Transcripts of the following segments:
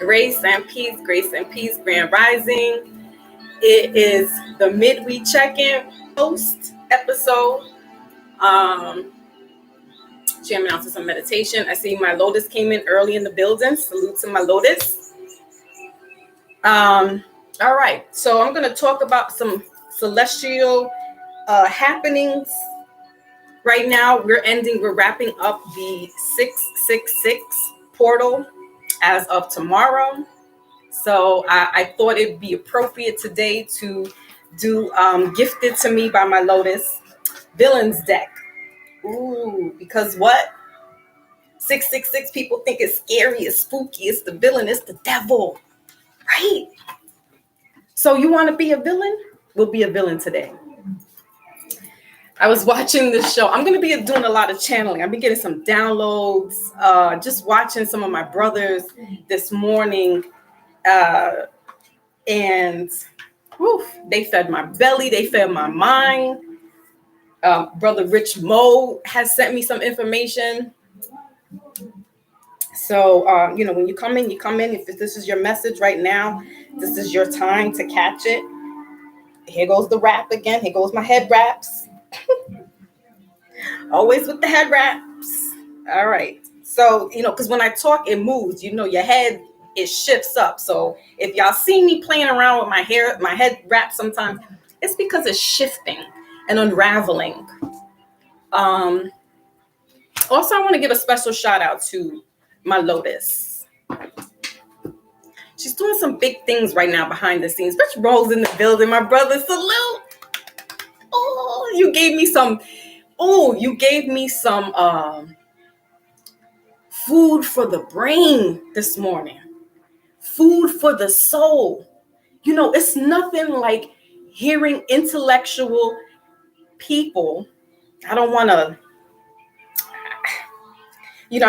Grace and peace, Grand Rising. It is the midweek check-in post episode. Jamming out to some meditation. I see my Lotus came in early in the building. Salute to my Lotus. All right, so I'm going to talk about some celestial happenings. Right now, we're wrapping up the 666 portal as of tomorrow. So I thought it'd be appropriate today to do Gifted to Me by my Lotus Villains deck. Ooh, because what? 666 people think it's scary, it's spooky, it's the villain, it's the devil, right? So you want to be a villain? We'll be a villain today. I was watching this show. I'm going to be doing a lot of channeling. I've been getting some downloads, just watching some of my brothers this morning. And they fed my belly. They fed my mind. Brother Rich Mo has sent me some information. So, when you come in, If this is your message right now, this is your time to catch it. Here goes the wrap again. Here goes my head wraps. Always with the head wraps. All right. So, because when I talk, it moves. Your head, it shifts up. So if y'all see me playing around with my head wrap sometimes, it's because it's shifting and unraveling. Also, I want to give a special shout out to my Lotus. She's doing some big things right now behind the scenes. Rich Rose in the building. My brother, salute. Oh, you gave me some food for the brain this morning. Food for the soul. It's nothing like hearing intellectual people. I don't want to do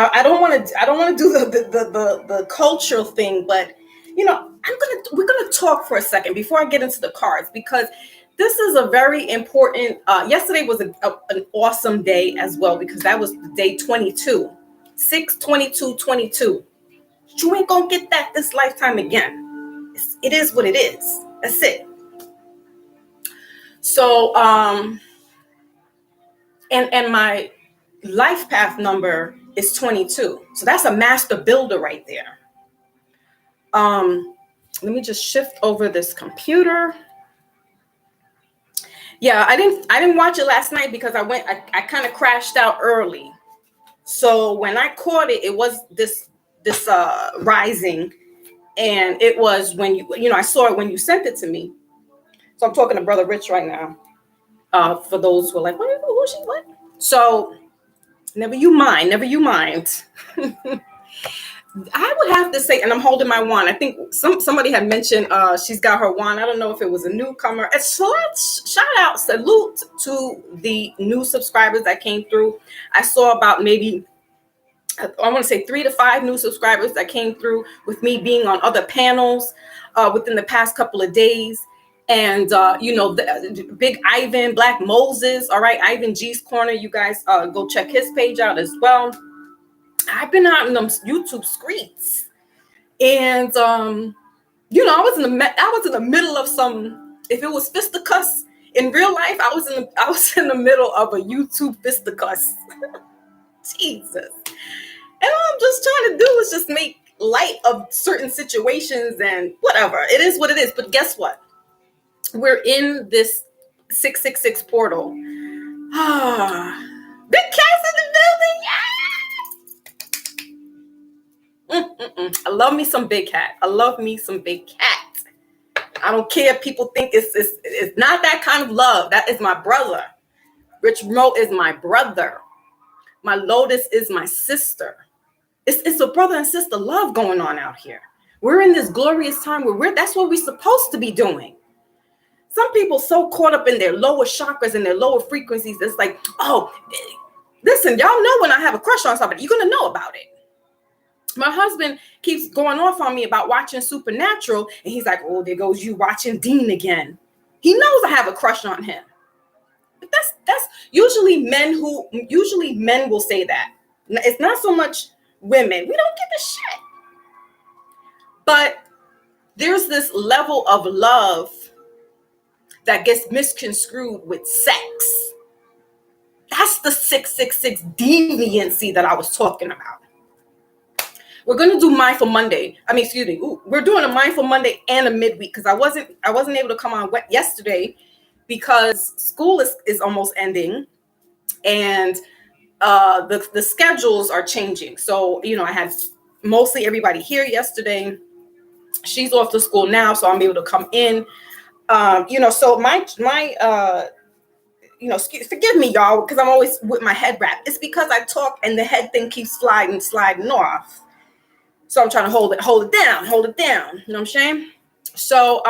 the cultural thing, but we're gonna talk for a second before I get into the cards, because this is a very important. Yesterday was an awesome day as well, because that was day 22, 6/22/22. You ain't gonna get that this lifetime again. It is what it is. That's it. So, and my life path number is 22. So that's a master builder right there. Let me just shift over this computer. Yeah, I didn't watch it last night because I kind of crashed out early. So when I caught it, it was this rising, and it was when I saw it when you sent it to me. So I'm talking to Brother Rich right now. For those who are like, who's she? What? So never you mind. I would have to say, and I'm holding my wand. I think somebody had mentioned she's got her wand. I don't know if it was a newcomer. Salute to the new subscribers that came through. I saw about maybe, I want to say 3 to 5 new subscribers that came through with me being on other panels within the past couple of days. And, the Big Ivan, Black Moses. All right, Ivan G's Corner. You guys go check his page out as well. I've been out in them YouTube streets, and I was in the middle of some. If it was fisticuffs in real life, I was in the middle of a YouTube fisticuffs. Jesus, and all I'm just trying to do is just make light of certain situations, and whatever. It is what it is. But guess what? We're in this 666 portal. Big Cat's in the building, yeah. I love me some Big Cat. I don't care if people think it's not that kind of love. That is my brother. Rich Mo is my brother. My Lotus is my sister. It's a brother and sister love going on out here. We're in this glorious time where that's what we're supposed to be doing. Some people so caught up in their lower chakras and their lower frequencies. It's like, oh, listen, y'all know when I have a crush on somebody, you're going to know about it. My husband keeps going off on me about watching Supernatural, and he's like, oh, there goes you watching Dean again. He knows I have a crush on him. But that's usually men will say that. It's not so much women. We don't give a shit. But there's this level of love that gets misconstrued with sex. That's the 666 deviancy that I was talking about. We're going to do Mindful Monday. We're doing a Mindful Monday and a midweek because I wasn't able to come on yesterday because school is almost ending, and the schedules are changing. So, I had mostly everybody here yesterday. She's off to school now, so I'm able to come in. So my forgive me, y'all, because I'm always with my head wrapped. It's because I talk and the head thing keeps sliding off. So I'm trying to hold it down. You know what I'm saying? So,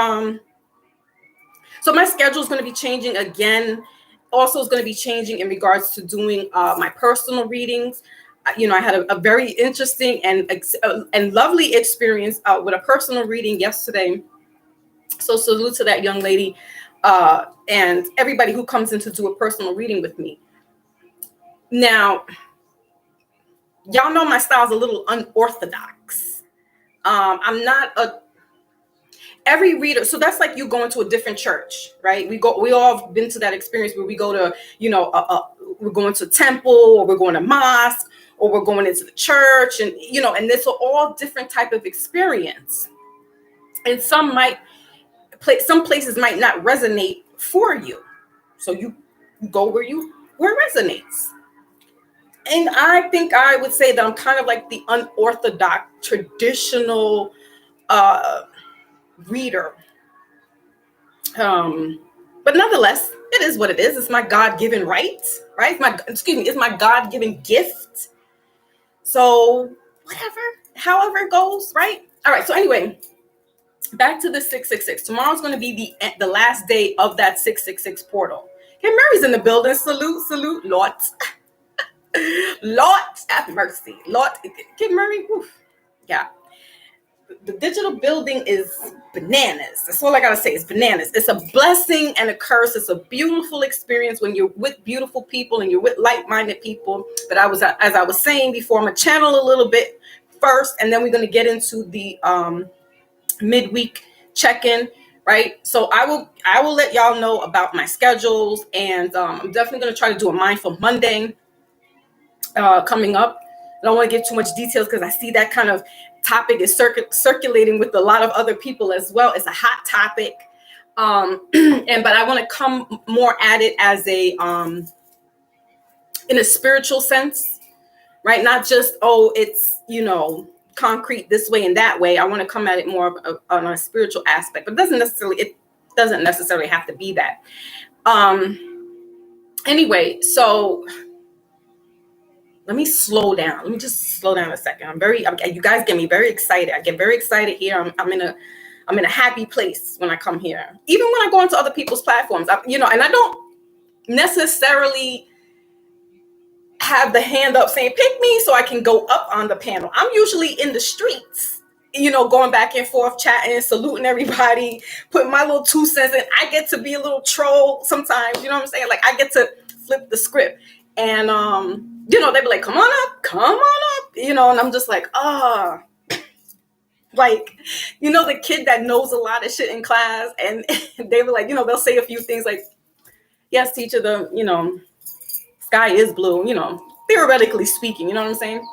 so my schedule is going to be changing again. Also, is going to be changing in regards to doing my personal readings. I had a very interesting and lovely experience with a personal reading yesterday. So salute to that young lady and everybody who comes in to do a personal reading with me. Now, y'all know my style is a little unorthodox. I'm not every reader. So that's like you going to a different church, right? We all have been to that experience where we go to, we're going to a temple, or we're going to mosque, or we're going into the church, and and it's all different type of experience. And some places might not resonate for you, so you go where it resonates. And I think I would say that I'm kind of like the unorthodox traditional reader, but nonetheless, it is what it is. It's my God-given right? It's my God-given gift. So however it goes, right? All right. So anyway, back to the 666. Tomorrow's going to be the last day of that 666 portal. Okay, Mary's in the building. Salute, Lord. Lord, have mercy. Lord, Kid Murray. Oof. Yeah. The digital building is bananas. That's all I gotta say. It's bananas. It's a blessing and a curse. It's a beautiful experience when you're with beautiful people and you're with like-minded people. But as I was saying before, I'm gonna channel a little bit first, and then we're gonna get into the midweek check-in. Right. So I will let y'all know about my schedules, and I'm definitely gonna try to do a Mindful Monday coming up. I don't want to give too much details because I see that kind of topic is circulating with a lot of other people as well. It's a hot topic. But I want to come more at it as in a spiritual sense, right? Not just, it's, concrete this way and that way. I want to come at it more on a spiritual aspect, but it doesn't necessarily have to be that. Anyway, so let me slow down. Let me just slow down a second. You guys get me very excited. I get very excited here. I'm in a happy place when I come here. Even when I go into other people's platforms, and I don't necessarily have the hand up saying, pick me so I can go up on the panel. I'm usually in the streets, going back and forth, chatting, saluting everybody, putting my little 2 cents in. I get to be a little troll sometimes, you know what I'm saying? Like I get to flip the script. And, they'd be like, come on up, and I'm just like, like, the kid that knows a lot of shit in class, and they were like, they'll say a few things like, yes, teacher, the, sky is blue, theoretically speaking, you know what I'm saying?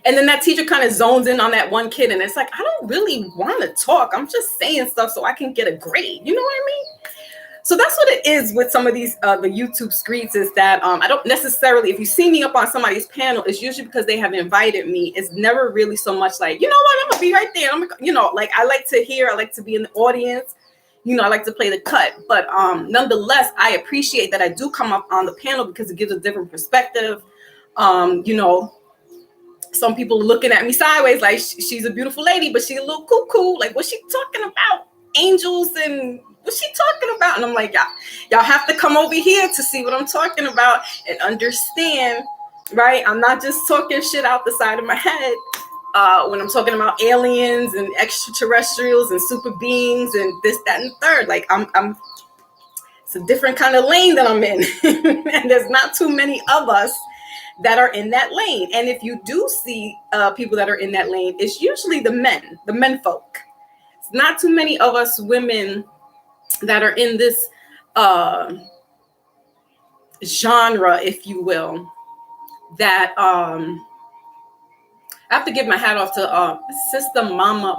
And then that teacher kind of zones in on that one kid, and it's like, I don't really want to talk. I'm just saying stuff so I can get a grade. You know what I mean? So that's what it is with some of these the YouTube streets, is that I don't necessarily, if you see me up on somebody's panel, it's usually because they have invited me. It's never really so much like, you know what, I'm gonna be right there. Like I like to hear, I like to be in the audience, I like to play the cut. But nonetheless, I appreciate that I do come up on the panel because it gives a different perspective. Some people looking at me sideways like she's a beautiful lady, but she's a little cuckoo. Like, what's she talking about? Angels and what's she talking about? And I'm like, y'all have to come over here to see what I'm talking about and understand, right? I'm not just talking shit out the side of my head when I'm talking about aliens and extraterrestrials and super beings and this, that, and the third. Like it's a different kind of lane that I'm in. And there's not too many of us that are in that lane. And if you do see people that are in that lane, it's usually the men folk. It's not too many of us women that are in this genre, if you will, that I have to give my hat off to Sister Myra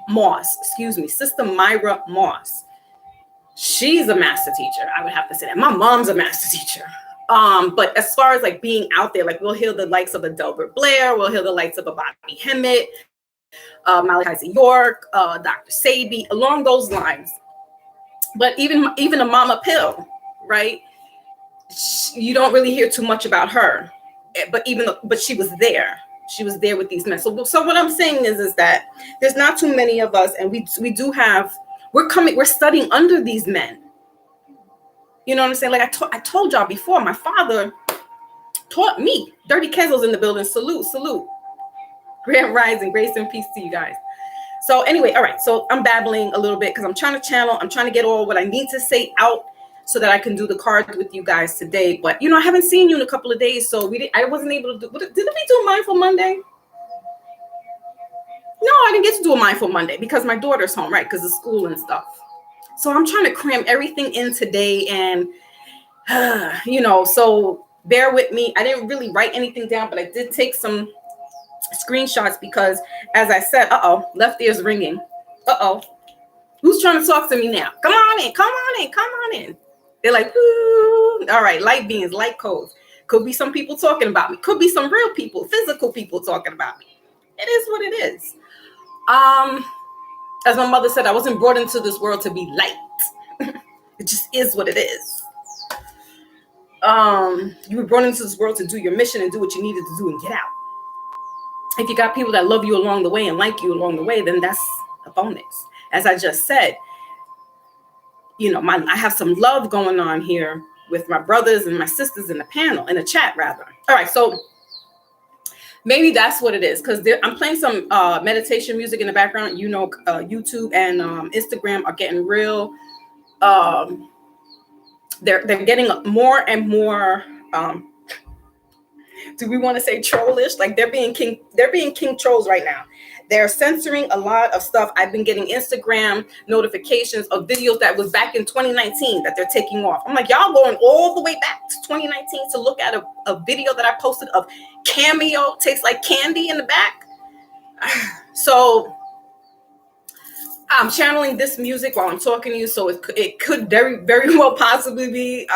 Moss, Sister Myra Moss. She's a master teacher. I would have to say that. My mom's a master teacher. But as far as like being out there, like we'll hear the likes of a Delbert Blair, we'll hear the likes of a Bobby Hemmett, Malachi York, Dr. Sabi, along those lines. But even a Mama Pill, right? You don't really hear too much about her. But she was there. She was there with these men. So what I'm saying is that there's not too many of us, and we do have. We're studying under these men. You know what I'm saying? Like I told y'all before, my father taught me. Dirty Kenzo's in the building. Salute. Grand rising, grace and peace to you guys. So anyway, all right. So I'm babbling a little bit because I'm trying to channel. I'm trying to get all what I need to say out so that I can do the cards with you guys today. But I haven't seen you in a couple of days, so I wasn't able to do. Did we do Mindful Monday? No, I didn't get to do a Mindful Monday because my daughter's home, right? Because of school and stuff. So I'm trying to cram everything in today, and so bear with me. I didn't really write anything down, but I did take some screenshots because, as I said, left ear's ringing. Who's trying to talk to me now? Come on in. They're like, ooh. All right, light beings, light codes. Could be some people talking about me. Could be some real people, physical people talking about me. It is what it is. As my mother said, I wasn't brought into this world to be light. It just is what it is. You were brought into this world to do your mission and do what you needed to do and get out. If you got people that love you along the way and like you along the way, then that's a bonus. As I just said, I have some love going on here with my brothers and my sisters in the panel, in the chat rather. All right, so maybe that's what it is, because I'm playing some meditation music in the background. YouTube and Instagram are getting real. They're getting more and more. Do we want to say trollish? Like they're being king trolls right now. They're censoring a lot of stuff. I've been getting Instagram notifications of videos that was back in 2019 that they're taking off. I'm like, y'all going all the way back to 2019 to look at a video that I posted of Cameo tastes like candy in the back. So I'm channeling this music while I'm talking to you. So it could very, very well possibly be,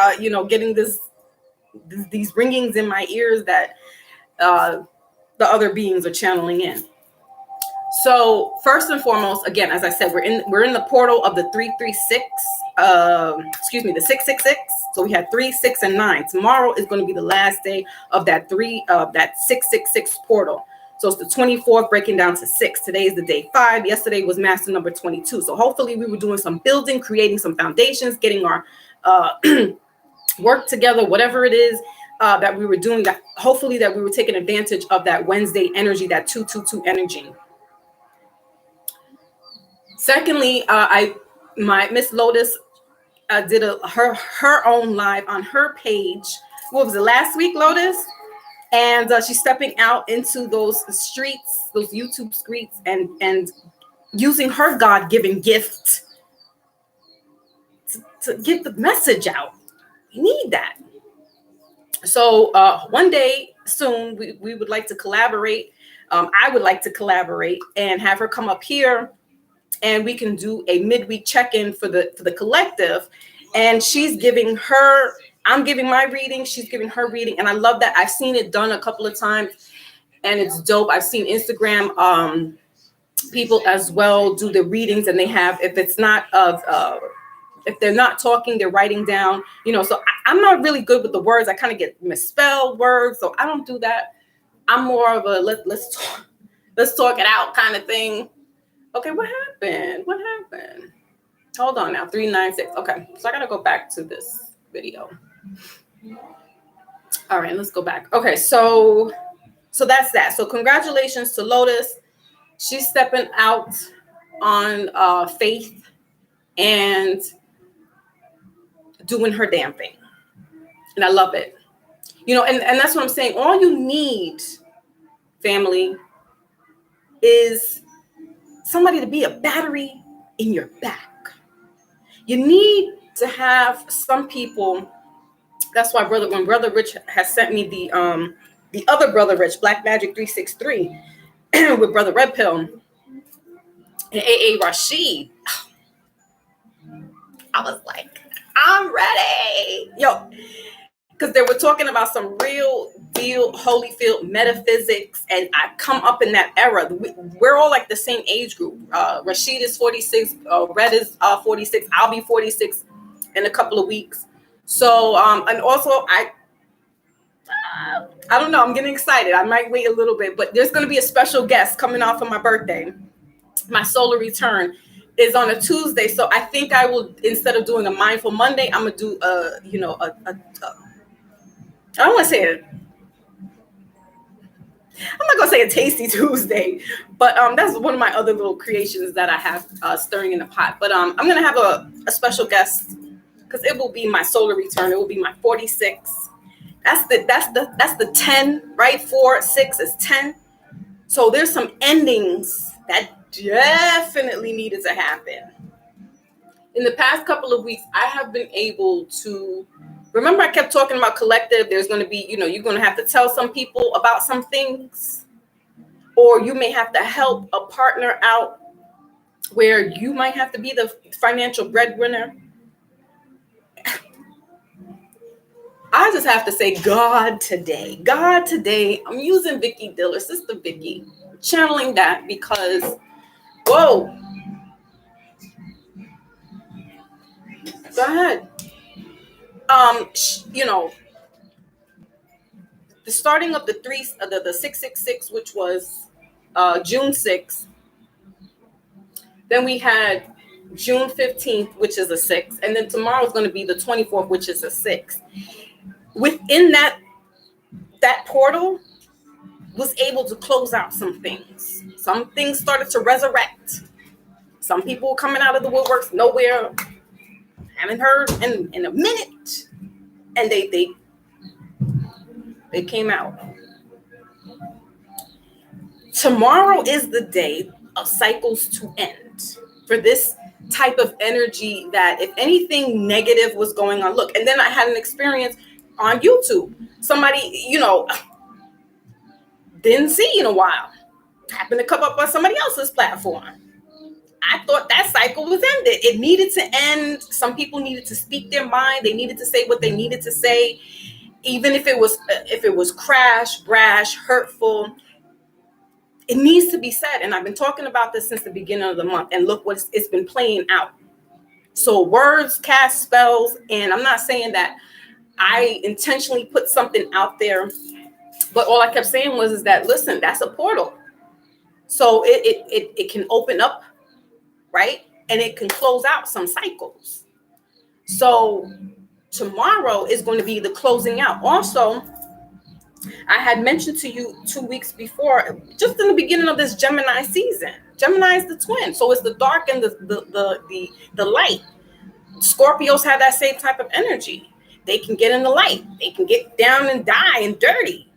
getting these ringings in my ears that the other beings are channeling in. So first and foremost, again, as I said, we're in the portal of the 336, the 666. So we had 3, 6, and 9. Tomorrow is going to be the last day of that 666 portal. So it's the 24th breaking down to 6. Today is the day 5. Yesterday was master number 22. So hopefully we were doing some building, creating some foundations, getting our work together, whatever it is that we were doing, that hopefully that we were taking advantage of that Wednesday energy, that 222 energy. Secondly, my Miss Lotus did her own live on her page. What was it, last week, Lotus? And she's stepping out into those streets, those YouTube streets, and using her God-given gift to get the message out. We need that. So one day soon, we would like to collaborate. I would like to collaborate and have her come up here, and we can do a midweek check-in for the collective. And she's giving her, I'm giving my reading, she's giving her reading. And I love that. I've seen it done a couple of times, and it's dope. I've seen Instagram people as well do the readings, and they have, if it's not if they're not talking, they're writing down, so I'm not really good with the words. I kind of get misspelled words, so I don't do that. I'm more of a let's talk it out kind of thing. Okay, what happened? Hold on now, 396. Okay, so I gotta go back to this video. All right, let's go back. Okay, so that's that. So congratulations to Lotus. She's stepping out on faith and doing her damn thing. And I love it. And that's what I'm saying. All you need, family, is somebody to be a battery in your back. You need to have some people. That's why when Brother Rich has sent me the other Brother Rich, Black Magic 363, with Brother Red Pill and AA Rashid, I was like, I'm ready. Yo, because they were talking about some real deal Holyfield metaphysics, and I come up in that era. We're all like the same age group. Rashid is 46, Red is 46. I'll be 46 in a couple of weeks. So, and also I don't know. I'm getting excited. I might wait a little bit, but there's going to be a special guest coming off of my birthday. My solar return is on a Tuesday, so I think I will, instead of doing a Mindful Monday, I'm gonna do I don't want to say it. I'm not gonna say a Tasty Tuesday, but that's one of my other little creations that I have stirring in the pot. But I'm gonna have a special guest because it will be my solar return. It will be my 46. That's the 10, right? 4, 6 is 10. So there's some endings that definitely needed to happen. In the past couple of weeks, I have been able to remember. I kept talking about collective. There's going to be, you're going to have to tell some people about some things, or you may have to help a partner out where you might have to be the financial breadwinner. I just have to say, God today. I'm using Vicky Diller, Sister Vicky, channeling that because, whoa. Go ahead. The starting of the 666, which was June 6th. Then we had June 15th, which is a 6, and then tomorrow is going to be the 24th, which is a 6. Within that portal was able to close out some things. Some things started to resurrect. Some people were coming out of the woodworks, nowhere, haven't heard in a minute, and they came out. Tomorrow is the day of cycles to end for this type of energy, that if anything negative was going on, look, and then I had an experience on YouTube. Somebody, didn't see in a while, happened to come up on somebody else's platform. I thought that cycle was ended. It needed to end. Some people needed to speak their mind. They needed to say what they needed to say, even if it was crash, brash, hurtful. It needs to be said. And I've been talking about this since the beginning of the month. And look what it's been playing out. So words cast spells. And I'm not saying that I intentionally put something out there, but all I kept saying is that, listen, that's a portal. So it can open up, right? And it can close out some cycles. So tomorrow is going to be the closing out. Also, I had mentioned to you 2 weeks before, just in the beginning of this Gemini season. Gemini is the twin, so it's the dark and the light. Scorpios have that same type of energy. They can get in the light. They can get down and die and dirty.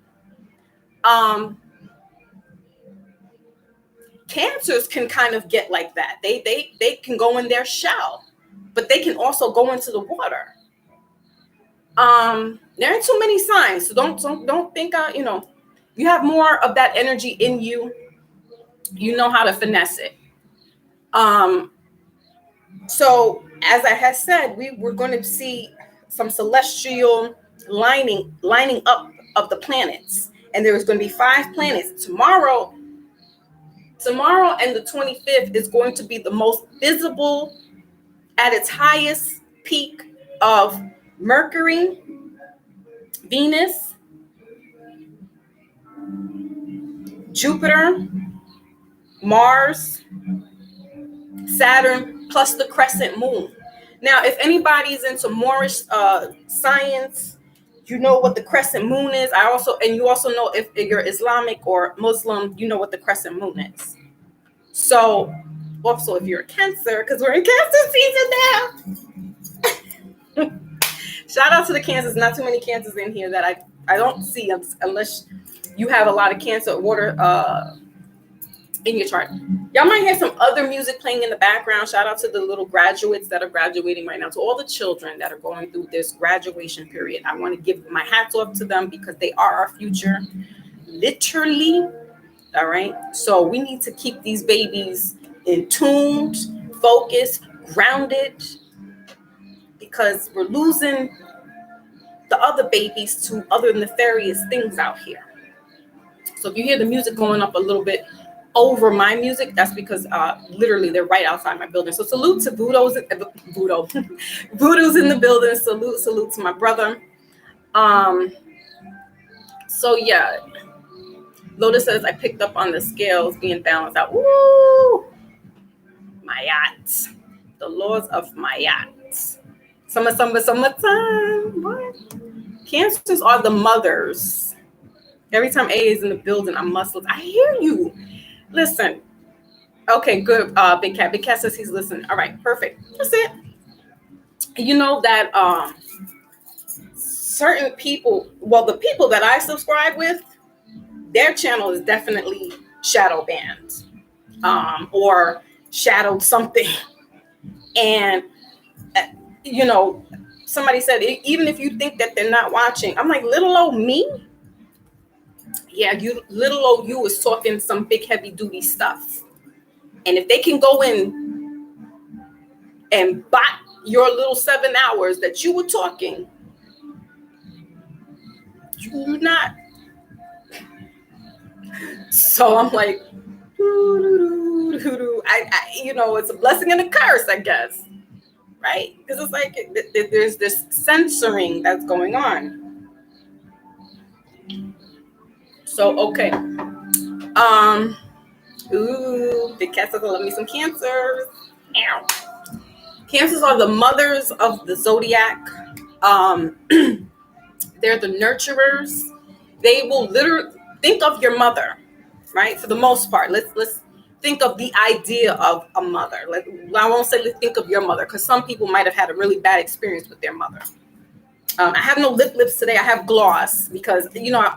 Cancers can kind of get like that. They can go in their shell, but they can also go into the water. There are too many signs, so don't think you have more of that energy in you. You know how to finesse it. So as I had said, we're going to see some celestial lining up of the planets, and there's going to be 5 planets tomorrow. Tomorrow and the 25th is going to be the most visible, at its highest peak, of Mercury, Venus, Jupiter, Mars, Saturn, plus the crescent moon. Now, if anybody's into Moorish science, you know what the crescent moon is. You also know, if you're Islamic or Muslim, you know what the crescent moon is. So, also if you're a Cancer, because we're in Cancer season now. Shout out to the cancers. Not too many cancers in here that I don't see unless you have a lot of cancer water in your chart. Y'all might hear some other music playing in the background. Shout out to the little graduates that are graduating right now, to all the children that are going through this graduation period. I want to give my hats off to them because they are our future, literally. All right. So we need to keep these babies in tuned, focused, grounded, because we're losing the other babies to other nefarious things out here. So if you hear the music going up a little bit over my music, that's because literally they're right outside my building. So salute to Voodoo's in the building. Salute to my brother. So yeah, Lotus says I picked up on the scales being balanced out. Woo! Mayat. The laws of Mayat. Summertime. What? Cancers are the mothers. Every time A is in the building, I'm muscled. I hear you. Listen. Okay, good. Big Cat. Big Cat says he's listening. All right, perfect. That's it. You know that certain people, well, the people that I subscribe with, their channel is definitely shadow banned or shadowed something. And, you know, somebody said, even if you think that they're not watching, I'm like, little old me? Yeah, you little old you is talking some big heavy duty stuff. And if they can go in and bot your little 7 hours that you were talking, you're not. So I'm like, you know, it's a blessing and a curse, I guess, right? Because it's like there's this censoring that's going on. So okay, big cats are gonna love me some cancers. Ow. Cancers are the mothers of the zodiac. They're the nurturers. They will literally think of your mother, right? For the most part, let's think of the idea of a mother. I won't say let's think of your mother, because some people might have had a really bad experience with their mother. I have no lips today. I have gloss because, you know,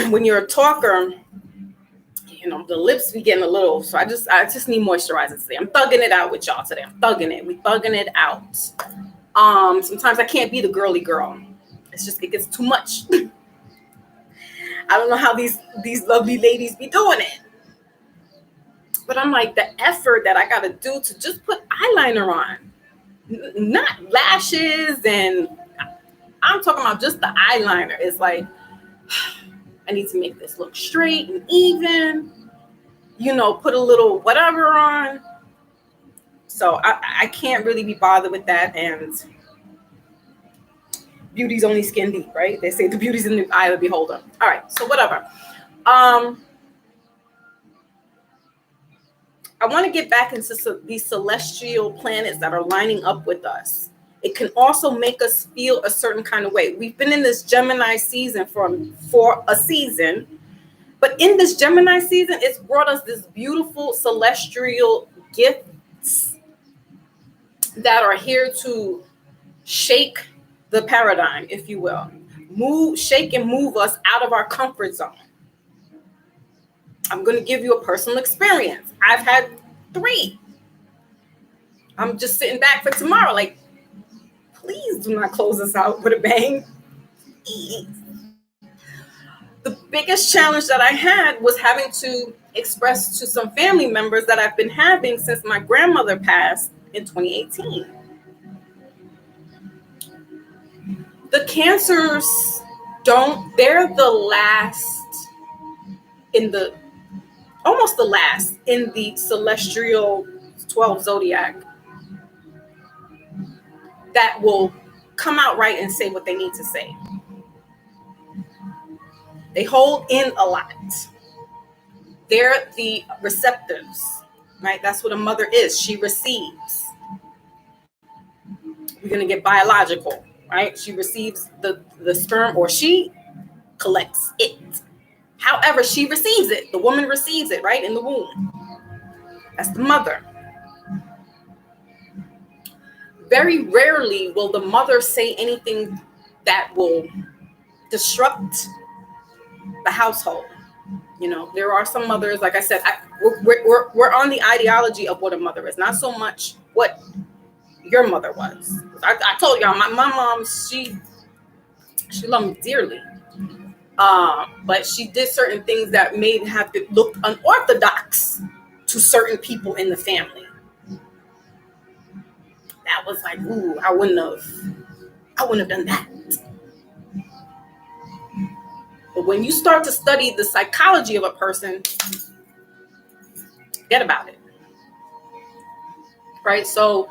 when you're a talker, you know, the lips be getting a little, so I just need moisturizer today. I'm thugging it out with y'all today. I'm thugging it. We thugging it out. Sometimes I can't be the girly girl. It's just, it gets too much. I don't know how these lovely ladies be doing it. But I'm like, the effort that I got to do to just put eyeliner on, not lashes, and I'm talking about just the eyeliner. It's like, I need to make this look straight and even, you know, put a little whatever on. So I can't really be bothered with that. And beauty's only skin deep, right? They say the beauty's in the eye of the beholder. All right, so whatever. I want to get back into these celestial planets that are lining up with us. It can also make us feel a certain kind of way. We've been in this Gemini season for a season, but in this Gemini season, it's brought us this beautiful celestial gifts that are here to shake the paradigm, if you will. Shake and move us out of our comfort zone. I'm going to give you a personal experience. I've had 3. I'm just sitting back for tomorrow. Like, please do not close us out with a bang. The biggest challenge that I had was having to express to some family members that I've been having since my grandmother passed in 2018. The cancers they're the last almost the last in the celestial 12 zodiac that will come out right and say what they need to say. They hold in a lot. They're the receptives, right? That's what a mother is. She receives. We're going to get biological, right? She receives the sperm, or she collects it. However, she receives it. The woman receives it, right, in the womb. That's the mother. very rarely will the mother say anything that will disrupt the household. There are some mothers, like I said, we're on the ideology of what a mother is, not so much what your mother was. I told y'all, my mom, she loved me dearly, but she did certain things that made have to look unorthodox to certain people in the family. That was like, ooh, I wouldn't have done that. But when you start to study the psychology of a person, forget about it. Right? So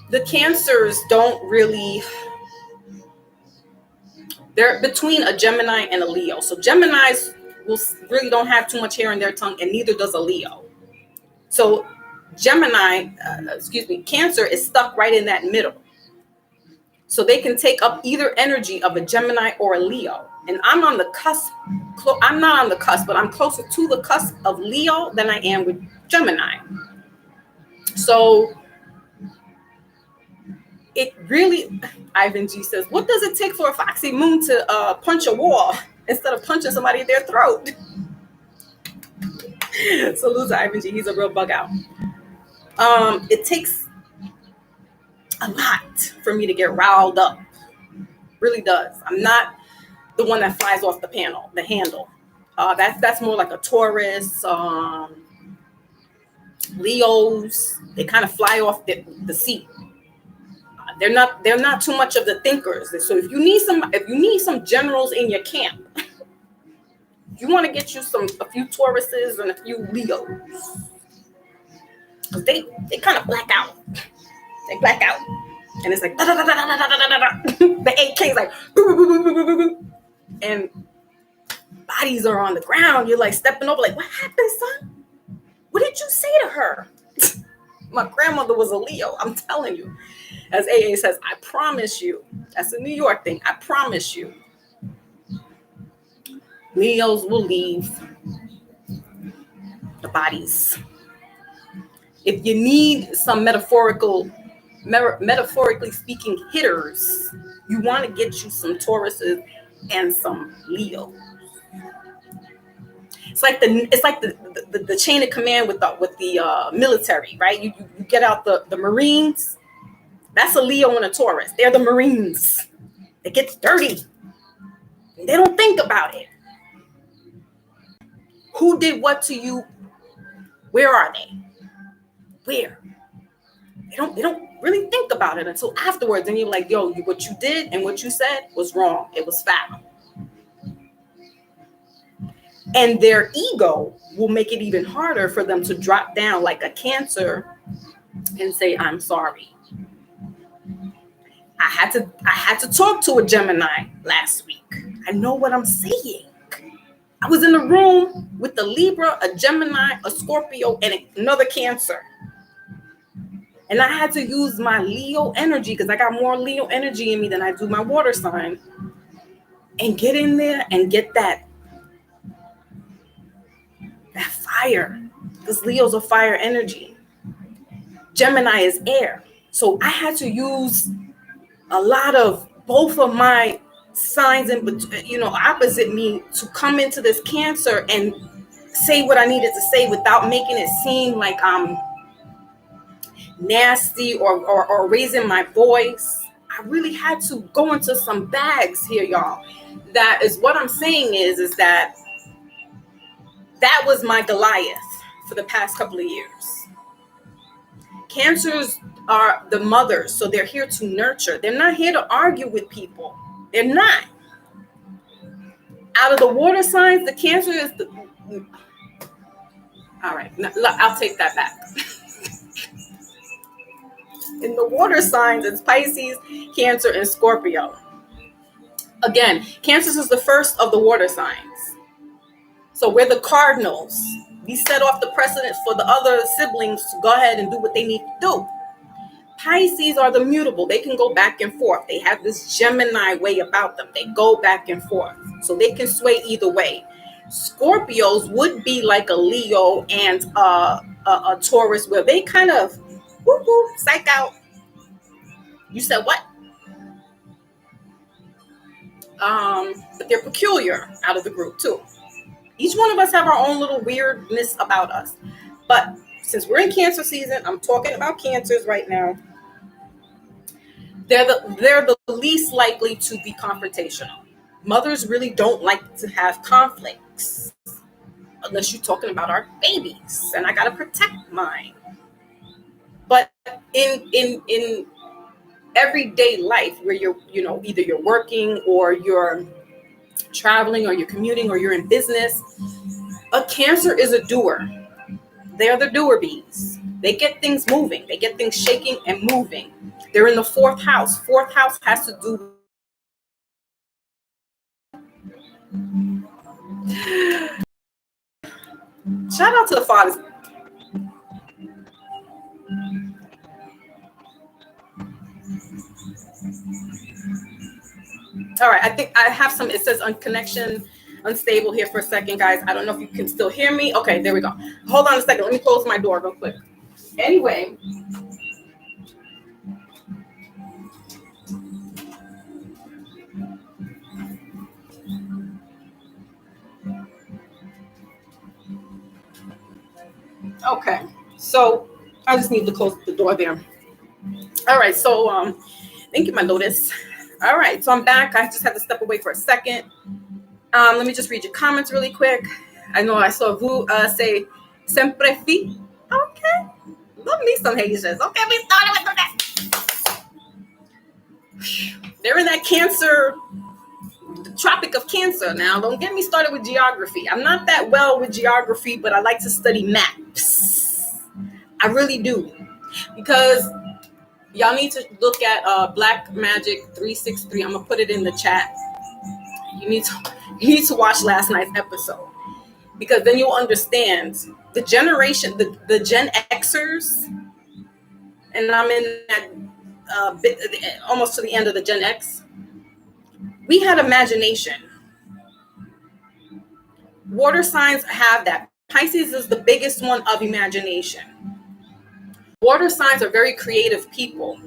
the Cancers don't really, they're between a Gemini and a Leo. So Geminis really don't have too much hair in their tongue, and neither does a Leo. So Cancer is stuck right in that middle. So they can take up either energy of a Gemini or a Leo. And I'm on the cusp. I'm not on the cusp, but I'm closer to the cusp of Leo than I am with Gemini. So it really, Ivan G says, what does it take for a foxy moon to punch a wall instead of punching somebody in their throat? So Loser Ivan G, he's a real bug out. It takes a lot for me to get riled up. Really does. I'm not the one that flies off the handle. That's more like a Taurus. Leos, they kind of fly off the seat. They're not too much of the thinkers. So if you need some generals in your camp, you want to get you a few Tauruses and a few Leos, because they kind of black out. They black out, and it's like the AK is like, and bodies are on the ground. You're like stepping over, like, what happened, son? What did you say to her? My grandmother was a Leo. I'm telling you. As AA says, I promise you. That's a New York thing. I promise you. Leos will leave the bodies. If you need some metaphorically speaking hitters, you want to get you some Tauruses and some Leos. It's like the chain of command with the military, right? You get out the Marines. That's a Leo and a Taurus. They're the Marines. It gets dirty. They don't think about it. Who did what to you? Where are they? Where? They don't really think about it until afterwards. And you're like, yo, what you did and what you said was wrong. It was foul. And their ego will make it even harder for them to drop down like a Cancer and say, I'm sorry. I had to talk to a Gemini last week. I know what I'm saying. I was in the room with a Libra, a Gemini, a Scorpio, and another Cancer. And I had to use my Leo energy, because I got more Leo energy in me than I do my water sign, and get in there and get that fire. Because Leo's a fire energy. Gemini is air. So I had to use a lot of both of my signs and opposite me to come into this Cancer and say what I needed to say without making it seem like I'm nasty or raising my voice. I really had to go into some bags here, y'all. That is what I'm saying is that was my Goliath for the past couple of years. Cancers are the mothers, so they're here to nurture. They're not here to argue with people. They're not. Out of the water signs, the Cancer is the... All right, I'll take that back. In the water signs, it's Pisces, Cancer, and Scorpio. Again, Cancer is the first of the water signs. So we're the cardinals. We set off the precedence for the other siblings to go ahead and do what they need to do. Pisces are the mutable. They can go back and forth. They have this Gemini way about them. They go back and forth. So they can sway either way. Scorpios would be like a Leo and a Taurus, where they kind of, Woo woo, psych out. You said what? But they're peculiar out of the group too. Each one of us have our own little weirdness about us. But since we're in Cancer season, I'm talking about Cancers right now. They're the least likely to be confrontational. Mothers really don't like to have conflicts unless you're talking about our babies, and I gotta protect mine. But in everyday life, where either you're working or you're traveling or you're commuting or you're in business, a Cancer is a doer. They're the doer bees. They get things moving. They get things shaking and moving. They're in the fourth house. Fourth house has to do. Shout out to the fathers. All right, I think I have some. It says on connection unstable here for a second, guys. I don't know if you can still hear me. Okay, there we go. Hold on a second. Let me close my door real quick. Anyway. Okay, so I just need to close the door there. All right, so thank you, my Lotus. All right, so I'm back. I just had to step away for a second. Let me just read your comments really quick. I know I saw Vu say sempre fi. Okay, love me some Haitians. Okay, we started with that. They're in that Cancer, the Tropic of Cancer. Now, don't get me started with geography. I'm not that well with geography, but I like to study maps. I really do, because y'all need to look at Black Magic 363. I'm gonna put it in the chat. You need to watch last night's episode, because then you'll understand the generation, the Gen Xers, and I'm in that almost to the end of the Gen X. We had imagination. Water signs have that. Pisces is the biggest one of imagination. Water signs are very creative people,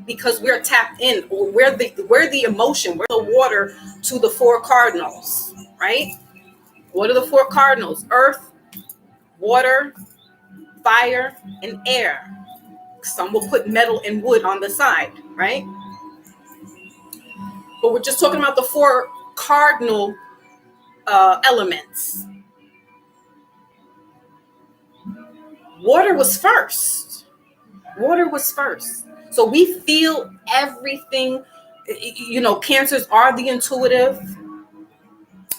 because we're tapped in, or we're the emotion, we're the water to the four cardinals, right? What are the four cardinals? Earth, water, fire, and air. Some will put metal and wood on the side, right? But we're just talking about the four cardinal elements. Water was first. Water was first. So we feel everything. Cancers are the intuitive.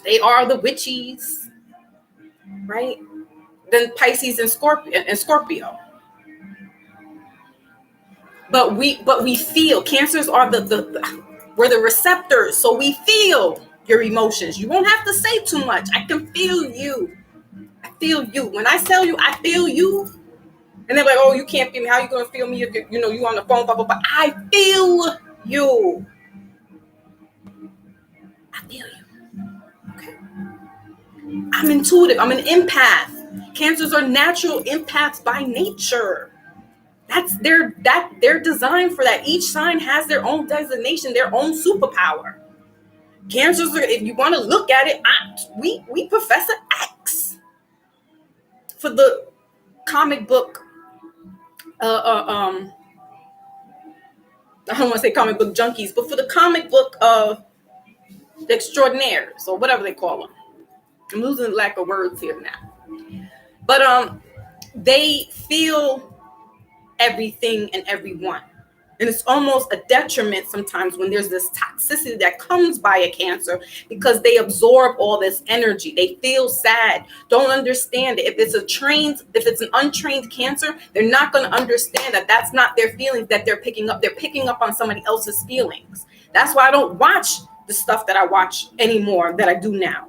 They are the witches, right? Then Pisces and Scorpio. But we feel. Cancers are we're the receptors, so we feel your emotions. You won't have to say too much. I can feel you. I feel you. When I tell you I feel you, and they're like, "Oh, you can't feel me. How you gonna feel me if you on the phone?" Blah blah blah. I feel you. I feel you. Okay. I'm intuitive. I'm an empath. Cancers are natural empaths by nature. They're designed for that. Each sign has their own designation, their own superpower. Cancers are, if you want to look at it, we Professor X. For the comic book, I don't want to say comic book junkies, but for the comic book of the extraordinaires, or whatever they call them. I'm losing lack of words here now. But they feel everything and everyone. And it's almost a detriment sometimes when there's this toxicity that comes by a Cancer, because they absorb all this energy. They feel sad, don't understand it. If it's an untrained Cancer, they're not going to understand that that's not their feelings that they're picking up. They're picking up on somebody else's feelings. That's why I don't watch the stuff that I watch anymore that I do now,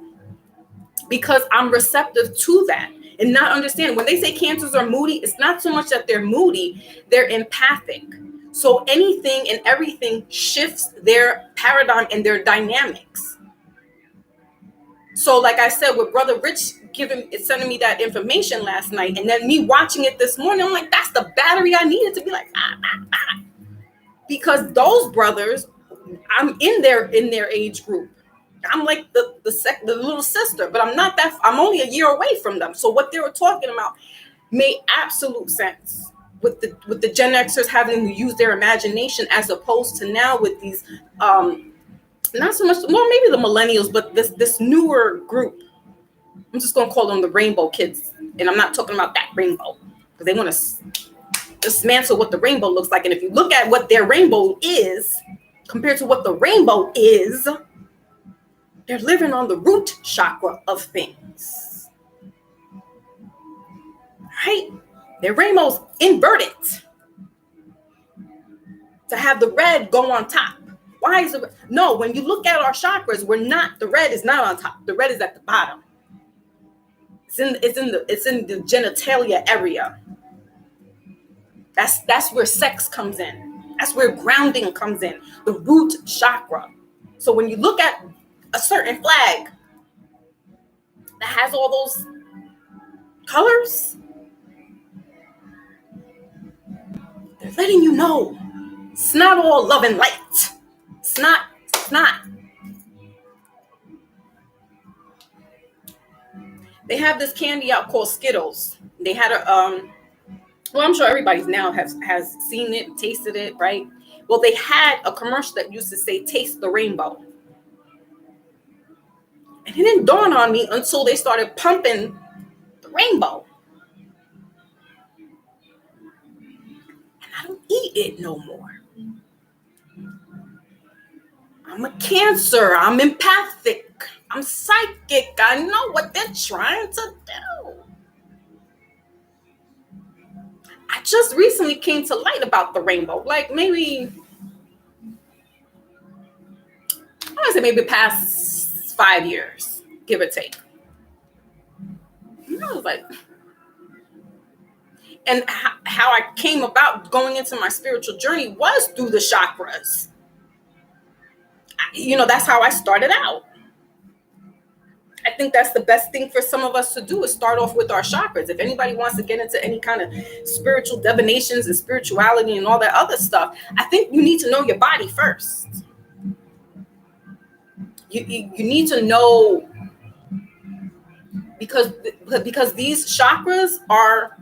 because I'm receptive to that. And not understand, when they say Cancers are moody, it's not so much that they're moody, they're empathic. So anything and everything shifts their paradigm and their dynamics. So like I said, with Brother Rich sending me that information last night, and then me watching it this morning, I'm like, that's the battery I needed to be like, because those brothers, I'm in their age group. I'm like the little sister, but I'm only a year away from them. So what they were talking about made absolute sense with the Gen Xers having to use their imagination, as opposed to now with these not so much, well, maybe the millennials, but this newer group. I'm just gonna call them the rainbow kids, and I'm not talking about that rainbow, because they want to dismantle what the rainbow looks like. And if you look at what their rainbow is compared to what the rainbow is, they're living on the root chakra of things, right? Their rainbow's inverted to have the red go on top. Why is it? No, when you look at our chakras, the red is not on top. The red is at the bottom. It's in the genitalia area. That's where sex comes in. That's where grounding comes in. The root chakra. So when you look at a certain flag that has all those colors, they're letting you know it's not all love and light. It's not. They have this candy out called Skittles. They had well, I'm sure everybody now has seen it, tasted it, right? Well, they had a commercial that used to say, "Taste the rainbow." And it didn't dawn on me until they started pumping the rainbow. And I don't eat it no more. I'm a Cancer. I'm empathic. I'm psychic. I know what they're trying to do. I just recently came to light about the rainbow. Like maybe, I want to say maybe past 5 years, give or take. And I was like, and how I came about going into my spiritual journey was through the chakras. That's how I started out. I think that's the best thing for some of us to do, is start off with our chakras. If anybody wants to get into any kind of spiritual divinations and spirituality and all that other stuff, I think you need to know your body first. You need to know, because these chakras are,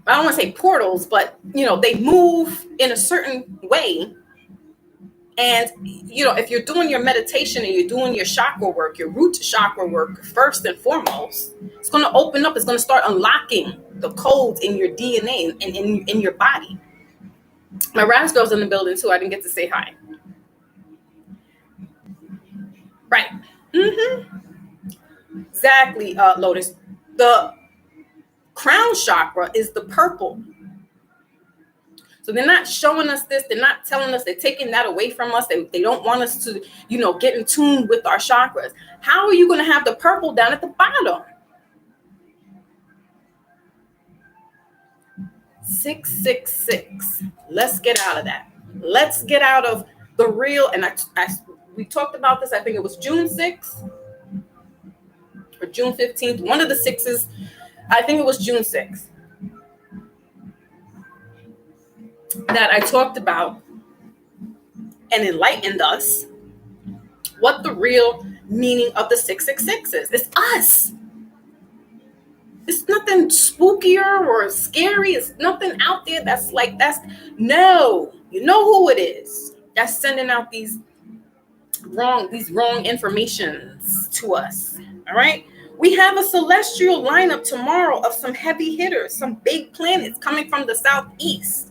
I don't want to say portals, but they move in a certain way. And if you're doing your meditation and you're doing your chakra work, your root chakra work, first and foremost, it's going to open up. It's going to start unlocking the codes in your DNA and in your body. My Raspberry's in the building too. I didn't get to say hi. Right. Exactly, Lotus. The crown chakra is the purple. So they're not showing us this. They're not telling us. They're taking that away from us. They don't want us to, get in tune with our chakras. How are you going to have the purple down at the bottom? 666. Let's get out of that. Let's get out of the real. And we talked about this. I think it was June 6th or June 15th. One of the sixes. I think it was June 6th. That I talked about and enlightened us what the real meaning of the 666 is. It's us. It's nothing spookier or scary. It's nothing out there no. You know who it is that's sending out these wrong informations to us. All right. We have a celestial lineup tomorrow of some heavy hitters, some big planets coming from the southeast.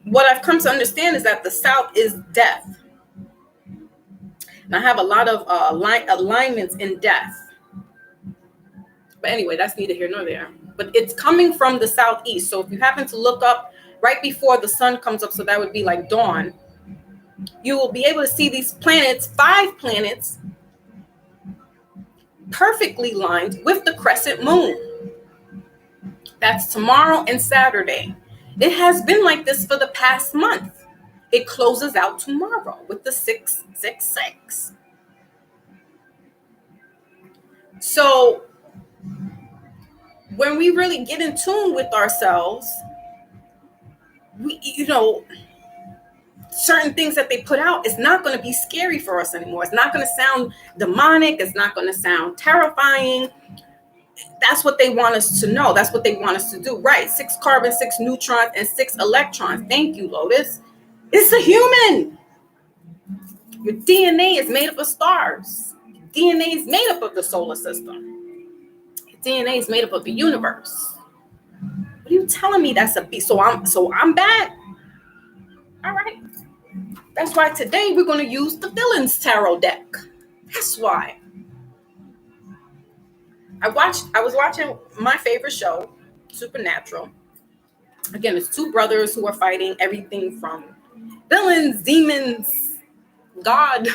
What I've come to understand is that the South is death. And I have a lot of alignments in death. But anyway, that's neither here nor there. But it's coming from the southeast. So if you happen to look up right before the sun comes up, so that would be like dawn, you will be able to see these planets, 5 planets, perfectly lined with the crescent moon. That's tomorrow and Saturday. It has been like this for the past month. It closes out tomorrow with the 666. So when we really get in tune with ourselves, we, certain things that they put out is not going to be scary for us anymore. It's not going to sound demonic. It's not going to sound terrifying. That's what they want us to know. That's what they want us to do. Right. 6 carbons, 6 neutrons, and 6 electrons. Thank you, Lotus. It's a human. Your DNA is made up of stars. Your DNA is made up of the solar system. Your DNA is made up of the universe. What are you telling me that's a beast? So I'm bad? All right. That's why today we're going to use the Villains Tarot deck. That's why. I was watching my favorite show, Supernatural. Again, it's 2 brothers who are fighting everything from villains, demons, God,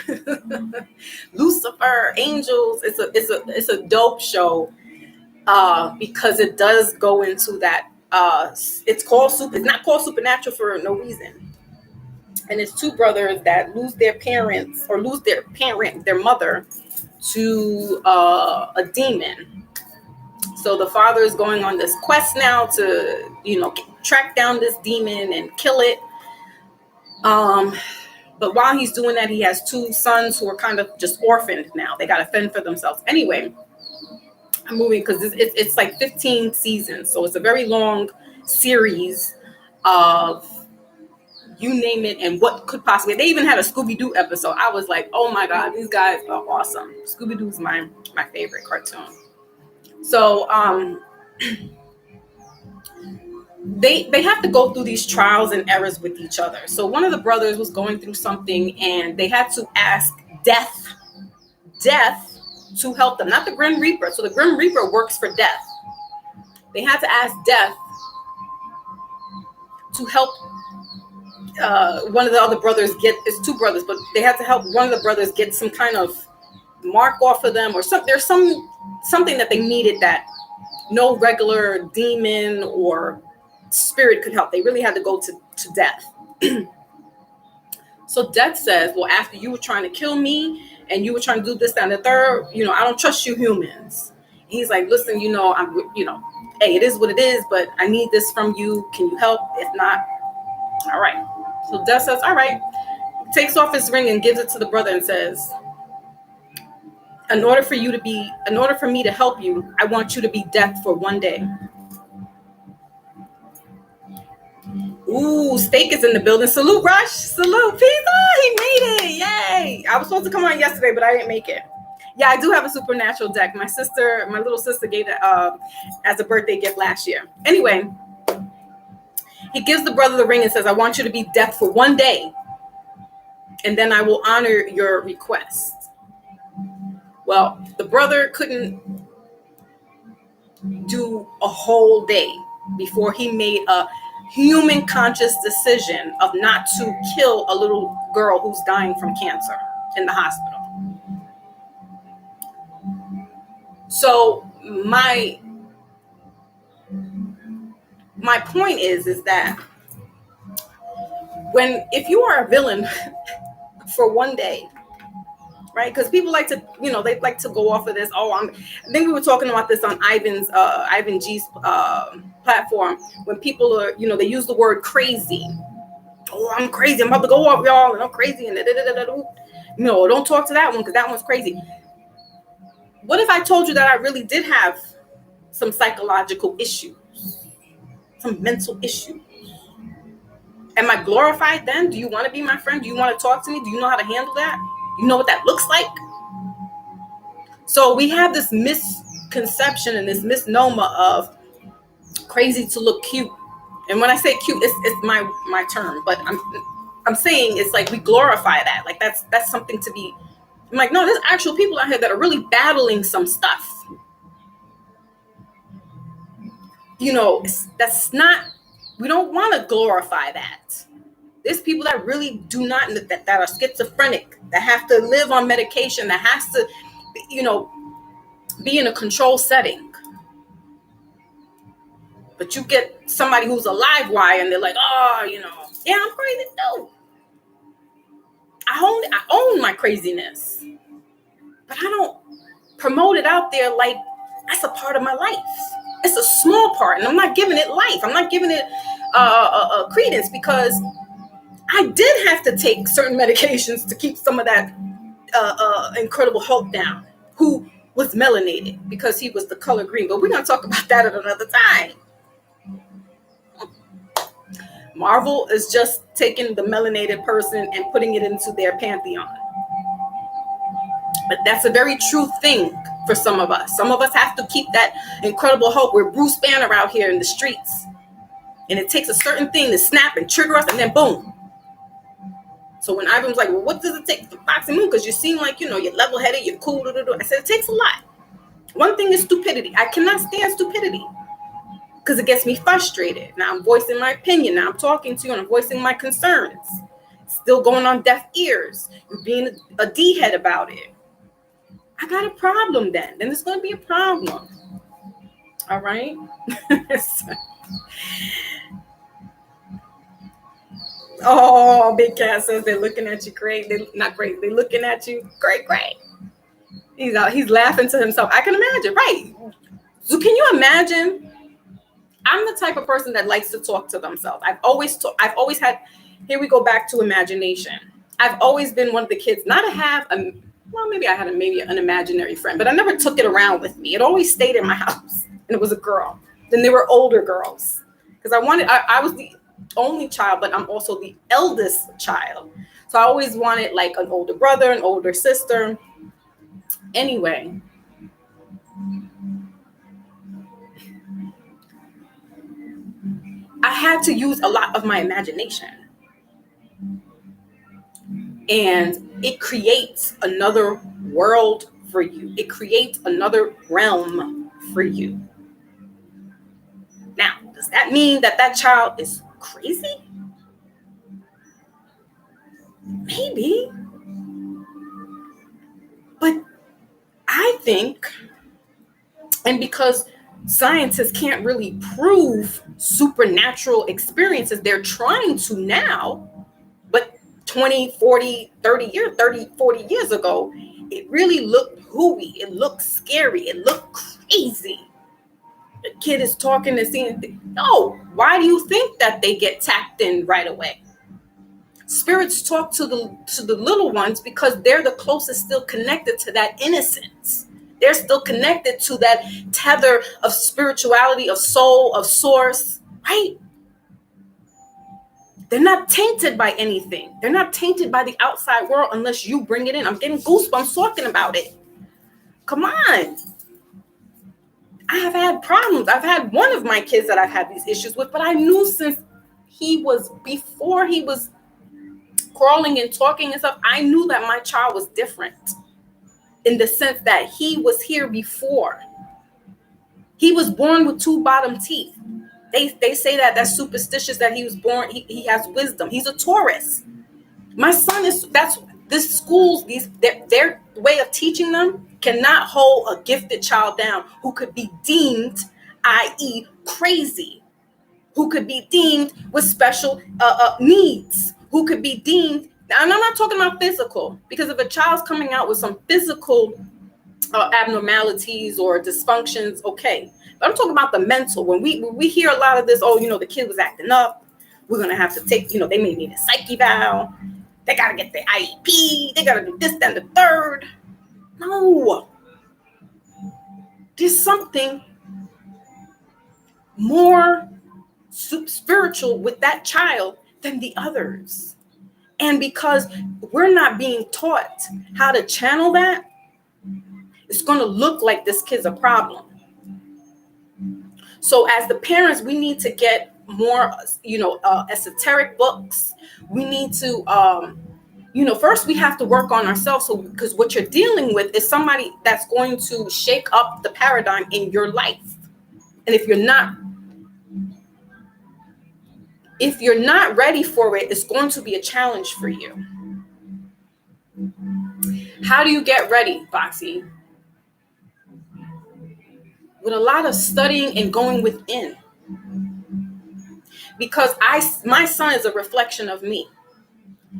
Lucifer, angels. It's a dope show because it does go into that. It's not called Supernatural for no reason. And it's 2 brothers that lose their parents or lose their mother to a demon. So the father is going on this quest now to, track down this demon and kill it. But while he's doing that, he has 2 sons who are kind of just orphaned now. They got to fend for themselves. Anyway, I'm moving because it's like 15 seasons. So it's a very long series of you name it and what could possibly. They even had a Scooby-Doo episode. I was like, oh my God, these guys are awesome. Scooby-Doo's my favorite cartoon. So they have to go through these trials and errors with each other. So one of the brothers was going through something and they had to ask death to help them, not the Grim Reaper. So the Grim Reaper works for death. They had to ask death to help one of the other brothers it's 2 brothers, but they had to help one of the brothers get some kind of mark off of them or something. There's something that they needed that no regular demon or spirit could help. They really had to go to death. So death says, well, after you were trying to kill me and you were trying to do this, that, and the third, I don't trust you humans. He's like, listen, hey, it is what it is, but I need this from you. Can you help? If not, all right. So death says, all right, takes off his ring and gives it to the brother and says, in order for me to help you, I want you to be death for one day. Ooh, Steak is in the building. Salute, Rush. Salute, Pizza. He made it. Yay. I was supposed to come on yesterday, but I didn't make it. Yeah, I do have a Supernatural deck. My little sister gave it as a birthday gift last year. Anyway, he gives the brother the ring and says, I want you to be death for one day, and then I will honor your request. Well, the brother couldn't do a whole day before he made a human conscious decision of not to kill a little girl who's dying from cancer in the hospital. So my point is that if you are a villain for one day, right? Because people like to, they like to go off of this. I think we were talking about this on Ivan G's platform when people are, they use the word crazy. Oh, I'm crazy. I'm about to go off, y'all, and I'm crazy. And no, don't talk to that one because that one's crazy. What if I told you that I really did have some psychological issues, some mental issues? Am I glorified then? Do you want to be my friend? Do you want to talk to me? Do you know how to handle that? You know what that looks like? So we have this misconception and this misnomer of crazy to look cute. And when I say cute, it's my term, but I'm saying it's like we glorify that. Like that's something to be. I'm like, no, there's actual people out here that are really battling some stuff. That's not. We don't want to glorify that. There's people that really do not, that are schizophrenic, that have to live on medication, that has to, be in a controlled setting. But you get somebody who's a live wire and they're like, oh, yeah, I'm crazy too. I own my craziness, but I don't promote it out there like that's a part of my life. It's a small part, and I'm not giving it life. I'm not giving it credence, because I did have to take certain medications to keep some of that Incredible Hulk down, who was melanated because he was the color green. But we're going to talk about that at another time. Marvel is just taking the melanated person and putting it into their pantheon. But that's a very true thing for some of us. Some of us have to keep that Incredible Hulk. We're Bruce Banner out here in the streets. And it takes a certain thing to snap and trigger us, and then boom. So when Ivan was like, well, what does it take for Foxy Moon? Because you seem like, you're level-headed, you're cool. I said, it takes a lot. One thing is stupidity. I cannot stand stupidity because it gets me frustrated. Now I'm voicing my opinion. Now I'm talking to you and I'm voicing my concerns. Still going on deaf ears. You're being a D-head about it. I got a problem then. Then there's going to be a problem. All right? Oh, Big Cat says they're looking at you great. They're not great. They're looking at you great. He's out. He's laughing to himself. I can imagine. Right. So can you imagine? I'm the type of person that likes to talk to themselves. I've always had, here we go back to imagination. I've always been one of the kids, not to have maybe I had an imaginary friend, but I never took it around with me. It always stayed in my house, and it was a girl. Then there were older girls because I was the only child, but I'm also the eldest child. So I always wanted like an older brother, an older sister. Anyway, I had to use a lot of my imagination. And it creates another world for you. It creates another realm for you. Now, does that mean that child is crazy? Maybe. But I think, and because scientists can't really prove supernatural experiences, they're trying to now, but 20, 40, 40 years ago, it really looked hooey. It looked scary. It looked crazy. The kid is talking and seeing things. No, why do you think that they get tapped in right away? Spirits talk to the little ones because they're the closest still connected to that innocence. They're still connected to that tether of spirituality, of soul, of source, right? They're not tainted by anything. They're not tainted by the outside world unless you bring it in. I'm getting goosebumps talking about it. Come on. I have had problems. I've had one of my kids that I've had these issues with, but I knew since before he was crawling and talking and stuff, I knew that my child was different in the sense that he was here before. He was born with 2 bottom teeth. They say that that's superstitious, that he was born, he has wisdom. He's a Taurus. My son their way of teaching them cannot hold a gifted child down who could be deemed, i.e. crazy, who could be deemed with special needs, who could be deemed, and I'm not talking about physical, because if a child's coming out with some physical abnormalities or dysfunctions, okay. But I'm talking about the mental. When we hear a lot of this, the kid was acting up, we're going to have to take, they may need a psych eval, they got to get the IEP, they got to do this, then the third. No. There's something more spiritual with that child than the others. And because we're not being taught how to channel that, it's going to look like this kid's a problem. So as the parents, we need to get more, esoteric books. We need to, first we have to work on ourselves. So, because what you're dealing with is somebody that's going to shake up the paradigm in your life. And if you're not ready for it, it's going to be a challenge for you. How do you get ready, Foxy? With a lot of studying and going within. Because my son is a reflection of me.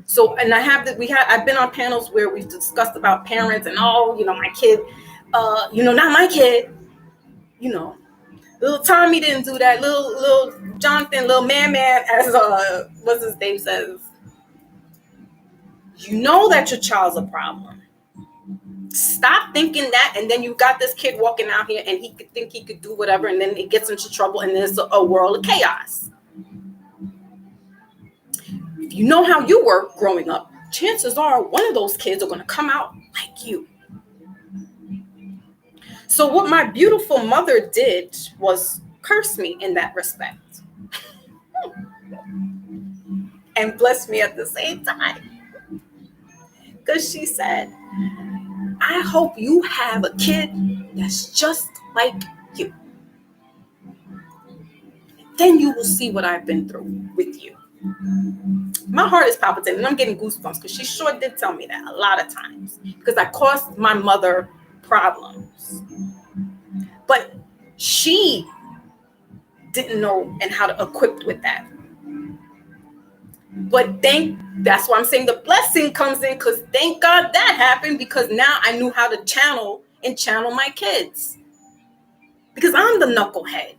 So, and I've been on panels where we've discussed about parents and, oh, my kid, not my kid, you know, little Tommy didn't do that. Little Jonathan, little man, as what's his name says, you know that your child's a problem. Stop thinking that, and then you got this kid walking out here, and he could think he could do whatever, and then it gets into trouble, and there's a world of chaos. If you know how you were growing up, chances are one of those kids are going to come out like you. So what my beautiful mother did was curse me in that respect. And bless me at the same time. Because she said, I hope you have a kid that's just like you. Then you will see what I've been through with you. My heart is palpitating, and I'm getting goosebumps because she sure did tell me that a lot of times, because I caused my mother problems. But she didn't know and how to equip with that. But that's why I'm saying the blessing comes in, because thank God that happened, because now I knew how to channel my kids. Because I'm the knucklehead.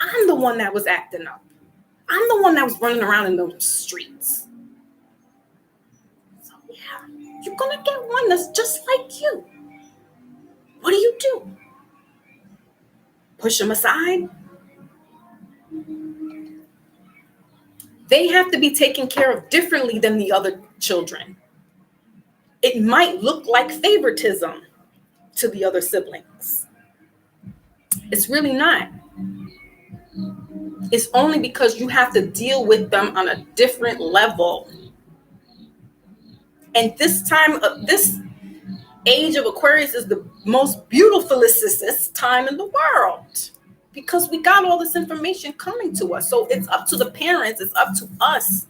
I'm the one that was acting up. I'm the one that was running around in those streets. So yeah, you're going to get one that's just like you. What do? Push them aside? They have to be taken care of differently than the other children. It might look like favoritism to the other siblings. It's really not. It's only because you have to deal with them on a different level. And this age of Aquarius is the most beautifulest time in the world, because we got all this information coming to us. So it's up to the parents, it's up to us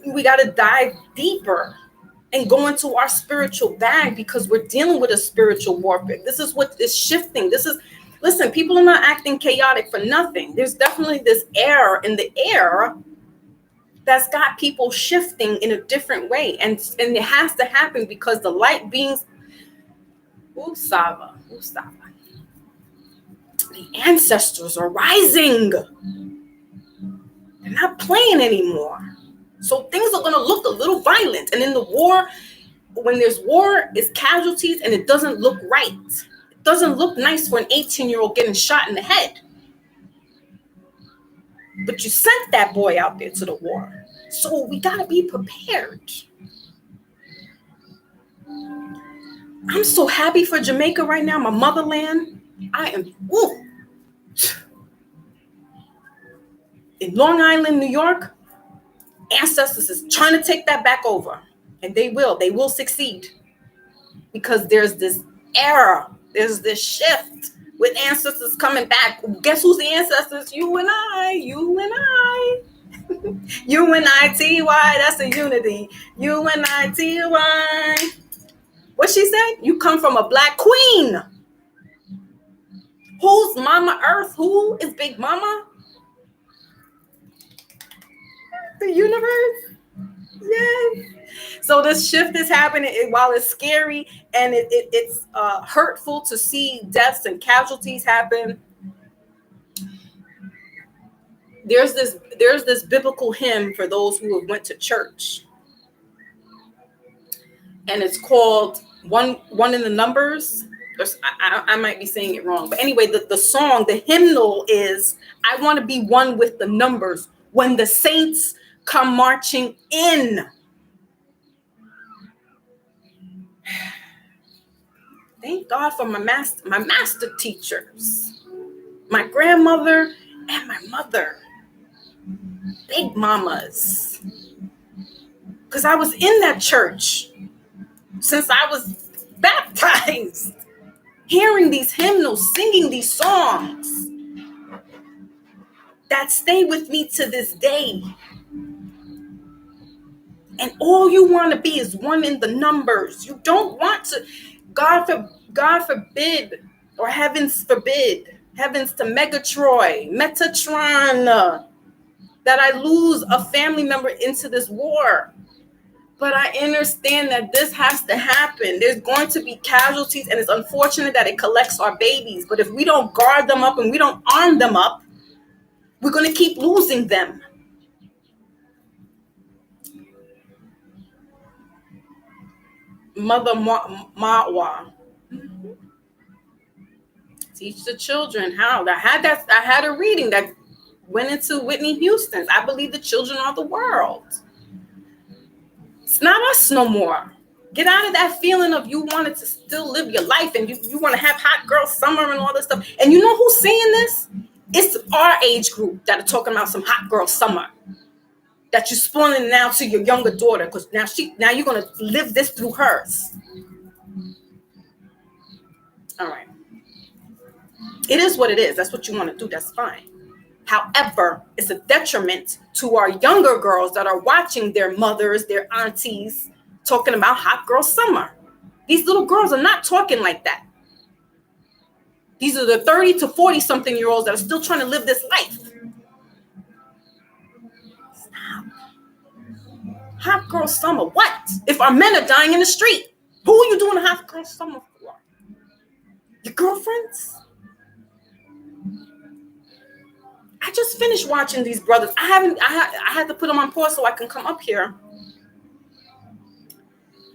we got to dive deeper and go into our spiritual bag, because we're dealing with a spiritual warfare. This is what is shifting. Listen, people are not acting chaotic for nothing. There's definitely this air in the air that's got people shifting in a different way. And it has to happen because the light beings, Usava, the ancestors are rising. They're not playing anymore. So things are going to look a little violent. And in the war, when there's war, it's casualties, and it doesn't look right. It doesn't look nice for an 18-year-old getting shot in the head. But you sent that boy out there to the war. So we got to be prepared. I'm so happy for Jamaica right now, my motherland. I am, in Long Island, New York, ancestors is trying to take that back over. And they will succeed. Because there's this era, there's this shift with ancestors coming back. Guess who's the ancestors? You and I. U-N-I-T-Y, that's a unity. U-N-I-T-Y. What she said? You come from a black queen. Who's Mama Earth? Who is Big Mama? The universe. Yes. So this shift is happening. While it's scary and it's hurtful to see deaths and casualties happen, there's this biblical hymn for those who have went to church, and it's called one in the Numbers. I might be saying it wrong, but anyway, the song, the hymnal is, I want to be one with the numbers when the saints come marching in. Thank God for my master teachers, my grandmother and my mother, big mamas. Because I was in that church since I was baptized, hearing these hymnals, singing these songs that stay with me to this day. And all you want to be is one in the numbers. You don't want to, God forbid, or heavens forbid, heavens to Megatron, that I lose a family member into this war. But I understand that this has to happen. There's going to be casualties, and it's unfortunate that it collects our babies. But if we don't guard them up and we don't arm them up, we're going to keep losing them. Mother Mawa. Teach the children how. I had a reading that went into Whitney Houston's. I believe the children are the world. It's not us no more. Get out of that feeling of you wanted to still live your life and you want to have hot girl summer and all this stuff. And you know who's saying this? It's our age group that are talking about some hot girl summer that you're spoiling now to your younger daughter, because now you're going to live this through hers. All right. It is what it is. That's what you want to do. That's fine. However, it's a detriment to our younger girls that are watching their mothers, their aunties, talking about hot girl summer. These little girls are not talking like that. These are the 30 to 40 something year olds that are still trying to live this life. Stop. Hot girl summer. What? If our men are dying in the street, who are you doing a hot girl summer for? Your girlfriends? I just finished watching these brothers. I had to put them on pause so I can come up here.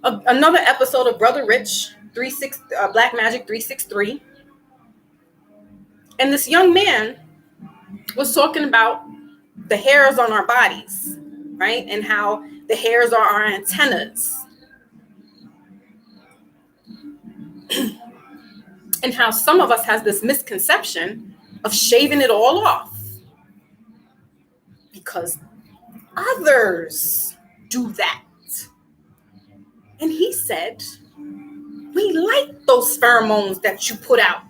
Another episode of Brother Rich, Black Magic 363. And this young man was talking about the hairs on our bodies, right? And how the hairs are our antennas. And how some of us has this misconception of shaving it all off. Because others do that. And he said, we like those pheromones that you put out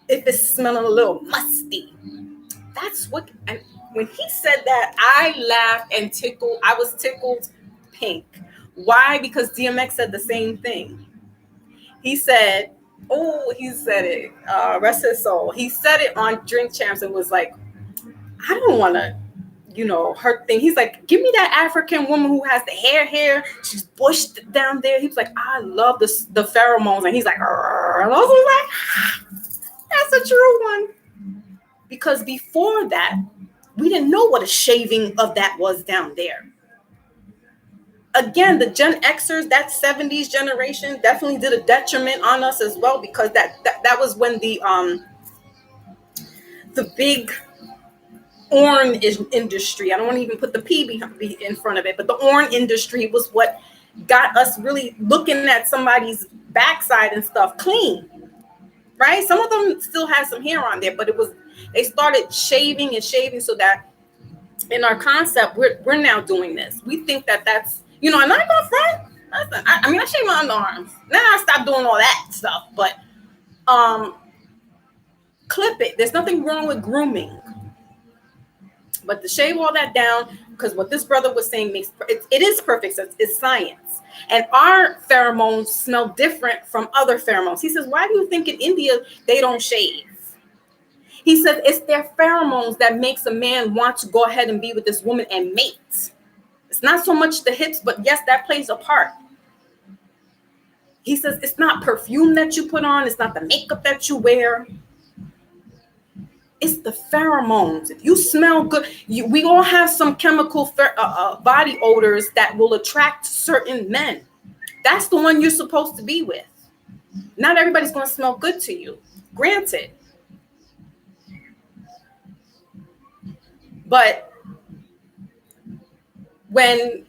if it's smelling a little musty. That's what, and when he said that, I laughed and tickled. I was tickled pink. Why? Because DMX said the same thing. He said, it, rest his soul. He said it on Drink Champs and was like, I don't want to, her thing. He's like, give me that African woman who has the hair. She's bushed down there. He was like, I love the pheromones. And he's like, and I was like, that's a true one. Because before that, we didn't know what a shaving of that was down there. Again, the Gen Xers, that 70s generation definitely did a detriment on us as well, because that was when the big porn industry, I don't want to even put the P in front of it, but the porn industry was what got us really looking at somebody's backside and stuff clean, right? Some of them still had some hair on there, but they started shaving so that in our concept, we're now doing this. We think that's, and I'm not front. I shave my underarms. Now I stopped doing all that stuff, but clip it. There's nothing wrong with grooming. But to shave all that down, because what this brother was saying it is perfect sense. It's science. And our pheromones smell different from other pheromones. He says, why do you think in India they don't shave? He says it's their pheromones that makes a man want to go ahead and be with this woman and mate. It's not so much the hips, but yes, that plays a part. He says it's not perfume that you put on. It's not the makeup that you wear. It's the pheromones. If you smell good, we all have some chemical body odors that will attract certain men. That's the one you're supposed to be with. Not everybody's going to smell good to you. Granted. But when,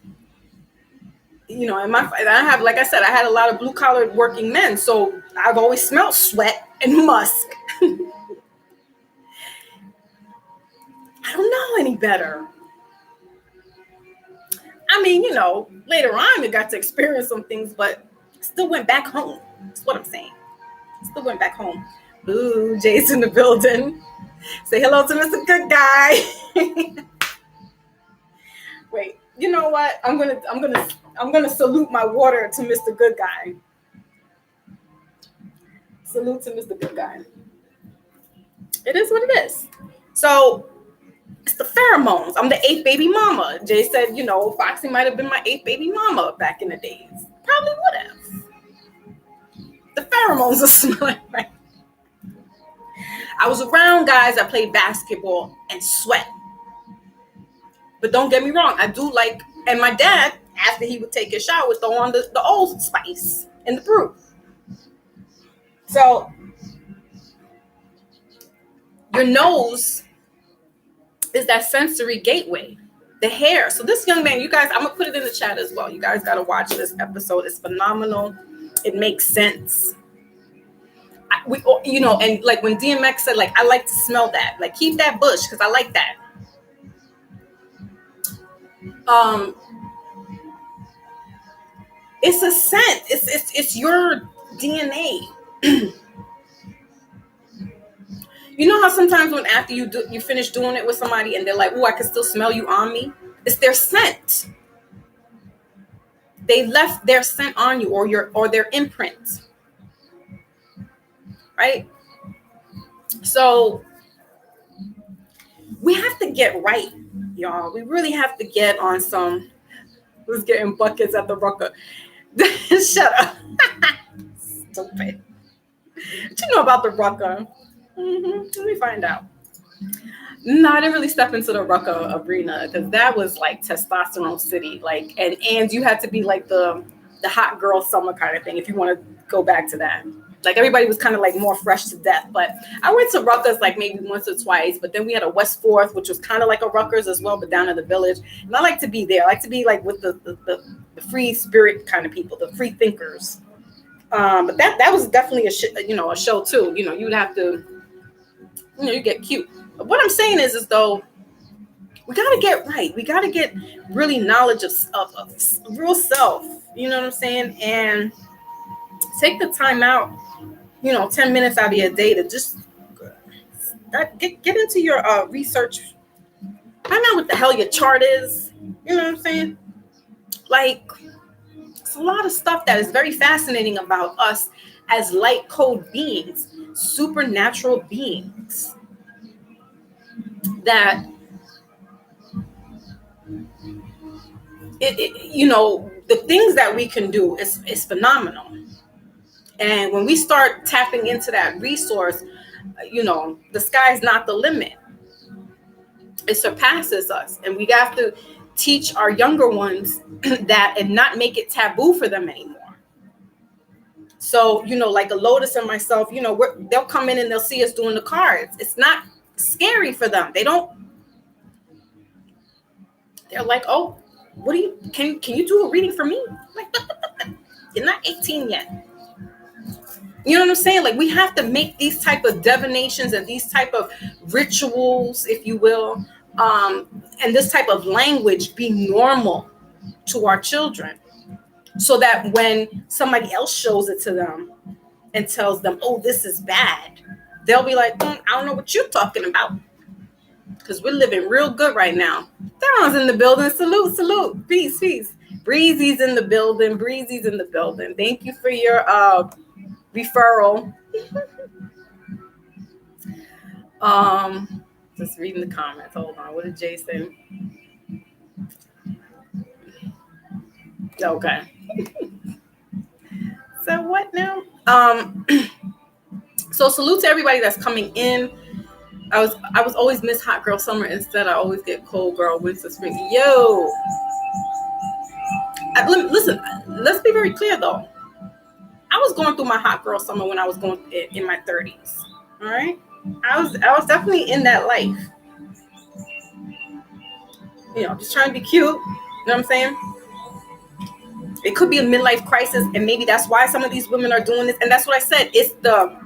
I have, like I said, I had a lot of blue collar working men. So I've always smelled sweat and musk. I don't know any better. Later on, I got to experience some things, but still went back home. That's what I'm saying. Still went back home. Ooh, Jay's in the building. Say hello to Mr. Good Guy. Wait, you know what? I'm gonna salute my water to Mr. Good Guy. Salute to Mr. Good Guy. It is what it is. So It's the pheromones. I'm the 8th baby mama. Jay said, Foxy might have been my 8th baby mama back in the days. Probably would have. The pheromones are smelling right. I was around guys that played basketball and sweat. But don't get me wrong, I do like, and my dad, after he would take a shower, would throw on the Old Spice in the brew. So your nose is that sensory gateway. The hair. So this young man, you guys, I'm gonna put it in the chat as well. You guys gotta watch this episode. It's phenomenal. It makes sense. And like when DMX said, like, I like to smell that. Like, keep that bush because I like that. It's a scent. It's your DNA. You know how sometimes when after you finish doing it with somebody and they're like, "Oh, I can still smell you on me." It's their scent. They left their scent on you, or their imprint, right? So we have to get right, y'all. We really have to get on some. Who's getting buckets at the Rucker? Shut up. Stupid. What you know about the Rucker? Let me find out. No, I didn't really step into the Rucker arena because that was like testosterone city. Like, and you had to be like the hot girl summer kind of thing if you want to go back to that. Like, everybody was kind of like more fresh to death. But I went to Rutgers like maybe once or twice. But then we had a West 4th, which was kind of like a Rutgers as well, but down in the village. And I like to be there. I like to be like with the free spirit kind of people, the free thinkers. But that was definitely a show too. You would have to, you get cute. But what I'm saying is though, we got to get right. We got to get really knowledge of real self. You know what I'm saying? And take the time out, 10 minutes out of your day to just get into your research. Find out what the hell your chart is. You know what I'm saying? Like, it's a lot of stuff that is very fascinating about us as light code beings, supernatural beings. That the things that we can do is phenomenal. And when we start tapping into that resource, the sky's not the limit. It surpasses us. And we have to teach our younger ones that and not make it taboo for them anymore. So, like a Lotus and myself, they'll come in and they'll see us doing the cards. It's not scary for them. They're like, oh, can you do a reading for me? Like, you're not 18 yet. You know what I'm saying? Like, we have to make these type of divinations and these type of rituals, if you will, and this type of language be normal to our children, so that when somebody else shows it to them and tells them, oh, this is bad, they'll be like, I don't know what you're talking about, because we're living real good right now. Theron's in the building. Salute. Peace. Breezy's in the building. Thank you for your referral. Just reading the comments. Hold on. What did Jay say? Okay. So what now? So salute to everybody that's coming in. I was always Miss Hot Girl Summer. Instead, I always get Cold Girl Winter Spring. Yo. Listen, let's be very clear though. I was going through my Hot Girl Summer when I was going in my 30s. All right. I was definitely in that life. Just trying to be cute. You know what I'm saying? It could be a midlife crisis, and maybe that's why some of these women are doing this. And that's what I said. It's the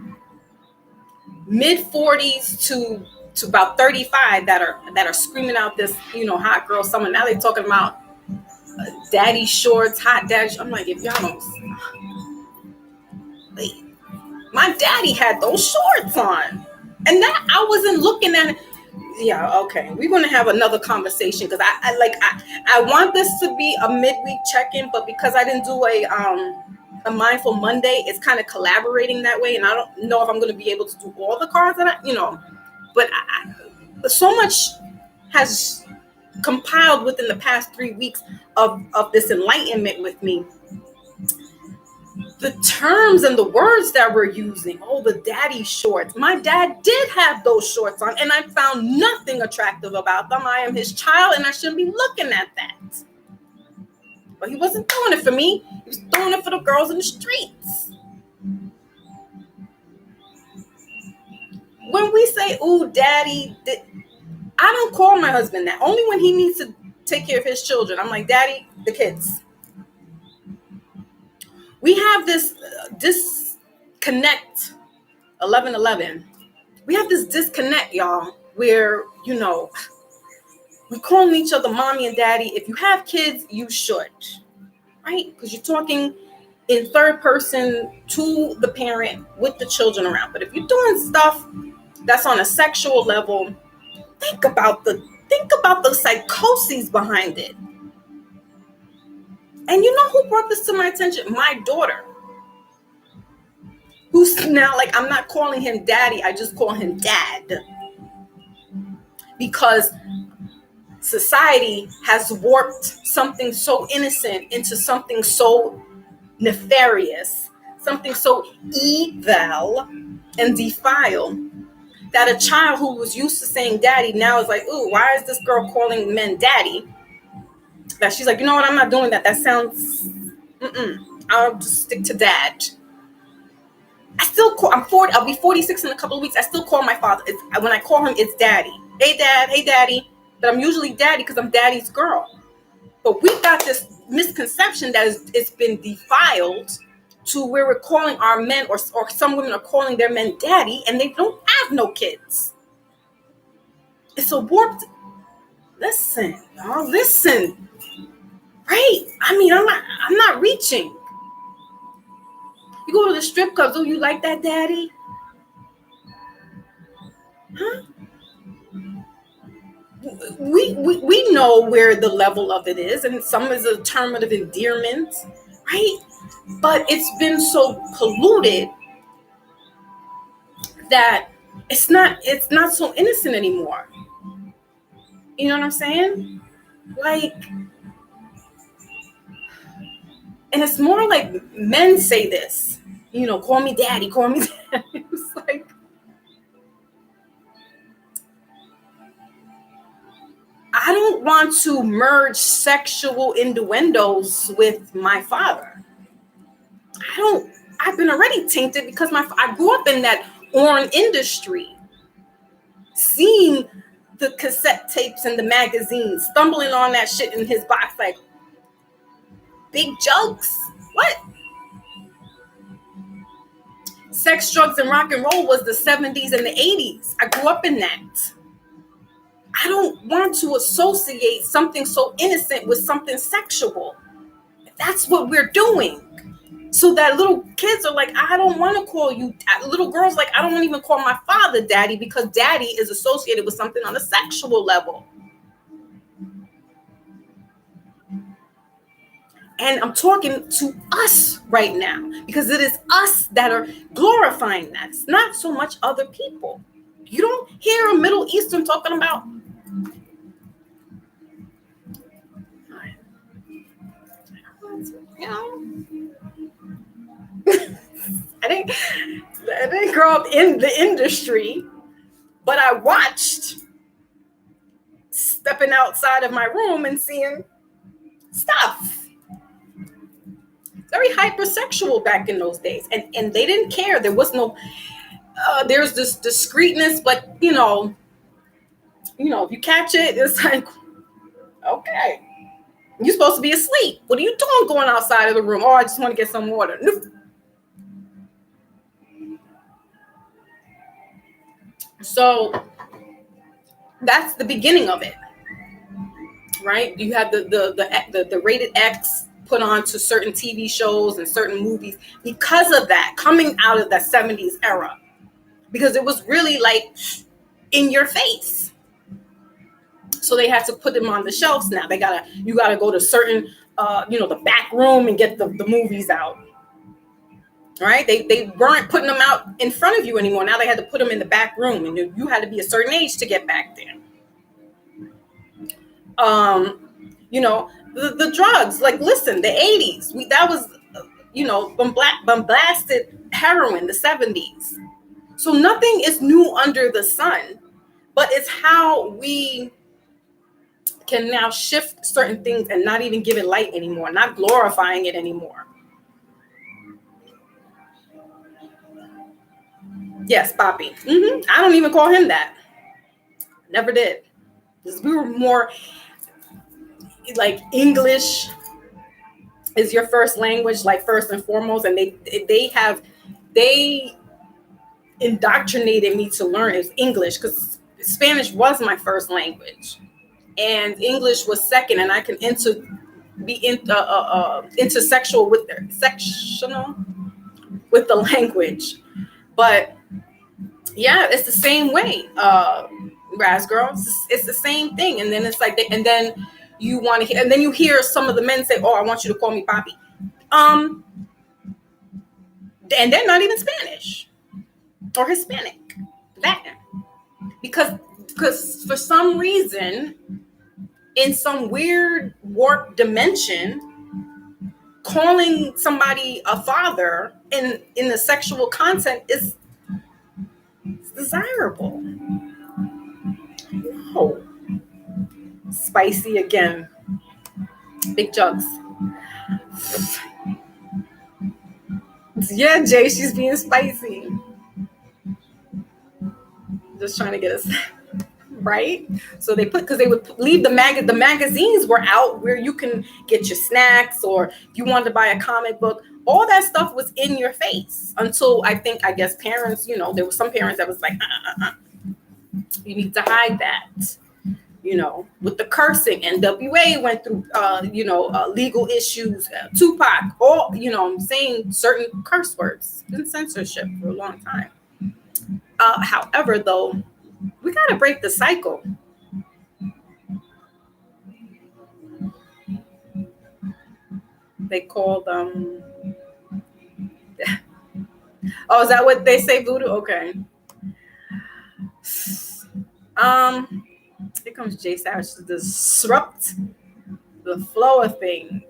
mid 40s to about 35 that are screaming out this, hot girl summer. Now they're talking about daddy shorts, hot daddy. I'm like, if y'all don't. Wait, my daddy had those shorts on, and that I wasn't looking at it. Yeah, okay. We're gonna have another conversation because I want this to be a midweek check-in, but because I didn't do a mindful Monday, it's kind of collaborating that way, and I don't know if I'm gonna be able to do all the cards that but so much has compiled within the past 3 weeks of this enlightenment with me, the terms and the words that we're using. Oh, the daddy shorts. My dad did have those shorts on, and I found nothing attractive about them. I am his child, and I shouldn't be looking at that. But he wasn't doing it for me. He was doing it for the girls in the streets. When we say, "Ooh, daddy," I don't call my husband that. Only when he needs to take care of his children. I'm like, "Daddy, the kids." We have this disconnect, 11:11. We have this disconnect, y'all, where, we're calling each other mommy and daddy. If you have kids, you should, right? Because you're talking in third person to the parent with the children around. But if you're doing stuff that's on a sexual level, think about the psychoses behind it. And you know who brought this to my attention? My daughter. Who's now like, I'm not calling him daddy, I just call him dad. Because society has warped something so innocent into something so nefarious, something so evil and defiled, that a child who was used to saying daddy now is like, "Ooh, why is this girl calling men daddy?" That she's like, "You know what, I'm not doing that. That sounds, I'll just stick to dad." I still call, I'm 40, I'll be 46 in a couple of weeks. I still call my father. When I call him, it's daddy. Hey, dad. Hey, daddy. But I'm usually daddy because I'm daddy's girl. But we got this misconception that it's been defiled to where we're calling our men, or some women are calling their men daddy, and they don't have no kids. It's a warped. Listen, y'all, listen. Right? I mean, I'm not reaching. You go to the strip clubs. Oh, you like that, daddy? Huh? We know where the level of it is, and some is a term of endearment, right? But it's been so polluted that it's not so innocent anymore. You know what I'm saying? Like, and it's more like men say this, call me daddy, call me daddy. It's like, I don't want to merge sexual innuendos with my father. I've been already tainted because I grew up in that porn industry, seeing the cassette tapes and the magazines, stumbling on that shit in his box like, big jokes. What? Sex, drugs, and rock and roll was the 70s and the 80s. I grew up in that. I don't want to associate something so innocent with something sexual. That's what we're doing. So that little kids are like, I don't want to call you. Little girls like, I don't want to even call my father daddy because daddy is associated with something on a sexual level. And I'm talking to us right now because it is us that are glorifying that. It's not so much other people. You don't hear a Middle Eastern talking about. I didn't grow up in the industry, but I watched stepping outside of my room and seeing stuff. Very hypersexual back in those days, and they didn't care. There was no there's this discreetness, but if you catch it, it's like, okay, you're supposed to be asleep. What are you doing going outside of the room? Oh, I just want to get some water. No. So that's the beginning of it, right? You have the rated X put on to certain TV shows and certain movies because of that, coming out of the 70s era, because it was really like in your face. So they had to put them on the shelves now. You gotta go to certain the back room and get the movies out. Right? They weren't putting them out in front of you anymore. Now they had to put them in the back room, and you had to be a certain age to get back there. The drugs. Like, listen, the 80s, that was, bombasted heroin, the 70s. So nothing is new under the sun, but it's how we can now shift certain things and not even give it light anymore, not glorifying it anymore. Yes, Poppy. I don't even call him that. Never did. Because we were more like English is your first language, like first and foremost, and they indoctrinated me to learn is English, because Spanish was my first language, and English was second, and I can be intersexual with sectional with the language. But yeah, it's the same way, Raz girl. It's the same thing, and then it's like, and then you want to hear, and then you hear some of the men say, "Oh, I want you to call me Papi," and they're not even Spanish or Hispanic, Latin, because for some reason, in some weird warped dimension, calling somebody a father in the sexual content is desirable. No. Spicy again. Big jugs. Yeah, Jay, she's being spicy. Just trying to get us right. So because they would leave the magazines were out where you can get your snacks, or if you wanted to buy a comic book, all that stuff was in your face until I guess parents, there were some parents that was like, you need to hide that. With the cursing, NWA went through, legal issues, Tupac, all, saying certain curse words, been censorship for a long time. However, though, we got to break the cycle. They called, oh, is that what they say, voodoo? Okay. Here comes Jay Savage to disrupt the flow of things.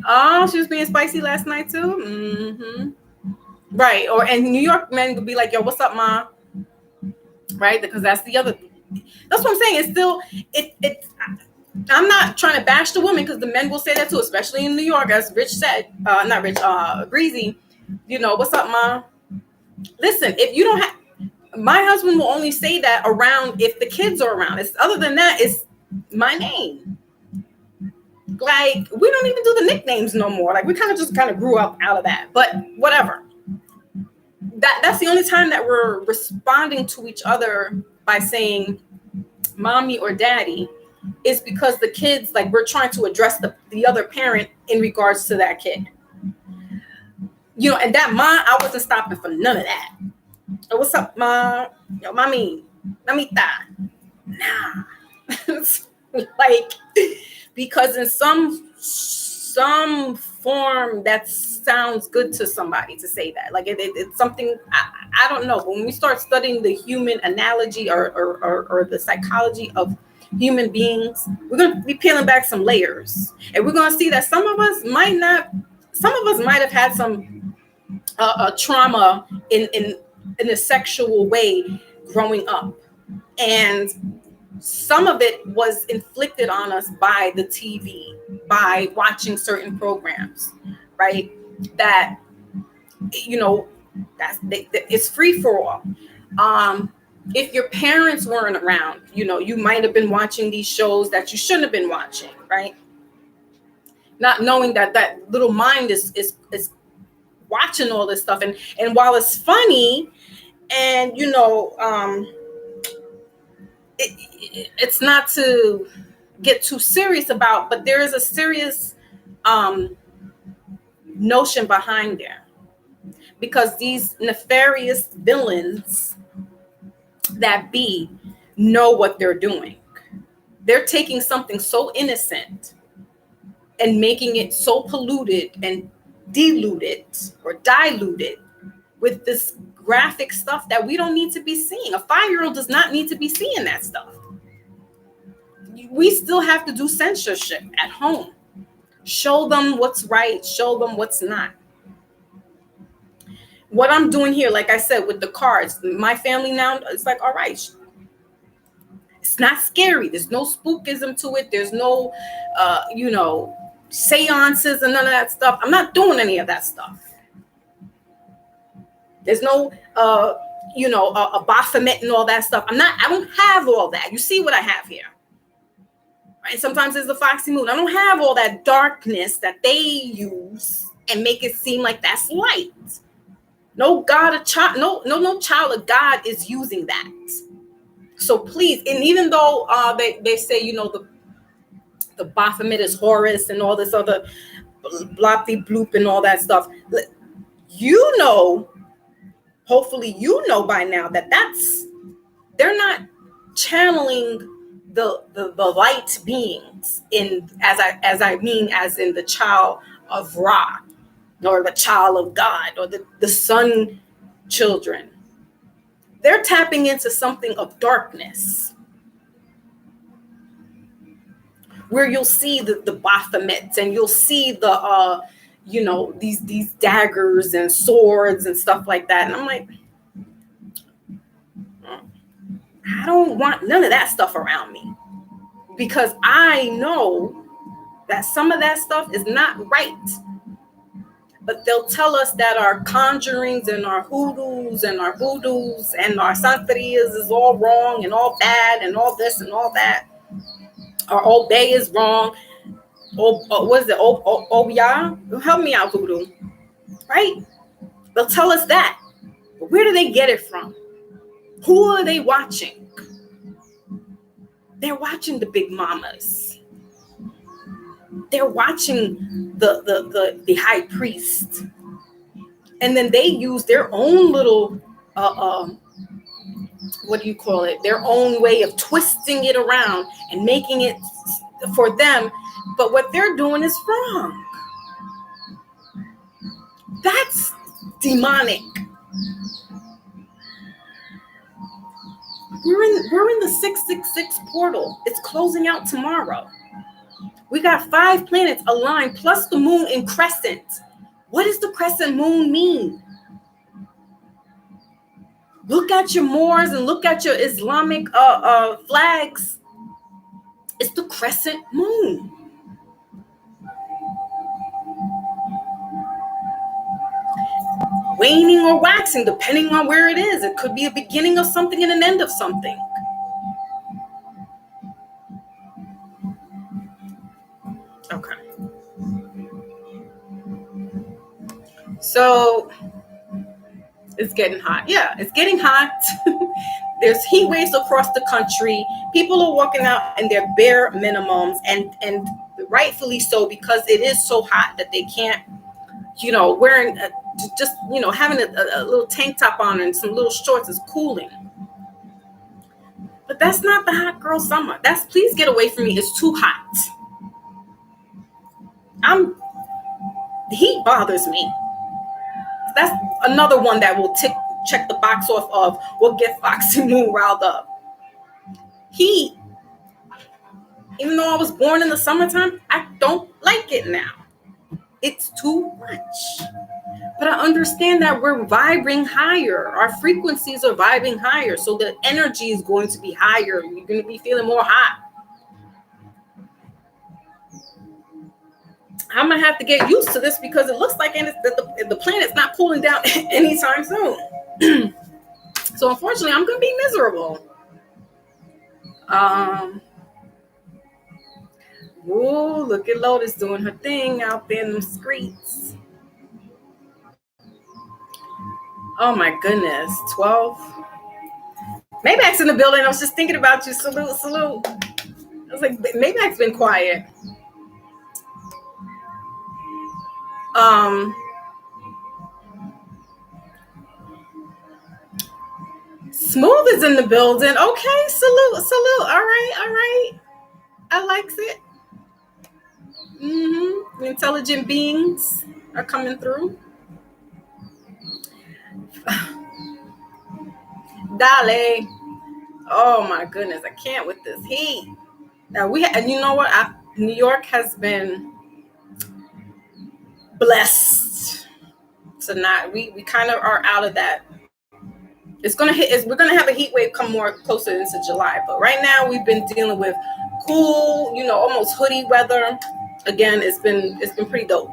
Oh, she was being spicy last night too. Right. And New York men would be like, "Yo, what's up, ma?" Right? Because that's what I'm saying. It's still I'm not trying to bash the woman, because the men will say that too, especially in New York, as Rich said. Not Rich, Breezy. What's up, ma? Listen, if you don't have, my husband will only say that around if the kids are around. Other than that, it's my name. Like, we don't even do the nicknames no more. Like, we kind of grew up out of that. But whatever. That's the only time that we're responding to each other by saying mommy or daddy, is because the kids, like, we're trying to address the other parent in regards to that kid. And that ma, I wasn't stopping for none of that. Oh, what's up, ma? Yo, mommy, mamita. Nah. Like, because in some form that sounds good to somebody to say that. Like, it's something, I don't know. But when we start studying the human analogy or the psychology of human beings, we're going to be peeling back some layers, and we're going to see that some of us might have had some trauma in a sexual way growing up, and some of it was inflicted on us by the TV, by watching certain programs, right? That, it's free for all. If your parents weren't around, you might have been watching these shows that you shouldn't have been watching, right? Not knowing that little mind is watching all this stuff. And while it's funny, and, it's not to get too serious about, but there is a serious notion behind there, because these nefarious villains that know what they're doing. They're taking something so innocent and making it so polluted and diluted with this graphic stuff that we don't need to be seeing. A 5-year-old does not need to be seeing that stuff. We still have to do censorship at home. Show them what's right, show them what's not. What I'm doing here, like I said, with the cards, my family now, it's like, all right, it's not scary. There's no spookism to it. There's no, seances and none of that stuff. I'm not doing any of that stuff. There's no, a Baphomet and all that stuff. I don't have all that. You see what I have here. Right? Sometimes there's the foxy moon. I don't have all that darkness that they use and make it seem like that's light. No child of God is using that. So please, and even though they say, the Baphomet is Horus and all this other bloppy bloop and all that stuff, hopefully by now that they're not channeling the light beings as in the child of Ra, or the child of God, or the sun children. They're tapping into something of darkness, where you'll see the Baphomets, and you'll see the these daggers and swords and stuff like that. And I'm like, I don't want none of that stuff around me, because I know that some of that stuff is not right. But they'll tell us that our conjurings and our hoodoos and our voodoos and our santerias is all wrong and all bad and all this and all that. Our obey is wrong. What is it? Oya? Help me out, voodoo. Right? They'll tell us that. But where do they get it from? Who are they watching? They're watching the big mamas. They're watching the high priest. And then they use their own little, their own way of twisting it around and making it for them. But what they're doing is wrong. That's demonic. We're in the 666 portal. It's closing out tomorrow. We got 5 planets aligned, plus the moon in crescent. What does the crescent moon mean? Look at your Moors and look at your Islamic flags. It's the crescent moon. Waning or waxing, depending on where it is. It could be a beginning of something and an end of something. Okay. So it's getting hot. Yeah, it's getting hot. There's heat waves across the country. People are walking out in their bare minimums, and rightfully so, because it is so hot that they can't, wearing having a little tank top on and some little shorts is cooling. But that's not the hot girl summer. Please get away from me. It's too hot. The heat bothers me. That's another one that will check the box off of what get Foxy Moon riled up. Heat, even though I was born in the summertime, I don't like it now. It's too much. But I understand that we're vibrating higher. Our frequencies are vibrating higher. So the energy is going to be higher. You're going to be feeling more hot. I'm going to have to get used to this, because it looks like the planet's not cooling down anytime soon. So unfortunately, I'm going to be miserable. Look at Lotus doing her thing out there in the streets. Oh my goodness, 12. Maybach's in the building. I was just thinking about you. Salute. I was like, Maybach's been quiet. Smooth is in the building. Okay, salute. All right. I likes it. Intelligent beings are coming through. Dale. Oh my goodness, I can't with this heat. Now and you know what? New York has been blessed to not. We kind of are out of that. It's gonna hit. We're gonna have a heat wave come more closer into July, but right now we've been dealing with cool, almost hoodie weather. Again, it's been pretty dope,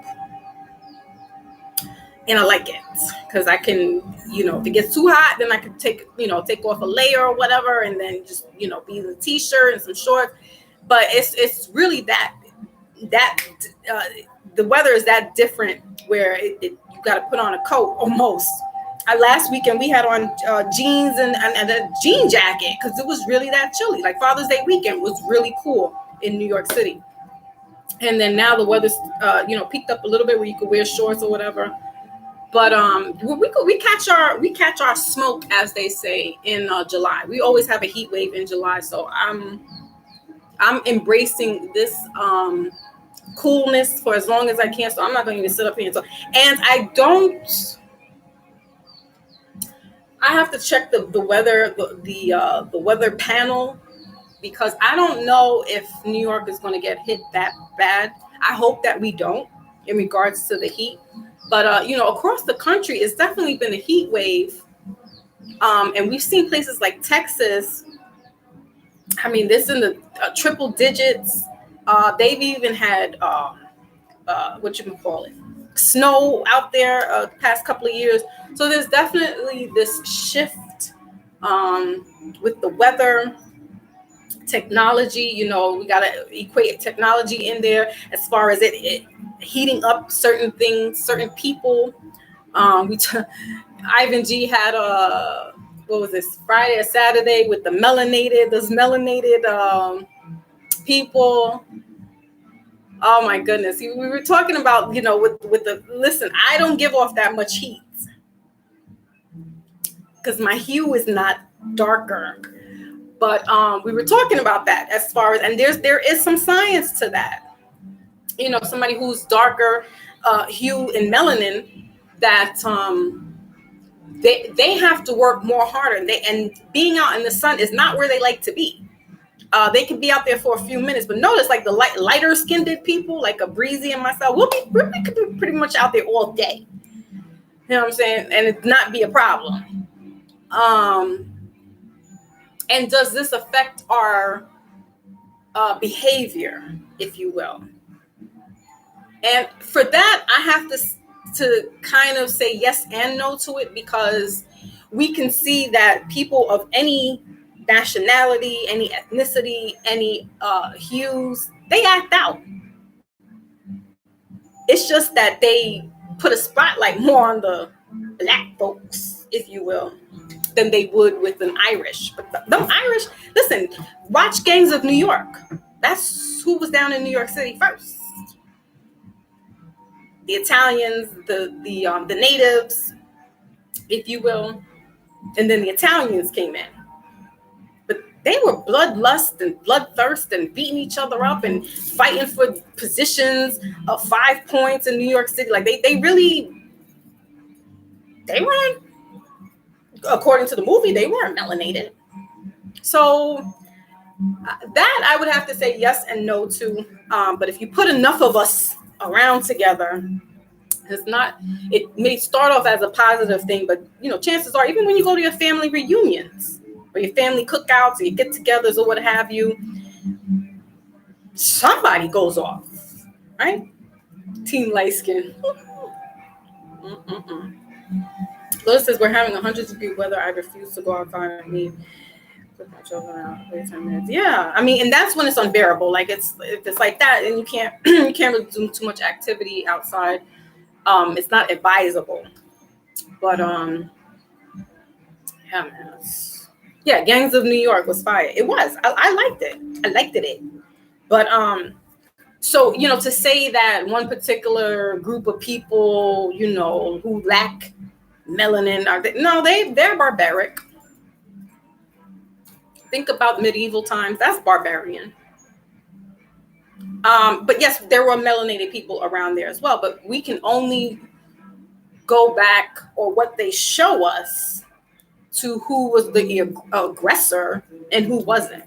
and I like it because I can, if it gets too hot, then I can take off a layer or whatever, and then just be in a t-shirt and some shorts. But it's really that the weather is that different where you got to put on a coat almost. Last weekend we had on jeans and a jean jacket because it was really that chilly. Like Father's Day weekend was really cool in New York City, and then now the weather's peaked up a little bit where you could wear shorts or whatever. But we catch our smoke, as they say, in July. We always have a heat wave in July, so I'm embracing this coolness for as long as I can. So I'm not going to even sit up here and I have to check the weather, the weather panel, because I don't know if New York is going to get hit that bad. I hope that we don't in regards to the heat. But across the country, it's definitely been a heat wave, and we've seen places like Texas. I mean, this in the triple digits. They've even had what you can call it, snow out there the past couple of years. So there's definitely this shift with the weather, technology. We got to equate technology in there as far as it heating up certain things, certain people. Ivan G had what was this, Friday or Saturday with those melanated people. Oh my goodness. We were talking about, with the, listen, I don't give off that much heat because my hue is not darker. But we were talking about that as far as, and there is some science to that. Somebody who's darker hue and melanin, that they have to work more harder. And being out in the sun is not where they like to be. They can be out there for a few minutes, but notice like the lighter skinned people, like a Breezy and myself, we could be pretty much out there all day. You know what I'm saying? And it not be a problem. And does this affect our behavior, if you will? And for that, I have to kind of say yes and no to it, because we can see that people of any nationality, any ethnicity, any hues, they act out. It's just that they put a spotlight more on the black folks, if you will, than they would with an Irish. But them Irish, listen, watch Gangs of New York. That's who was down in New York City first. The Italians, the natives, if you will, and then the Italians came in. But they were bloodlust and bloodthirst and beating each other up and fighting for positions of 5 points in New York City. Like they weren't, according to the movie, they weren't melanated. So that I would have to say yes and no to. But if you put enough of us around together, it may start off as a positive thing, but chances are, even when you go to your family reunions or your family cookouts or your get-togethers or what have you, somebody goes off, right? Team light skin. Lois says, we're having 100-degree weather. I refuse to go outside and leave. Put my children out. Wait 10 minutes. Yeah, I mean, and that's when it's unbearable. Like if it's like that, and you can't really do too much activity outside. It's not advisable. But yeah, man. Yeah, Gangs of New York was fire. It was. I liked it. I liked it. But so to say that one particular group of people, who lack melanin, they're barbaric. Think about medieval times. That's barbarian. But yes, there were melanated people around there as well. But we can only go back, or what they show us, to who was the aggressor and who wasn't.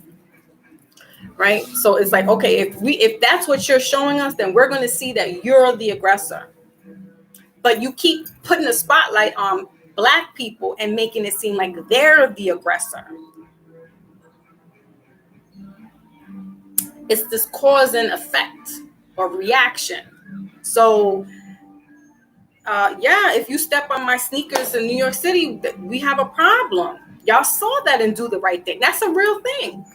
Right? So it's like, okay, if that's what you're showing us, then we're going to see that you're the aggressor. But you keep putting a spotlight on Black people and making it seem like they're the aggressor. It's this cause and effect or reaction. So if you step on my sneakers in New York City, we have a problem. Y'all saw that and Do the Right Thing. That's a real thing.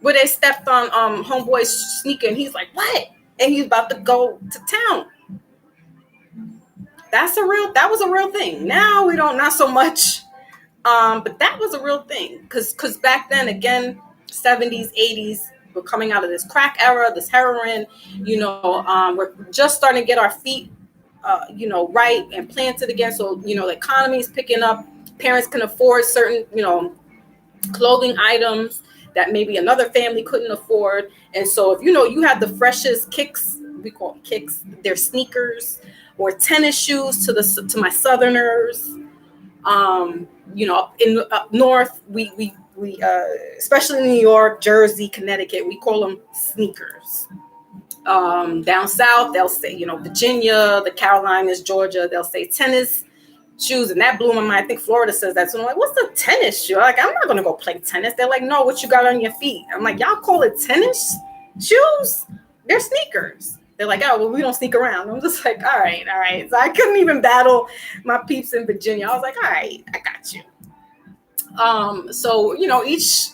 Where they stepped on homeboy's sneaker and he's like, what? And he's about to go to town. That was a real thing. Now we don't, not so much. But that was a real thing. Because back then, again, 70s, 80s, we're coming out of this crack era, this heroin, we're just starting to get our feet, right and planted again. So, the economy is picking up. Parents can afford certain, clothing items that maybe another family couldn't afford. And so if you had the freshest kicks, we call them kicks, they're sneakers or tennis shoes to my Southerners. In up north, we especially in New York, Jersey, Connecticut, we call them sneakers. Down south, they'll say, Virginia, the Carolinas, Georgia, they'll say tennis shoes, and that blew my mind. I think Florida says that. So I'm like, what's a tennis shoe? Like, I'm not gonna go play tennis. They're like, no, what you got on your feet? I'm like, y'all call it tennis shoes? They're sneakers. They're like, oh, well, we don't sneak around. I'm just like, all right. So I couldn't even battle my peeps in Virginia. I was like, all right, I got you. So each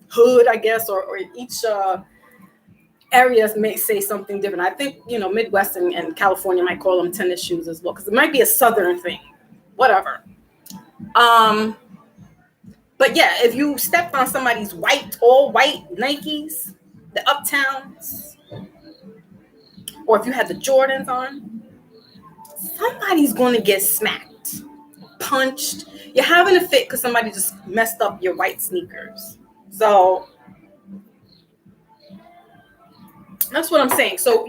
hood, I guess, or each areas may say something different. I think Midwest and California might call them tennis shoes as well, because it might be a Southern thing. Whatever. But yeah, if you stepped on somebody's all white Nikes, the Uptowns, or if you had the Jordans on, somebody's going to get smacked, punched. You're having a fit because somebody just messed up your white sneakers. So that's what I'm saying. So,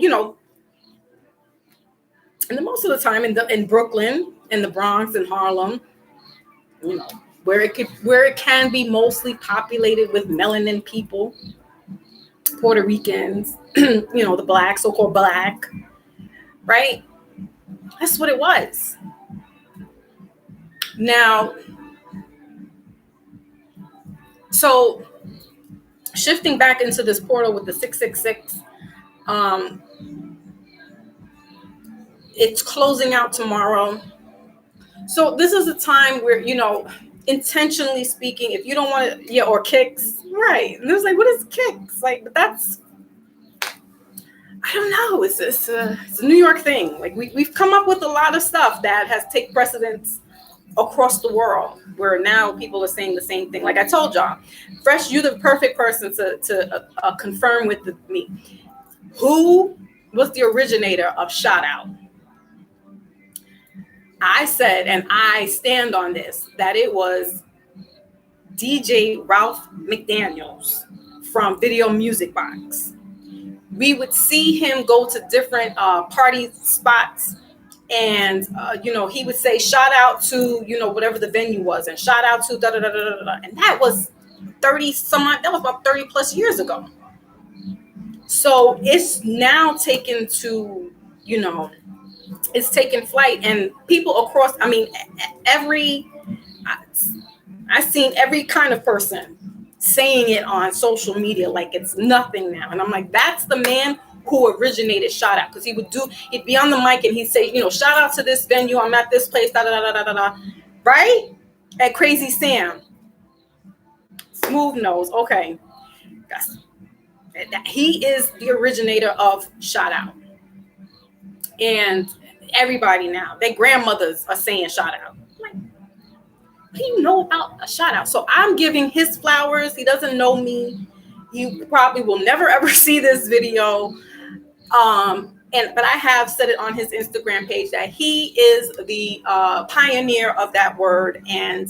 and the most of the time in Brooklyn, in the Bronx, in Harlem, where it can be mostly populated with melanin people, Puerto Ricans, the Black, so-called Black, right? That's what it was. Now, so shifting back into this portal with the 666, it's closing out tomorrow. So this is a time where, intentionally speaking, if you don't want to, or kicks, right? And it was like, what is kicks? Like, but that's, I don't know. It's a New York thing. Like we've come up with a lot of stuff that has taken precedence across the world, where now people are saying the same thing. Like I told y'all, Fresh, you're the perfect person to confirm with me. Who was the originator of Shout Out? I said, and I stand on this, that it was DJ Ralph McDaniels from Video Music Box. We would see him go to different party spots, and he would say shout out to whatever the venue was, and shout out to da da da da da, and that was 30 some odd, that was about 30 plus years ago. So it's now taken to it's taken flight, and people across, I've seen every kind of person saying it on social media like it's nothing now. And I'm like, that's the man who originated Shout Out, because he'd be on the mic and he'd say, shout out to this venue, I'm at this place, da da da da da da, right? At Crazy Sam, Smooth Nose, okay, he is the originator of Shout Out. And everybody now, their grandmothers are saying shout out. Like, what do you know about a shout out? So I'm giving his flowers. He doesn't know me. You probably will never ever see this video. But I have said it on his Instagram page that he is the pioneer of that word. And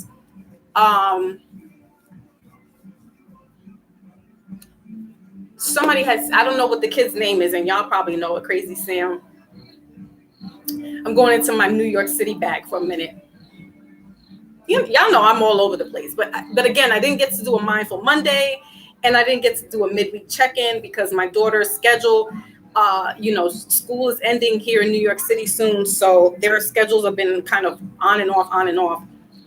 somebody I don't know what the kid's name is, and y'all probably know it, Crazy Sam. I'm going into my New York City bag for a minute. y'all know I'm all over the place. But again, I didn't get to do a Mindful Monday, and I didn't get to do a midweek check-in because my daughter's schedule, school is ending here in New York City soon, so their schedules have been kind of on and off, on and off.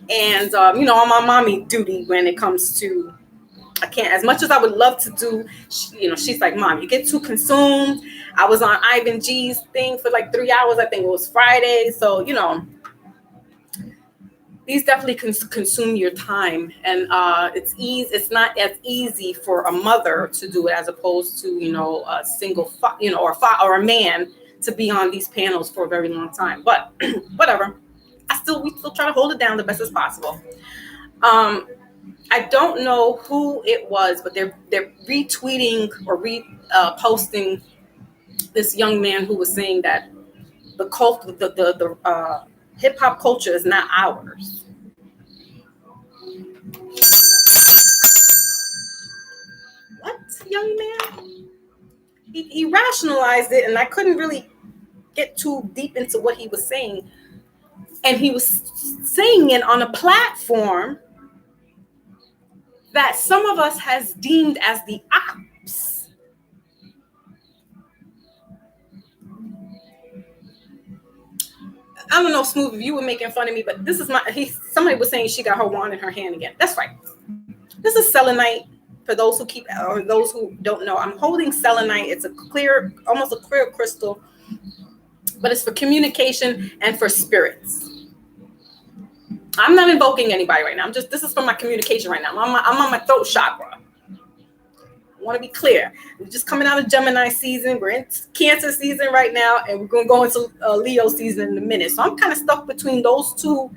And I'm on mommy duty when it comes to. I can't, as much as I would love to do, she's like, Mom, you get too consumed. I was on Ivan G's thing for like 3 hours. I think it was Friday. So, these definitely consume your time. And it's not as easy for a mother to do it as opposed to, a single, or a man to be on these panels for a very long time. But whatever. We still try to hold it down the best as possible. I don't know who it was, but they're retweeting or posting this young man who was saying that the hip hop culture is not ours. What, young man? He rationalized it, and I couldn't really get too deep into what he was saying. And he was saying it on a platform that some of us has deemed as the ops. I don't know, Smooth, if you were making fun of me, but this is somebody was saying she got her wand in her hand again. That's right. This is selenite. For those who don't know, I'm holding selenite. It's almost a clear crystal, but it's for communication and for spirits. I'm not invoking anybody right now. This is for my communication right now. I'm on my throat chakra. I want to be clear. We're just coming out of Gemini season. We're in Cancer season right now, and we're going to go into Leo season in a minute. So I'm kind of stuck between those two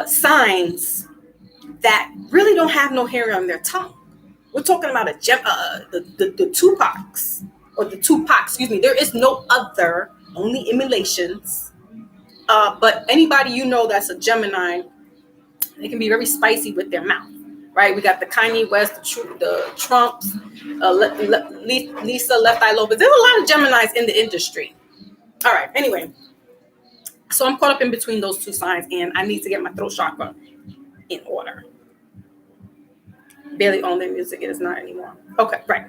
signs that really don't have no hair on their tongue. We're talking about the Tupacs, or the Tupac, excuse me. There is no other, only emulations. But anybody that's a Gemini, they can be very spicy with their mouth, right? We got the Kanye West, the Trumps, Lisa Left Eye Lopez. There's a lot of Geminis in the industry. All right, anyway. So I'm caught up in between those two signs, and I need to get my throat chakra in order. Barely own their music. It is not anymore. Okay, right.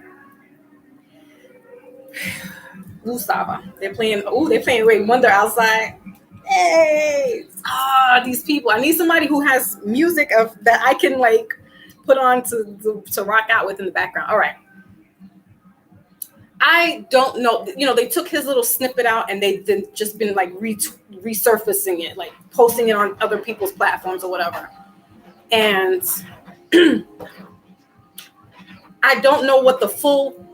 Saba. They're playing Ray Wonder outside. Hey, these people. I need somebody who has music that I can put on to rock out with in the background. All right. I don't know. They took his little snippet out and they've just been resurfacing it, posting it on other people's platforms or whatever. And I don't know what the full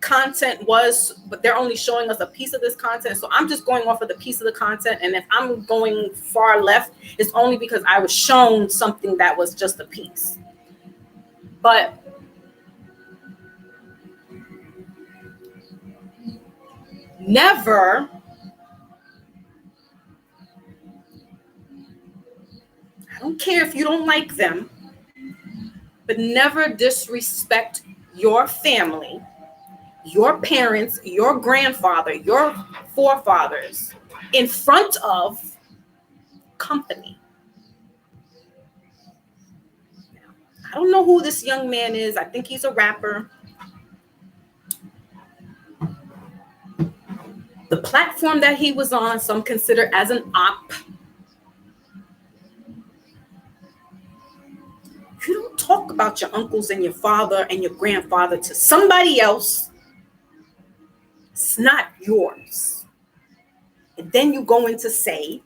content was, but they're only showing us a piece of this content. So I'm just going off of the piece of the content. And if I'm going far left, it's only because I was shown something that was just a piece. But never, I don't care if you don't like them, but never disrespect your family, your parents, your grandfather, your forefathers in front of company. I don't know who this young man is. I think he's a rapper. The platform that he was on, some consider as an op. You don't talk about your uncles and your father and your grandfather to somebody else. It's not yours. And then you go in to say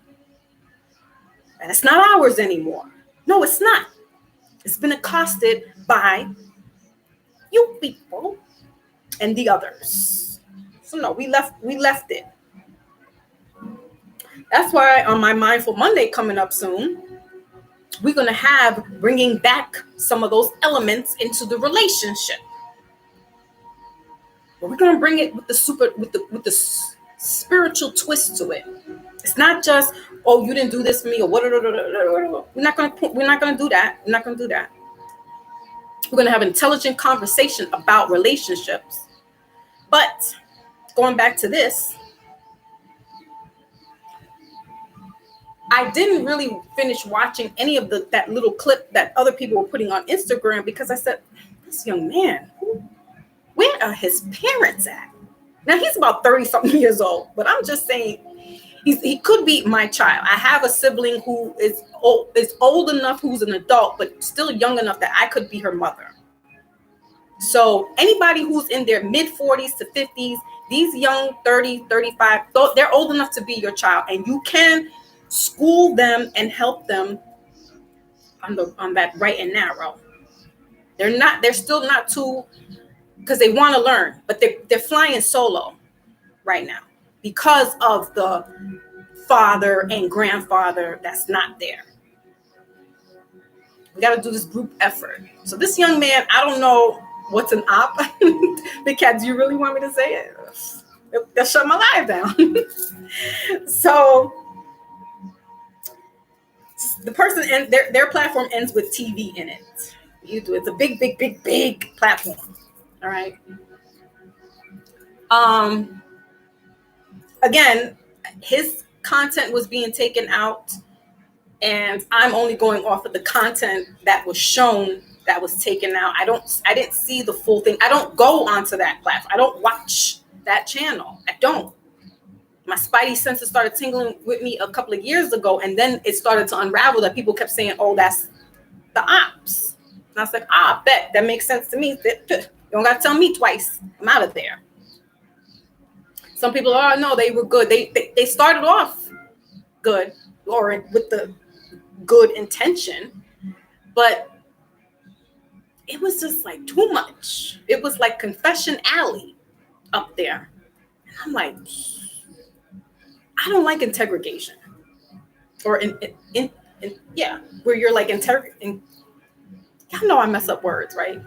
that it's not ours anymore. No, it's not. It's been accosted by you people and the others. So no, we left it. That's why on my Mindful Monday coming up soon, we're going to have bringing back some of those elements into the relationship. But we're going to bring it with the spiritual twist to it. It's not just, oh, you didn't do this for me, or what. We're not going to do that. We're not going to do that. We're going to have an intelligent conversation about relationships. But going back to this, I didn't really finish watching any of that little clip that other people were putting on Instagram because I said, this young man, where are his parents at? Now he's about 30 something years old, but I'm just saying he could be my child. I have a sibling who is old enough, who's an adult, but still young enough that I could be her mother. So anybody who's in their mid 40s to 50s, these young 30, 35, they're old enough to be your child, and you can school them and help them on that right and narrow. They're still not too, because they want to learn, but they're flying solo right now because of the father and grandfather that's not there. We got to do this group effort. So this young man, I don't know what's an op. Big Cat, do you really want me to say it? They'll shut my live down. So the person and their platform ends with TV in it. It's a big platform. All right. Again, his content was being taken out, and I'm only going off of the content that was shown that was taken out. I didn't see the full thing. I don't go onto that platform. I don't watch that channel. I don't. My spidey senses started tingling with me a couple of years ago, and then it started to unravel that people kept saying, oh, that's the ops. And I was like, I bet that makes sense to me. You don't got to tell me twice. I'm out of there. Some people, oh, no, they were good. They started off good or with the good intention, but it was just like too much. It was like Confession Alley up there. And I'm like, I don't like integration. Or yeah, where you're like y'all know I mess up words, right?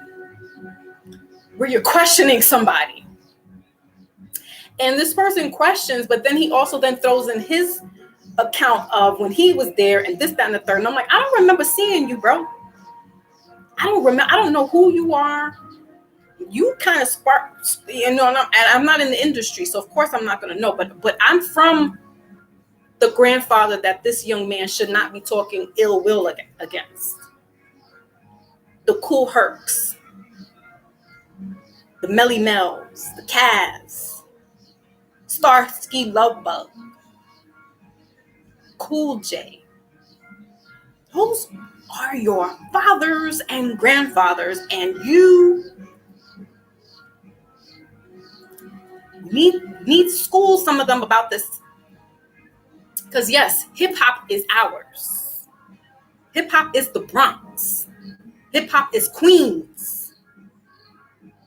Where you're questioning somebody. And this person questions, but then he also then throws in his account of when he was there and this, that, and the third. And I'm like, I don't remember seeing you, bro. I don't know who you are. You kind of spark, and I'm not in the industry, so of course I'm not going to know. But I'm from the grandfather that this young man should not be talking ill will against. The Cool Hercs, the Melly Mel's, the Cavs, Starsky Lovebug, Cool J. Those are your fathers and grandfathers, and you need to school some of them about this. Because yes, hip hop is ours. Hip hop is the Bronx. Hip hop is Queens.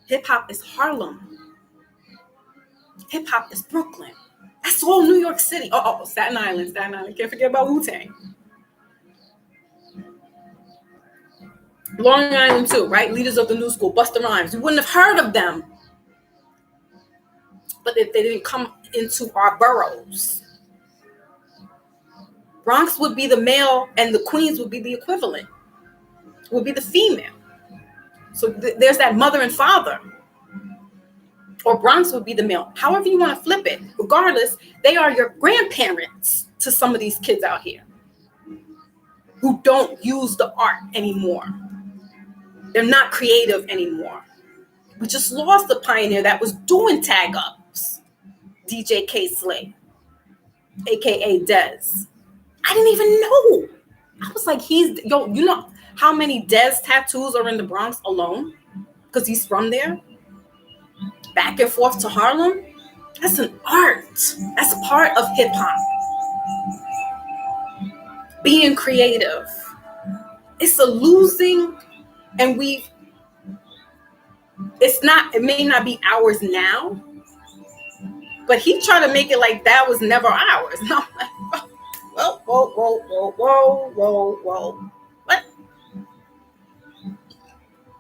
Hip hop is Harlem. Hip hop is Brooklyn. That's all New York City. Oh, Staten Island. Can't forget about Wu-Tang. Long Island too, right? Leaders of the New School, Busta Rhymes. We wouldn't have heard of them, but if they didn't come into our boroughs. Bronx would be the male, and the Queens would be the equivalent. Would be the female. So there's that mother and father. Or Bronx would be the male. However you want to flip it. Regardless, they are your grandparents to some of these kids out here who don't use the art anymore. They're not creative anymore. We just lost the pioneer that was doing tag ups. DJ K Slay, aka Dez. I didn't even know. I was like, you know how many Dez tattoos are in the Bronx alone? Because he's from there. Back and forth to Harlem. That's an art. That's part of hip hop. Being creative. It's a losing, and it may not be ours now, but he tried to make it like that was never ours. And I'm like, whoa. What?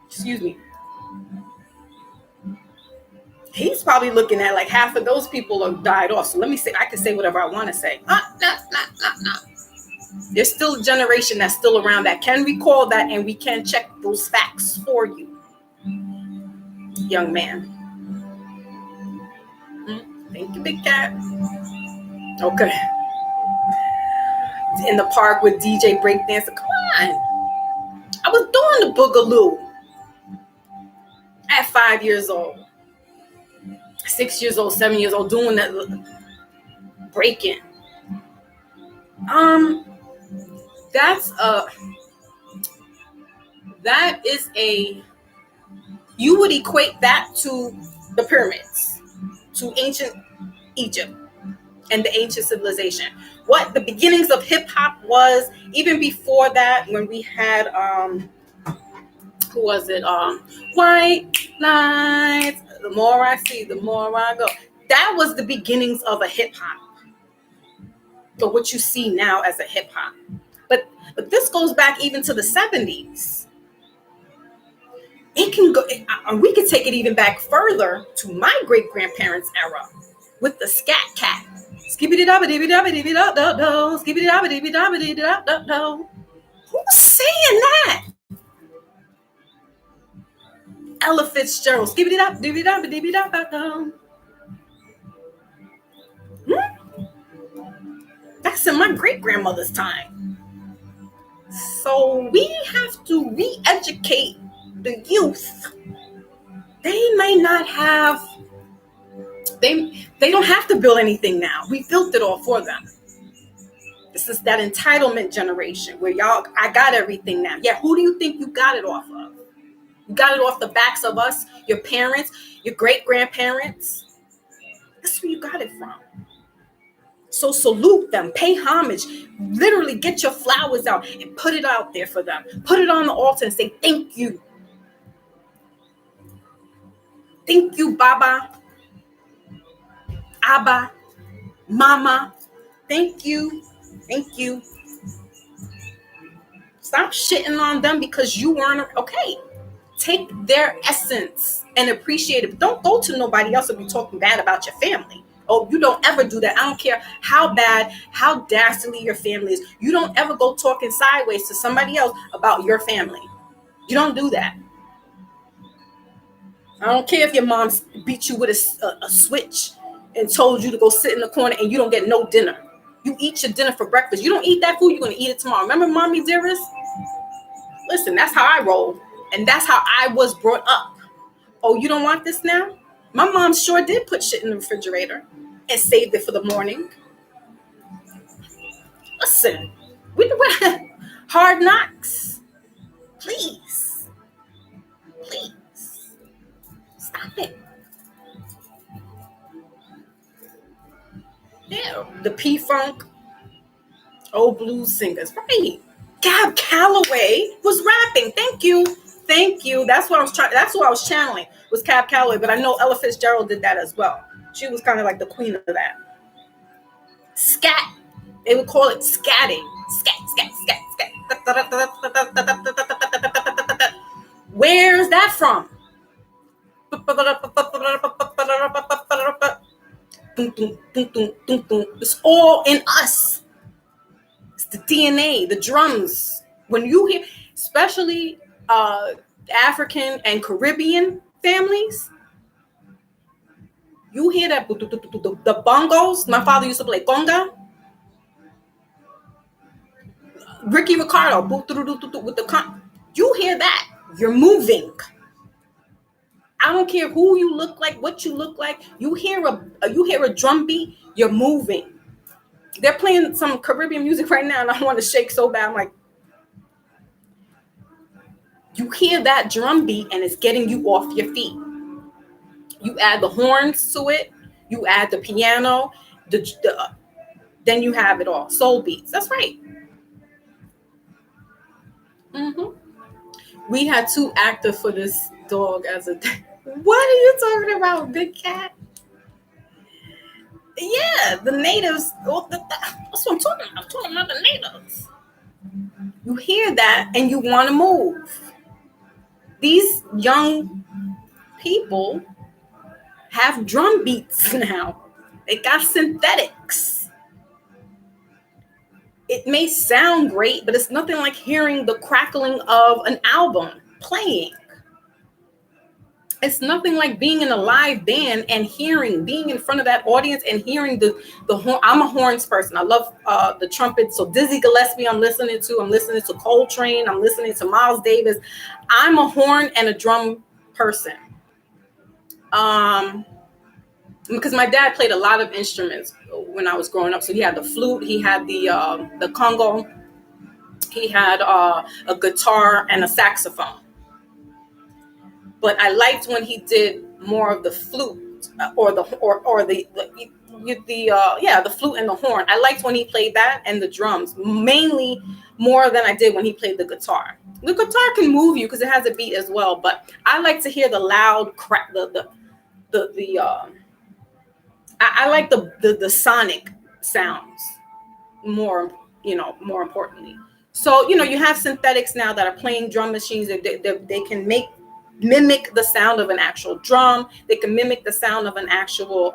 Excuse me. He's probably looking at like half of those people have died off. So let me say, I can say whatever I want to say. No. There's still a generation that's still around that can recall that, and we can check those facts for you, young man. Thank you, Big Cat. Okay. in the park with DJ breakdancer. Come on. I was doing the boogaloo at 5 years old, 6 years old, 7 years old, doing that breaking. That is you would equate that to the pyramids, to ancient Egypt and the ancient civilization. What the beginnings of hip hop was, even before that, when we had who was it? White lines. The more I see, the more I go. That was the beginnings of a hip hop. But what you see now as a hip hop. But this goes back even to the 70s. It can go. We could take it even back further to my great grandparents' era with the Scat Cat. Skibbity dabba dibby dabba dibby da da da. Skibbity dabba dibby dabba dibby da da da. Who's saying that? Ella Fitzgerald. Skibbity dabba dibby dabba dibby da da da. That's in my great grandmother's time. So we have to re-educate the youth. They may not have. They don't have to build anything now. We built it all for them. This is that entitlement generation where I got everything now. Yeah, who do you think you got it off of? You got it off the backs of us, your parents, your great-grandparents. That's where you got it from. So salute them, pay homage, literally get your flowers out and put it out there for them. Put it on the altar and say, thank you. Thank you, Baba, Abba, Mama. Thank you. Thank you. Stop shitting on them because you weren't okay. Take their essence and appreciate it. But don't go to nobody else and be talking bad about your family. Oh, you don't ever do that. I don't care how bad, how dastardly your family is. You don't ever go talking sideways to somebody else about your family. You don't do that. I don't care if your mom beat you with a switch and told you to go sit in the corner and you don't get no dinner. You eat your dinner for breakfast. You don't eat that food, you're going to eat it tomorrow. Remember, Mommy Dearest? Listen, that's how I roll. And that's how I was brought up. Oh, you don't want this now? My mom sure did put shit in the refrigerator and saved it for the morning. Listen, we hard knocks. Please. Please. Stop it. Yeah, the P-Funk, old blues singers. Right. Gab Calloway was rapping. Thank you. That's what I was trying. That's what I was channeling was Cab Calloway. But I know Ella Fitzgerald did that as well. She was kind of like the queen of that. Scat. They would call it scatting. Scat, scat, scat, scat. Where's that from? It's all in us. It's the DNA, the drums. When you hear, especially African and Caribbean families, you hear that the bongos. My father used to play conga. Ricky Ricardo with the you hear that, you're moving. I don't care who you look like, what you look like. You hear a drum beat, you're moving. They're playing some Caribbean music right now, and I want to shake so bad. I'm like, you hear that drum beat, and it's getting you off your feet. You add the horns to it, you add the piano, then you have it all. Soul beats. That's right. Mm-hmm. We had to active for this dog as a. What are you talking about, Big Cat? Yeah, the natives. That's what I'm talking about. I'm talking about the natives. You hear that and you want to move. These young people have drum beats now. They got synthetics. It may sound great, but it's nothing like hearing the crackling of an album playing. It's nothing like being in a live band and being in front of that audience and hearing the horn. I'm a horns person. I love the trumpet. So Dizzy Gillespie, I'm listening to Coltrane. I'm listening to Miles Davis. I'm a horn and a drum person. Because my dad played a lot of instruments when I was growing up. So he had the flute, he had the congo, he had a guitar and a saxophone. But I liked when he did more of the flute or the flute and the horn. I liked when he played that and the drums mainly more than I did when he played the guitar. The guitar can move you because it has a beat as well, but I like to hear the loud crack, I like the sonic sounds more, more importantly. So, you have synthetics now that are playing drum machines. They can mimic the sound of an actual drum. They can mimic the sound of an actual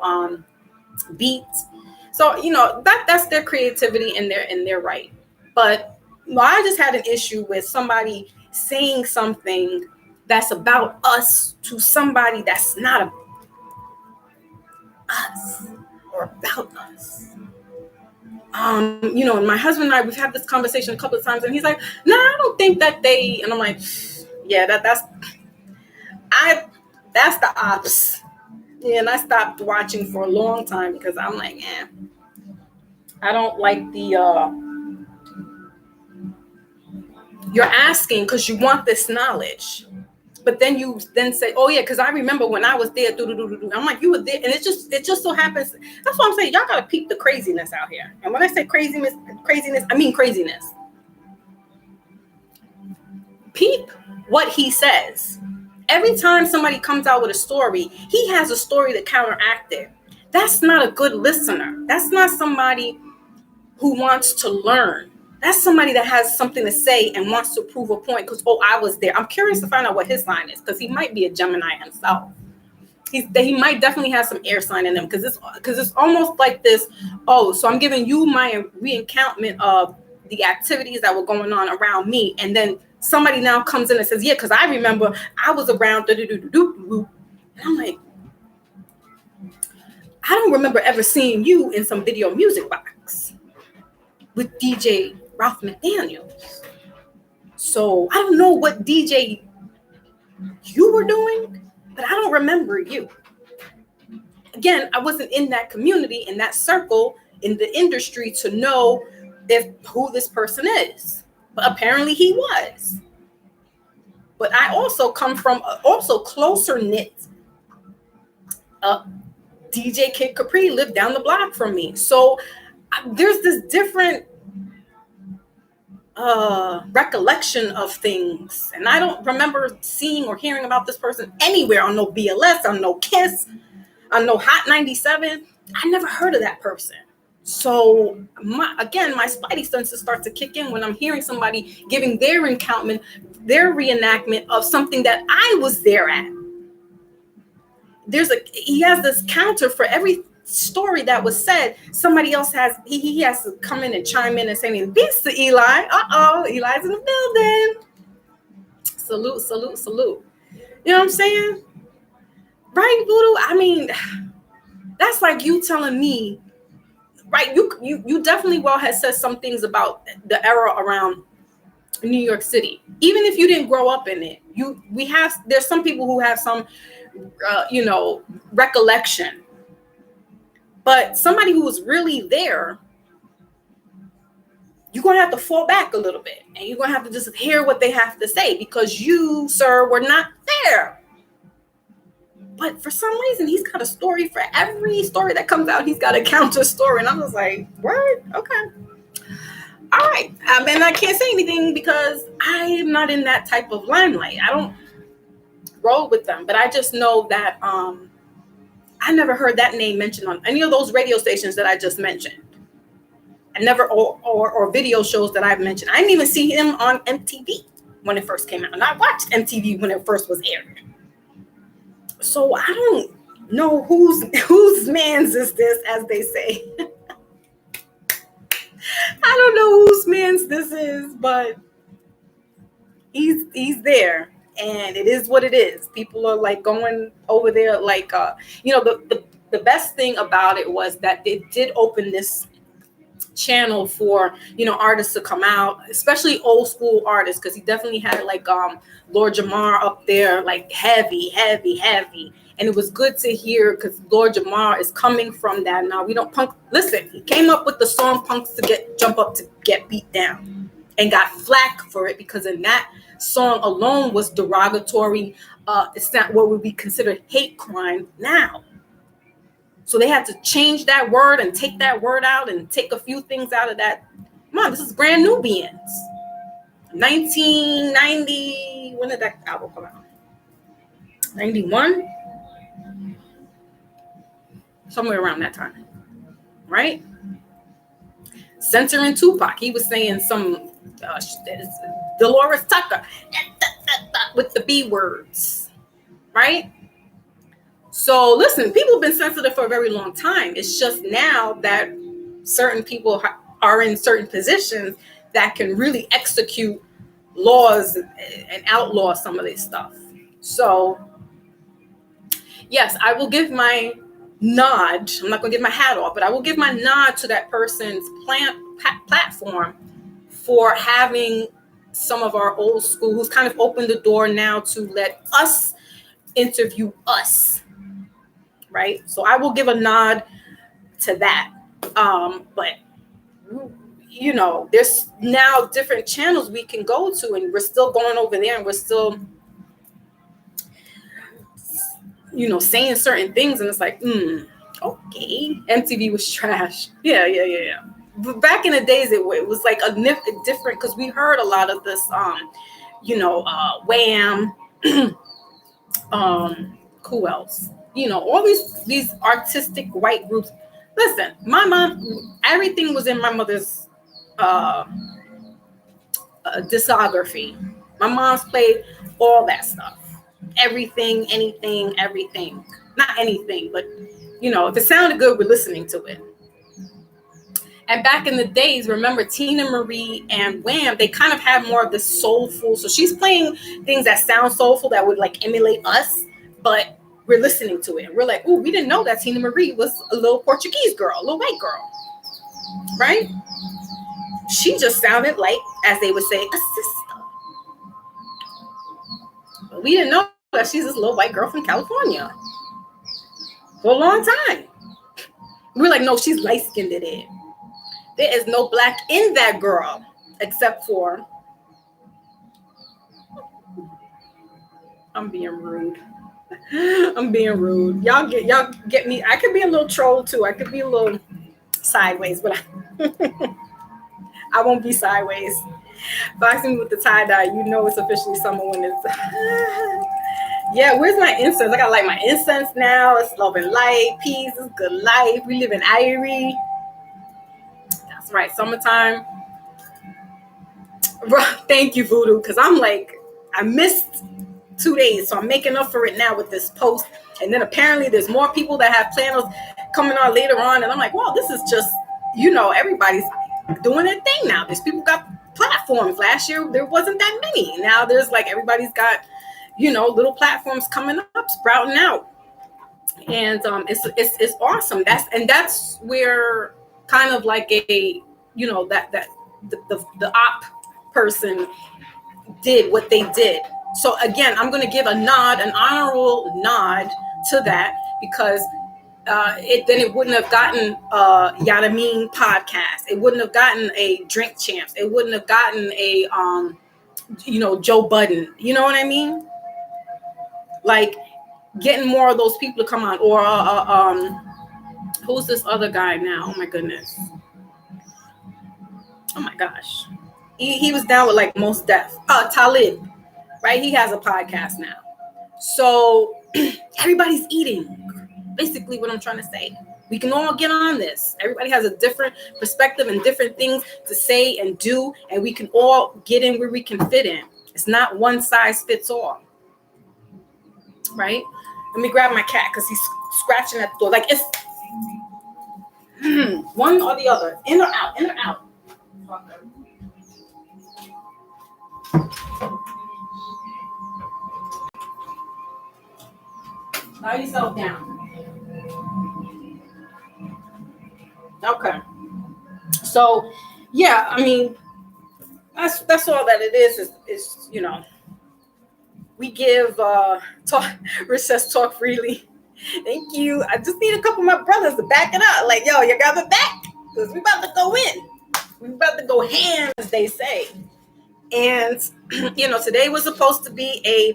beat. So, that's their creativity and their right. But I just had an issue with somebody saying something that's about us to somebody that's not us or about us. And my husband and I, we've had this conversation a couple of times, and he's like, "No, I don't think that they," and I'm like, "Yeah, that's the ops." Yeah, and I stopped watching for a long time because I'm like, I don't like you're asking because you want this knowledge. But then you say, "Oh yeah, because I remember when I was there." I'm like, "You were there," and it just so happens. That's what I'm saying. Y'all gotta peep the craziness out here. And when I say craziness, I mean craziness. Peep what he says. Every time somebody comes out with a story, he has a story to counteract it. That's not a good listener. That's not somebody who wants to learn. That's somebody that has something to say and wants to prove a point because, I was there. I'm curious to find out what his sign is because he might be a Gemini himself. He might definitely have some air sign in him because it's almost like this. Oh, so I'm giving you my re-encounterment of the activities that were going on around me, and then somebody now comes in and says, "Yeah, because I remember I was around." And I'm like, I don't remember ever seeing you in some video music box with DJ Ralph McDaniels. So I don't know what DJ you were doing, but I don't remember you. Again, I wasn't in that community, in that circle, in the industry to know who this person is. But apparently he was. But I also come from also closer knit. DJ Kid Capri lived down the block from me. So there's this different recollection of things, and I don't remember seeing or hearing about this person anywhere on no BLS, on no Kiss, on no Hot 97. I never heard of that person. So my spidey senses start to kick in when I'm hearing somebody giving their their reenactment of something that I was there at. He has this counter for every story that was said. Somebody else he has to come in and chime in and say, "Beats to Eli." Eli's in the building. Salute, salute, salute. You know what I'm saying? Right, Voodoo? I mean, that's like you telling me, right? You definitely have said some things about the era around New York City. Even if you didn't grow up in it, there's some people who have some recollection. But somebody who was really there, you're going to have to fall back a little bit. And you're going to have to just hear what they have to say because you, sir, were not there. But for some reason, he's got a story for every story that comes out. He's got a counter story. And I'm just like, what? Okay. All right. And I can't say anything because I am not in that type of limelight. I don't roll with them. But I just know that I never heard that name mentioned on any of those radio stations that I just mentioned. I never, or video shows that I've mentioned. I didn't even see him on MTV when it first came out. And I watched MTV when it first was aired. So I don't know whose man's is this, as they say. I don't know whose man's this is, but he's there. and it is what it is. People are like going over there, like the best thing about it was that it did open this channel for artists to come out, especially old school artists, because he definitely had like Lord Jamar up there, like heavy, and it was good to hear because Lord Jamar is coming from that. Now we don't punk. Listen, he came up with the song "Punks to Jump Up to Get Beat Down," and got flack for it because in that song alone was derogatory. It's not what would be considered hate crime now. So they had to change that word and take that word out and take a few things out of that. Come on, this is brand new beings. 1990, when did that album come out? 91? Somewhere around that time, right? Censoring Tupac. He was saying some Dolores Tucker with the B words, right? So listen, people have been sensitive for a very long time. It's just now that certain people are in certain positions that can really execute laws and outlaw some of this stuff. So yes, I will give my nod. I'm not going to give my hat off, but I will give my nod to that person's platform for having some of our old school who's kind of opened the door now to let us interview us. Right. So I will give a nod to that. But there's now different channels we can go to, and we're still going over there and we're still, saying certain things. And it's like, okay. MTV was trash. Yeah. But back in the days, it was like a different, because we heard a lot of this, Wham, who else? All these artistic white groups. Listen, my mom, everything was in my mother's discography. My mom's played all that stuff. Everything, anything, everything. Not anything, but if it sounded good, we're listening to it. And back in the days, remember Tina Marie and Wham, they kind of had more of this soulful. So she's playing things that sound soulful that would like emulate us, but we're listening to it. And we're like, ooh, we didn't know that Tina Marie was a little Portuguese girl, a little white girl, right? She just sounded like, as they would say, a sister. But we didn't know that she's this little white girl from California for a long time. We're like, no, she's light-skinned in it. There is no black in that girl, except for, I'm being rude. Y'all get me. I could be a little troll too. I could be a little sideways, but I won't be sideways. Boxing with the tie-dye, it's officially summer when it's yeah, where's my incense? I got like my incense now. It's love and light, peace, it's good life. We live in Irie. That's right, summertime. Thank you, Voodoo, because I'm like, I missed 2 days, so I'm making up for it now with this post. And then apparently there's more people that have planners coming on later on, and I'm like, wow, this is just, everybody's doing their thing now. There's people got platforms. Last year there wasn't that many. Now there's like everybody's got, little platforms coming up, sprouting out, and it's awesome. That's where kind of like a that the op person did what they did. So again, I'm going to give an honorable nod to that, because it wouldn't have gotten Yadamin podcast. It wouldn't have gotten a Drink Champs. It wouldn't have gotten a Joe Budden. You know what I mean? Like getting more of those people to come on, or who's this other guy now? Oh my goodness. Oh my gosh. He was down with like Most Def. Talib, right? He has a podcast now. So everybody's eating. Basically what I'm trying to say. We can all get on this. Everybody has a different perspective and different things to say and do, and we can all get in where we can fit in. It's not one size fits all. Right? Let me grab my cat because he's scratching at the door. Like it's one or the other. In or out, in or out. Lie yourself down. Okay. So, yeah, I mean, that's all that it is we give talk recess talk freely. Thank you. I just need a couple of my brothers to back it up. Like, yo, you got my back because we about to go in. We about to go ham, as they say. And today was supposed to be a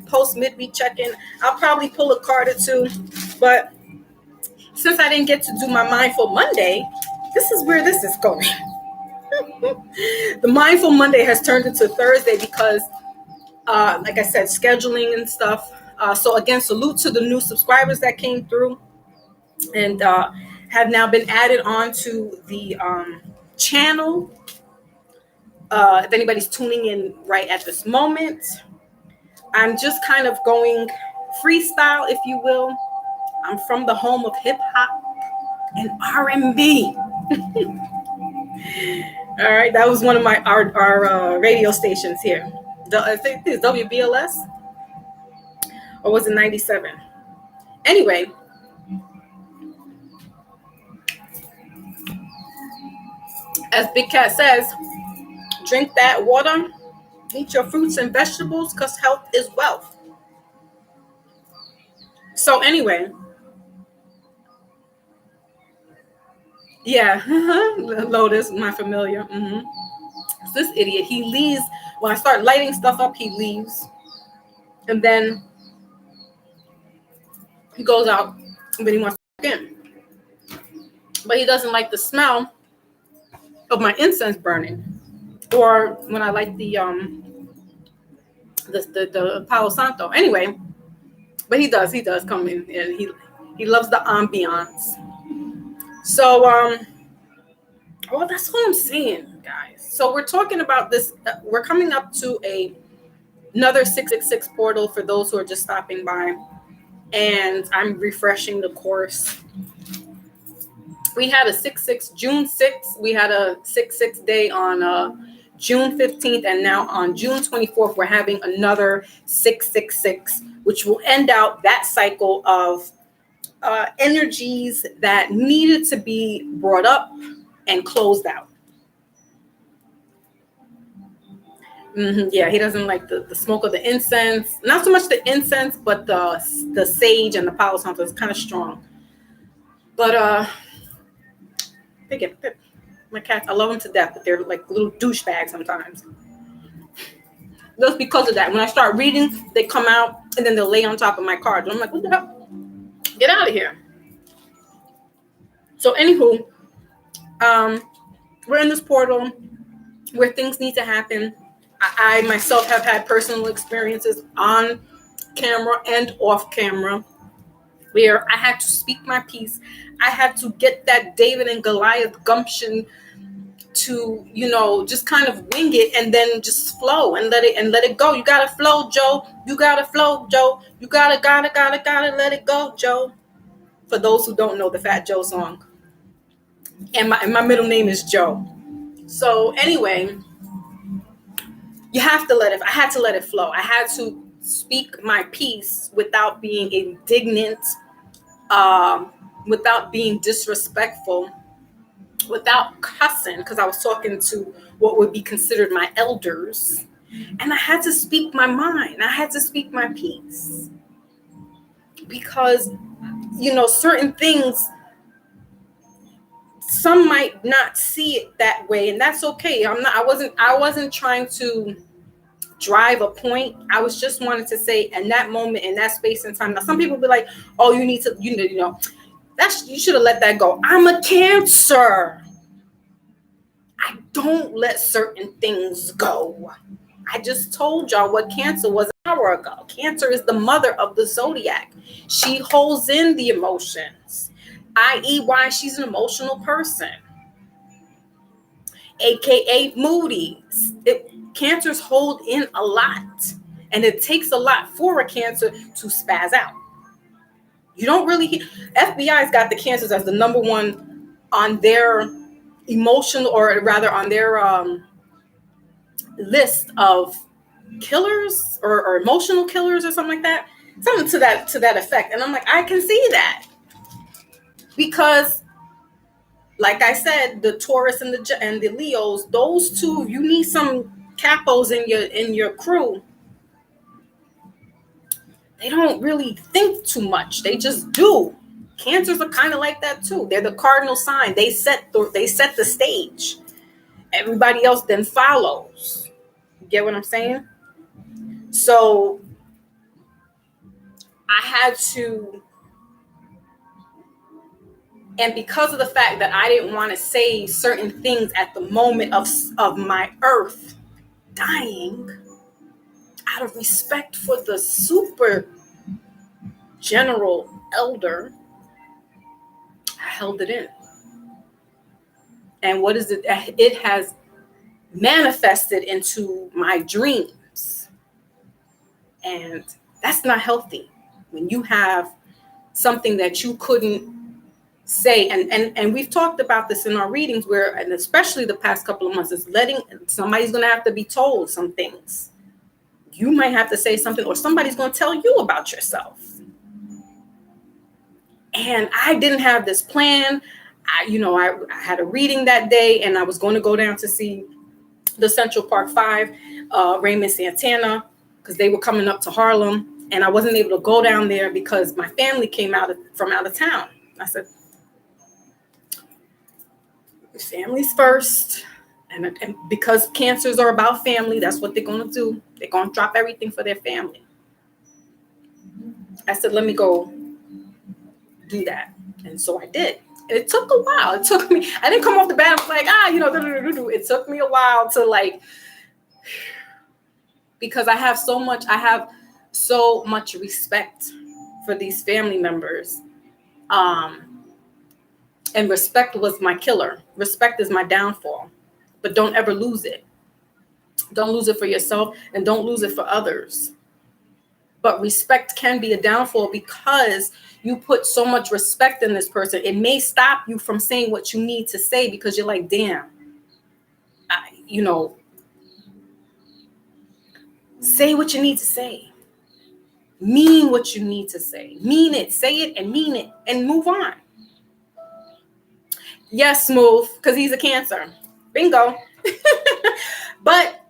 post midweek check-in. I'll probably pull a card or two, but since I didn't get to do my Mindful Monday, this is where this is going. The Mindful Monday has turned into Thursday because, like I said, scheduling and stuff. So again, salute to the new subscribers that came through and have now been added on to the channel. If anybody's tuning in right at this moment, I'm just kind of going freestyle, if you will. I'm from the home of hip hop and R&B. All right, that was one of our radio stations here. I think it's WBLS, or was it 97? Anyway, as Big Cat says, drink that water, eat your fruits and vegetables, because health is wealth. So anyway, yeah, Lotus, my familiar. It's this idiot. He leaves when I start lighting stuff up. He leaves, and then he goes out, but he wants to get in. But he doesn't like the smell of my incense burning, or when I light the Palo Santo. Anyway, but he does come in, and he loves the ambiance. So well, that's what I'm saying, guys. So we're talking about this. We're coming up to another 666 portal for those who are just stopping by, and I'm refreshing the course. We had a 6/6 June 6th. We had a 6/6 day on June 15th, and now on June 24th, we're having another 666, which will end out that cycle of energies that needed to be brought up and closed out. Yeah, he doesn't like the smoke of the incense. Not so much the incense, but the sage and the Palo Santo is kind of strong. But my cats, I love them to death, but they're like little douchebags sometimes. Just because of that. When I start reading, they come out and then they'll lay on top of my cards. I'm like, what the hell? Get out of here. So anywho, we're in this portal where things need to happen. I myself have had personal experiences on camera and off camera where I had to speak my piece. I had to get that David and Goliath gumption to, just kind of wing it and then just flow and let it go. You gotta flow, Joe. You gotta flow, Joe. You gotta let it go, Joe. For those who don't know the Fat Joe song. And my middle name is Joe. So anyway, I had to let it flow. I had to speak my piece without being indignant, without being disrespectful, without cussing, because I was talking to what would be considered my elders. And I had to speak my mind. I had to speak my piece. Because, certain things, some might not see it that way, and that's okay. I wasn't trying to drive a point. I was just wanted to say, in that moment, in that space and time. Now, some people be like, "Oh, you need to, you should have let that go." I'm a Cancer. I don't let certain things go. I just told y'all what Cancer was an hour ago. Cancer is the mother of the zodiac. She holds in the emotions, i.e., why she's an emotional person, aka moody. Cancers hold in a lot, and it takes a lot for a Cancer to spaz out. You don't really. FBI's got the Cancers as the number one on their emotional, or rather on their list of killers or emotional killers or something like that. something to that effect. And I'm like, I can see that, because like I said, the Taurus and the Leos, those two, you need some capos in your crew. They don't really think too much. They just do. Cancers are kind of like that too. They're the cardinal sign. They set the stage. Everybody else then follows. You get what I'm saying? So I had to, and because of the fact that I didn't want to say certain things at the moment of my earth dying, out of respect for the super general elder, I held it in. And what is it? It has manifested into my dreams. And that's not healthy. When you have something that you couldn't say, and we've talked about this in our readings, where, and especially the past couple of months, is letting somebody's going to have to be told some things. You might have to say something, or somebody's going to tell you about yourself. And I didn't have this plan. I had a reading that day, and I was going to go down to see the Central Park Five, Raymond Santana, because they were coming up to Harlem, and I wasn't able to go down there because my family came from out of town. I said, families first. And because cancers are about family, that's what they're going to do. They're going to drop everything for their family. I said, let me go do that. And so I did. And it took a while. It took me, I didn't come off the bat like, it took me a while to like, because I have so much respect for these family members. And respect was my killer. Respect is my downfall. But don't ever lose it. Don't lose it for yourself, and don't lose it for others. But respect can be a downfall because you put so much respect in this person. It may stop you from saying what you need to say because you're like, damn, say what you need to say. Mean what you need to say. Mean it. Say it and mean it and move on. Yes, Smooth, because he's a Cancer. Bingo. But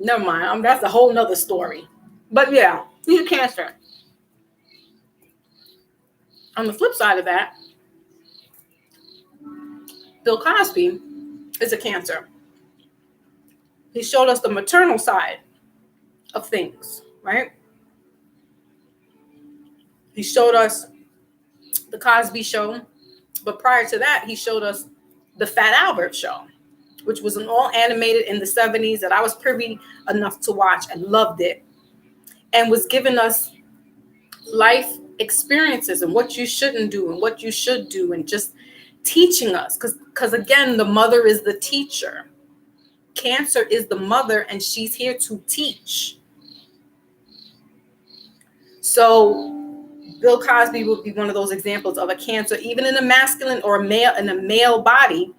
never mind. That's a whole nother story. But yeah, he's a Cancer. On the flip side of that, Bill Cosby is a Cancer. He showed us the maternal side of things, right? He showed us the Cosby Show, but prior to that, he showed us the Fat Albert Show, which was an all animated in the 70s that I was privy enough to watch and loved it, and was giving us life experiences and what you shouldn't do and what you should do, and just teaching us, because again, the mother is the teacher. Cancer is the mother, and she's here to teach. So Bill Cosby would be one of those examples of a Cancer, even in a masculine or in a male body.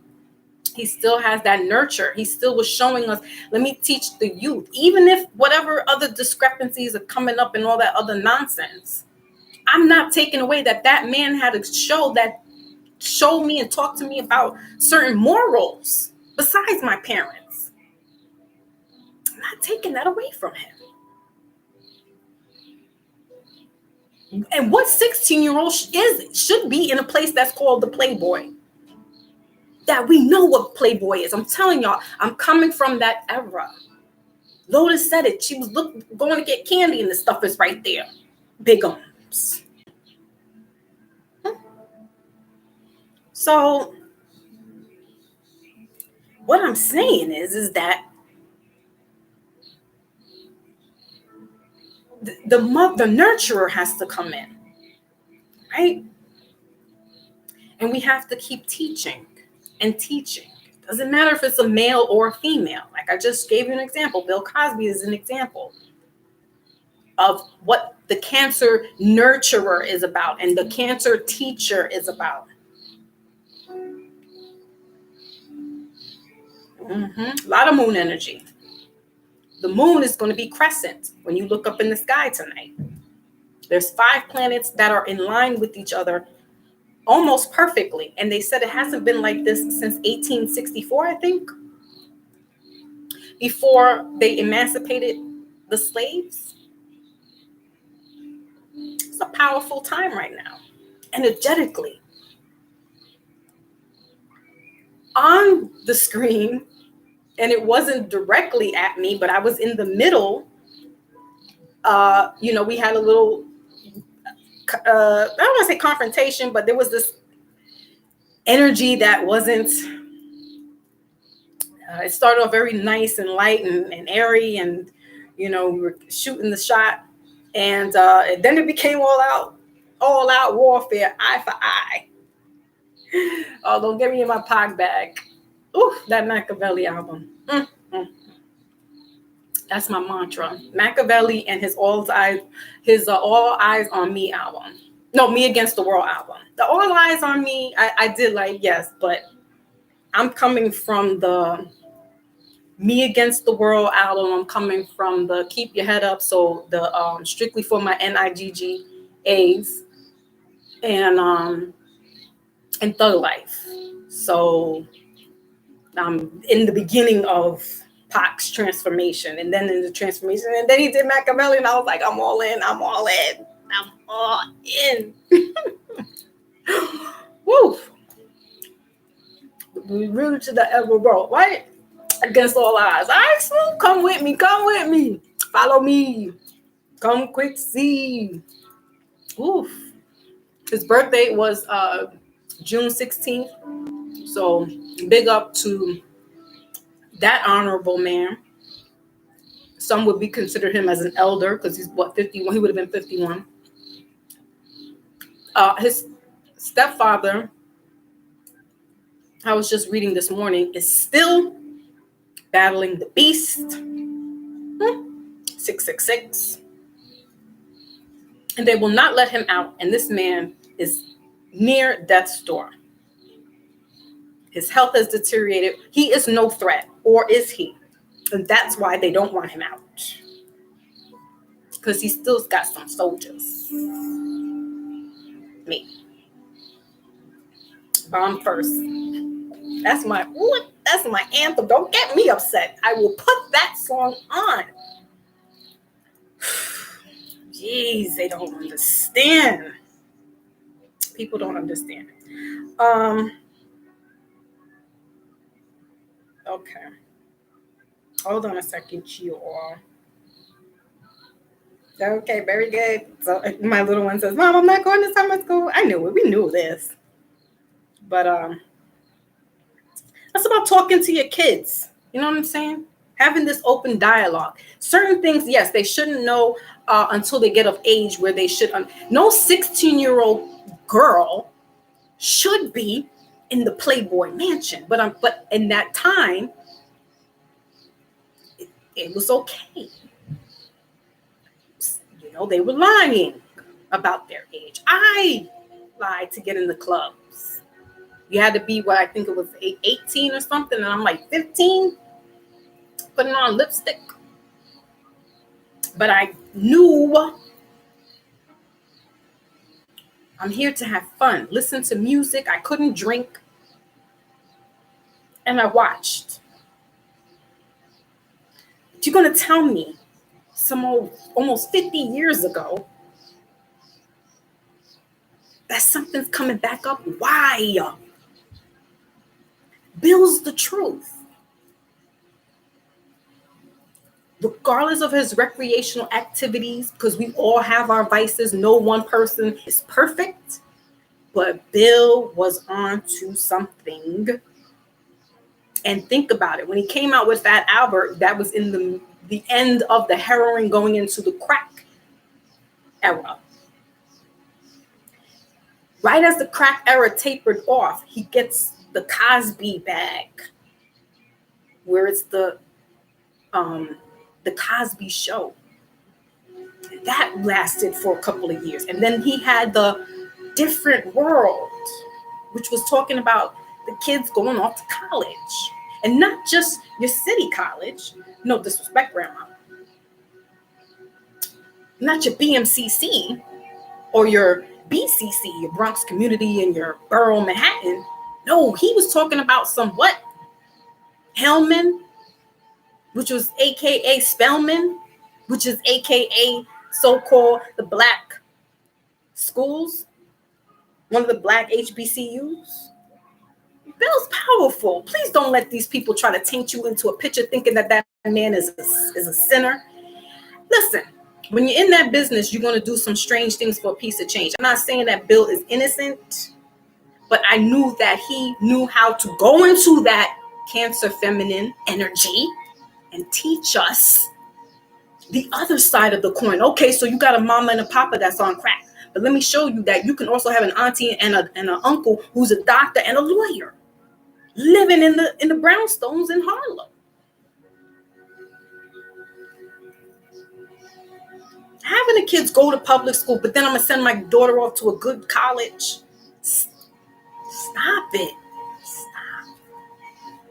He still has that nurture. He still was showing us, let me teach the youth, even if whatever other discrepancies are coming up and all that other nonsense. I'm not taking away that man had a show that showed me and talked to me about certain morals besides my parents. I'm not taking that away from him. And what 16-year-old should be in a place that's called the Playboy? That we know what Playboy is. I'm telling y'all, I'm coming from that era. Lotus said it. She was going to get candy, and the stuff is right there. Big arms. So what I'm saying is that the nurturer has to come in, right? And we have to keep teaching and teaching. Doesn't matter if it's a male or a female. Like I just gave you an example. Bill Cosby is an example of what the Cancer nurturer is about and the Cancer teacher is about. A lot of moon energy. The moon is going to be crescent when you look up in the sky tonight. There's 5 planets that are in line with each other almost perfectly. And they said it hasn't been like this since 1864, I think, before they emancipated the slaves. It's a powerful time right now, energetically. On the screen, and it wasn't directly at me, but I was in the middle. We had a little, I don't want to say confrontation, but there was this energy that wasn't, it started off very nice and light and airy, and, we were shooting the shot, and then it became all out warfare, eye for eye. Oh, don't get me in my pog bag. Ooh, that Machiavelli album. That's my mantra. Machiavelli and his All Eyes on Me album. No, Me Against the World album. The All Eyes on Me, I did like, yes, but I'm coming from the Me Against the World album. I'm coming from the Keep Your Head Up. So the Strictly for My NIGGAs and Thug Life. So I'm in the beginning of Pac's transformation, and then in the transformation, and then he did Machiavelli, and I was like, I'm all in. Woo! We rooted to the ever world, right? Against all odds. All right, so come with me, follow me, come quick, see. Oof. His birthday was June 16th, so big up to that honorable man. Some would be considered him as an elder because he's 51. He would have been 51. His stepfather, I was just reading this morning, is still battling the beast. 666. And they will not let him out. And this man is near death's door. His health has deteriorated. He is no threat, or is he? And that's why they don't want him out. Because he still's got some soldiers. Me. Bomb first. That's my anthem. Don't get me upset. I will put that song on. Jeez, they don't understand. People don't understand. Okay. Hold on a second, you all. Okay, very good. So my little one says, Mom, I'm not going to summer school. I knew it. We knew this. But that's about talking to your kids. You know what I'm saying? Having this open dialogue. Certain things, yes, they shouldn't know until they get of age where they should. No 16-year-old girl should be in the Playboy mansion. But in that time, it was okay. They were lying about their age. I lied to get in the clubs. You had to be, I think it was 18 or something, and I'm like 15, putting on lipstick. But I knew I'm here to have fun, listen to music. I couldn't drink. And I watched. But you're going to tell me almost 50 years ago that something's coming back up? Why? Bill's the truth. Regardless of his recreational activities, because we all have our vices, no one person is perfect, but Bill was on to something. And think about it. When he came out with Fat Albert, that was in the end of the heroin going into the crack era. Right as the crack era tapered off, he gets the Cosby bag, where it's the Cosby Show. That lasted for a couple of years. And then he had the Different World, which was talking about the kids going off to college. And not just your city college. No disrespect, Grandma. not your BMCC or your BCC, your Bronx community and your borough Manhattan. No, he was talking about some what? Hellman, which was AKA Spellman, which is AKA so-called the black schools, one of the black HBCUs. Bill's powerful. Please don't let these people try to taint you into a picture thinking that that man is a sinner. Listen, when you're in that business, you're going to do some strange things for a piece of change. I'm not saying that Bill is innocent, but I knew that he knew how to go into that Cancer feminine energy and teach us the other side of the coin. Okay, so you got a mama and a papa that's on crack, but let me show you that you can also have an auntie and an uncle who's a doctor and a lawyer living in the brownstones in Harlem. Having the kids go to public school, but then I'm gonna send my daughter off to a good college. Stop it. Stop.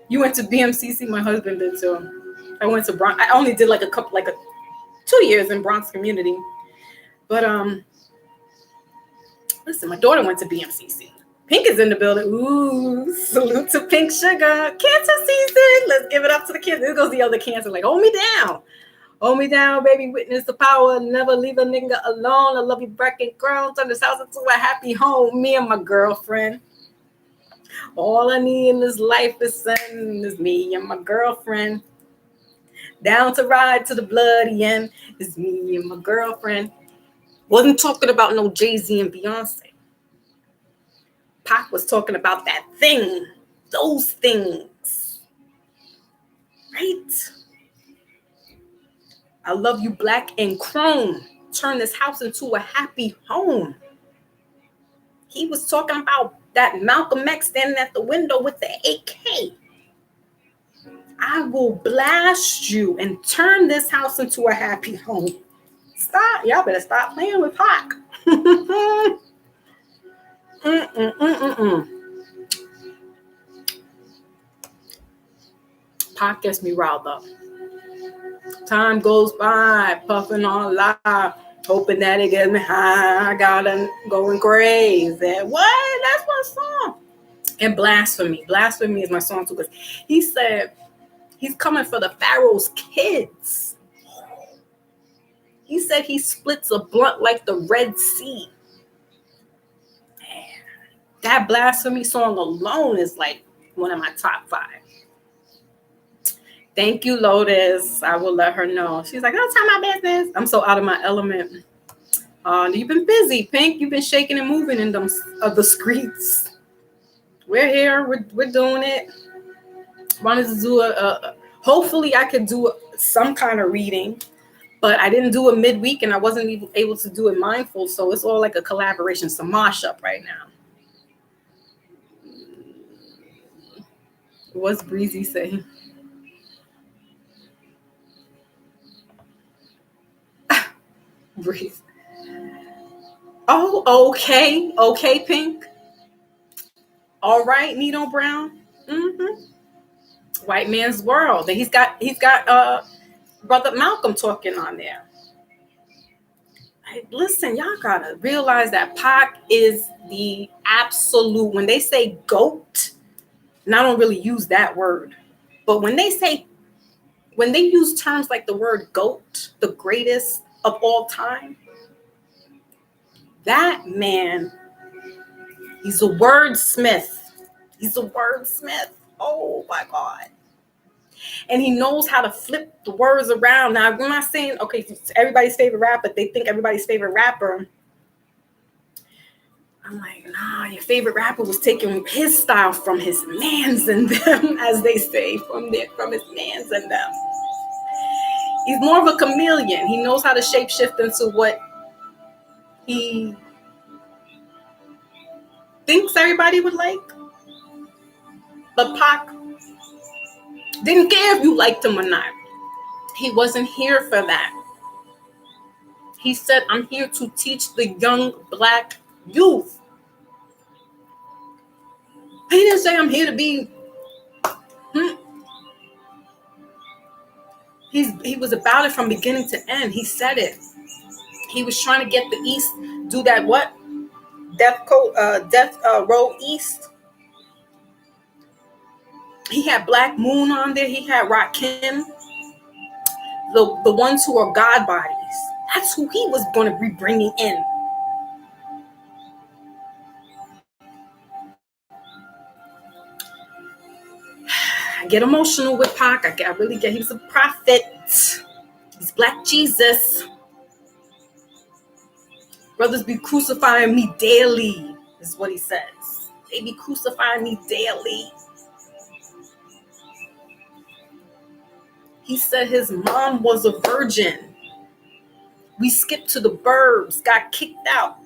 You went to BMCC? My husband did too. I went to Bronx. I only did like 2 years in Bronx community. But listen, my daughter went to BMCC. Pink is in the building. Ooh, salute to Pink Sugar. Cancer season. Let's give it up to the kids. There goes the other Cancer. Like, hold me down. Hold me down, baby. Witness the power. Never leave a nigga alone. I love you, bracket girl. Turn this house into a happy home. Me and my girlfriend. All I need in this life is me and my girlfriend. Down to ride to the bloody end is me and my girlfriend. Wasn't talking about no Jay-Z and Beyonce. Pac was talking about that thing. Those things. Right? I love you, black and chrome. Turn this house into a happy home. He was talking about that Malcolm X standing at the window with the AK. I will blast you and turn this house into a happy home. Stop. Y'all better stop playing with Pac. Pac gets me riled up. Time goes by, puffing on live, hoping that it gets me high. I got him going crazy. What? That's my song. And Blasphemy. Blasphemy is my song too, because he said he's coming for the Pharaoh's kids. He said he splits a blunt like the Red Sea. Man, that Blasphemy song alone is like one of my top 5. Thank you, Lotus. I will let her know. She's like, don't tell my business. I'm so out of my element. You've been busy, Pink. You've been shaking and moving in them the streets. We're here. We're doing it. Wanted to do hopefully I could do some kind of reading, but I didn't do it midweek and I wasn't even able to do it mindful. So it's all like a collaboration, some mosh up right now. What's Breezy saying? Breeze. Oh, okay. Okay, Pink. All right, Nino Brown. White Man's World. And he's got Brother Malcolm talking on there. Listen, y'all gotta realize that Pac is the absolute, when they say GOAT, and I don't really use that word, but when they use terms like the word GOAT, the greatest of all time, that man, he's a wordsmith. He's a wordsmith. Oh my God. And he knows how to flip the words around. Now, I'm not saying, okay, everybody's favorite rapper, they think everybody's favorite rapper. I'm like, nah, your favorite rapper was taking his style from his mans and them, as they say, from his mans and them. He's more of a chameleon. He knows how to shapeshift into what he thinks everybody would like. But Pac didn't care if you liked him or not. He wasn't here for that. He said, I'm here to teach the young black youth. He didn't say I'm here to be. He was about it from beginning to end. He said it. He was trying to get the East, do that what? Death Row East. He had Black Moon on there. He had Rakim, the ones who are God bodies. That's who he was going to be bringing in. I get emotional with Pac. I really get. He was a prophet. He's Black Jesus. Brothers be crucifying me daily, is what he says. They be crucifying me daily. He said his mom was a virgin. We skipped to the burbs, got kicked out.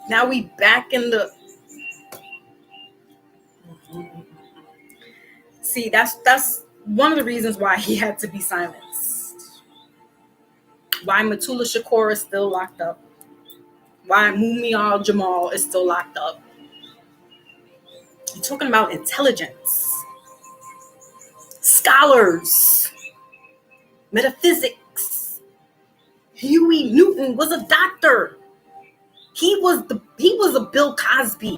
Now we back in the... See, that's one of the reasons why he had to be silenced. Why Matula Shakur is still locked up. Why Mumial Jamal is still locked up. You're talking about intelligence. Scholars. Metaphysics. Huey Newton was a doctor. He was a Bill Cosby,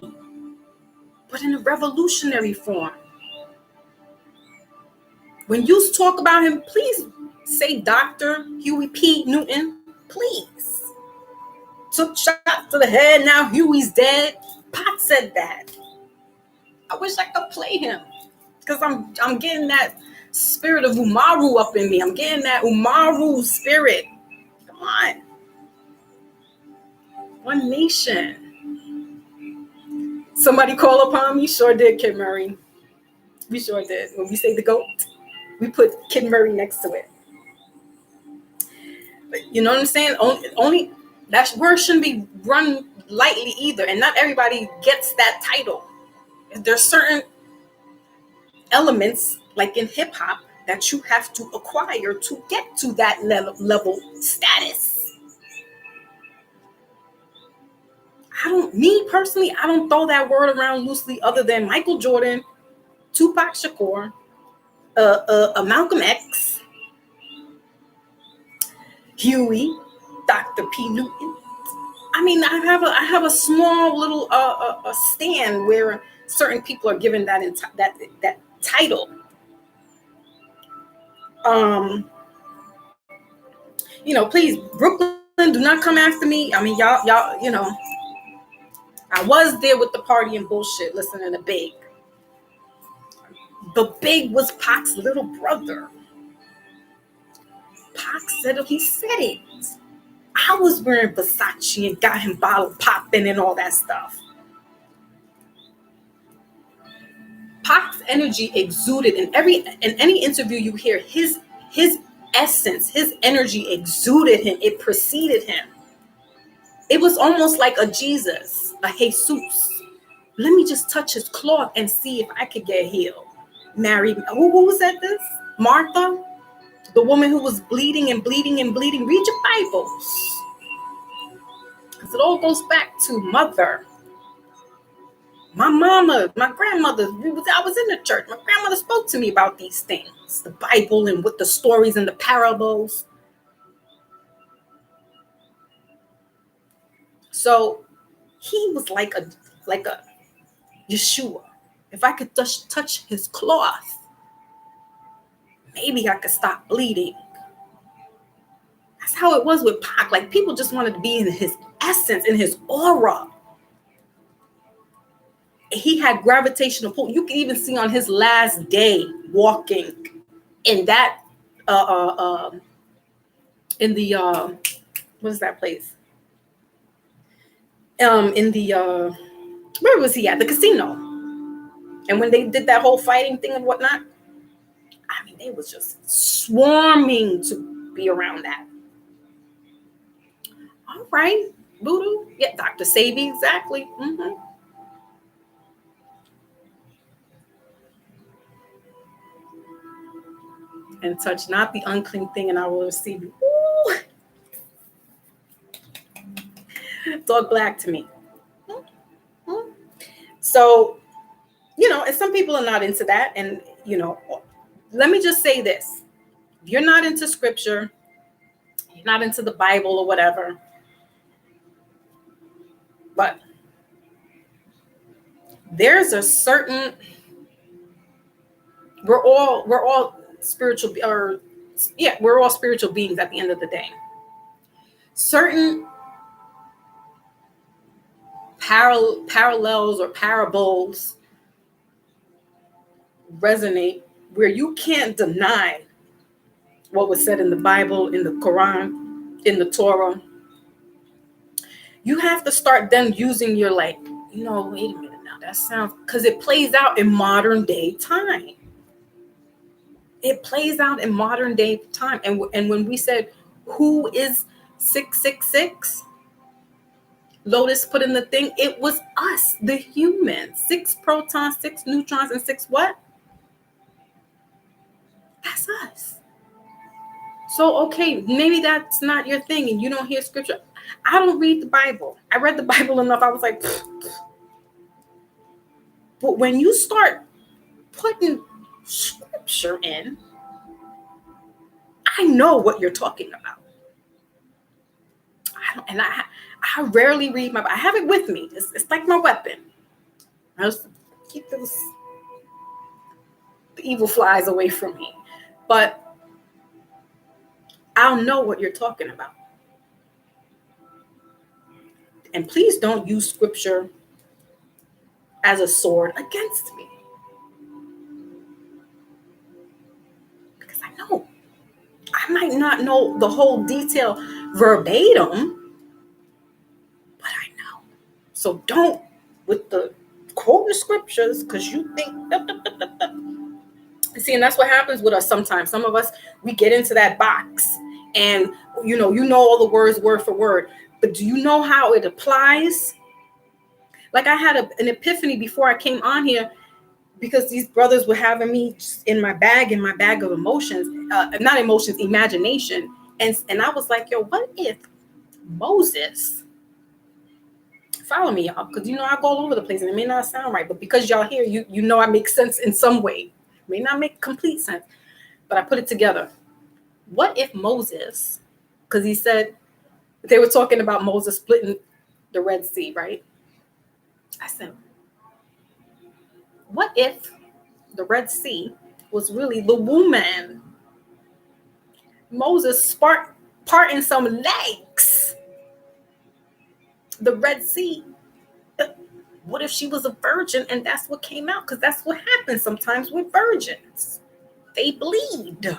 but in a revolutionary form. When you talk about him, please say Dr. Huey P. Newton, please. Took shots to the head, now Huey's dead. Pot said that. I wish I could play him, because I'm getting that spirit of Umaru up in me. I'm getting that Umaru spirit. Come on. One nation. Somebody call upon me? Sure did, Kid Murray. We sure did. When we say the GOAT, we put Kid Murray next to it. But you know what I'm saying? Only that word shouldn't be run lightly either. And not everybody gets that title. There's certain elements, like in hip hop, that you have to acquire to get to that level status. Me personally, I don't throw that word around loosely other than Michael Jordan, Tupac Shakur, Malcolm X, Huey, Dr. P. Newton. I mean, I have a small little a stand where certain people are given that title. Please, Brooklyn, do not come after me. I mean, y'all, I was there with the party and bullshit, listening to Big. But Big was Pac's little brother. Pac said it. He said it. I was wearing Versace and got him bottle popping and all that stuff. Pac's energy exuded in any interview you hear. His essence, his energy exuded him. It preceded him. It was almost like a Jesus, a Jesus. Let me just touch his cloth and see if I could get healed. Mary, who said this? Martha, the woman who was bleeding and bleeding and bleeding. Read your Bibles. Because it all goes back to mother. My mama, my grandmother, I was in the church. My grandmother spoke to me about these things, the Bible and with the stories and the parables. So he was like a Yeshua. If I could just touch his cloth, maybe I could stop bleeding. That's how it was with Pac. Like, people just wanted to be in his essence, in his aura. He had gravitational pull. You can even see on his last day walking in that in the what is that place? In the where was he at? The casino. And when they did that whole fighting thing and whatnot, I mean, they was just swarming to be around that. All right, Voodoo. Yeah, Dr. Sabi, exactly. Mm-hmm. And touch not the unclean thing, and I will receive you. Ooh. Talk black to me. Mm-hmm. So, and some people are not into that. And, let me just say this. If you're not into scripture, you're not into the Bible or whatever, But there's a certain, we're all spiritual, or yeah, we're all spiritual beings at the end of the day. Certain parallels or parables resonate where you can't deny what was said in the Bible, in the Quran, in the Torah. You have to start then using your, like, wait a minute now, that sounds, because it plays out in modern day time. It plays out in modern day time. And when we said, who is 666? Lotus put in the thing, it was us, the humans. 6 protons, 6 neutrons, and 6 what? That's us. So, okay, maybe that's not your thing and you don't hear scripture. I don't read the Bible. I read the Bible enough. I was like, but when you start putting scripture in, I know what you're talking about. I rarely read I have it with me. It's like my weapon. I just keep the evil flies away from me. But I'll know what you're talking about. And please don't use scripture as a sword against me. Because I know. I might not know the whole detail verbatim, but I know. So don't, with the quote the scriptures, because you think. See, and that's what happens with us sometimes. Some of us, we get into that box and you know all the words word for word. But do you know how it applies? Like I had an epiphany before I came on here, because these brothers were having me in my bag of emotions, not emotions, imagination. And I was like, yo, what if Moses, follow me, y'all, because I go all over the place and it may not sound right, but because y'all here, you know I make sense in some way. It may not make complete sense, but I put it together. What if Moses, because he said, they were talking about Moses splitting the Red Sea, right? I said, what if the Red Sea was really the woman? Moses parting some lakes. The Red Sea. What if she was a virgin and that's what came out? Because that's what happens sometimes with virgins. They bleed.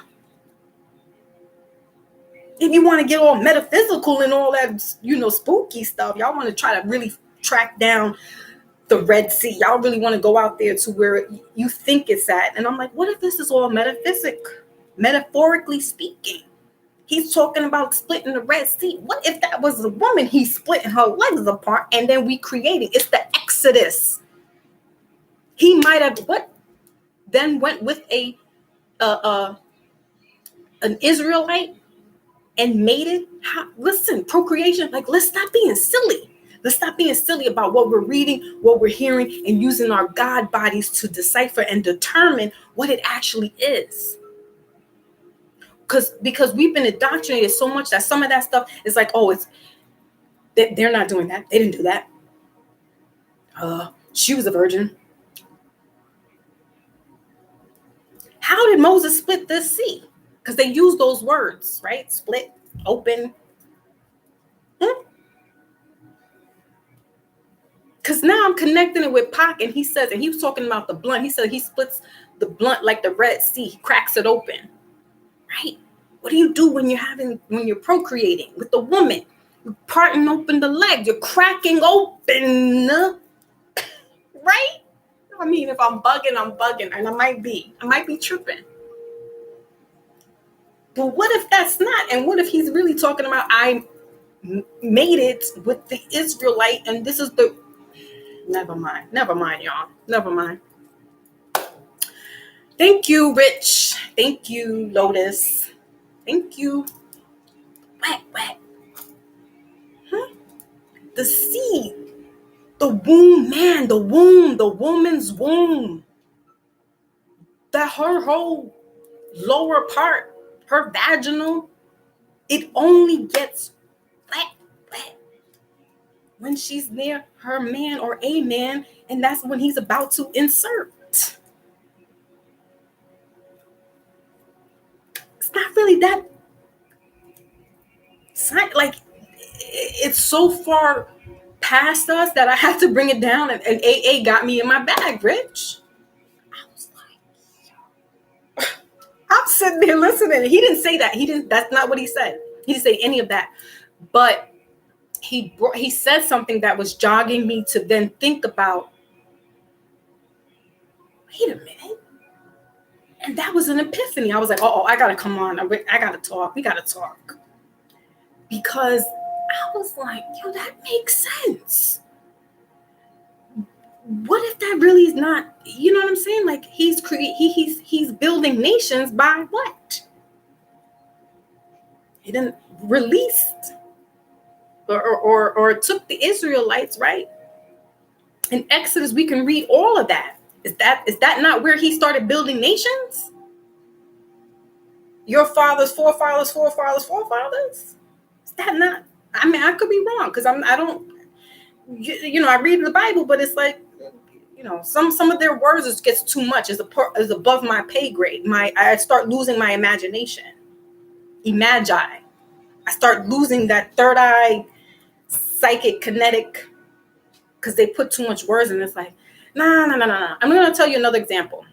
If you want to get all metaphysical and all that, spooky stuff, y'all want to try to really track down the Red Sea. Y'all really want to go out there to where you think it's at. And I'm like, what if this is all metaphorically speaking? He's talking about splitting the Red Sea. What if that was a woman? He's splitting her legs apart, and then we created. It's the Exodus. He might have then went with an Israelite and made it. Listen, procreation. Like, let's stop being silly. Let's stop being silly about what we're reading, what we're hearing, and using our God bodies to decipher and determine what it actually is. Because we've been indoctrinated so much that some of that stuff is like, oh, they're not doing that. They didn't do that. She was a virgin. How did Moses split this sea? Because they use those words, right? Split, open. Because now I'm connecting it with Pac, and he was talking about the blunt. He said he splits the blunt like the Red Sea. He cracks it open. Right? What do you do when you're procreating with the woman? You're parting open the leg. You're cracking open, right? I mean, if I'm bugging, and I might be tripping. But what if that's not? And what if he's really talking about I made it with the Israelite, and this is the... Never mind, y'all. Never mind. Thank you, Rich. Thank you, Lotus. Thank you. Wet. The seed, the womb, man, the woman's womb. That her whole lower part, her vaginal, it only gets wet. when she's near her man or a man, and that's when he's about to insert. It's not really that, like, it's so far past us that I have to bring it down, and AA got me in my bag, Rich. I was like, I'm sitting there listening. He didn't say that. That's not what he said. He didn't say any of that. But he said something that was jogging me to then think about, wait a minute. And that was an epiphany. I was like, oh, I gotta come on. I gotta talk. We gotta talk. Because I was like, yo, that makes sense. What if that really is not, you know what I'm saying? Like, he's building nations by what? He didn't released or took the Israelites, right? In Exodus, we can read all of that. Is that not where he started building nations? Your father's forefathers, forefathers, forefathers? Is that not? I mean, I could be wrong because I don't, I read the Bible, but it's like, some of their words gets too much. Is above my pay grade. I start losing my imagination. Imagi. I start losing that third eye, psychic, kinetic, because they put too much words in. It's like, no. I'm going to tell you another example.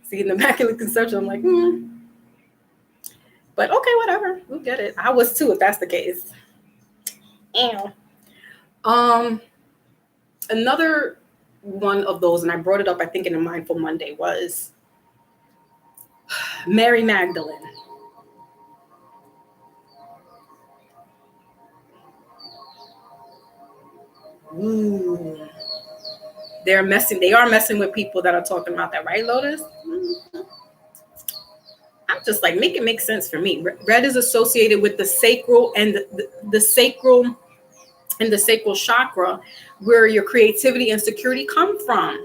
See, in the Immaculate Conception, I'm like, But okay, whatever. We'll get it. I was too, if that's the case. And another one of those, and I brought it up, I think, in a Mindful Monday, was Mary Magdalene. Ooh. They are messing with people that are talking about that, right, Lotus? I'm just like, make it make sense for me. Red is associated with the sacral and the sacral and the sacral chakra, where your creativity and security come from.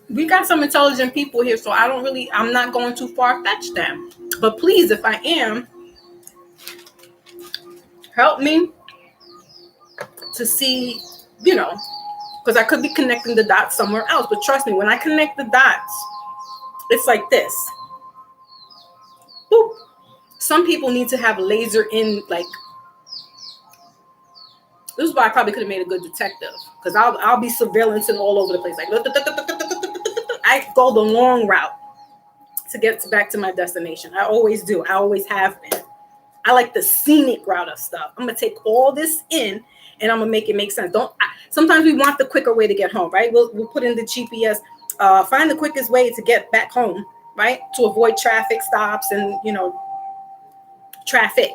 We got some intelligent people here, so I'm not going too far-fetched them. But please, if I am, help me to see, because I could be connecting the dots somewhere else. But trust me, when I connect the dots, it's like this. Boop. Some people need to have laser in, like, this is why I probably could have made a good detective, because I'll be surveillancing all over the place. Like, I go the long route to get back to my destination. I always do. I always have been. I like the scenic route of stuff. I'm going to take all this in and I'm going to make it make sense. Sometimes we want the quicker way to get home, right? We'll put in the GPS, find the quickest way to get back home, right? To avoid traffic stops and, traffic.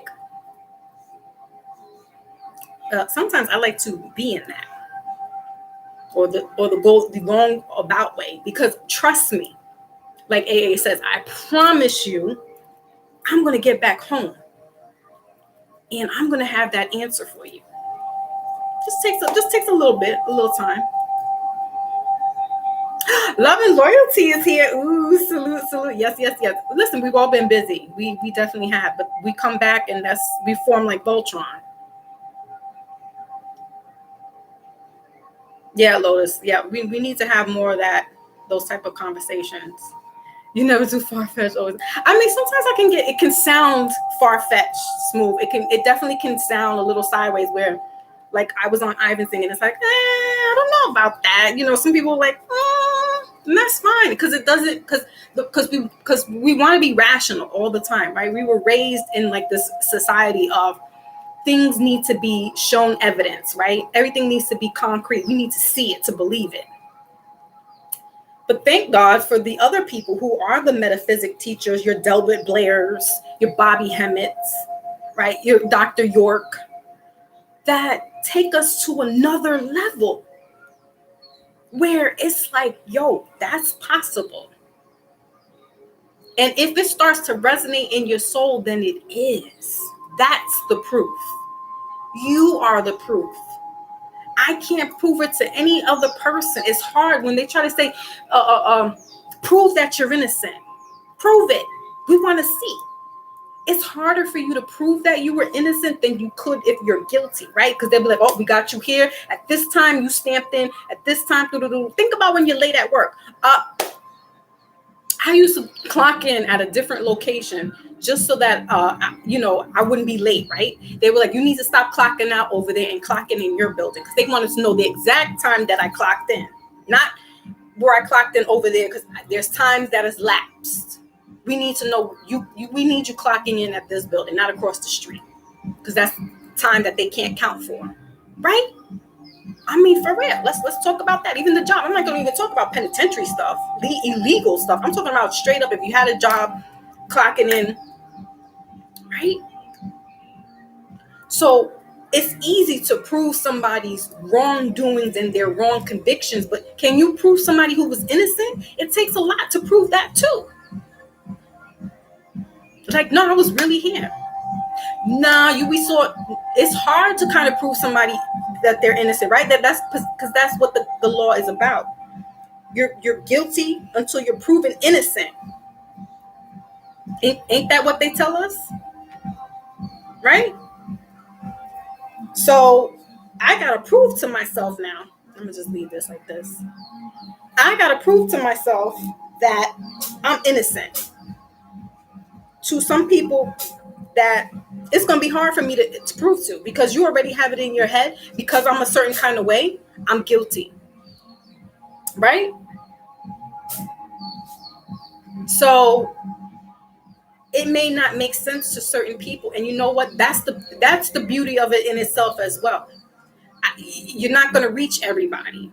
Sometimes I like to be in that, or the long about way, because trust me, like AA says, I promise you, I'm going to get back home and I'm going to have that answer for you. Just takes a little time. Love and loyalty is here. Ooh, salute. Yes. Listen, we've all been busy. We definitely have, but we come back and we form like Voltron. Yeah, Lotus. Yeah, we need to have more of those type of conversations. You never too far-fetched. Always. I mean, sometimes it can sound far-fetched, smooth. It definitely can sound a little sideways, where, like, I was on Ivan's thing and it's like, I don't know about that. Some people are like, and that's fine, because it doesn't, because we want to be rational all the time, right? We were raised in like this society of things need to be shown evidence, right? Everything needs to be concrete. We need to see it to believe it. But thank God for the other people who are the metaphysic teachers, your Delbert Blairs, your Bobby Hemmets, right? Your Dr. York, that take us to another level where it's like, yo, that's possible. And if it starts to resonate in your soul, then it is. That's the proof. You are the proof. I can't prove it to any other person. It's hard when they try to say, prove that you're innocent. Prove it. We want to see. It's harder for you to prove that you were innocent than you could if you're guilty, right? Because they'll be like, oh, we got you here. At this time, you stamped in. At this time, think about when you're late at work. I used to clock in at a different location just so that, I wouldn't be late, right? They were like, you need to stop clocking out over there and clocking in your building, because they wanted to know the exact time that I clocked in, not where I clocked in over there, because there's times that has lapsed. We need to know we need you clocking in at this building, not across the street, because that's time that they can't count for, right? I mean, for real. Let's talk about that. Even the job. I'm not going to even talk about penitentiary stuff, the illegal stuff. I'm talking about straight up. If you had a job, clocking in, right? So it's easy to prove somebody's wrongdoings and their wrong convictions, but can you prove somebody who was innocent? It takes a lot to prove that too. Like, no, I was really here. We saw. It's hard to kind of prove somebody that they're innocent, right? That's because that's what the law is about. You're guilty until you're proven innocent. Ain't that what they tell us? Right? So I gotta prove to myself now. I'm gonna just leave this like this. I gotta prove to myself that I'm innocent. To some people, that it's going to be hard for me to prove to, because you already have it in your head, because I'm a certain kind of way, I'm guilty, right? So it may not make sense to certain people, and you know what, that's the beauty of it in itself as well. You're not going to reach everybody,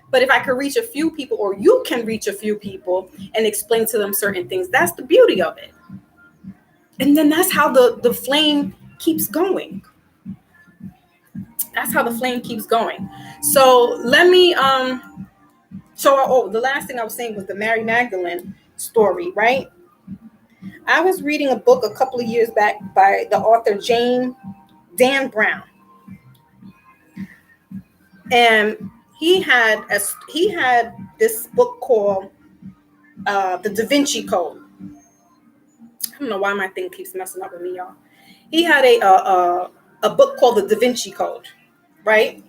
but if I can reach a few people, or you can reach a few people and explain to them certain things, that's the beauty of it. And then that's how the flame keeps going. That's how the flame keeps going. So let me the last thing I was saying was the Mary Magdalene story, right? I was reading a book a couple of years back by the author Dan Brown. And he had this book called the Da Vinci Code. I don't know why my thing keeps messing up with me, y'all. He had a book called the Da Vinci Code, right?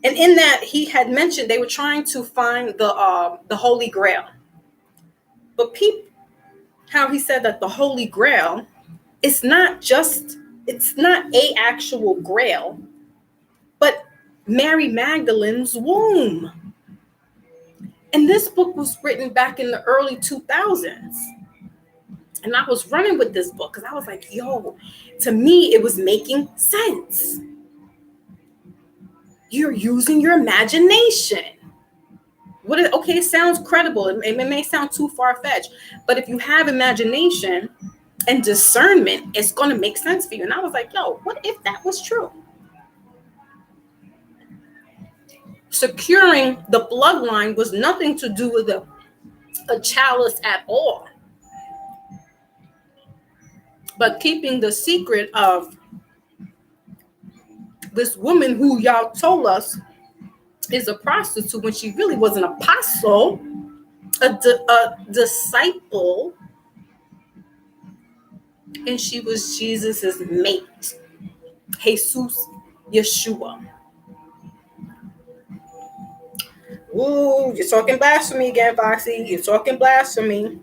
And in that, he had mentioned they were trying to find the Holy Grail. But how he said that the Holy Grail, it's not a actual grail, but Mary Magdalene's womb. And this book was written back in the early 2000s. And I was running with this book because I was like, yo, to me, it was making sense. You're using your imagination. It sounds credible. It may sound too far-fetched, but if you have imagination and discernment, it's going to make sense for you. And I was like, yo, what if that was true? Securing the bloodline was nothing to do with a chalice at all. But keeping the secret of this woman who y'all told us is a prostitute when she really was an apostle, a disciple, and she was Jesus's mate, Jesus, Yeshua. Ooh, you're talking blasphemy again, Foxy. You're talking blasphemy.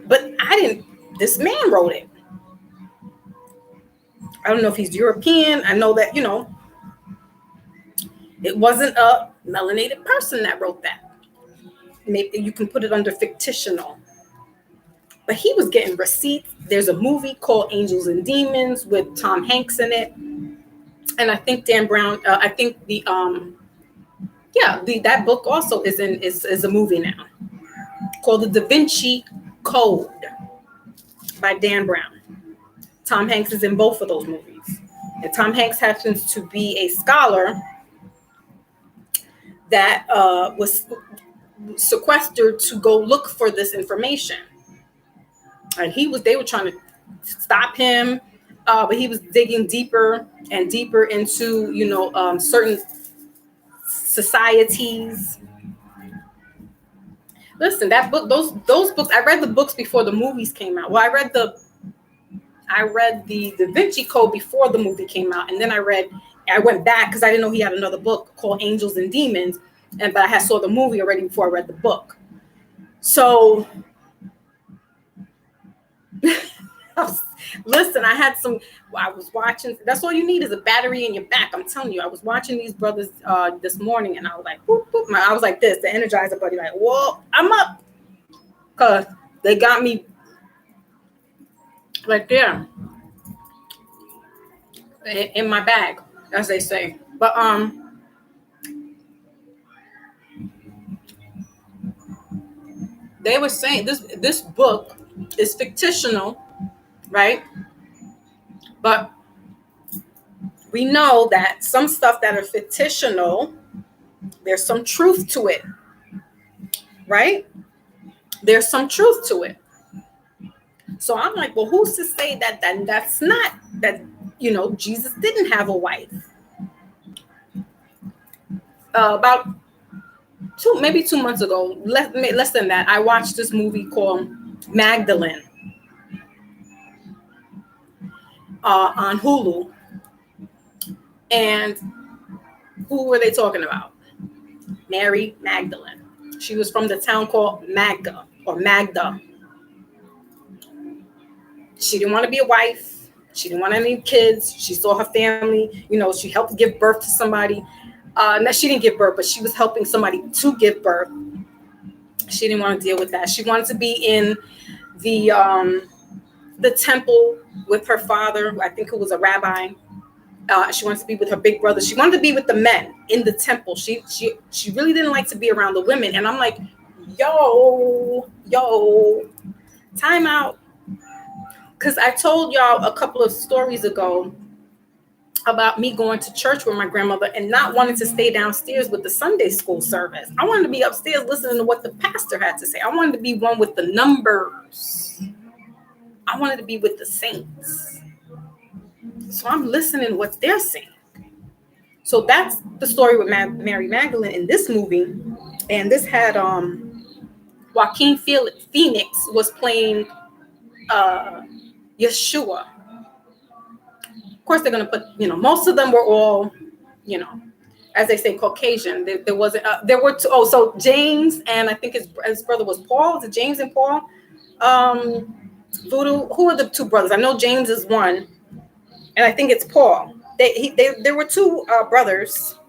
But this man wrote it. I don't know if he's European. I know that, it wasn't a melanated person that wrote that. Maybe you can put it under fictional. But he was getting receipts. There's a movie called Angels and Demons with Tom Hanks in it. And I think Dan Brown, that book also is a movie now called the Da Vinci Code by Dan Brown. Tom Hanks is in both of those movies. And Tom Hanks happens to be a scholar that was sequestered to go look for this information. And they were trying to stop him, but he was digging deeper and deeper into, certain societies Listen, that book, those books, I read the books before the movies came out. Well, I read the Da Vinci Code before the movie came out, and then I went back because I didn't know he had another book called Angels and Demons, but I had saw the movie already before I read the book. So listen, I was watching. That's all you need is a battery in your back. I'm telling you, I was watching these brothers this morning, and I was like, boop, boop. I was like this, the Energizer buddy, like, whoa, I'm up, cause they got me right there in my bag, as they say. But they were saying this book is fictional, right? But we know that some stuff that are fictional, there's some truth to it, right? There's some truth to it. So I'm like, well, who's to say that's not that, Jesus didn't have a wife. About maybe 2 months ago, less than that, I watched this movie called Magdalene on Hulu. And who were they talking about? Mary Magdalene. She was from the town called Magda. She didn't want to be a wife. She didn't want any kids. She saw her family. She helped give birth to somebody. No, she didn't give birth, but she was helping somebody to give birth. She didn't want to deal with that. She wanted to be in the temple with her father. I think it was a rabbi. She wanted to be with her big brother. She wanted to be with the men in the temple. She really didn't like to be around the women. And I'm like, yo, time out. Because I told y'all a couple of stories ago about me going to church with my grandmother and not wanting to stay downstairs with the Sunday school service. I wanted to be upstairs listening to what the pastor had to say. I wanted to be one with the numbers. I wanted to be with the saints. So I'm listening to what they're saying. So that's the story with Mary Magdalene in this movie. And this had Joaquin Phoenix was playing Yeshua. Of course, they're going to put, most of them were all, as they say, Caucasian. There wasn't, there were two, so James and I think his brother was Paul. Is it James and Paul? Voodoo, who are the two brothers? I know James is one, and I think it's Paul. There were two brothers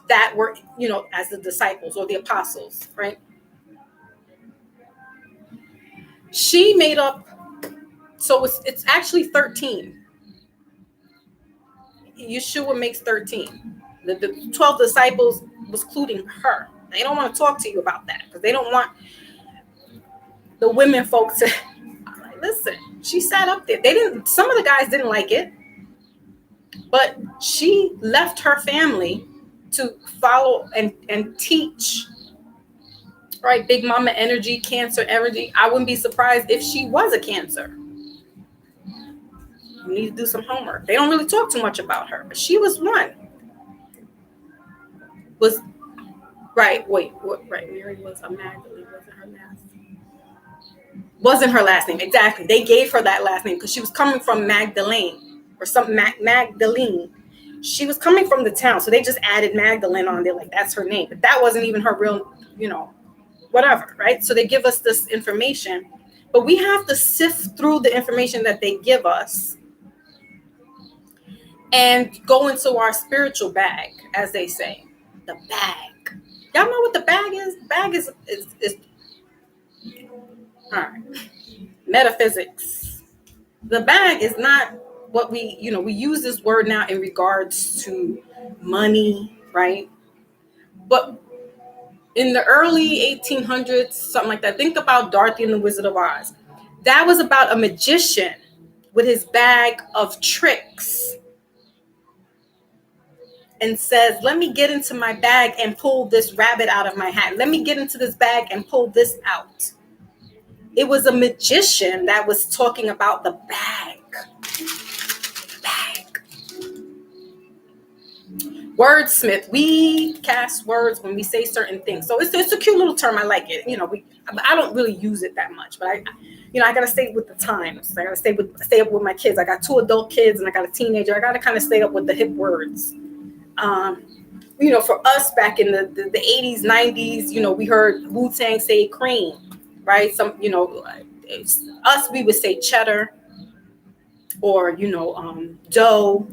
that were, as the disciples or the apostles, right? She made up, so it's actually 13. Yeshua makes 13. The 12 disciples was including her. They don't want to talk to you about that because they don't want the women folks to. Like, listen, she sat up there. Some of the guys didn't like it, but she left her family to follow and teach. Right, Big Mama energy, Cancer energy. I wouldn't be surprised if she was a Cancer. You need to do some homework. They don't really talk too much about her, but she was one. Was right. Wait, what? Right, Mary was a Magdalene. Wasn't her last name exactly? They gave her that last name because she was coming from Magdalene or something. Magdalene. She was coming from the town, so they just added Magdalene on there, like that's her name, but that wasn't even her real, whatever, right? So they give us this information, but we have to sift through the information that they give us and go into our spiritual bag, as they say. The bag. Y'all know what the bag is? The bag is all right. Metaphysics. The bag is not what we use this word now in regards to money, right? But in the early 1800s, something like that, think about Dorothy and the Wizard of Oz. That was about a magician with his bag of tricks and says, let me get into my bag and pull this rabbit out of my hat. Let me get into this bag and pull this out. It was a magician that was talking about the bag. Wordsmith. We cast words when we say certain things. So it's a cute little term. I like it. I don't really use it that much, but I gotta stay with the times. I gotta stay up with my kids. I got 2 adult kids and I got a teenager. I gotta kind of stay up with the hip words. For us back in the 80s, 90s, we heard Wu-Tang say cream, right? Us, we would say cheddar or, dough,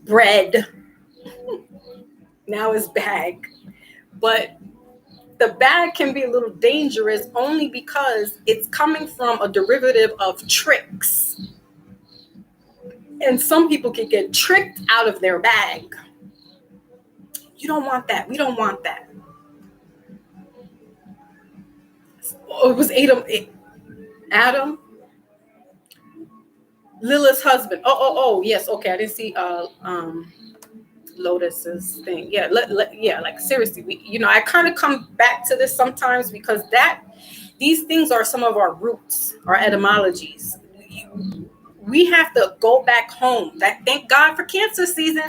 bread. Now it's bag. But the bag can be a little dangerous only because it's coming from a derivative of tricks. And some people can get tricked out of their bag. You don't want that. We don't want that. Oh, it was Adam, Lila's husband. Oh, yes. Okay, I didn't see Lotus's thing. Yeah, like seriously, I kind of come back to this sometimes because these things are some of our roots, our etymologies. We have to go back home. Thank God for cancer season.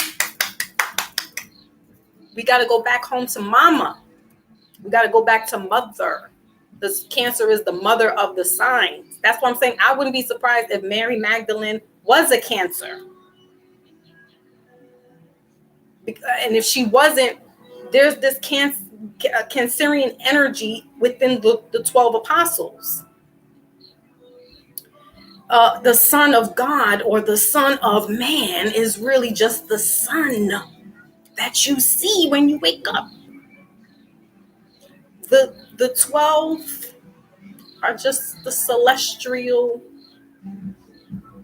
We got to go back home to mama. We got to go back to mother. This cancer is the mother of the signs. That's what I'm saying. I wouldn't be surprised if Mary Magdalene was a Cancer. And if she wasn't, there's this Cancerian energy within the 12 apostles. The Son of God or the Son of Man is really just the sun that you see when you wake up. The 12 are just the celestial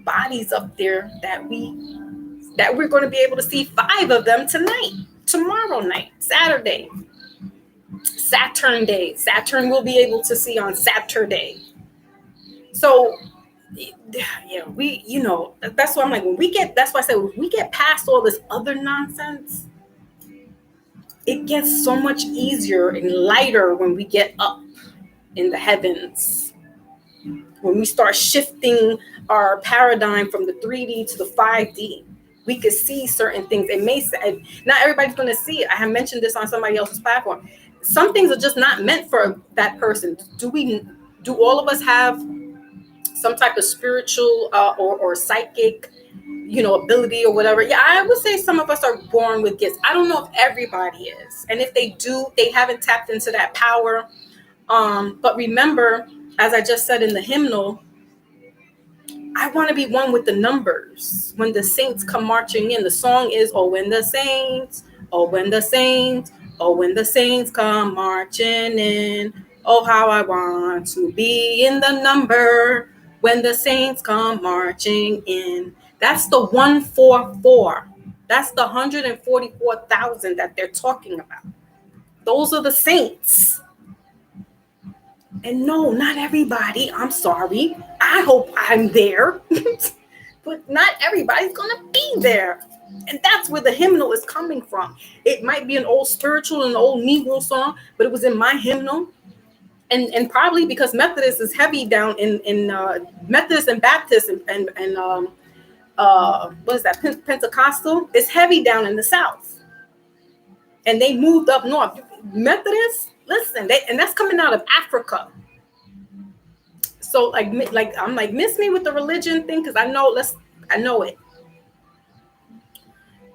bodies up there that we're going to be able to see 5 of them tonight, tomorrow night, Saturday, Saturn day. Saturn will be able to see on Saturday. So yeah, that's why I'm like, that's why I said, when we get past all this other nonsense, it gets so much easier and lighter when we get up in the heavens. When we start shifting our paradigm from the 3D to the 5D, we could see certain things. It may say, not everybody's going to see it. I have mentioned this on somebody else's platform. Some things are just not meant for that person. Do all of us have some type of spiritual or psychic, ability or whatever? Yeah, I would say some of us are born with gifts. I don't know if everybody is. And if they do, they haven't tapped into that power. But remember, as I just said in the hymnal, I want to be one with the numbers. When the saints come marching in, the song is, oh, when the saints, oh, when the saints, oh, when the saints come marching in. Oh, how I want to be in the number when the saints come marching in. That's the 144. That's the 144,000 that they're talking about. Those are the saints. And no, not everybody. I'm sorry. I hope I'm there. But not everybody's going to be there. And that's where the hymnal is coming from. It might be an old spiritual and an old Negro song, but it was in my hymnal. And probably because Methodist is heavy down in Methodist and Baptist and what is that, Pentecostal? It's heavy down in the South. And they moved up north. Methodist, listen, and that's coming out of Africa. So like I'm like, miss me with the religion thing, because I know it.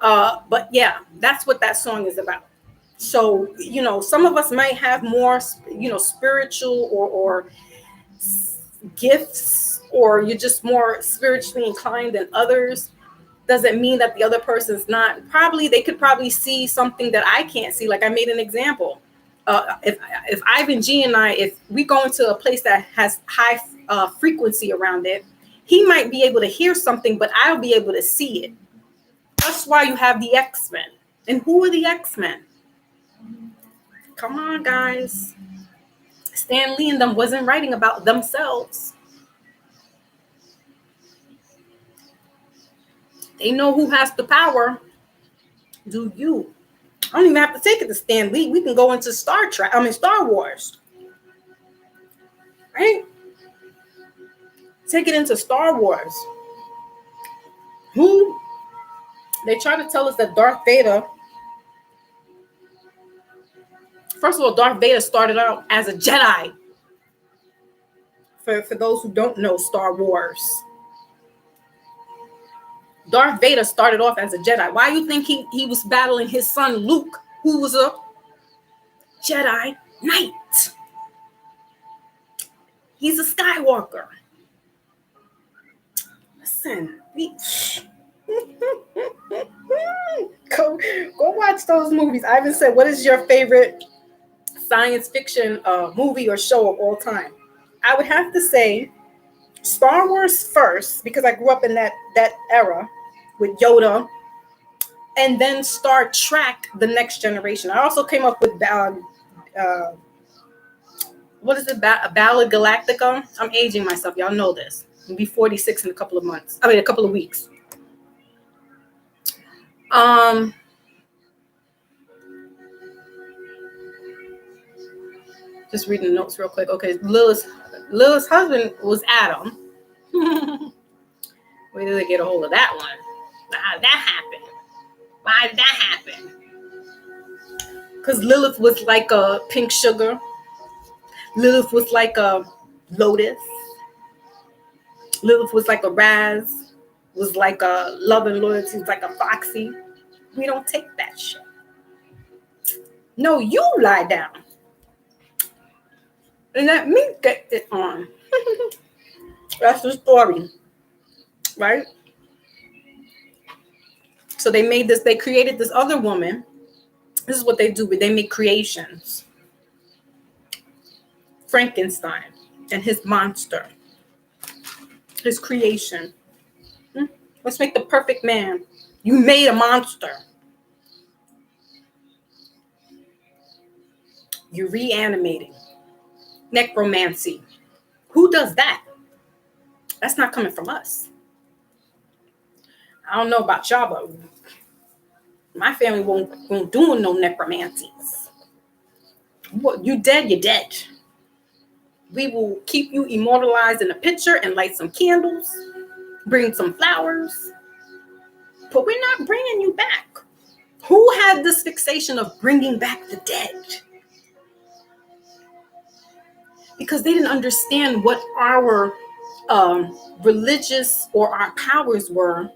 But yeah, that's what that song is about. So, some of us might have more, spiritual or gifts, or you're just more spiritually inclined than others. Doesn't mean that the other person's not. They could probably see something that I can't see. Like I made an example. If Ivan G and if we go into a place that has high frequency around it, he might be able to hear something, but I'll be able to see it. That's why you have the X-Men. And who are the X-Men? Come on, guys. Stan Lee and them wasn't writing about themselves. They know who has the power. Do you? I don't even have to take it to Stan Lee. We can go into Star Wars. Right? Take it into Star Wars. Who They try to tell us that Darth Vader, first of all, Darth Vader started out as a Jedi. For those who don't know Star Wars, Darth Vader started off as a Jedi. Why do you think he was battling his son Luke, who was a Jedi Knight? He's a Skywalker. Listen, go watch those movies. I even said, what is your favorite science fiction movie or show of all time? I would have to say Star Wars first, because I grew up in that era with Yoda, and then Star Trek: The Next Generation. I also came up with what is it? Ballad Galactica. I'm aging myself. Y'all know this. I'll be 46 in a couple of months. I mean, a couple of weeks. Just reading the notes real quick. Okay, Lilith's husband was Adam. Where did they get a hold of that one? How did that happen? Why did that happen? Because Lilith was like a pink sugar. Lilith was like a lotus. Lilith was like a Raz. Was like a love and loyalty. Was like a Foxy. We don't take that shit. No, you lie down. And let me get it on. That's the story. Right? So they created this other woman. This is what they do. They make creations. Frankenstein and his monster. His creation. Let's make the perfect man. You made a monster. You're reanimating. Necromancy. Who does that? That's not coming from us. I don't know about y'all, but my family won't do no necromancies. You dead, you're dead. We will keep you immortalized in a picture and light some candles, bring some flowers, but we're not bringing you back. Who had this fixation of bringing back the dead? Because they didn't understand what our religious or our powers were.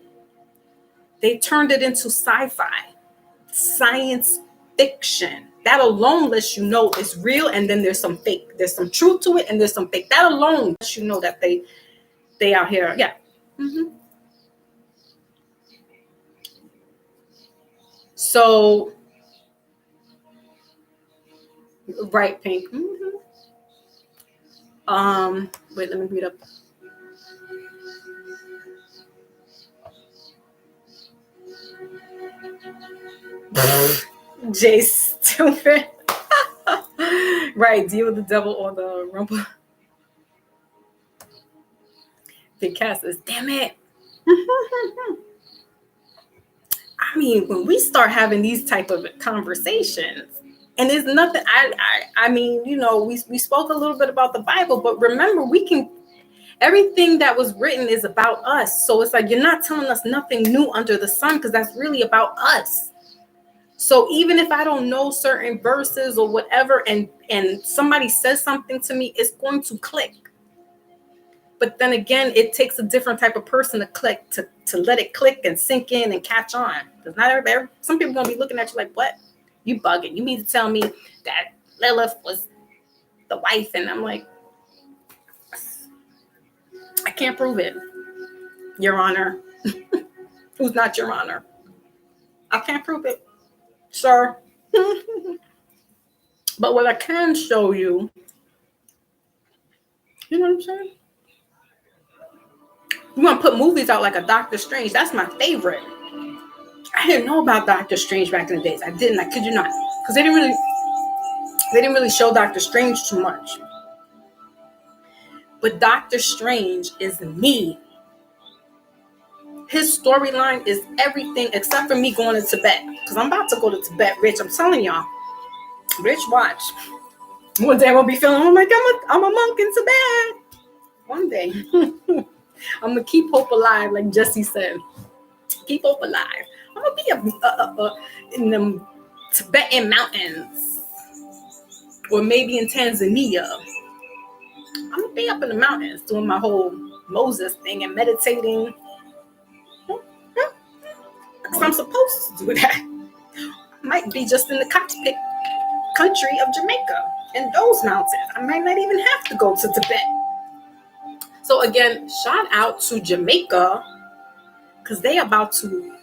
They turned it into sci-fi, science fiction. That alone lets you know it's real, and then there's some fake. There's some truth to it, and there's some fake. That alone lets you know that they out here. Yeah. Mm-hmm. So, right, Pink. Mm-hmm. Wait, let me read up. Jay stupid. Right, deal with the devil or the rumble. Big Cat says, damn it. I mean, when we start having these type of conversations, and there's nothing, I mean, you know, we spoke a little bit about the Bible, but remember, everything that was written is about us. So it's like, you're not telling us nothing new under the sun, because that's really about us. So even if I don't know certain verses or whatever, and somebody says something to me, it's going to click. But then again, it takes a different type of person to click, to let it click and sink in and catch on. Because not everybody, some people gonna be looking at you like, what? You bugging. You mean to tell me that Lilith was the wife? And I'm like, I can't prove it, Your Honor. Who's not Your Honor? I can't prove it, sir. But what I can show you, you know what I'm saying? You want to put movies out like a Doctor Strange. That's my favorite. I didn't know about Doctor Strange back in the days. I didn't. I kid you not. Because they didn't really show Doctor Strange too much. But Doctor Strange is me. His storyline is everything except for me going to Tibet. Because I'm about to go to Tibet, Rich. I'm telling y'all. Rich, watch. One day I'm going to be feeling, oh my God, I'm a monk in Tibet. One day. I'm going to keep hope alive, like Jesse said. Keep hope alive. I'm gonna be in the Tibetan mountains, or maybe in Tanzania. I'm gonna be up in the mountains doing my whole Moses thing and meditating. Because I'm supposed to do that. Might be just in the cockpit country of Jamaica, in those mountains. I might not even have to go to Tibet. So again, shout out to Jamaica, because they about to,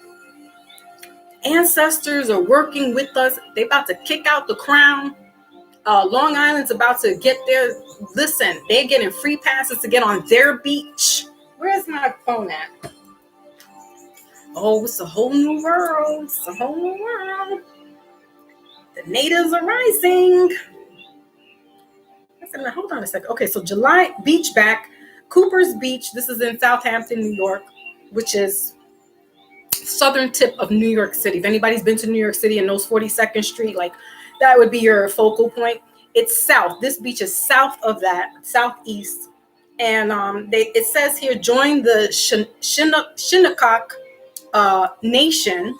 ancestors are working with us. They about to kick out the crown. Long Island's about to get their, listen, they're getting free passes to get on their beach. Where's my phone at? Oh, it's a whole new world. It's a whole new world. The natives are rising. Hold on a second. Okay, so July beach back. Cooper's Beach. This is in Southampton, New York, which is southern tip of New York City. If anybody's been to New York City and knows 42nd Street, like that would be your focal point. It's south. This beach is south of that, southeast. And it says here, join the Shinnecock Nation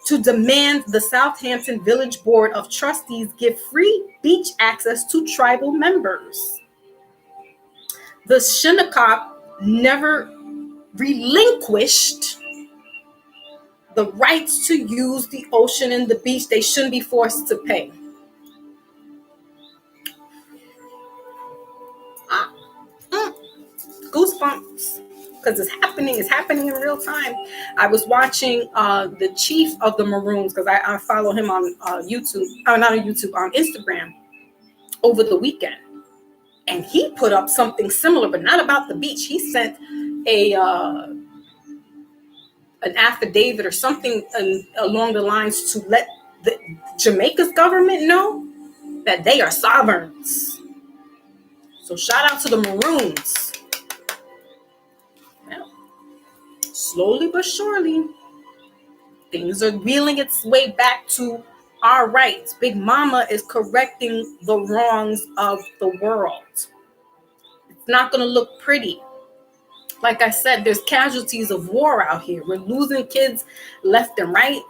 to demand the Southampton Village Board of Trustees give free beach access to tribal members. The Shinnecock never relinquished the rights to use the ocean and the beach. They shouldn't be forced to pay. Goosebumps, because it's happening in real time. I was watching the chief of the Maroons, because I follow him on YouTube, not on YouTube, on Instagram over the weekend. And he put up something similar, but not about the beach. He sent an affidavit or something along the lines to let the Jamaica's government know that they are sovereigns. So shout out to the Maroons. Well, slowly but surely, things are wheeling its way back to our rights. Big Mama is correcting the wrongs of the world. It's not going to look pretty. Like I said, there's casualties of war out here. We're losing kids left and right.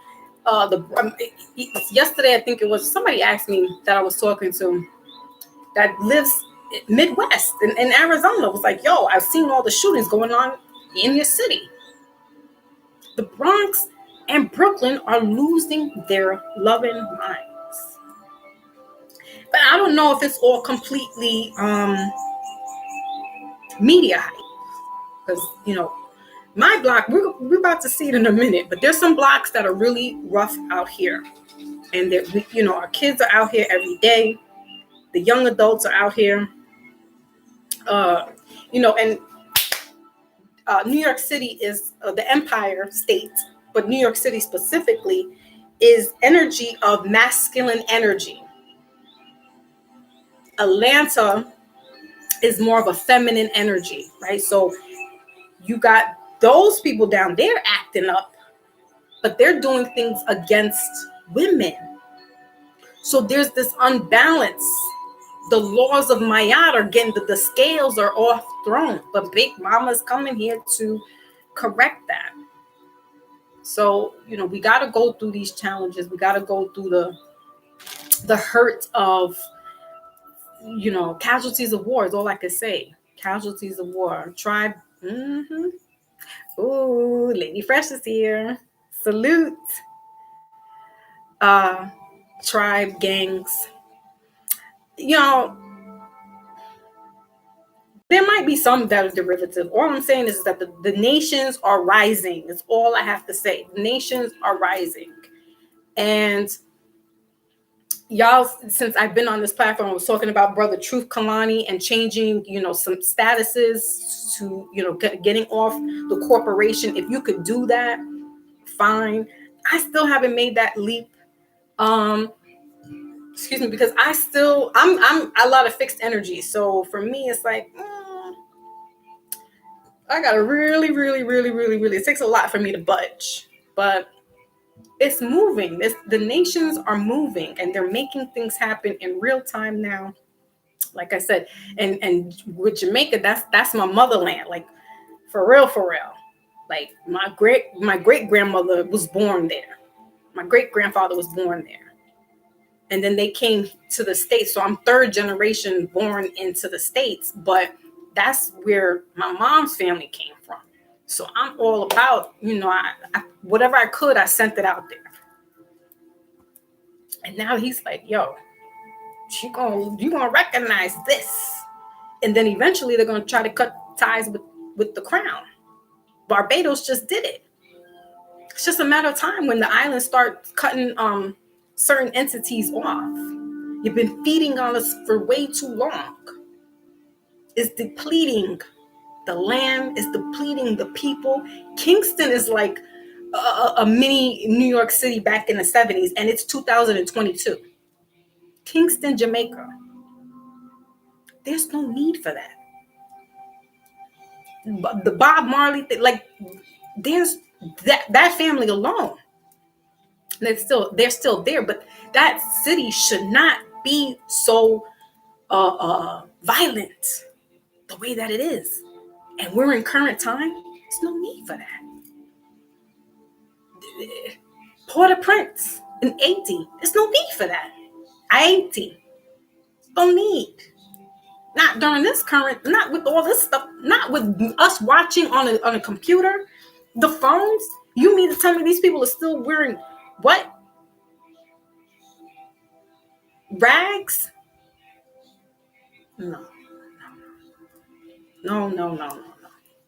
Yesterday, I think it was, somebody asked me that I was talking to that lives Midwest in Arizona. Was like, yo, I've seen all the shootings going on in your city. The Bronx and Brooklyn are losing their loving minds. But I don't know if it's all completely media hype. Because, my block, we're about to see it in a minute, but there's some blocks that are really rough out here. And, our kids are out here every day. The young adults are out here. And New York City is the Empire State, but New York City specifically is energy of masculine energy. Atlanta is more of a feminine energy, right? So you got those people down there acting up, but they're doing things against women. So there's this unbalance. The laws of Mayat are getting, the scales are off thrown, but Big Mama's coming here to correct that. So, we got to go through these challenges. We got to go through the hurt of, casualties of war is all I could say. Casualties of war. Tribe. Ooh, Lady Fresh is here. Salute. Tribe, gangs. There might be some that are derivative. All I'm saying is that the nations are rising. That's all I have to say. The nations are rising. And y'all, since I've been on this platform, I was talking about Brother Truth Kalani and changing, some statuses to, getting off the corporation. If you could do that, fine. I still haven't made that leap. Excuse me, because I'm a lot of fixed energy. So for me, it's like, I gotta really, really, really, really, really, it takes a lot for me to budge, but it's moving. The nations are moving and they're making things happen in real time now. Like I said, and with Jamaica, that's my motherland. Like for real, for real. Like my great grandmother was born there. My great grandfather was born there. And then they came to the States. So I'm third generation born into the States, but that's where my mom's family came from. So I'm all about, whatever I could, I sent it out there. And now he's like, yo, you gonna recognize this. And then eventually they're gonna try to cut ties with the crown. Barbados just did it. It's just a matter of time when the islands start cutting certain entities off. You've been feeding on us for way too long. It's depleting the land, it's depleting the people. Kingston is like a mini New York City back in the 70s, and it's 2022. Kingston, Jamaica. There's no need for that. The Bob Marley thing, like, there's that family alone. They're still there, but that city should not be so violent the way that it is. And we're in current time. There's no need for that. Port-au-Prince in 80. There's no need for that. 80. No need. Not during this current, not with all this stuff, not with us watching on a computer, the phones. You mean to tell me these people are still wearing what? Rags? No. No.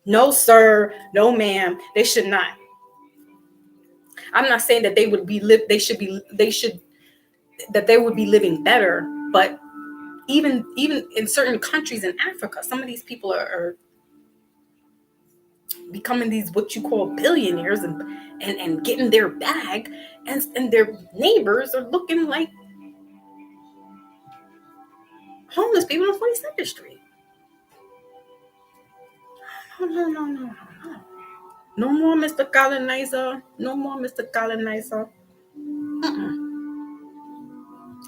No, sir. No, ma'am. They should not. I'm not saying that they would be that they would be living better, but even in certain countries in Africa, some of these people are becoming these what you call billionaires and getting their bag, and their neighbors are looking like homeless people on 42nd Street. No. No more Mr. Colonizer. No more Mr. Colonizer.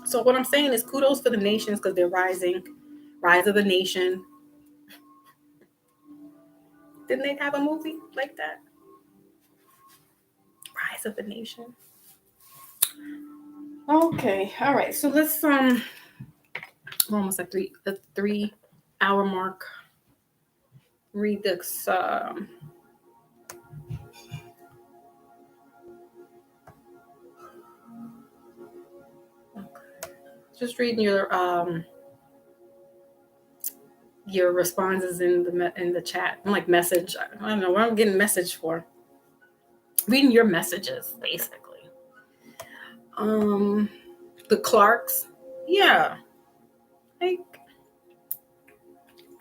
So what I'm saying is kudos for the nations because they're rising. Rise of the Nation. Didn't they have a movie like that? Rise of the Nation. Okay, all right. So let's we're almost at the 3 hour mark. Read this okay. Just reading your responses in the chat. I'm like message. I don't know what I'm getting message for. Reading your messages, basically. The Clarks. Yeah. Like,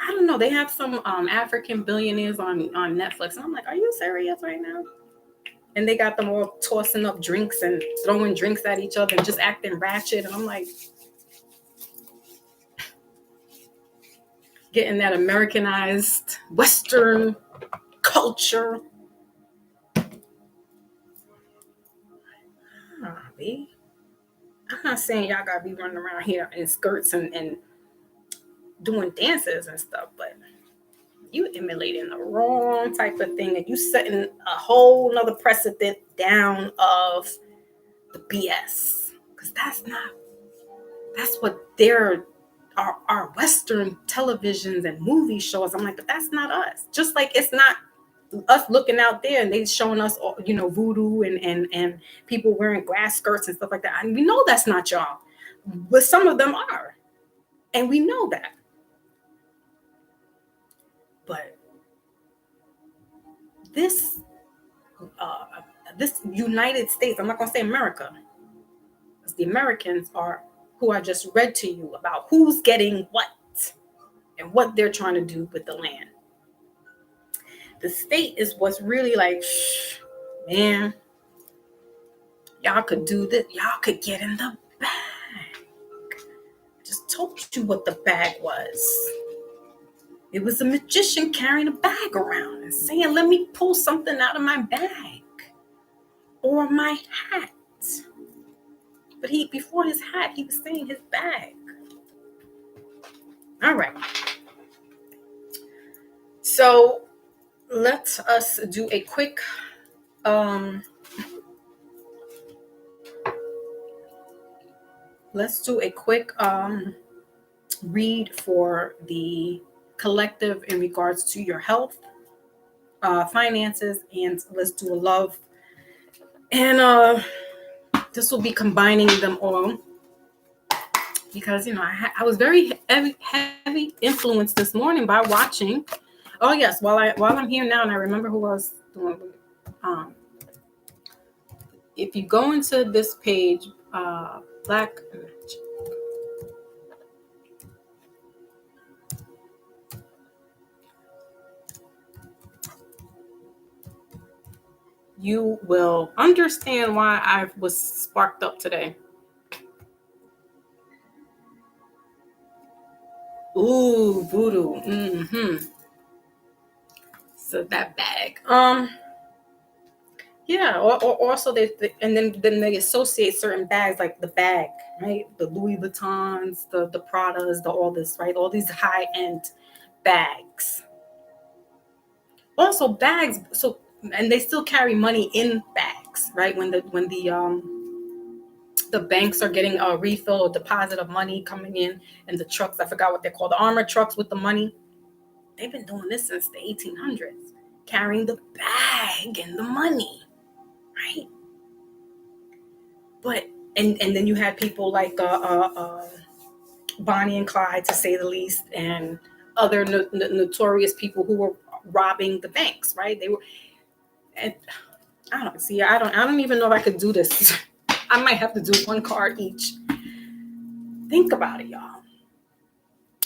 I don't know. They have some African billionaires on Netflix. And I'm like, are you serious right now? And they got them all tossing up drinks and throwing drinks at each other and just acting ratchet. And I'm like, getting that Americanized Western culture. I'm not saying y'all gotta be running around here in skirts and doing dances and stuff, but you emulating the wrong type of thing, and you setting a whole nother precedent down of the BS. Because that's what our Western televisions and movie shows. I'm like, but that's not us. Just like it's not us looking out there and they showing us, voodoo and people wearing grass skirts and stuff like that. And we know that's not y'all, but some of them are, and we know that. But this United States, I'm not gonna say America, because the Americans are who I just read to you about who's getting what and what they're trying to do with the land. The state is what's really like, man, y'all could do this. Y'all could get in the bag. I just told you what the bag was. It was a magician carrying a bag around and saying, let me pull something out of my bag or my hat. But before his hat, he was saying his bag. All right. So let us do a quick um let's do a quick read for the collective in regards to your health, finances, and let's do a love. And this will be combining them all because I was very heavy influenced this morning by watching. Oh yes, while I'm here now, and I remember who I was doing. Um, if you go into this page, Black you will understand why I was sparked up today. Ooh, voodoo. So that bag. Yeah, or also and then they associate certain bags like the bag, right? The Louis Vuittons, the Pradas, the all this, right? All these high end bags. Also bags, so and they still carry money in bags, right? When the banks are getting a refill or deposit of money coming in, and the trucks, I forgot what they're called, the armored trucks with the money. They've been doing this since the 1800s, carrying the bag and the money, right? But and then you had people like Bonnie and Clyde, to say the least, and other notorious people who were robbing the banks, right? They were, and I don't even know if I could do this. I might have to do one card each. Think about it, y'all.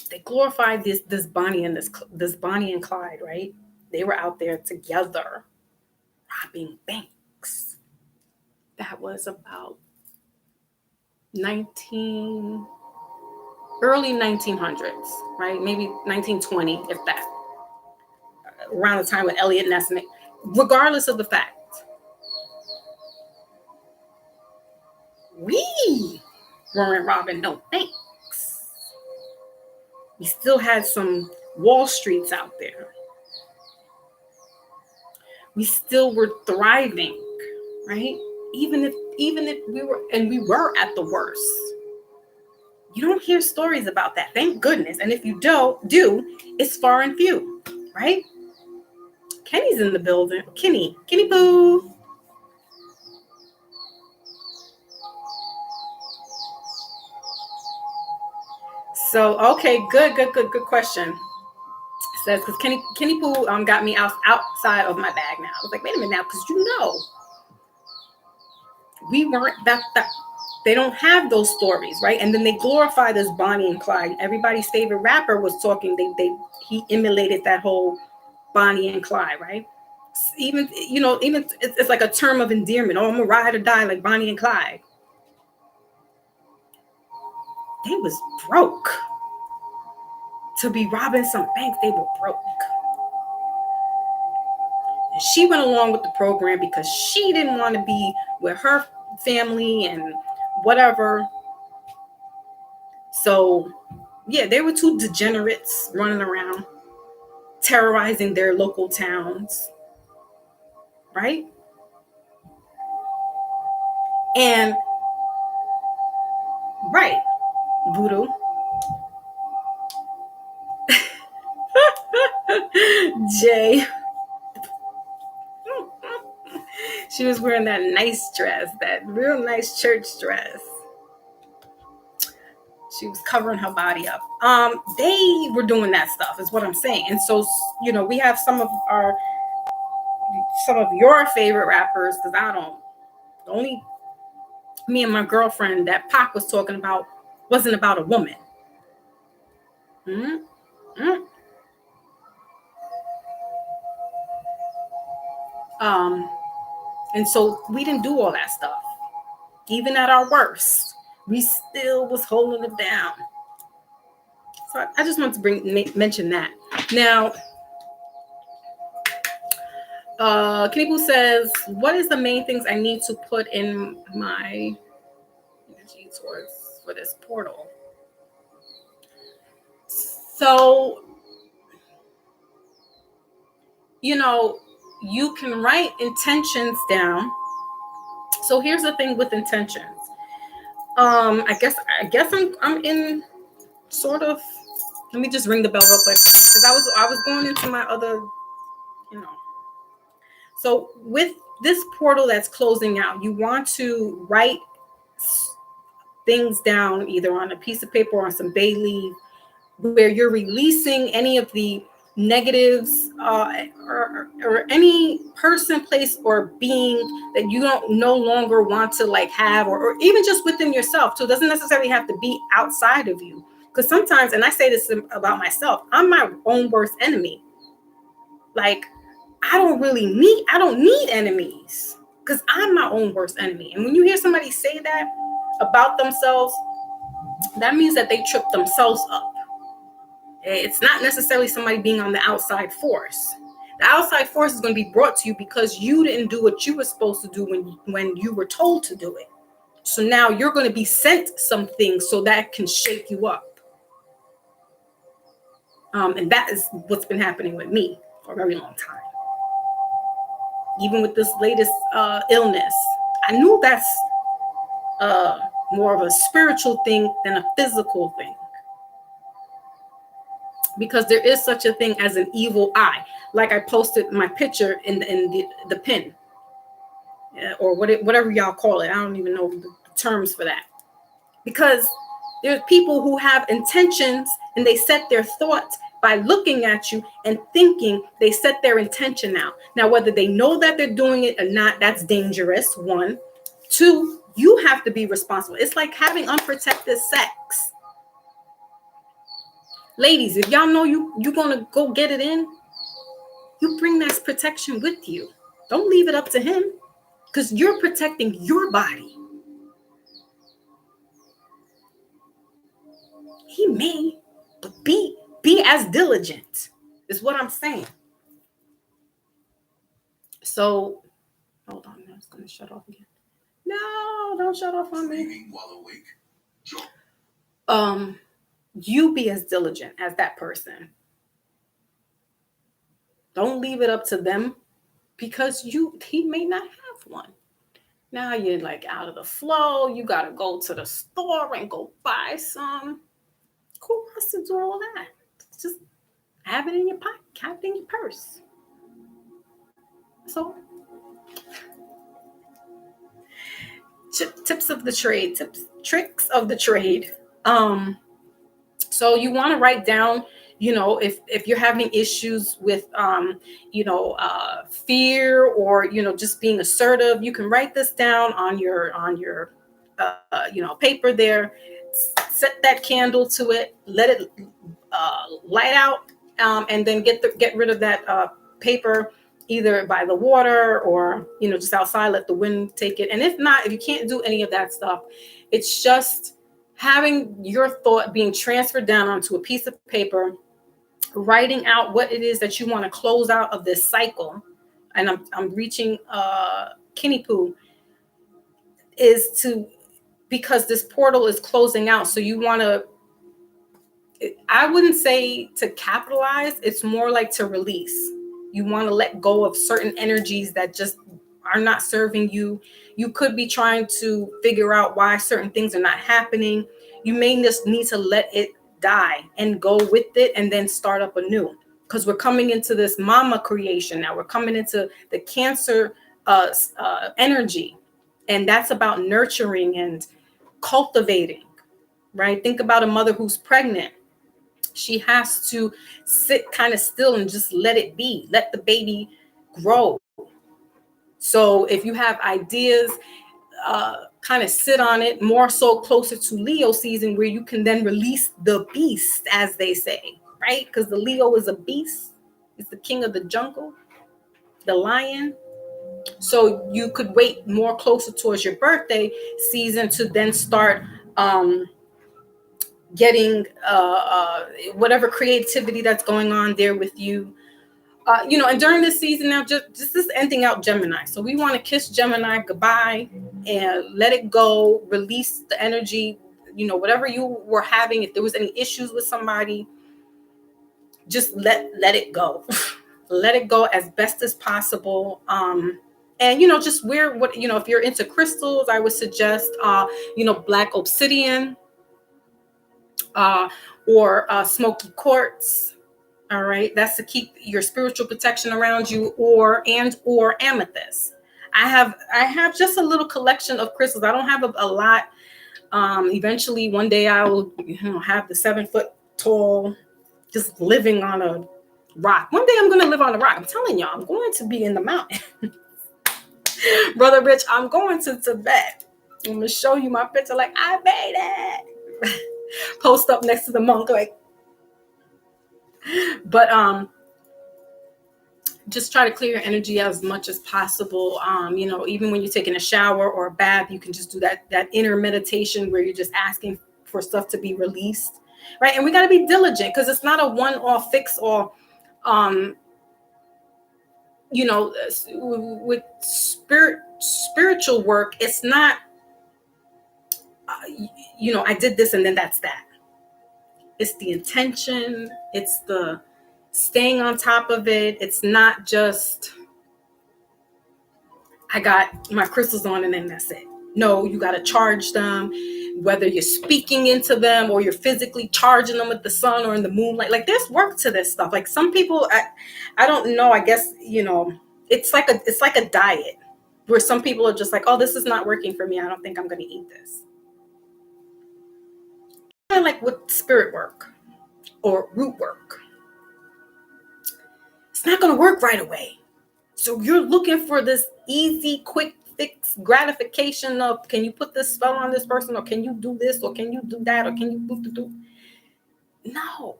They glorified this Bonnie and Clyde, right? They were out there together robbing banks. That was about 19 early 1900s, right? Maybe 1920, if that, around the time with Elliot Ness. Regardless of the fact, we weren't robbing no banks. We still had some Wall Streets out there. We still were thriving, right? Even if we were at the worst. You don't hear stories about that, thank goodness. And if you do, it's far and few, right? Kenny's in the building. Kenny Pooh. So okay, good question. Says because Kenny Pooh got me outside of my bag now. I was like, wait a minute now, because we weren't that they don't have those stories, right? And then they glorify this Bonnie and Clyde. Everybody's favorite rapper was talking. He emulated that whole Bonnie and Clyde, right? Even it's like a term of endearment. Oh, I'm gonna ride or die like Bonnie and Clyde. They was broke to be robbing some banks. They were broke. And she went along with the program because she didn't want to be with her family and whatever. So, yeah, they were two degenerates running around, terrorizing their local towns, right? And, right, voodoo. Jay. She was wearing that nice dress, that real nice church dress. She was covering her body up. They were doing that stuff, is what I'm saying. And so, we have some of your favorite rappers, because I don't. Only me and my girlfriend that Pac was talking about wasn't about a woman. Mm-hmm. And so we didn't do all that stuff. Even at our worst, we still was holding it down. So I just want to mention that. Now, Kenny Boo says, what is the main things I need to put in my energy towards for this portal? So you can write intentions down. So here's the thing with intentions. I guess I'm in sort of. Let me just ring the bell real quick because I was going into my other, you know. So with this portal that's closing out, you want to write things down either on a piece of paper or on some bay leaf, where you're releasing any of the negatives, or any person, place, or being that you don't no longer want to like have, or even just within yourself. So it doesn't necessarily have to be outside of you. Because sometimes, and I say this about myself, I'm my own worst enemy. Like, I don't need enemies because I'm my own worst enemy. And when you hear somebody say that about themselves, that means that they tripped themselves up. It's not necessarily somebody being on the outside force. The outside force is going to be brought to you because you didn't do what you were supposed to do when you were told to do it. So now you're going to be sent some things so that can shake you up. And that is what's been happening with me for a very long time. Even with this latest illness, I knew that's more of a spiritual thing than a physical thing. Because there is such a thing as an evil eye. Like I posted my picture in the pin, or whatever y'all call it. I don't even know the terms for that. Because there's people who have intentions and they set their thoughts by looking at you and thinking. They set their intention out. Now, whether they know that they're doing it or not, that's dangerous. 1. 2, you have to be responsible. It's like having unprotected sex. Ladies, if y'all know you're going to go get it in, you bring that protection with you. Don't leave it up to him, because you're protecting your body. He may, but be as diligent is what I'm saying. So, hold on, it's going to shut off again. No, don't shut off on me. You be as diligent as that person. Don't leave it up to them, because he may not have one. Now you're like out of the flow. You got to go to the store and go buy some. Who wants to do all that? Just have it in your pocket, have it in your purse. So, tips of the trade, tricks of the trade. So you want to write down, if you're having issues with, fear, or, just being assertive, you can write this down on your paper there. Set that candle to it, let it light out, and then get rid of that paper, either by the water or, just outside, let the wind take it. And if you can't do any of that stuff, it's just having your thought being transferred down onto a piece of paper, writing out what it is that you want to close out of this cycle. And I'm reaching Kinney Poo, because this portal is closing out. So you want to, I wouldn't say to capitalize, it's more like to release. You want to let go of certain energies that just are not serving you. You could be trying to figure out why certain things are not happening. You may just need to let it die and go with it and then start up anew. Because we're coming into this mama creation now. We're coming into the Cancer energy. And that's about nurturing and cultivating, right? Think about a mother who's pregnant. She has to sit kind of still and just let it be. Let the baby grow. So if you have ideas, kind of sit on it, more so closer to Leo season, where you can then release the beast, as they say, right? Because the Leo is a beast. It's the king of the jungle, the lion. So you could wait more closer towards your birthday season to then start getting whatever creativity that's going on there with you. And during this season now, just this ending out Gemini. So we want to kiss Gemini goodbye and let it go, release the energy, whatever you were having. If there was any issues with somebody, just let it go. let it go as best as possible. And just wear what, if you're into crystals, I would suggest black obsidian, or smoky quartz. All right, that's to keep your spiritual protection around you, or amethyst. I have just a little collection of crystals. I don't have a lot. Eventually one day I will have the 7 foot tall, just living on a rock. One day I'm going to live on a rock. I'm telling y'all, I'm going to be in the mountain. Brother Rich, I'm going to Tibet. I'm going to show you my picture like, I made it. Post up next to the monk like. But just try to clear your energy as much as possible. Even when you're taking a shower or a bath, you can just do that inner meditation where you're just asking for stuff to be released, right? And we got to be diligent, because it's not a one-off fix all. With spiritual work, it's not, I did this and then that's that. It's the intention. It's the staying on top of it. It's not just, I got my crystals on and then that's it. No, you got to charge them, whether you're speaking into them or you're physically charging them with the sun or in the moonlight. Like, there's work to this stuff. Like, some people, I don't know, I guess, it's like a diet where some people are just like, oh, this is not working for me. I don't think I'm going to eat this. Kind of like with spirit work or root work. It's not going to work right away. So you're looking for this easy, quick fix gratification of, can you put this spell on this person, or can you do this, or can you do that, or can you do? No.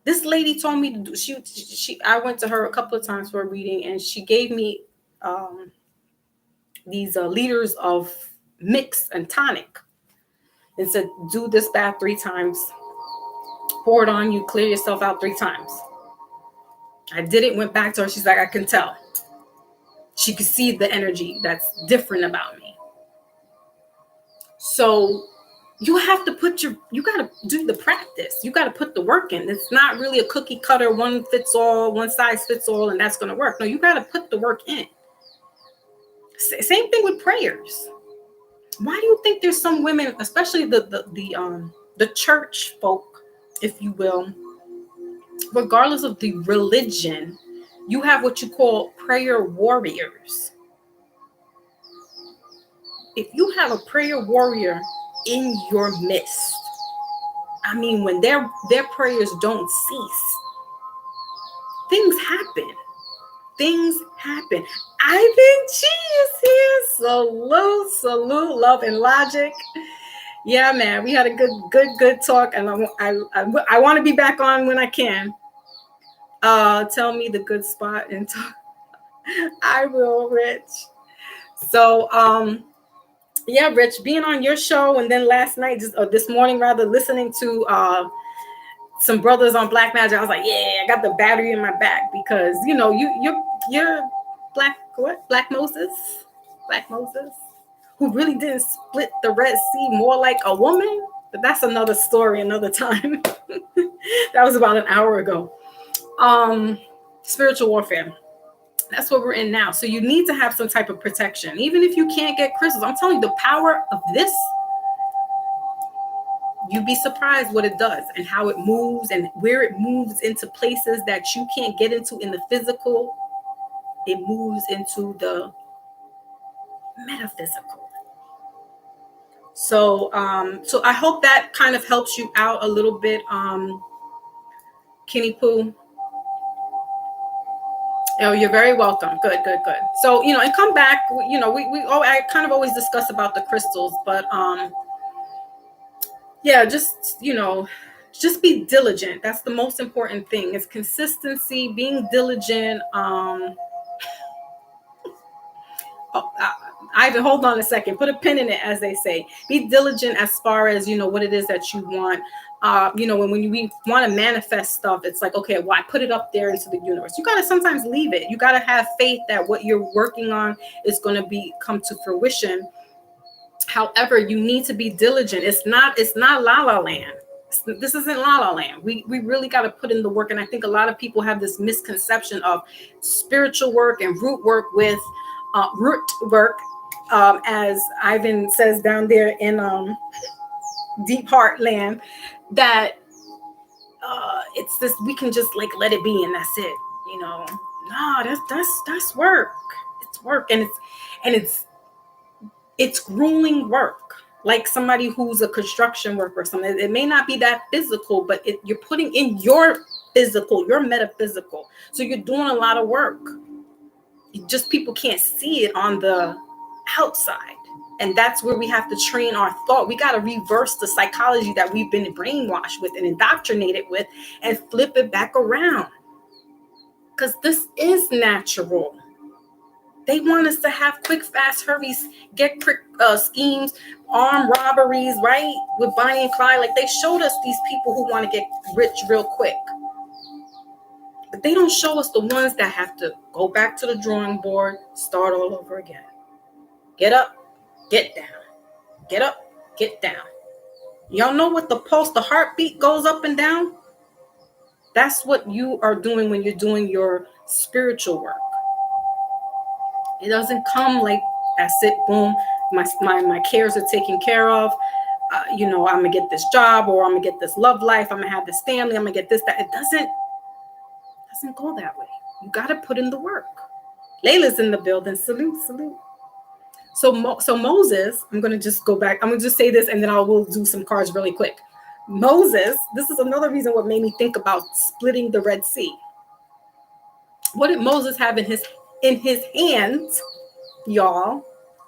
This lady told me to do, I went to her a couple of times for a reading, and she gave me these liters of mix and tonic and said, do this bath 3 times, pour it on you, clear yourself out 3 times. I did it, went back to her. She's like, I can tell. She could see the energy that's different about me. So you have to you got to do the practice. You got to put the work in. It's not really a cookie cutter, one fits all, one size fits all, and that's going to work. No, you got to put the work in. Same thing with prayers. Why do you think there's some women, especially the church folk, if you will, regardless of the religion, you have what you call prayer warriors. If you have a prayer warrior in your midst, I mean, when their prayers don't cease, things happen. Things happen. I think she is here. Salute, love and logic. Yeah, man, we had a good talk, and I want to be back on when I can. Tell me the good spot and talk. I will, Rich. So, yeah, Rich, being on your show, and then last night, this morning rather, listening to some brothers on Black Magic, I was like, yeah, I got the battery in my back, because you're Black Moses, who really didn't split the Red Sea more like a woman. But that's another story, another time. That was about an hour ago. Spiritual warfare. That's what we're in now. So you need to have some type of protection. Even if you can't get crystals, I'm telling you, the power of this, you'd be surprised what it does and how it moves and where it moves into places that you can't get into in the physical. It moves into the metaphysical. So I hope that kind of helps you out a little bit, Kenny Pooh. Oh, you're very welcome. Good. So, and come back, I kind of always discuss about the crystals, but, yeah, just be diligent. That's the most important thing, is consistency, being diligent. Ivan, hold on a second. Put a pin in it, as they say. Be diligent as far as, what it is that you want. When we want to manifest stuff, it's like, okay, well, I put it up there into the universe. You got to sometimes leave it. You got to have faith that what you're working on is going to come to fruition. However, you need to be diligent. It's not la la land. This isn't La La Land. We really got to put in the work. And I think a lot of people have this misconception of spiritual work and root work with root work, as Ivan says down there in Deep Heart Land, that it's this, we can just like let it be and that's it. You know, no, that's work. It's work, and it's grueling work. Like somebody who's a construction worker or something. It may not be that physical, but you're putting in your physical, your metaphysical. So you're doing a lot of work. Just people can't see it on the outside. And that's where we have to train our thought. We got to reverse the psychology that we've been brainwashed with and indoctrinated with and flip it back around. Because this is natural. They want us to have quick, fast, hurries, get quick schemes, armed robberies, right? With Bonnie and Clyde. Like, they showed us these people who want to get rich real quick. But they don't show us the ones that have to go back to the drawing board, start all over again. Get up, get down. Get up, get down. Y'all know what the pulse, the heartbeat goes up and down? That's what you are doing when you're doing your spiritual work. It doesn't come like, that's it, boom, my cares are taken care of. I'm going to get this job, or I'm going to get this love life. I'm going to have this family. I'm going to get this, that. It doesn't go that way. You got to put in the work. Layla's in the building. Salute, salute. So Moses, I'm going to just go back. I'm going to just say this, and then we'll do some cards really quick. Moses, this is another reason what made me think about splitting the Red Sea. What did Moses have in his hands, y'all?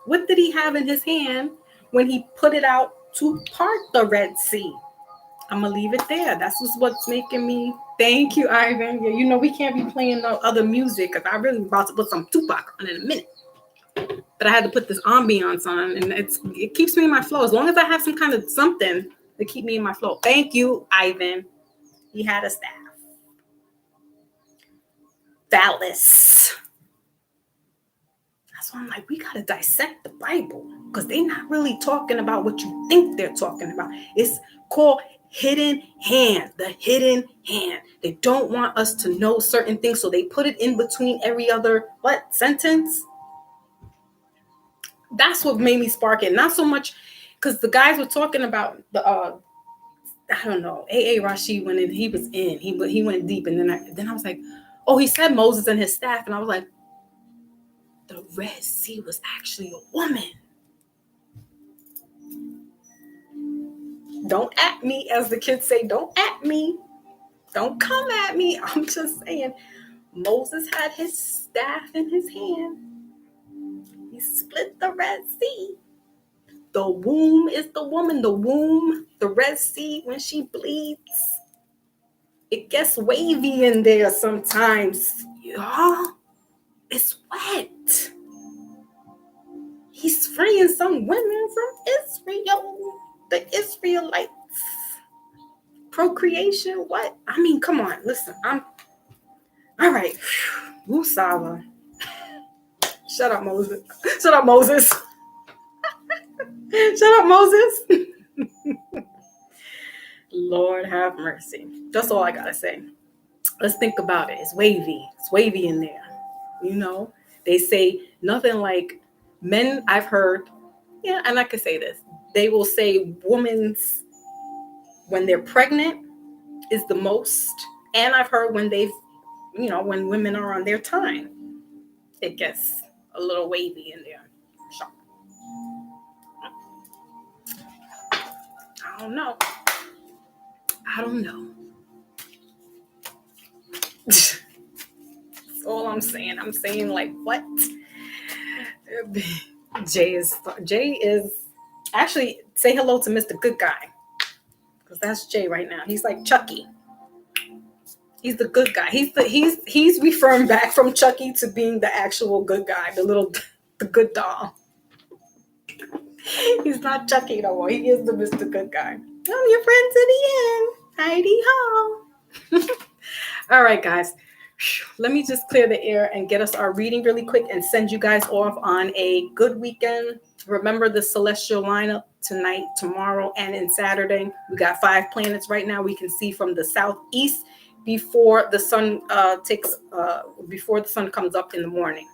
What did he have in his hand when he put it out to part the Red Sea? I'm going to leave it there. That's what's making me. Thank you, Ivan. Yeah, we can't be playing no other music because I really about to put some Tupac on in a minute. But I had to put this ambiance on, and it keeps me in my flow. As long as I have some kind of something to keep me in my flow. Thank you, Ivan. He had a staff. Phallus. That's why I'm like, we got to dissect the Bible, because they're not really talking about what you think they're talking about. It's called hidden hand, the hidden hand. They don't want us to know certain things, so they put it in between every other sentence. That's what made me spark it. Not so much because the guys were talking about the I don't know, A.A. Rashid, when he was in, he went deep, and then I was like, oh, he said Moses and his staff, and I was like, the Red Sea was actually a woman. Don't at me, as the kids say. Don't at me. Don't come at me. I'm just saying, Moses had his staff in his hand. He split the Red Sea. The womb is the woman. The womb, the Red Sea, when she bleeds, it gets wavy in there sometimes. Y'all, it's wet. He's freeing some women from Israel, the Israelites. Procreation, what? I mean, come on, listen, all right. Woosala. Shut up, Moses. Shut up, Moses. Shut up, Moses. Lord have mercy. That's all I gotta say. Let's think about it. It's wavy. It's wavy in there. They say nothing like men. I've heard, and I could say this. They will say women's, when they're pregnant, is the most. And I've heard when when women are on their time, it gets a little wavy in there. I don't know. That's all I'm saying. I'm saying, like, what? Jay is actually, say hello to Mr. Good Guy, because that's Jay right now. He's like Chucky. He's the good guy. He's referring back from Chucky to being the actual good guy, the good doll. He's not Chucky no more. He is the Mr. Good Guy. I'm your friend to the end. Heidi ho. All right, guys. Let me just clear the air and get us our reading really quick and send you guys off on a good weekend. Remember the celestial lineup tonight, tomorrow, and in Saturday. We got 5 planets right now we can see from the southeast before the sun before the sun comes up in the morning.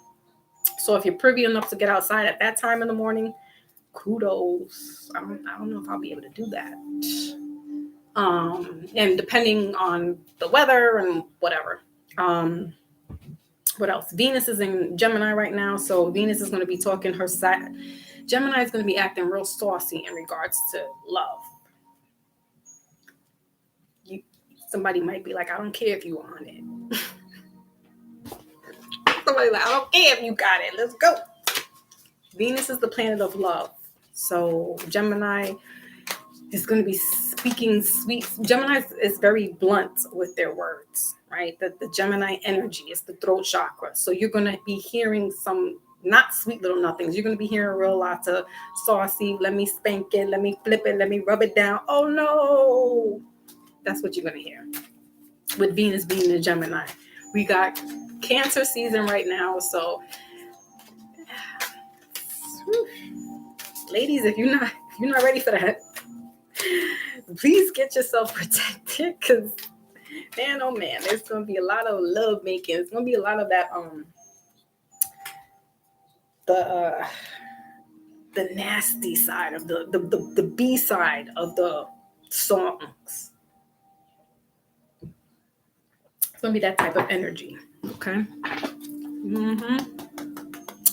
So if you're privy enough to get outside at that time in the morning, kudos. I don't know if I'll be able to do that. And depending on the weather and whatever. What else? Venus is in Gemini right now, so Venus is going to be talking her side. Gemini is going to be acting real saucy in regards to love. Somebody might be like, I don't care if you want it. Somebody's like, I don't care if you got it. Let's go. Venus is the planet of love. So Gemini is going to be speaking sweet. Gemini is very blunt with their words, right? The Gemini energy is the throat chakra. So you're going to be hearing some not sweet little nothings. You're going to be hearing real lots of saucy, let me spank it, let me flip it, let me rub it down. Oh no. That's what you're going to hear with Venus being in Gemini. We got Cancer season right now. So ladies, if you're not ready for that, please get yourself protected, because man, oh man, there's going to be a lot of love making. It's going to be a lot of that the nasty side of the B side of the songs. It's going to be that type of energy. Okay.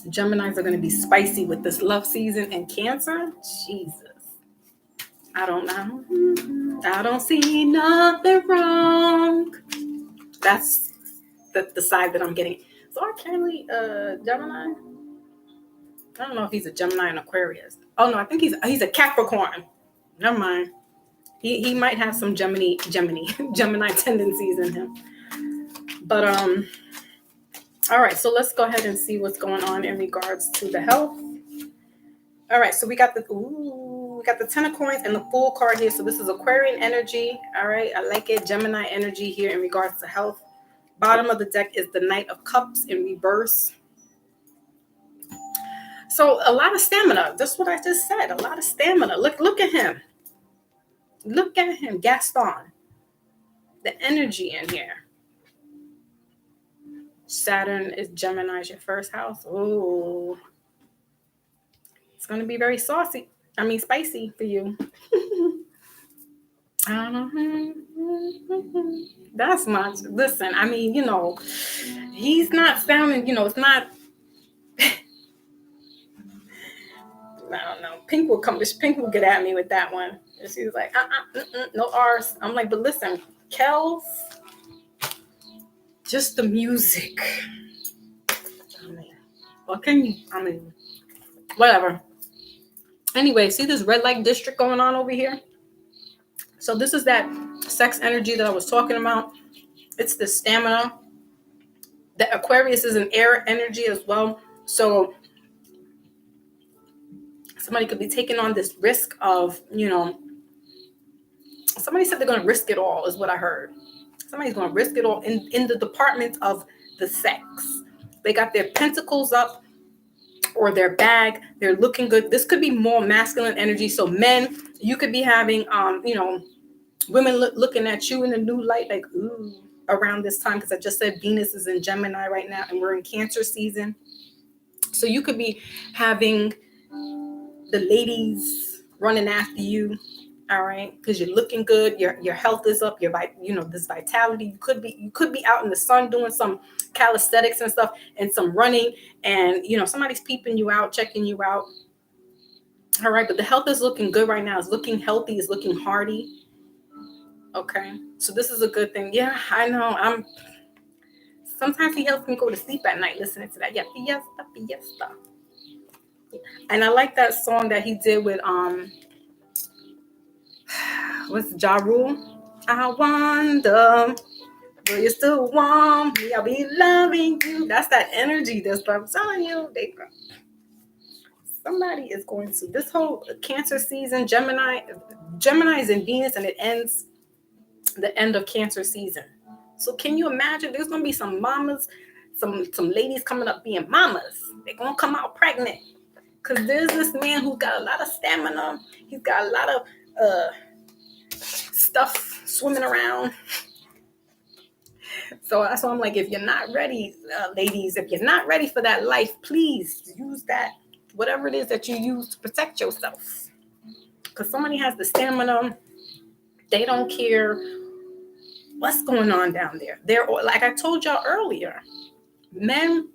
Geminis are going to be spicy with this love season, and Cancer, Jesus. I don't know. I don't see nothing wrong. That's the side that I'm getting. So are Kelly Gemini? I don't know if he's a Gemini and Aquarius. Oh no, I think he's a Capricorn. Never mind. He might have some Gemini tendencies in him. But all right, so let's go ahead and see what's going on in regards to the health. All right, so we got the 10 of coins and the Fool card here. So this is Aquarian energy. All right, I like it. Gemini energy here in regards to health. Bottom of the deck is the Knight of Cups in reverse. So a lot of stamina. That's what I just said. A lot of stamina. Look at him. Look at him, Gaston. The energy in here. Saturn is Gemini's your first house. Oh, it's going to be very saucy. I mean, spicy for you. I don't know. That's much. Listen, I mean, he's not sounding, it's not. I don't know. Pink will get at me with that one. And she's like, no R's. I'm like, but listen, Kels, just the music. Whatever. Anyway, see this red light district going on over here? So this is that sex energy that I was talking about. It's the stamina. The Aquarius is an air energy as well. So somebody could be taking on this risk of, somebody said they're going to risk it all, is what I heard. Somebody's going to risk it all in the department of the sex. They got their pentacles up or their bag. They're looking good. This could be more masculine energy. So men, you could be having, women looking at you in a new light, like, ooh, around this time. Because I just said Venus is in Gemini right now and we're in Cancer season. So you could be having the ladies running after you, all right, because you're looking good, your health is up, this vitality. You could be out in the sun doing some calisthenics and stuff and some running, and somebody's peeping you out, checking you out. All right, but the health is looking good right now. It's looking healthy. It's looking hearty. Okay, so this is a good thing. Yeah, I know. Sometimes he helps me go to sleep at night listening to that. Yeah, fiesta. And I like that song that he did with what's Ja Rule? I wonder, will you still want me? I'll be loving you. That's that energy. That's what I'm telling you. Somebody is going to, this whole Cancer season, Gemini is in Venus, and it ends the end of Cancer season. So can you imagine? There's gonna be some mamas, some ladies coming up being mamas. They're gonna come out pregnant. Because there's this man who's got a lot of stamina. He's got a lot of stuff swimming around. So that's why I'm like, if you're not ready, ladies, if you're not ready for that life, please use that, whatever it is that you use to protect yourself. Because somebody has the stamina. They don't care what's going on down there. They're, like I told y'all earlier, men,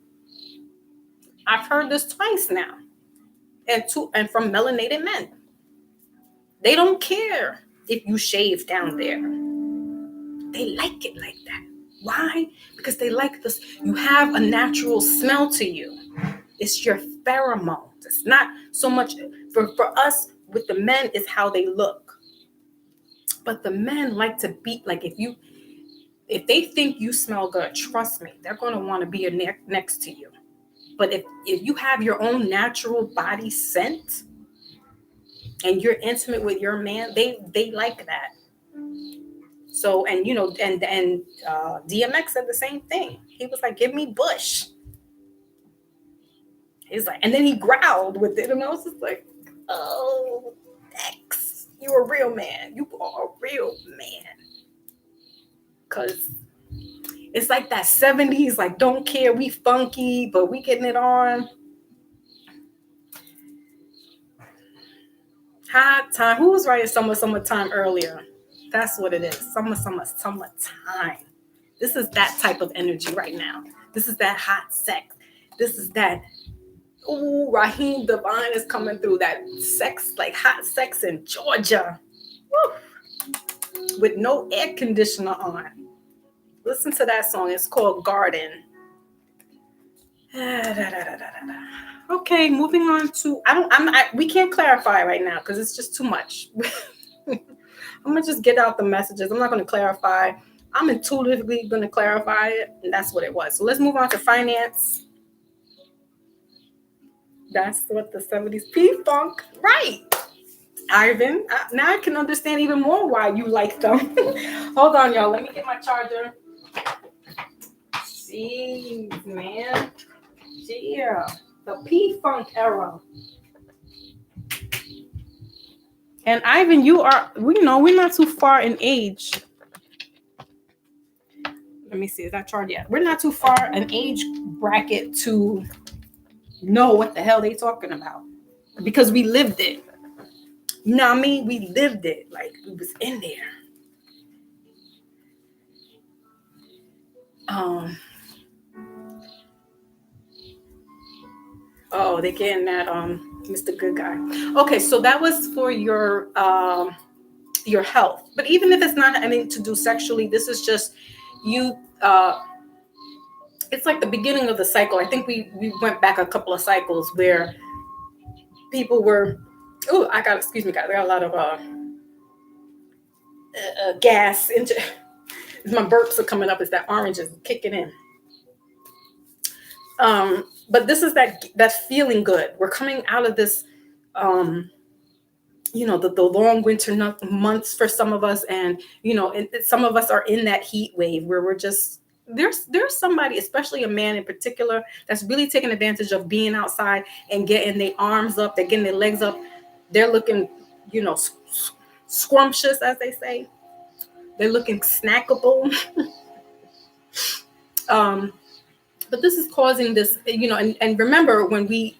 I've heard this twice now, and from melanated men. They don't care if you shave down there. They like it like that. Why? Because they like this. You have a natural smell to you. It's your pheromones. It's not so much for us with the men is how they look. But the men like to be like, if they think you smell good, trust me, they're going to want to be next to you. But if you have your own natural body scent and you're intimate with your man, they like that. So, and DMX said the same thing. He was like, give me Bush. He's like, and then he growled with it. And I was just like, oh, X, you're a real man. You are a real man. Because it's like that 70s, like, don't care, we funky, but we getting it on. Hot time. Who was writing summertime earlier? That's what it is. Summertime. This is that type of energy right now. This is that hot sex. This is that, ooh, Raheem Devine is coming through, that sex, like hot sex in Georgia. Woo. With no air conditioner on. Listen to that song. It's called Garden. Okay, moving on to, we can't clarify right now because it's just too much. I'm gonna just get out the messages. I'm not gonna clarify. I'm intuitively gonna clarify it, and that's what it was. So let's move on to finance. That's what the 70s P-Funk, right? Ivan, now I can understand even more why you like them. Hold on, y'all. Let me get my charger. Jeez, man. Yeah, the P-Funk era. And Ivan, we're not too far in age. Let me see, is that charged yet? We're not too far an age bracket to know what the hell they talking about. Because we lived it. You know what I mean? We lived it. Like, we was in there. Oh, they getting that Mr. Good Guy. Okay, so that was for your health. But even if it's not anything to do sexually, this is just you. It's like the beginning of the cycle. I think we went back a couple of cycles where people were. Oh, excuse me, guys. I got a lot of gas into. My burps are coming up. It's that orange is kicking in. But this is that's feeling good. We're coming out of this, the long winter months for some of us, and some of us are in that heat wave where we're just there's somebody, especially a man in particular, that's really taking advantage of being outside and getting their arms up, they're getting their legs up, they're looking, scrumptious, as they say. They're looking snackable. But this is causing this, and remember, when we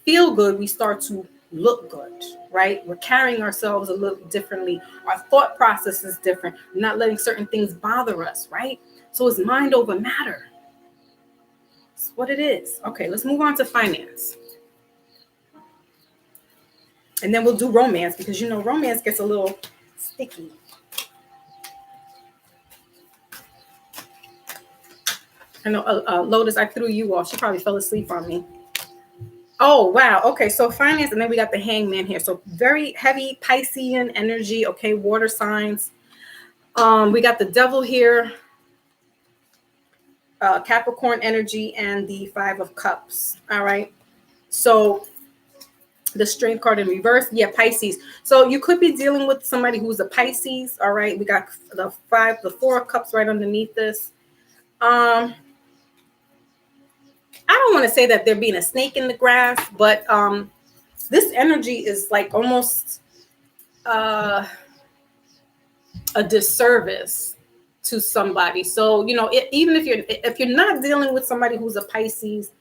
feel good, we start to look good, right? We're carrying ourselves a little differently. Our thought process is different. We're not letting certain things bother us, right? So it's mind over matter. It's what it is. Okay, let's move on to finance. And then we'll do romance, because romance gets a little sticky. I know, Lotus, I threw you off. She probably fell asleep on me. Oh, wow. Okay, so finance, and then we got the hangman here. So very heavy Piscean energy, okay, water signs. We got the devil here, Capricorn energy, and the 5 of Cups. All right. So The Strength card in reverse. Yeah, Pisces. So you could be dealing with somebody who's a Pisces. All right. We got the 4 of Cups right underneath this. I don't want to say that they're being a snake in the grass, but this energy is like almost a disservice to somebody. So, even if you're not dealing with somebody who's a Pisces,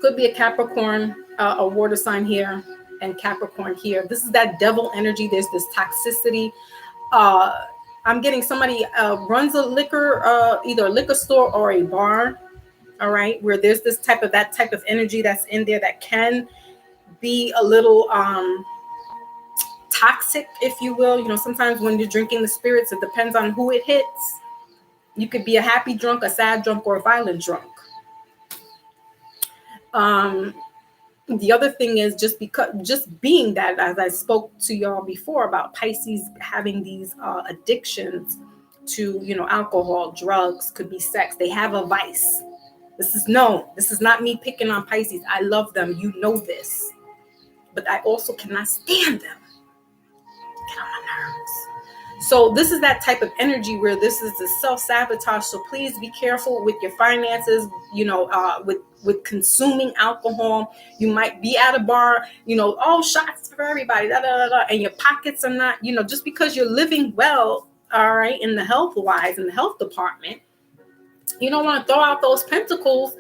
could be a Capricorn, a water sign here, and Capricorn here. This is that devil energy. There's this toxicity. I'm getting somebody runs a either a liquor store or a bar. All right, where there's that type of energy that's in there that can be a little toxic, if you will. Sometimes when you're drinking the spirits, it depends on who it hits. You could be a happy drunk, a sad drunk, or a violent drunk. The other thing is just being that, as I spoke to y'all before about Pisces having these addictions to, alcohol, drugs, could be sex. They have a vice. This is known. This is not me picking on Pisces. I love them. You know this. But I also cannot stand them. Get on my nerves. So this is that type of energy where this is the self-sabotage. So please be careful with your finances, with consuming alcohol. You might be at a bar, shots for everybody, and your pockets are not, just because you're living well, all right, in the health-wise, in the health department, you don't want to throw out those pentacles,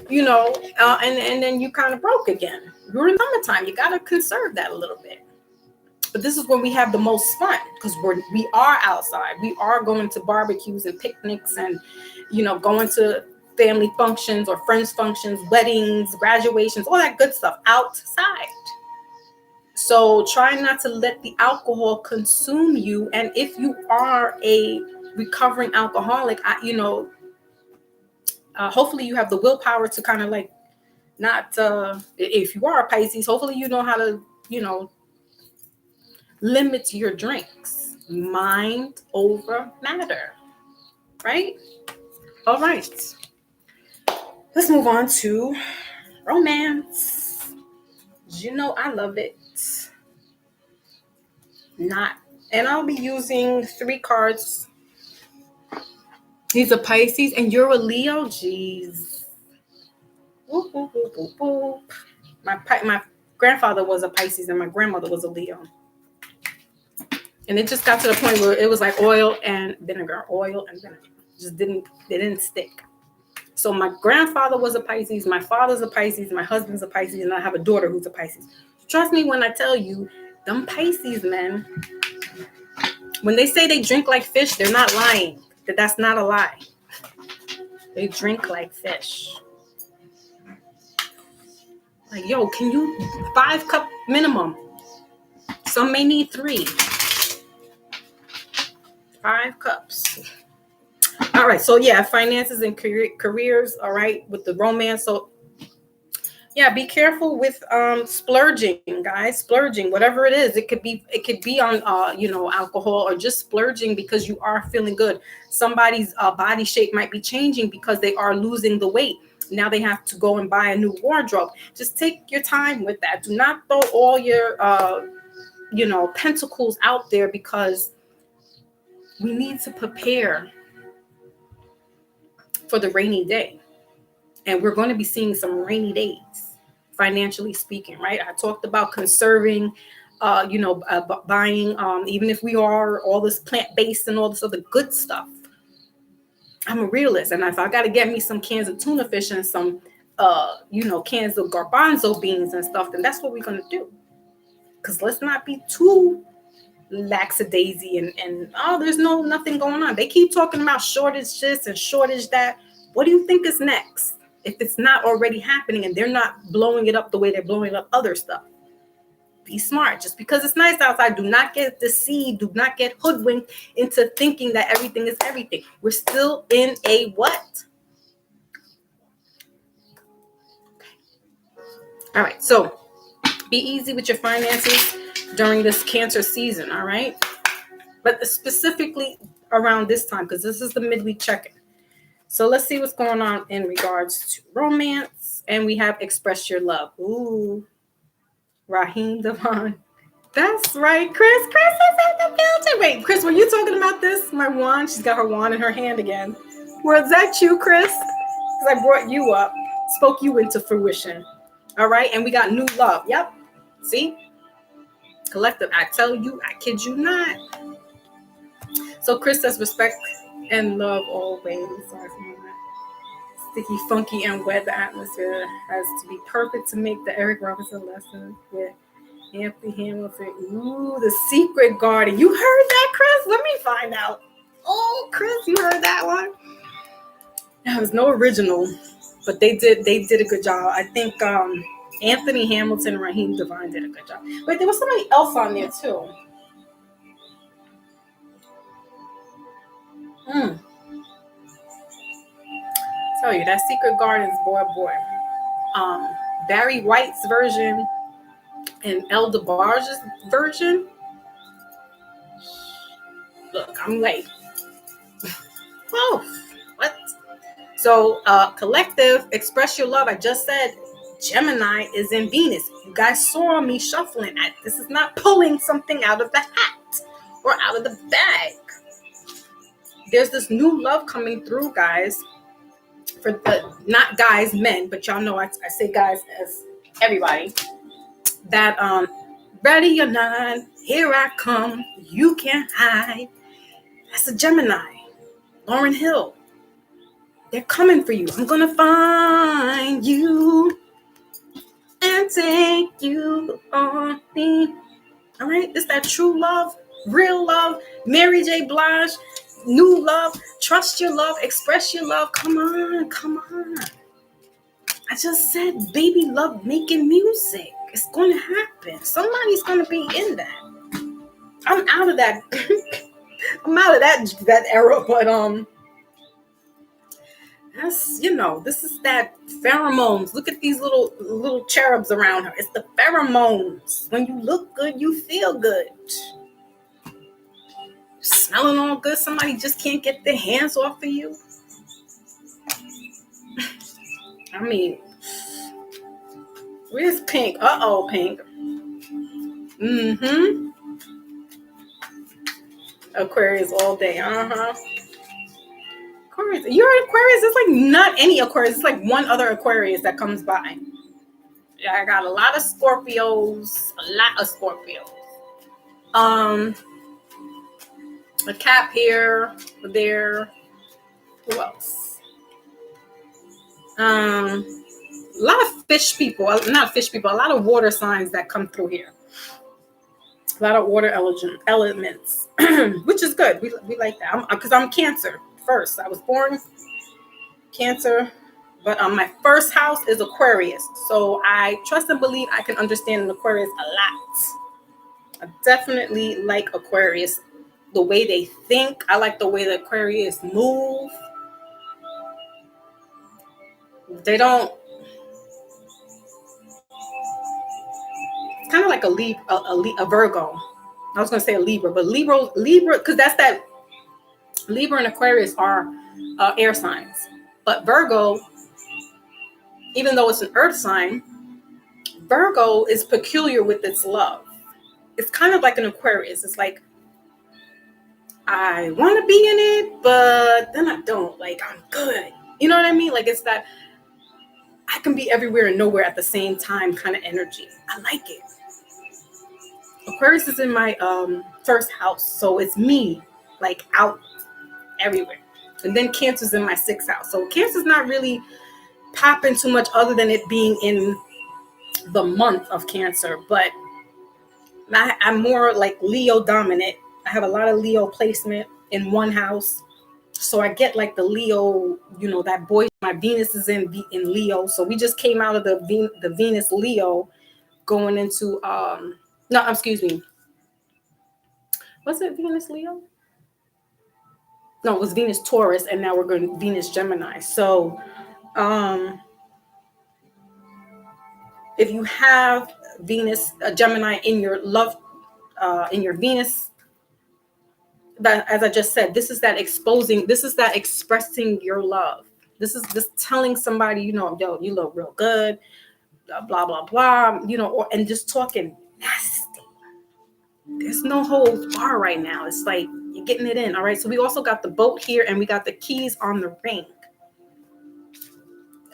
and then you kind of broke again. You're in summertime. You got to conserve that a little bit. But this is when we have the most fun, because we are outside. We are going to barbecues and picnics and, going to family functions or friends functions, weddings, graduations, all that good stuff outside. So try not to let the alcohol consume you. And if you are a recovering alcoholic, hopefully you have the willpower to kind of like not, if you are a Pisces, hopefully you know how to, limit your drinks. Mind over matter, right? All right. Let's move on to romance. I love it. And I'll be using 3 cards. He's a Pisces and you're a Leo. Jeez. Whoop, whoop, whoop, whoop, whoop. My grandfather was a Pisces and my grandmother was a Leo. And it just got to the point where it was like oil and vinegar. They didn't stick. So my grandfather was a Pisces, my father's a Pisces, my husband's a Pisces, and I have a daughter who's a Pisces. Trust me when I tell you, them Pisces men, when they say they drink like fish, they're not lying. That's not a lie. They drink like fish. Like, yo, can you 5 cup minimum? Some may need 3. 5 cups. All right. So yeah, finances and careers. All right. With the romance. So yeah, be careful with splurging, guys. Splurging, whatever it is. It could be on alcohol, or just splurging because you are feeling good. Somebody's body shape might be changing because they are losing the weight. Now they have to go and buy a new wardrobe. Just take your time with that. Do not throw all your pentacles out there, because we need to prepare for the rainy day. And we're going to be seeing some rainy days, financially speaking, right? I talked about conserving, buying, even if we are all this plant-based and all this other good stuff. I'm a realist. And if I got to get me some cans of tuna fish and some, cans of garbanzo beans and stuff, then that's what we're going to do. Because let's not be too lackadaisy and there's nothing going on. They keep talking about shortage this and shortage that. What do you think is next? If it's not already happening and they're not blowing it up the way they're blowing up other stuff. Be smart. Just because it's nice outside, do not get deceived. Do not get hoodwinked into thinking that everything is everything. We're still in a what? All right. So be easy with your finances during this Cancer season. All right. But specifically around this time, because this is the midweek check-in. So let's see what's going on in regards to romance. And we have express your love. Ooh. Raheem Devon. That's right, Chris. Chris is in the building. Wait, Chris, were you talking about this? My wand? She's got her wand in her hand again. Was that you, Chris? Because I brought you up, spoke you into fruition. All right, and we got new love. Yep. See? Collective. I tell you, I kid you not. So Chris says respect and love always. Sticky, funky, and wet. The atmosphere has to be perfect to make the Eric Robinson lesson with Anthony Hamilton. Ooh, the secret garden. You heard that, Chris? Let me find out. Oh, Chris, you heard that one? There was no original, but they did a good job. I think Anthony Hamilton and Raheem Devine did a good job. Wait, there was somebody else on there too. Tell you that Secret Gardens, boy. Barry White's version and El DeBarge's version. Look, I'm late. Oh, what? So, collective, express your love. I just said Gemini is in Venus. You guys saw me shuffling. This is not pulling something out of the hat or out of the bag. There's this new love coming through, guys. For the not guys, men, but y'all know I say guys as everybody. That ready or not, here I come. You can't hide. That's a Gemini. Lauryn Hill. They're coming for you. I'm gonna find you and take you on me. All right, it's that true love, real love. Mary J. Blige, new love. Trust your love. Express your love. Come on. I just said, baby love making music. It's gonna happen. Somebody's gonna be in that. I'm out of that. I'm out of that era, but that's, this is that pheromones. Look at these little cherubs around her. It's the pheromones. When you look good, you feel good. Smelling all good. Somebody just can't get their hands off of you. I mean, where's Pink? Uh-oh, Pink. Aquarius all day. Aquarius. You're an Aquarius. It's like not any Aquarius. It's like one other Aquarius that comes by. Yeah, I got a lot of Scorpios. A Cap here, there. Who else? A lot of fish people. Not fish people. A lot of water signs that come through here. A lot of water elements, which is good. We like that. Because I'm Cancer first. I was born Cancer, but my first house is Aquarius. So I trust and believe I can understand an Aquarius a lot. I definitely like Aquarius. The way they think. I like the way the Aquarius move. They don't. It's kind of like a Virgo. I was going to say a Libra, but Libra, because that's that. Libra and Aquarius are air signs, but Virgo, even though it's an earth sign, Virgo is peculiar with its love. It's kind of like an Aquarius. It's like, I want to be in it, but then I don't. Like, I'm good. You know what I mean? Like, it's that I can be everywhere and nowhere at the same time kind of energy. I like it. Aquarius is in my first house, so it's me, like, out everywhere. And then Cancer's in my sixth house. So Cancer's not really popping too much other than it being in the month of Cancer. But I'm more like Leo dominant. I have a lot of Leo placement in one house. So I get like the Leo, that boy. My Venus is in Leo. So we just came out of the Venus Leo going into, excuse me. Was it Venus Leo? No, it was Venus Taurus, and now we're going to Venus Gemini. So if you have Venus Gemini in your love, in your Venus, that, as I just said, this is that expressing your love. This is just telling somebody, yo, you look real good. blah, blah, blah, and just talking nasty. There's no holds bar right now. It's like you're getting it in. All right. So we also got the boat here and we got the keys on the ring.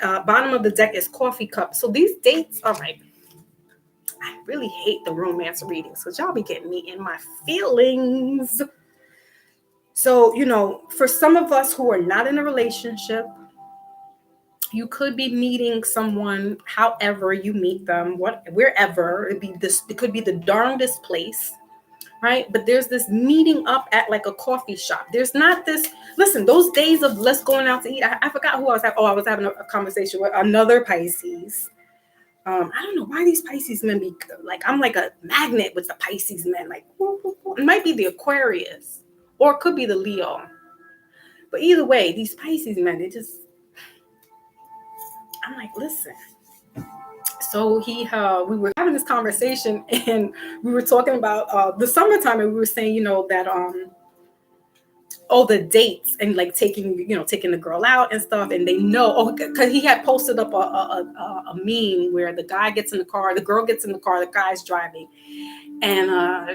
Bottom of the deck is coffee cup. So these dates, all right. I really hate the romance readings because y'all be getting me in my feelings. So, for some of us who are not in a relationship, you could be meeting someone however you meet them, wherever. It could be the darndest place, right? But there's this meeting up at like a coffee shop. There's not this, listen, those days of let's going out to eat. I forgot who I was having. Oh, I was having a conversation with another Pisces. I don't know why these Pisces men be like, I'm like a magnet with the Pisces men. Like, it might be the Aquarius or it could be the Leo. But either way, these Pisces men, I'm like, listen. So we were having this conversation and we were talking about the summertime and we were saying, that the dates and like taking the girl out and stuff, and they know, because he had posted up a meme where the guy gets in the car, the girl gets in the car, the guy's driving, and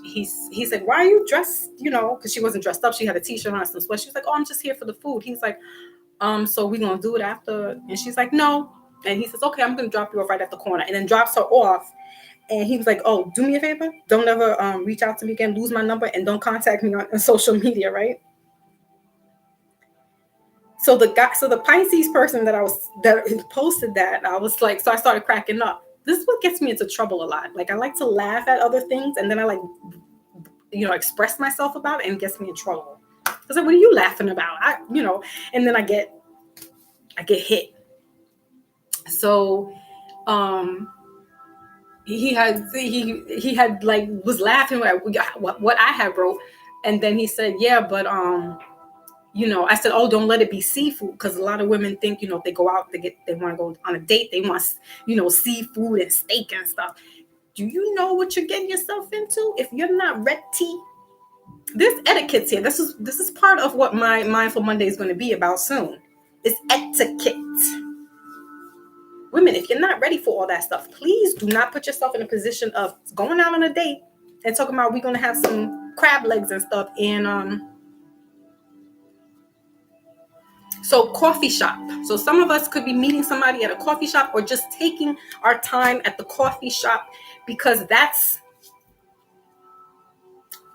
he said, why are you dressed, because she wasn't dressed up, she had a t-shirt on and some sweat. She's like, oh, I'm just here for the food. He's like, so we're gonna do it after? And she's like, no. And he says, okay, I'm gonna drop you off right at the corner, and then drops her off. And he was like, oh, do me a favor, don't ever reach out to me again, lose my number, and don't contact me on social media, right? So the Pisces person that posted that, I was like, so I started cracking up. This is what gets me into trouble a lot. Like, I like to laugh at other things, and then I like, express myself about it, and it gets me in trouble. I was like, what are you laughing about? And then I get hit. So, he had like was laughing at what I had wrote, and then he said, yeah, but I said, oh, don't let it be seafood, because a lot of women think, if they go out, they want to go on a date, they want, seafood and steak and stuff. Do you know what you're getting yourself into if you're not ready? There's etiquette here. This is part of what my Mindful Monday is going to be about soon. It's etiquette. Women, if you're not ready for all that stuff, please do not put yourself in a position of going out on a date and talking about we're going to have some crab legs and stuff. And so coffee shop. So some of us could be meeting somebody at a coffee shop or just taking our time at the coffee shop, because that's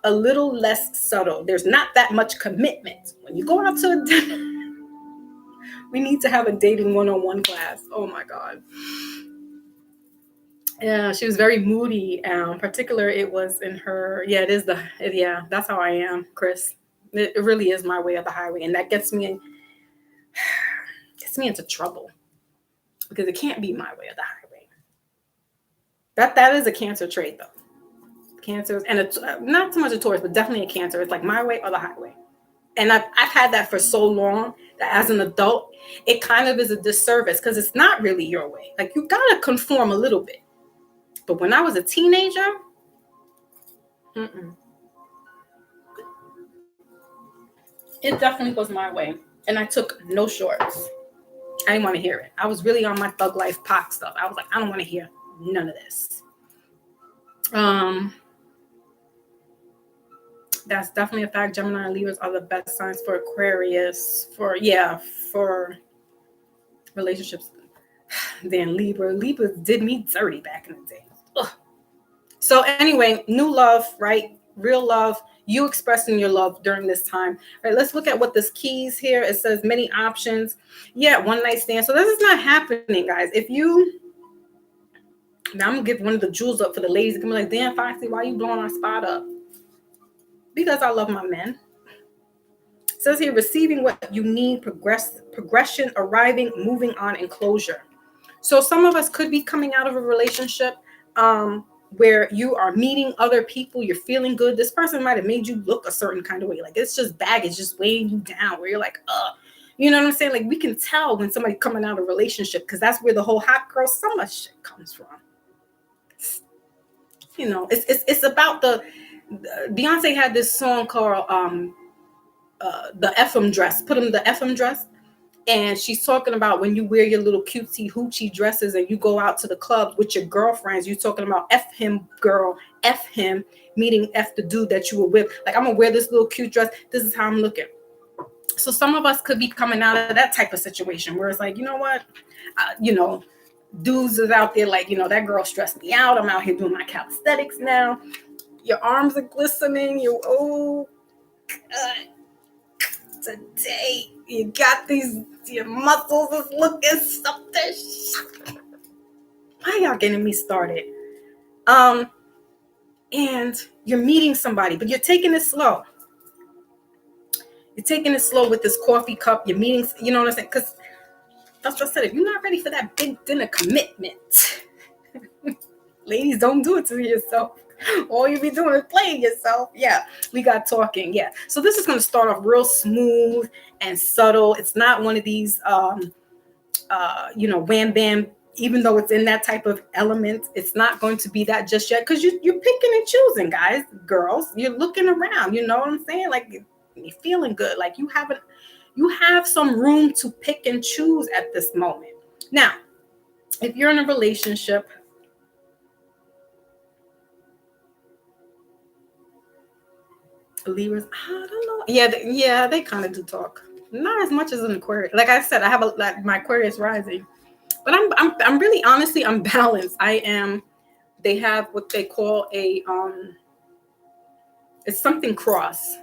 a little less subtle. There's not that much commitment. When you go out to a dinner, we need to have a dating 101 class. Oh my God. Yeah, she was very moody. Particular, it was in her. Yeah, that's how I am, Chris. It really is my way of the highway, and that gets me into trouble, because it can't be my way of the highway. That is a Cancer trait, though. Cancer, and it's not so much a Taurus, but definitely a Cancer. It's like my way or the highway. And I've had that for so long that as an adult, it kind of is a disservice, because it's not really your way. Like, you got to conform a little bit. But when I was a teenager, it definitely was my way. And I took no shorts. I didn't want to hear it. I was really on my thug life Pac stuff. I was like, I don't want to hear none of this. That's definitely a fact. Gemini and Libras are the best signs for Aquarius, for relationships. Then Libra did me dirty back in the day. Ugh. So anyway, new love, right? Real love. You expressing your love during this time. All right, let's look at what this keys here. It says many options. Yeah, one night stand. So this is not happening, guys. Now I'm gonna give one of the jewels up for the ladies. Gonna be like, damn, Foxy, why you blowing our spot up? Because I love my men. It says here, receiving what you need, progression, arriving, moving on, and closure. So some of us could be coming out of a relationship where you are meeting other people, you're feeling good. This person might have made you look a certain kind of way. Like, it's just baggage, just weighing you down, where you're like, you know what I'm saying? Like, we can tell when somebody coming out of a relationship, because that's where the whole hot girl summer shit comes from. It's about Beyonce had this song called the FM dress. Put him the FM dress. And she's talking about when you wear your little cutesy hoochie dresses and you go out to the club with your girlfriends, you're talking about F him, girl, F him, meaning F the dude that you were with. Like, I'm gonna wear this little cute dress. This is how I'm looking. So some of us could be coming out of that type of situation where it's like, you know what, dudes is out there like, that girl stressed me out. I'm out here doing my calisthenics now. Your arms are glistening. Today you got your muscles is looking something. Why y'all getting me started? And you're meeting somebody, but you're taking it slow. You're taking it slow with this coffee cup. You're meeting, you know what I'm saying? Because that's what I said. If you're not ready for that big dinner commitment, ladies, don't do it to yourself. All you be doing is playing yourself. Yeah, we got talking. Yeah. So this is going to start off real smooth and subtle. It's not one of these, wham bam. Even though it's in that type of element, it's not going to be that just yet, because you're picking and choosing, guys, girls. You're looking around. You know what I'm saying? Like, you're feeling good. Like you have some room to pick and choose at this moment. Now, if you're in a relationship, Libras, I don't know. Yeah, they kind of do talk. Not as much as an Aquarius. Like I said, I have my Aquarius rising, but I'm really, honestly, I'm balanced. They have what they call it's something cross.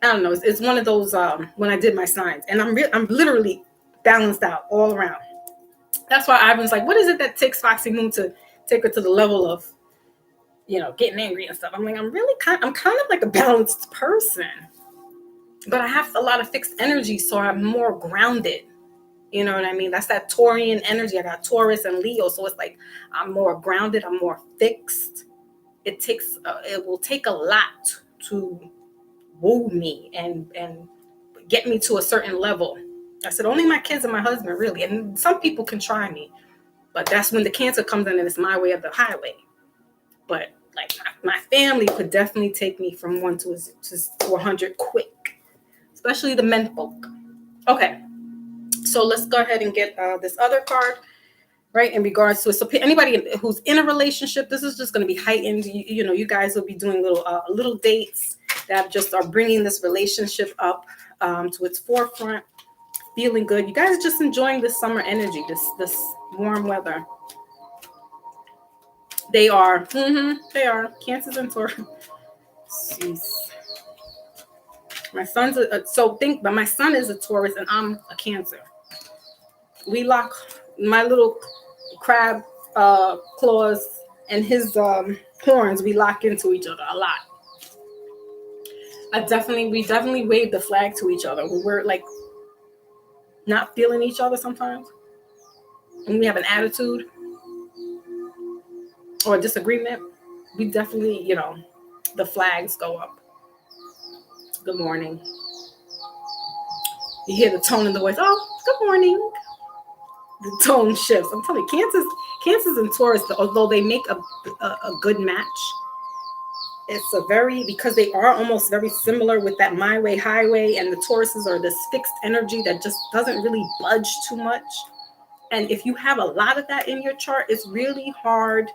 I don't know. It's one of those when I did my signs, and I'm literally balanced out all around. That's why Ivan's like, what is it that takes Foxy Moon to take her to the level of, getting angry and stuff? I'm like, I'm kind of like a balanced person, but I have a lot of fixed energy, so I'm more grounded. You know what I mean? That's that Taurian energy. I got Taurus and Leo, so it's like I'm more grounded. I'm more fixed. It will take a lot to woo me and get me to a certain level. I said, only my kids and my husband, really. And some people can try me, but that's when the Cancer comes in and it's my way of the highway. But like my family could definitely take me from 1 to 100 quick, especially the men folk. Okay, so let's go ahead and get this other card, right, in regards to it. So anybody who's in a relationship, this is just going to be heightened. You guys will be doing little dates that just are bringing this relationship up to its forefront, feeling good. You guys are just enjoying this summer energy, this warm weather. They are. They are. Cancers and Taurus. Jeez. My son's but my son is a Taurus and I'm a Cancer. We lock my little crab claws and his horns. We lock into each other a lot. We definitely wave the flag to each other when we're like not feeling each other sometimes, and we have an attitude or a disagreement. We definitely, the flags go up. Good morning. You hear the tone in the voice. Oh, good morning. The tone shifts. I'm telling you, Cancers and Taurus, although they make a good match, it's because they are almost very similar with that my way, highway, and the Tauruses are this fixed energy that just doesn't really budge too much. And if you have a lot of that in your chart, it's really hard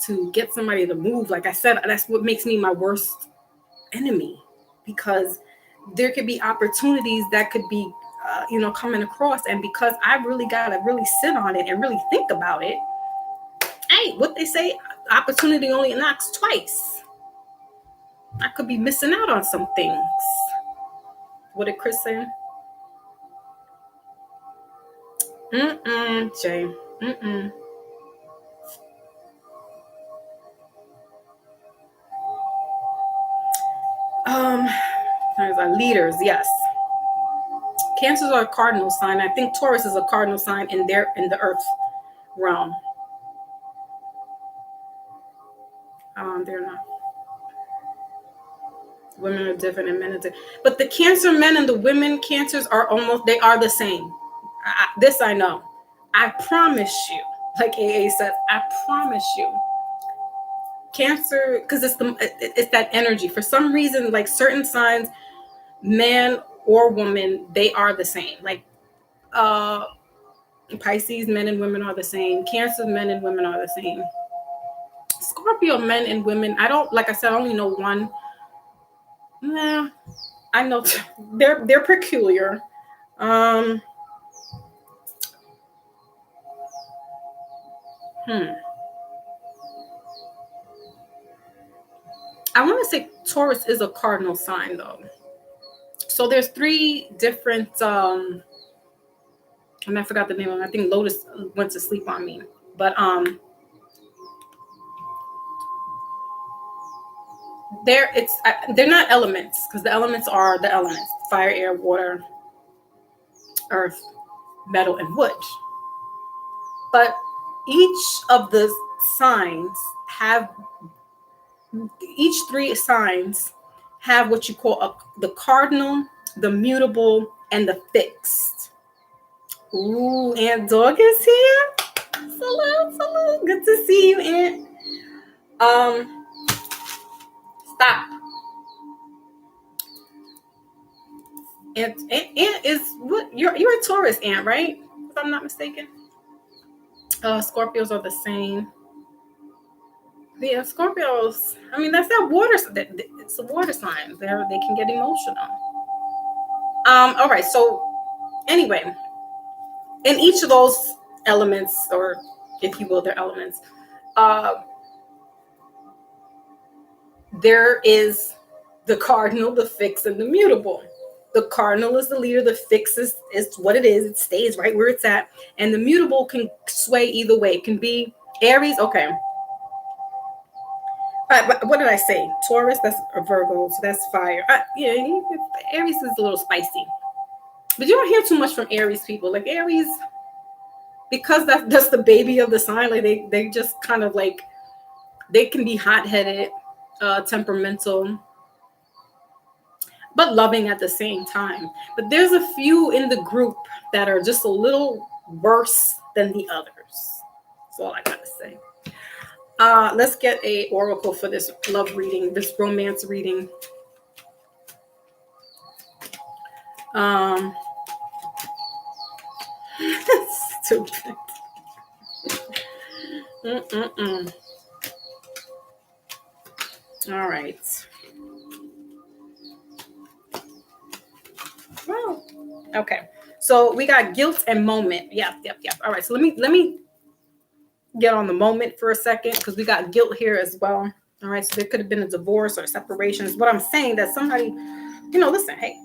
to get somebody to move. Like I said, that's what makes me my worst enemy, because there could be opportunities that could be coming across, and because I really got to really sit on it and really think about it. Hey, what they say, opportunity only knocks twice. I could be missing out on some things. What did Chris say? Jay. There's our leaders, yes. Cancers are a cardinal sign. I think Taurus is a cardinal sign in the earth realm. They're not. Women are different and men are different. But the Cancer men and the women Cancers they are the same. This I know. I promise you. Like AA says, I promise you. Cancer, because it's that energy. For some reason, like certain signs, man or woman, they are the same. Like uh Pisces, men and women are the same. Cancer, men and women are the same. Scorpio, men and women, I don't, like I said, I only know one. Nah, I know they're peculiar. Um, hmm. I want to say Taurus is a cardinal sign though. So there's three different and I forgot the name of them. I think Lotus went to sleep on me. But they're not elements, because the elements are the elements: fire, air, water, earth, metal, and wood. But each of the signs have each three signs have what you call the cardinal, the mutable, and the fixed. Ooh, Aunt Dog is here. Salute, salute. Good to see you, Aunt. Um, Stop. Aunt is what? You're a Taurus, Aunt, right? If I'm not mistaken. Scorpios are the same. Yeah, Scorpios. I mean, that's that water. It's a water sign. They can get emotional. All right. So anyway, in each of those elements, or if you will, they're elements. Uh, there is the cardinal, the fixed, and the mutable. The cardinal is the leader. The fixed is what it is. It stays right where it's at. And the mutable can sway either way. It can be Aries. Okay. What did I say? Taurus, that's a Virgo, so that's fire. Yeah, Aries is a little spicy. But you don't hear too much from Aries people. Like Aries, because that's the baby of the sign. Like they just kind of like, they can be hot-headed, temperamental, but loving at the same time. But there's a few in the group that are just a little worse than the others. That's all I gotta say. Let's get a oracle for this love reading, this romance reading. Stupid. Mm-mm-mm. All right. Well, okay. So we got guilt and moment. Yep. All right. So let me get on the moment for a second, because we got guilt here as well. All right. So there could have been a divorce or separation. Is what I'm saying, that somebody, listen, hey,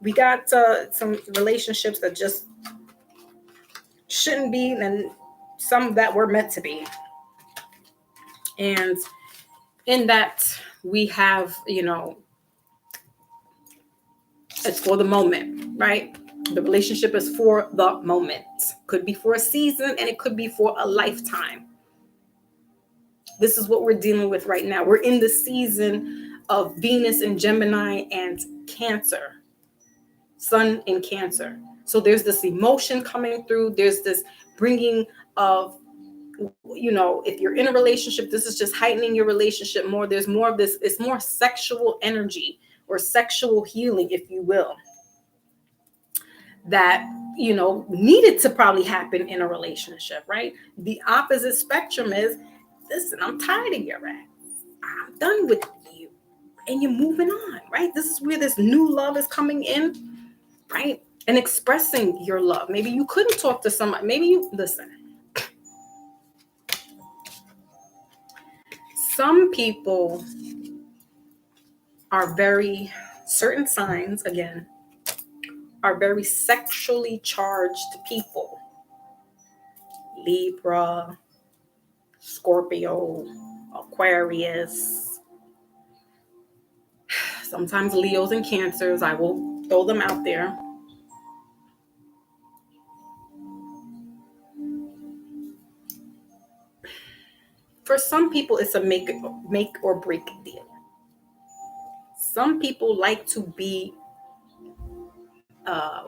we got some relationships that just shouldn't be, and some that were meant to be. And in that, we have, it's for the moment, right? The relationship is for the moment. Could be for a season, and it could be for a lifetime. This is what we're dealing with right now. We're in the season of Venus and Gemini and Cancer, Sun in Cancer. So there's this emotion coming through. There's this bringing of, if you're in a relationship, this is just heightening your relationship more. There's more of this. It's more sexual energy, or sexual healing, if you will, that needed to probably happen in a relationship, right? The opposite spectrum is, listen, I'm tired of your ass. I'm done with you, and you're moving on, right? This is where this new love is coming in, right? And expressing your love. Maybe you couldn't talk to somebody. Maybe you listen. Some people are certain signs, again, are very sexually charged people. Libra, Scorpio, Aquarius, sometimes Leos and Cancers. I will throw them out there. For some people, it's a make or break deal. Some people like to be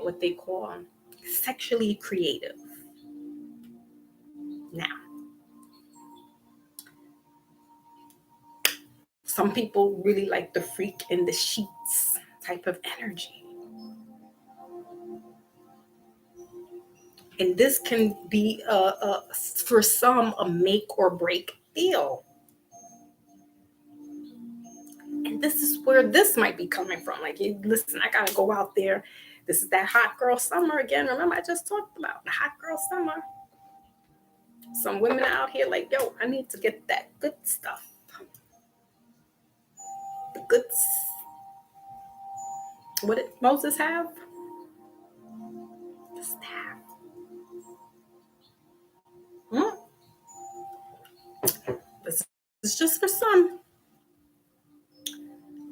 what they call sexually creative. Now, Some people really like the freak in the sheets type of energy. And this can be, for some, a make or break deal. And this is where this might be coming from. Like, listen, I got to go out there. This is that hot girl summer again. Remember, I just talked about the hot girl summer. Some women out here like, yo, I need to get that good stuff. The goods. What did Moses have? The staff. Hmm? This is just for some.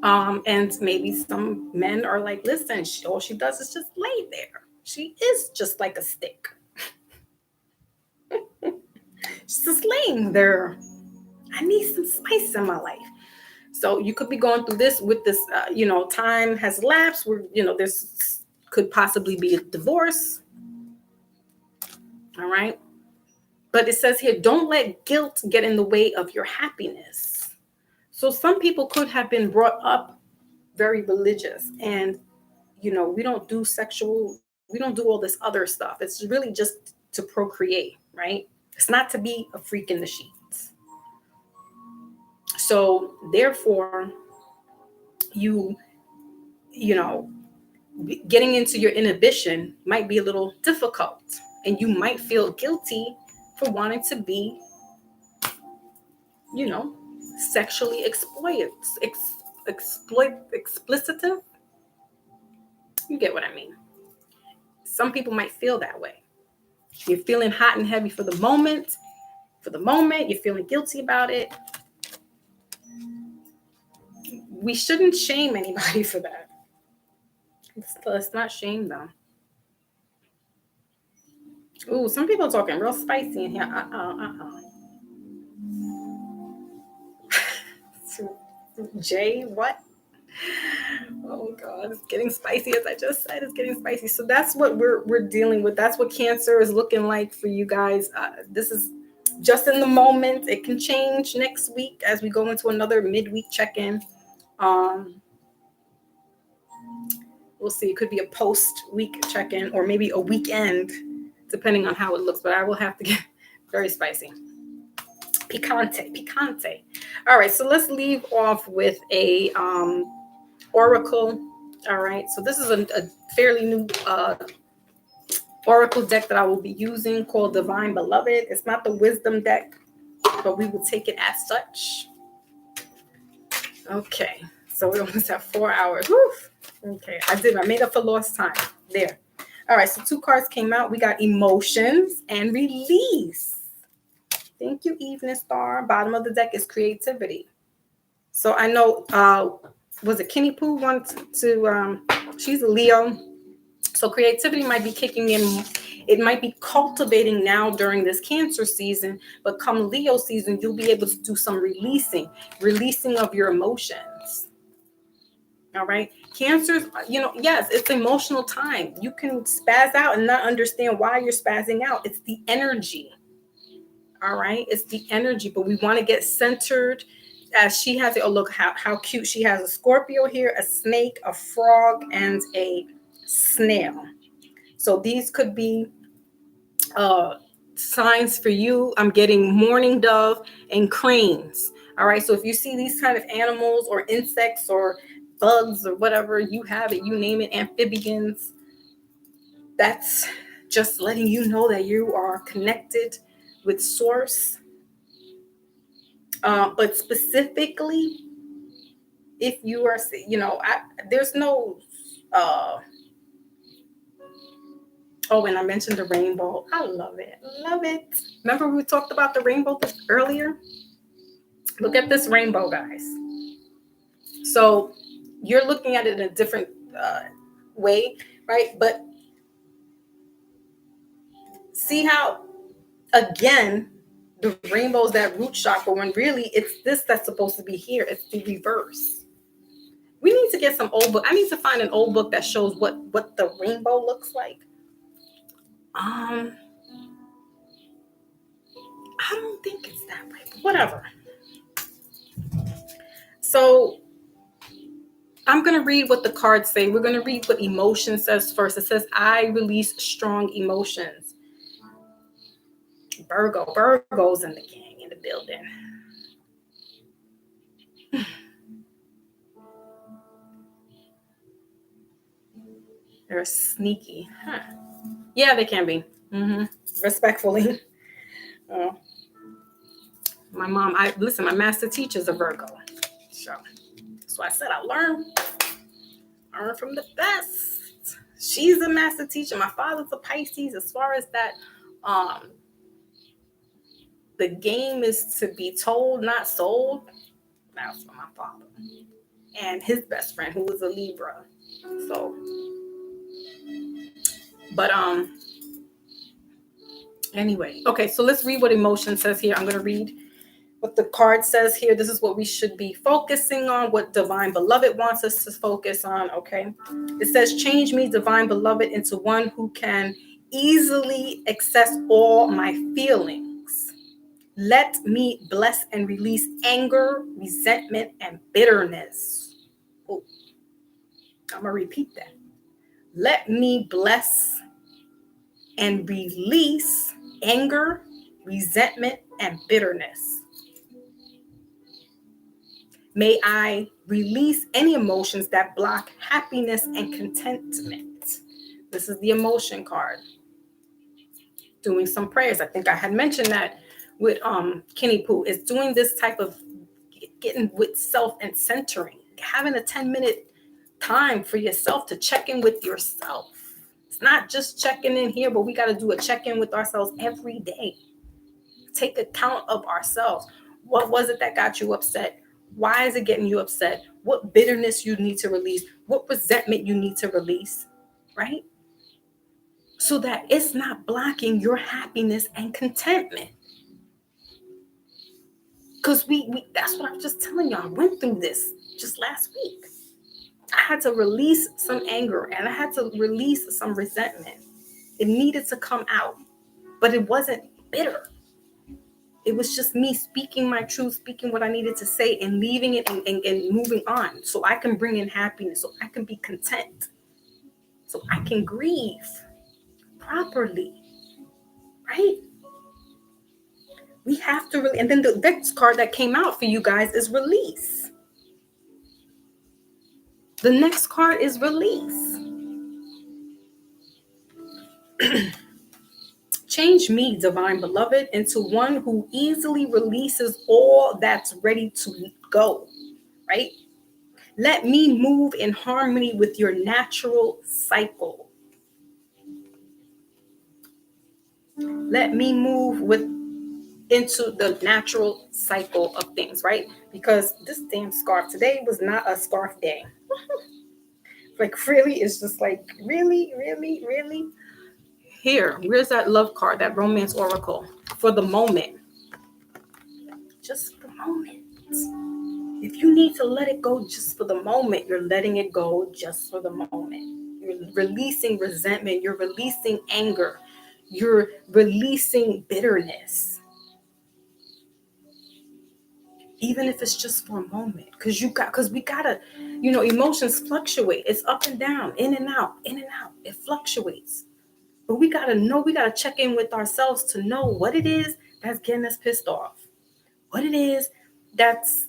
And maybe some men are like, listen, all she does is just lay there. She is just like a stick. She's just laying there. I need some spice in my life. So you could be going through this with this, time has lapsed where, this could possibly be a divorce. All right. But it says here, don't let guilt get in the way of your happiness. So some people could have been brought up very religious, and we don't do all this other stuff. It's really just to procreate, right? It's not to be a freak in the sheets. So therefore, you know getting into your inhibition might be a little difficult, and you might feel guilty for wanting to be sexually explicitive. You get what I mean? Some people might feel that way. You're feeling hot and heavy for the moment. You're feeling guilty about it. We shouldn't shame anybody for that. Let's not shame them. Ooh, some people are talking real spicy in here. Jay, what? Oh God, it's getting spicy. As I just said, it's getting spicy. So that's what we're dealing with. That's what Cancer is looking like for you guys. This is just in the moment. It can change next week as we go into another midweek check-in. We'll see. It could be a post-week check-in or maybe a weekend, depending on how it looks. But I will have to get very spicy. Picante. All right, so let's leave off with a oracle. All right, so this is a fairly new oracle deck that I will be using called Divine Beloved. It's not the wisdom deck, but we will take it as such. Okay, so we almost have 4 hours. Woo! Okay, I made up for lost time there. All right, so 2 cards came out. We got emotions and release. Thank you, Evening Star. Bottom of the deck is creativity. So I know, was it Kenny Pooh wants to, she's a Leo. So creativity might be kicking in. It might be cultivating now during this Cancer season, but come Leo season, you'll be able to do some releasing of your emotions. All right. Cancers, yes, it's emotional time. You can spaz out and not understand why you're spazzing out. It's the energy. All right. It's the energy, but we want to get centered. As she has it. Oh, look how cute. She has a Scorpio here, a snake, a frog, and a snail. So these could be signs for you. I'm getting mourning dove and cranes. All right. So if you see these kind of animals or insects or bugs or whatever, you have it, you name it, amphibians, that's just letting you know that you are connected with source. But specifically, if you are, there's no, and I mentioned the rainbow. I love it. Love it. Remember we talked about the rainbow earlier? Look at this rainbow, guys. So you're looking at it in a different way, right? But see how, again, the rainbow's that root chakra when really it's this that's supposed to be here. It's the reverse. We need to get some old book. I need to find an old book that shows what the rainbow looks like. I don't think it's that way. Whatever. So I'm going to read what the cards say. We're going to read what emotion says first. It says, I release strong emotions. Virgo's in the gang, in the building. They're sneaky. Huh. Yeah, they can be. Respectfully. My mom, my master teacher's a Virgo. So that's why I said I learn from the best. She's a master teacher. My father's a Pisces. As far as that, the game is to be told, not sold. That's for my father. And his best friend, who was a Libra. So, but anyway. Okay, so let's read what emotion says here. I'm going to read what the card says here. This is what we should be focusing on, what Divine Beloved wants us to focus on, okay? It says, change me, Divine Beloved, into one who can easily access all my feelings. Let me bless and release anger, resentment, and bitterness. Oh, I'm going to repeat that. Let me bless and release anger, resentment, and bitterness. May I release any emotions that block happiness and contentment. This is the emotion card. Doing some prayers. I think I had mentioned that with Kenny Pooh, is doing this type of getting with self and centering, having a 10-minute time for yourself to check in with yourself. It's not just checking in here, but we got to do a check-in with ourselves every day. Take account of ourselves. What was it that got you upset? Why is it getting you upset? What bitterness you need to release? What resentment you need to release, right? So that it's not blocking your happiness and contentment. Because we that's what I'm just telling y'all. I went through this just last week. I had to release some anger and I had to release some resentment. It needed to come out, but it wasn't bitter. It was just me speaking my truth, speaking what I needed to say and leaving it and moving on so I can bring in happiness, so I can be content, so I can grieve properly, right? We have to really, and then the next card that came out for you guys is release. The next card is release. Change me, Divine Beloved, into one who easily releases all that's ready to go, right? Let me move in harmony with your natural cycle. Let me move into the natural cycle of things, right? Because this damn scarf today was not a scarf day. Like, really, it's just like, really, really, really? Here, where's that love card, that romance oracle? For the moment. Just for the moment. If you need to let it go just for the moment, you're letting it go just for the moment. You're releasing resentment. You're releasing anger. You're releasing bitterness. Even if it's just for a moment. Because we gotta, emotions fluctuate. It's up and down, in and out, in and out. It fluctuates. But we gotta check in with ourselves to know what it is that's getting us pissed off. What it is that's,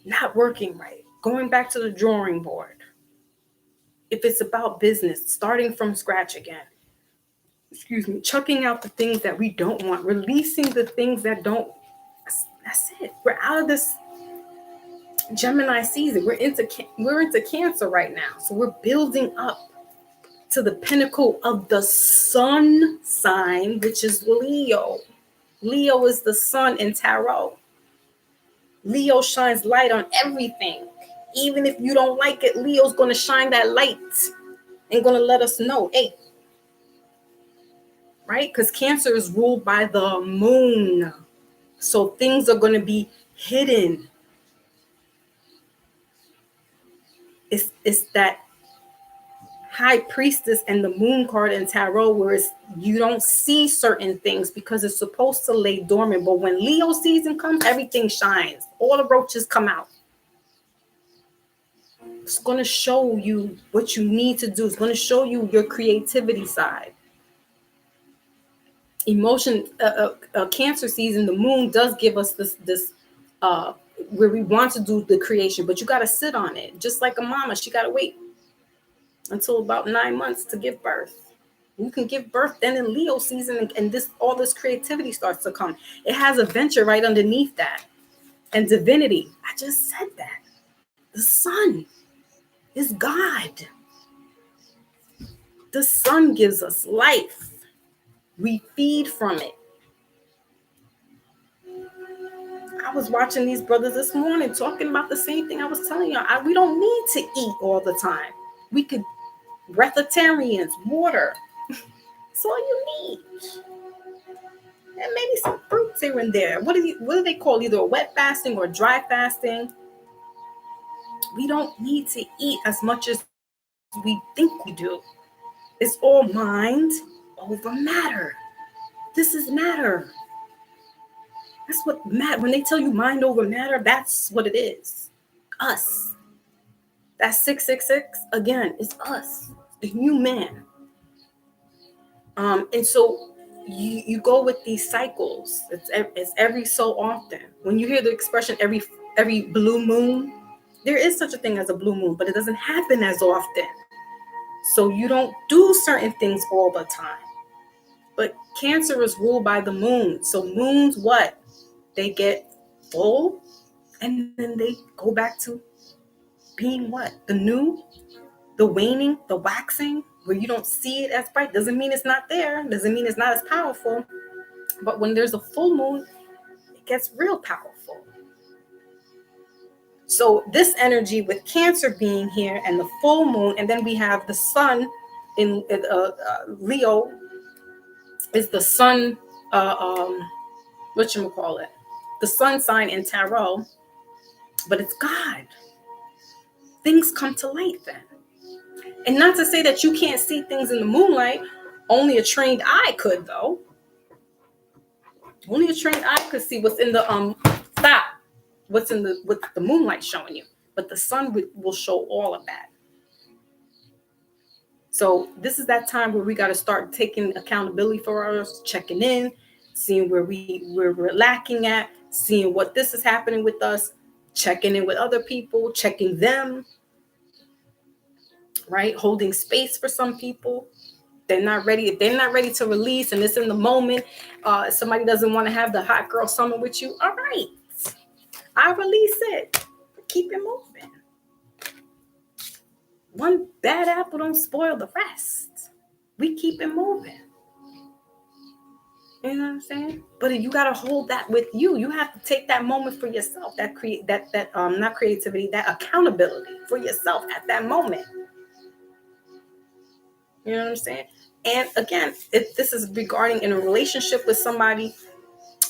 not working right. Going back to the drawing board. If it's about business, starting from scratch again. Chucking out the things that we don't want, releasing the things that don't. That's it. We're out of this Gemini season. We're into Cancer right now. So we're building up to the pinnacle of the sun sign, which is Leo. Leo is the sun in tarot. Leo shines light on everything. Even if you don't like it, Leo's going to shine that light and going to let us know, hey, right? Because Cancer is ruled by the moon. So things are going to be hidden. It's that High Priestess and the Moon card in tarot, where you don't see certain things because it's supposed to lay dormant. But when Leo season comes, everything shines. All the roaches come out. It's going to show you what you need to do. It's going to show you your creativity side. Emotion, Cancer season, the moon does give us this where we want to do the creation, but you got to sit on it. Just like a mama, she got to wait until about 9 months to give birth. You can give birth then in Leo season, and this all this creativity starts to come. It has a venture right underneath that, and divinity. I just said that. The sun is God. The sun gives us life. We feed from it. I was watching these brothers this morning talking about the same thing I was telling y'all. We don't need to eat all the time. We could breatharians, water. That's all you need. And maybe some fruits here and there. What do they call either a wet fasting or dry fasting? We don't need to eat as much as we think we do. It's all mind over matter. This is matter. That's what matter. When they tell you mind over matter, that's what it is. Us. That's 666. Again, it's us, the human. And so you go with these cycles. It's every so often. When you hear the expression every blue moon, there is such a thing as a blue moon, but it doesn't happen as often. So you don't do certain things all the time. But Cancer is ruled by the moon. So moons, what? They get full and then they go back to being what? The new, the waning, the waxing, where you don't see it as bright. Doesn't mean it's not there. Doesn't mean it's not as powerful. But when there's a full moon, it gets real powerful. So this energy with Cancer being here and the full moon, and then we have the sun in Leo is the sun, whatchamacallit, the sun sign in tarot, but it's God. Things come to light then. And not to say that you can't see things in the moonlight. Only a trained eye could, though. Only a trained eye could see what's in the what's in the moonlight showing you. But the sun will show all of that. So this is that time where we got to start taking accountability for us, checking in, seeing where we're lacking at, seeing what this is happening with us, checking in with other people, checking them, right? Holding space for some people. They're not ready. If they're not ready to release and it's in the moment, somebody doesn't want to have the hot girl summer with you. All right, I release it. Keep it moving. One bad apple don't spoil the rest. We keep it moving. You know what I'm saying? But you gotta hold that with you. You have to take that moment for yourself. That not creativity, that accountability for yourself at that moment. You know what I'm saying? And again, if this is regarding in a relationship with somebody,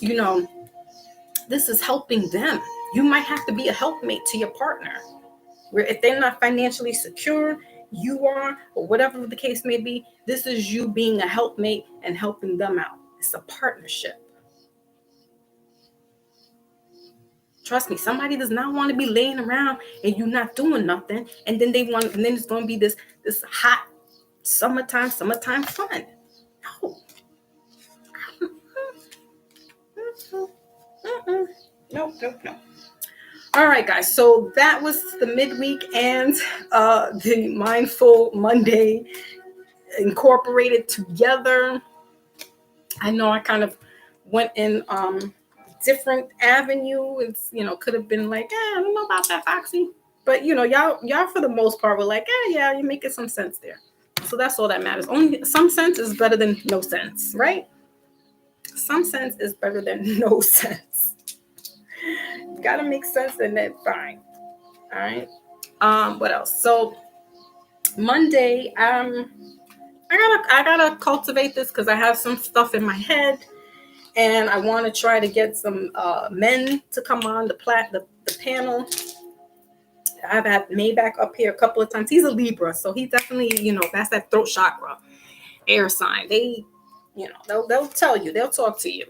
this is helping them. You might have to be a helpmate to your partner. Where if they're not financially secure, you are, or whatever the case may be, this is you being a helpmate and helping them out. It's a partnership. Trust me, somebody does not want to be laying around and you not doing nothing, and then and then it's going to be this hot summertime fun. No. No. All right, guys. So that was the midweek and the Mindful Monday incorporated together. I know I kind of went in different avenue. It's could have been like, I don't know about that, Foxy, but y'all for the most part were like, yeah, you're making some sense there. So that's all that matters. Only some sense is better than no sense, right? Some sense is better than no sense. Gotta make sense and then fine. All right. What else? So Monday, I gotta cultivate this because I have some stuff in my head, and I want to try to get some men to come on the panel. I've had Maybach up here a couple of times. He's a Libra, so he definitely, that's that throat chakra, air sign. They, they'll tell you, they'll talk to you.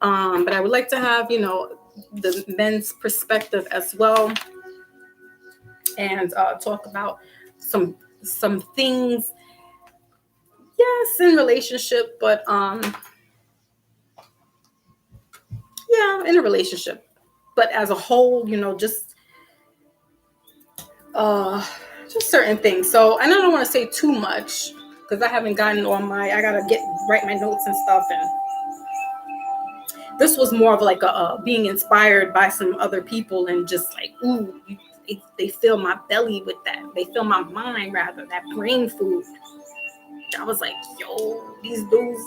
But I would like to have, the men's perspective as well. and talk about some things, yes, in relationship, but yeah, in a relationship, but as a whole, uh just certain things. So, and I don't want to say too much because I haven't gotten on I gotta write my notes and stuff, and this was more of like being inspired by some other people, and just like, ooh, they fill my belly with that. They fill my mind, rather, that brain food. I was like, yo, these dudes,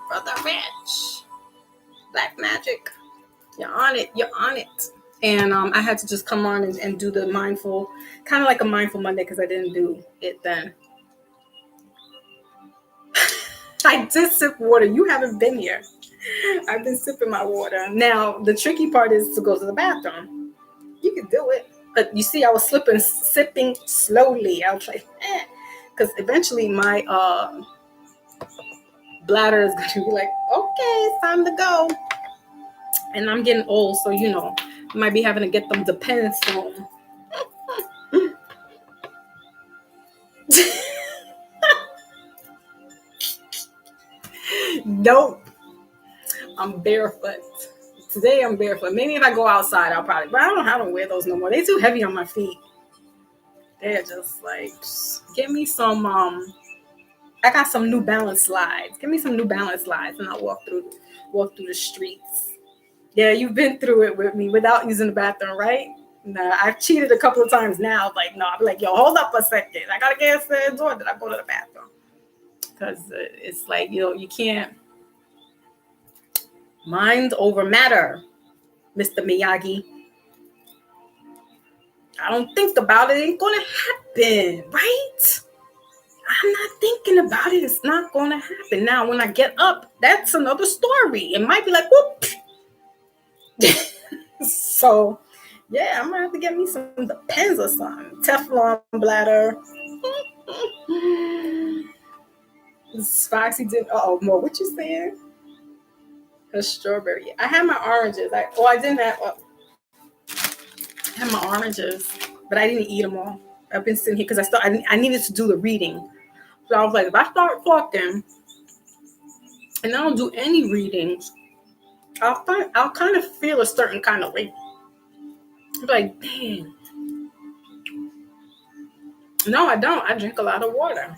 brother Rich, Black Magic, you're on it, you're on it. And I had to just come on and do the mindful, kind of like a mindful Monday, because I didn't do it then. I did sip water. You haven't been here. I've been sipping my water. Now, the tricky part is to go to the bathroom. You can do it. But you see, I was sipping slowly. I was like, because eventually my bladder is going to be like, okay, it's time to go. And I'm getting old, so, I might be having to get them Depends soon. Nope. I'm barefoot. Today I'm barefoot. Maybe if I go outside, I'll probably, but I don't wear those no more. They're too heavy on my feet. They're just like, give me some, I got some New Balance slides. Give me some New Balance slides and I'll walk through the streets. Yeah, you've been through it with me without using the bathroom, right? Nah, I've cheated a couple of times now. Like, no, I'll be like, yo, hold up a second. I gotta get to the door. Did I go to the bathroom? Because it's like, you can't. Mind over matter, Mr. Miyagi. I don't think about it. It ain't gonna happen, right? I'm not thinking about it. It's not gonna happen. Now, when I get up, that's another story. It might be like, whoop. So, yeah, I'm gonna have to get me some Depends or something. Teflon bladder. Foxy did. More. What you saying? A strawberry. I had my oranges. I didn't have. I had my oranges, but I didn't eat them all. I've been sitting here because I needed to do the reading. So I was like, if I start talking and I don't do any readings, I'll kind of feel a certain kind of way. I'm like, dang. No, I don't. I drink a lot of water.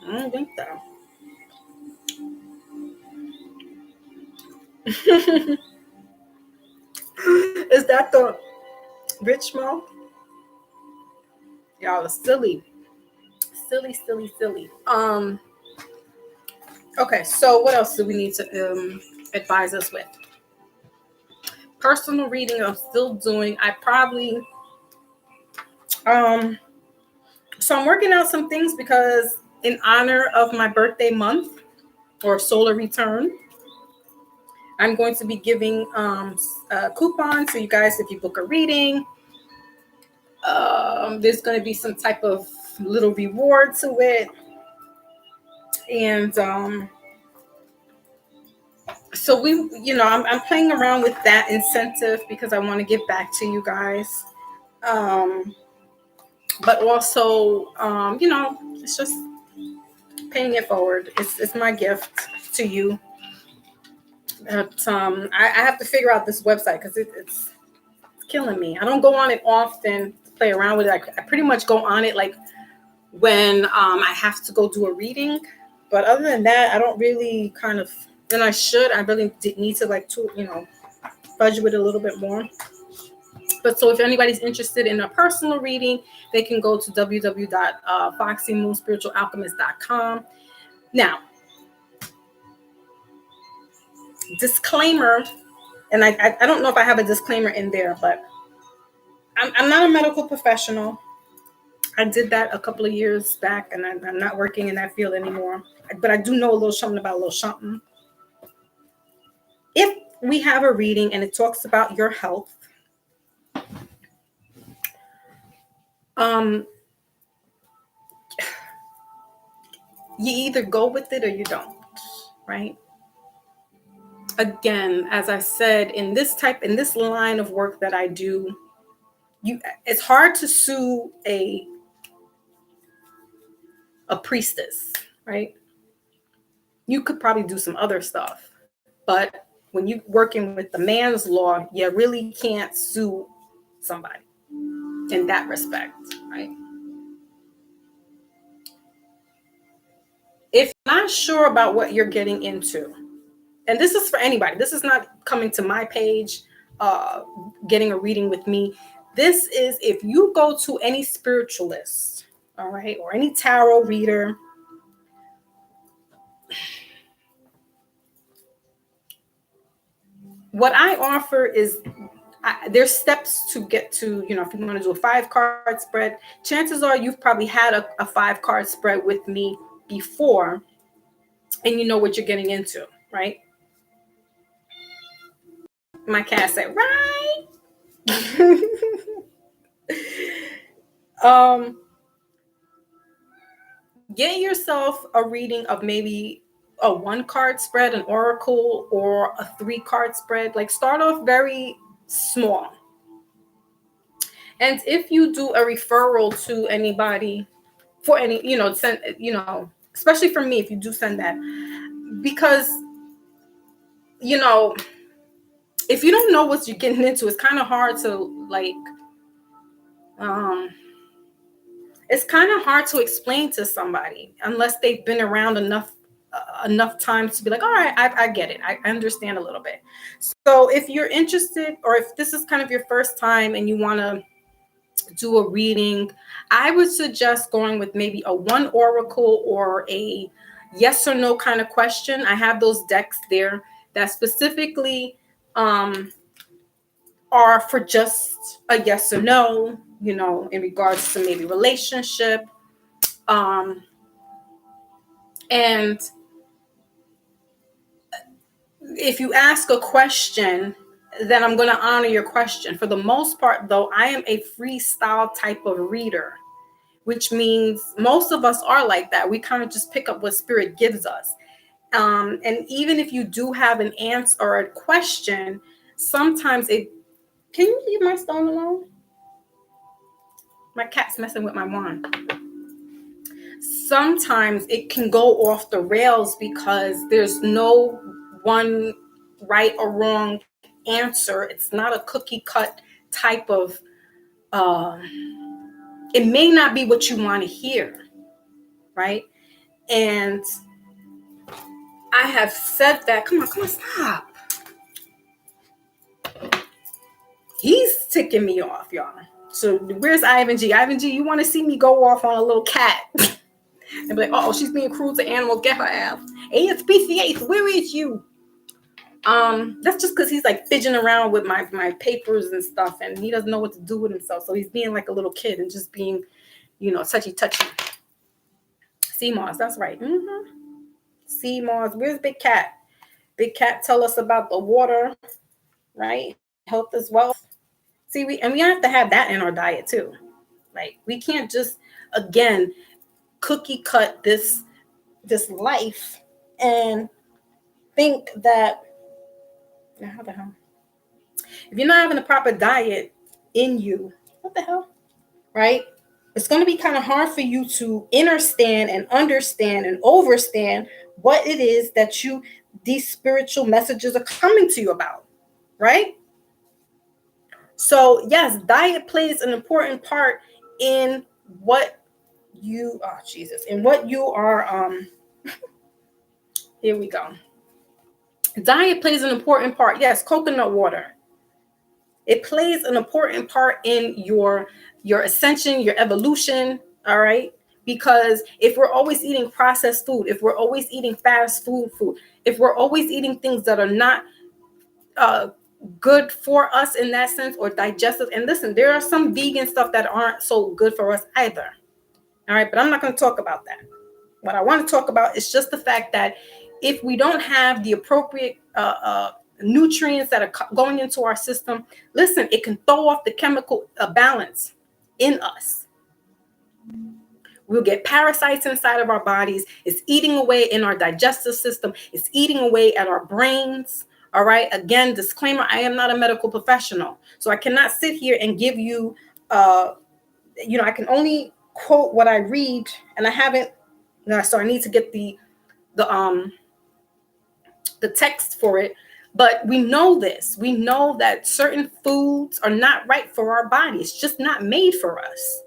I don't think so. Is that the rich mo? Y'all are silly. Silly, silly, silly. Okay, so what else do we need to advise us with? Personal reading I'm still doing. I probably so I'm working out some things because in honor of my birthday month or solar return, I'm going to be giving a coupon to you guys if you book a reading. There's going to be some type of little reward to it. And so I'm playing around with that incentive because I want to give back to you guys. But also, it's just paying it forward. It's my gift to you. But I have to figure out this website because it's killing me. I don't go on it often to play around with it. I pretty much go on it like when I have to go do a reading. But other than that, I don't really and I should. I really need to fudge with it a little bit more. But so if anybody's interested in a personal reading, they can go to www.foxymoonspiritualalchemist.com. Now, disclaimer, and I don't know if I have a disclaimer in there, but I'm not a medical professional. I did that a couple of years back, and I'm not working in that field anymore. But I do know a little something about a little something. If we have a reading and it talks about your health, you either go with it or you don't, right? Again, as I said, in this line of work that I do, it's hard to sue a priestess, right? You could probably do some other stuff, but when you're working with the man's law, you really can't sue somebody in that respect, right? If you're not sure about what you're getting into, and this is for anybody, this is not coming to my page, getting a reading with me. This is if you go to any spiritualist, all right, or any tarot reader, what I offer is there's steps to get to, if you want to do a 5-card spread, chances are you've probably had a 5-card spread with me before, and you know what you're getting into, right? My cat said, right. Get yourself a reading of maybe a 1-card spread, an oracle, or a 3-card spread. Like, start off very small. And if you do a referral to anybody for any, send, especially for me, if you do send that, because, if you don't know what you're getting into, it's kind of hard to it's kind of hard to explain to somebody unless they've been around enough times to be like, all right, I get it. I understand a little bit. So if you're interested, or if this is kind of your first time and you want to do a reading, I would suggest going with maybe a 1 oracle or a yes or no kind of question. I have those decks there that specifically are for just a yes or no, in regards to maybe relationship. And if you ask a question, then I'm going to honor your question. For the most part, though, I am a freestyle type of reader, which means most of us are like that. We kind of just pick up what spirit gives us. And even if you do have an answer or a question, sometimes can you leave my stone alone? My cat's messing with my wand. Sometimes it can go off the rails because there's no one right or wrong answer. It's not a cookie cut type of, it may not be what you want to hear, right? And I have said that, come on, stop. He's ticking me off, y'all. So where's Ivan G? Ivan G, you want to see me go off on a little cat? And be like, oh, she's being cruel to animals. Get her ass. ASPCA, where is you? That's just because he's like fidgeting around with my papers and stuff, and he doesn't know what to do with himself. So he's being like a little kid and just being, touchy. Sea Moss, that's right. Sea Moss. Where's Big Cat? Big Cat, tell us about the water, right? Health is wealth. See, we have to have that in our diet too. Like, we can't just, again, cookie cut this life and think that, how the hell? If you're not having a proper diet in you, what the hell? Right? It's going to be kind of hard for you to understand and overstand what it is that these spiritual messages are coming to you about, right? So yes, diet plays an important part in what you, in what you are, here we go. Diet plays an important part. Yes, coconut water. It plays an important part in your ascension, your evolution, all right? Because if we're always eating processed food, if we're always eating fast food, if we're always eating things that are not good for us in that sense, or digestive, and listen, there are some vegan stuff that aren't so good for us either, all right? But I'm not going to talk about that. What I want to talk about is just the fact that if we don't have the appropriate nutrients that are going into our system, listen, it can throw off the chemical balance in us. We'll get parasites inside of our bodies. It's eating away in our digestive system. It's eating away at our brains. All right. Again, disclaimer, I am not a medical professional, so I cannot sit here and give you I can only quote what I read, and I haven't. So I need to get the text for it. But we know this. We know that certain foods are not right for our body. It's just not made for us.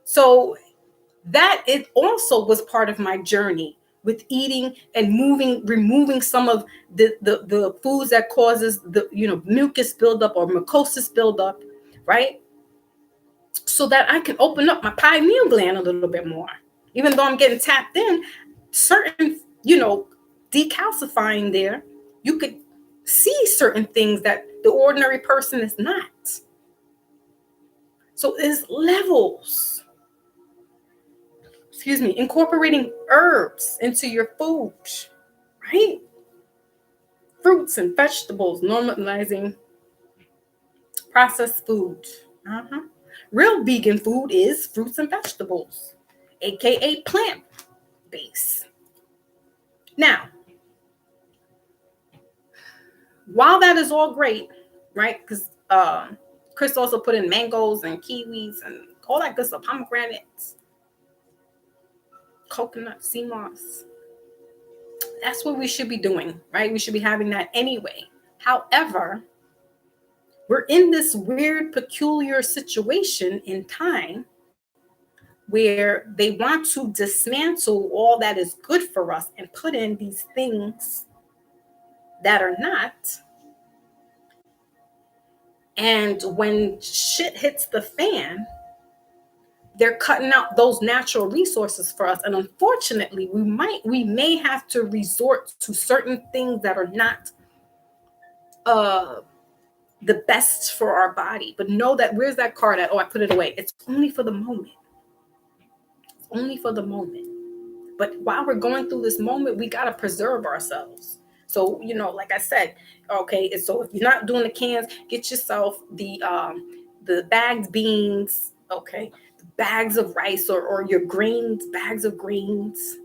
So that it also was part of my journey with eating and removing some of the foods that causes the mucus buildup or mucosis buildup, right? So that I can open up my pineal gland a little bit more. Even though I'm getting tapped in, certain, decalcifying there, you could see certain things that the ordinary person is not. So there's levels. Excuse me, incorporating herbs into your food, right? Fruits and vegetables, normalizing processed food. Real vegan food is fruits and vegetables, aka plant-based. Now, while that is all great, right? Because Chris also put in mangoes and kiwis and all that good stuff, pomegranates, coconut, sea moss. That's what we should be doing, right? We should be having that anyway. However, we're in this weird, peculiar situation in time where they want to dismantle all that is good for us and put in these things that are not. And when shit hits the fan, they're cutting out those natural resources for us. And unfortunately, we may have to resort to certain things that are not the best for our body. But know that, where's that card at? Oh, I put it away. It's only for the moment. It's only for the moment. But while we're going through this moment, we got to preserve ourselves. So, like I said, okay, so if you're not doing the cans, get yourself the bagged beans, okay, the bags of rice or your grains, bags of grains.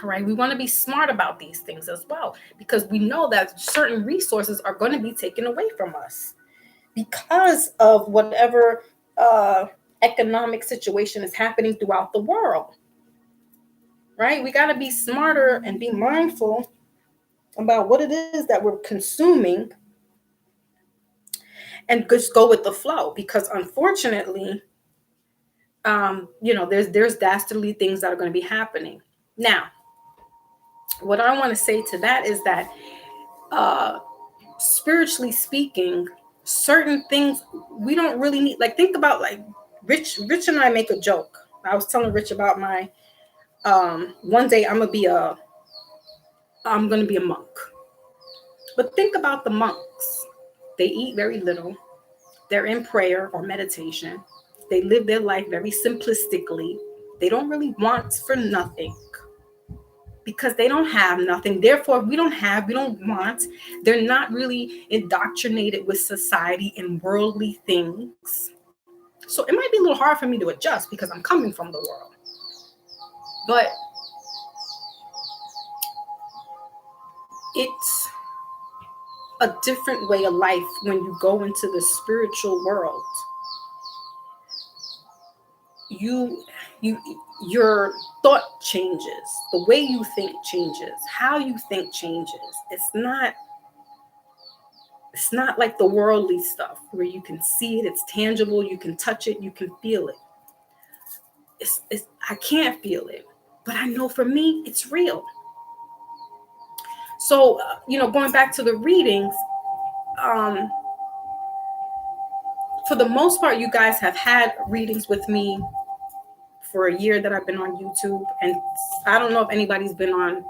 All right, we want to be smart about these things as well, because we know that certain resources are going to be taken away from us because of whatever economic situation is happening throughout the world. Right? We got to be smarter and be mindful about what it is that we're consuming and just go with the flow, because unfortunately, there's dastardly things that are going to be happening. Now, what I want to say to that is that spiritually speaking, certain things we don't really need. Like, think about, like, Rich and I make a joke. I was telling Rich about my one day I'm gonna be a monk. But think about the monks. They eat very little. They're in prayer or meditation. They live their life very simplistically. They don't really want for nothing because they don't have nothing. Therefore, we don't want. They're not really indoctrinated with society and worldly things. So it might be a little hard for me to adjust because I'm coming from the world. But it's a different way of life when you go into the spiritual world. Your thought changes, the way you think changes, how you think changes. It's not like the worldly stuff where you can see it, it's tangible, you can touch it, you can feel it. I can't feel it, but I know for me it's real. So, going back to the readings, for the most part, you guys have had readings with me for a year that I've been on YouTube. And I don't know if anybody's been on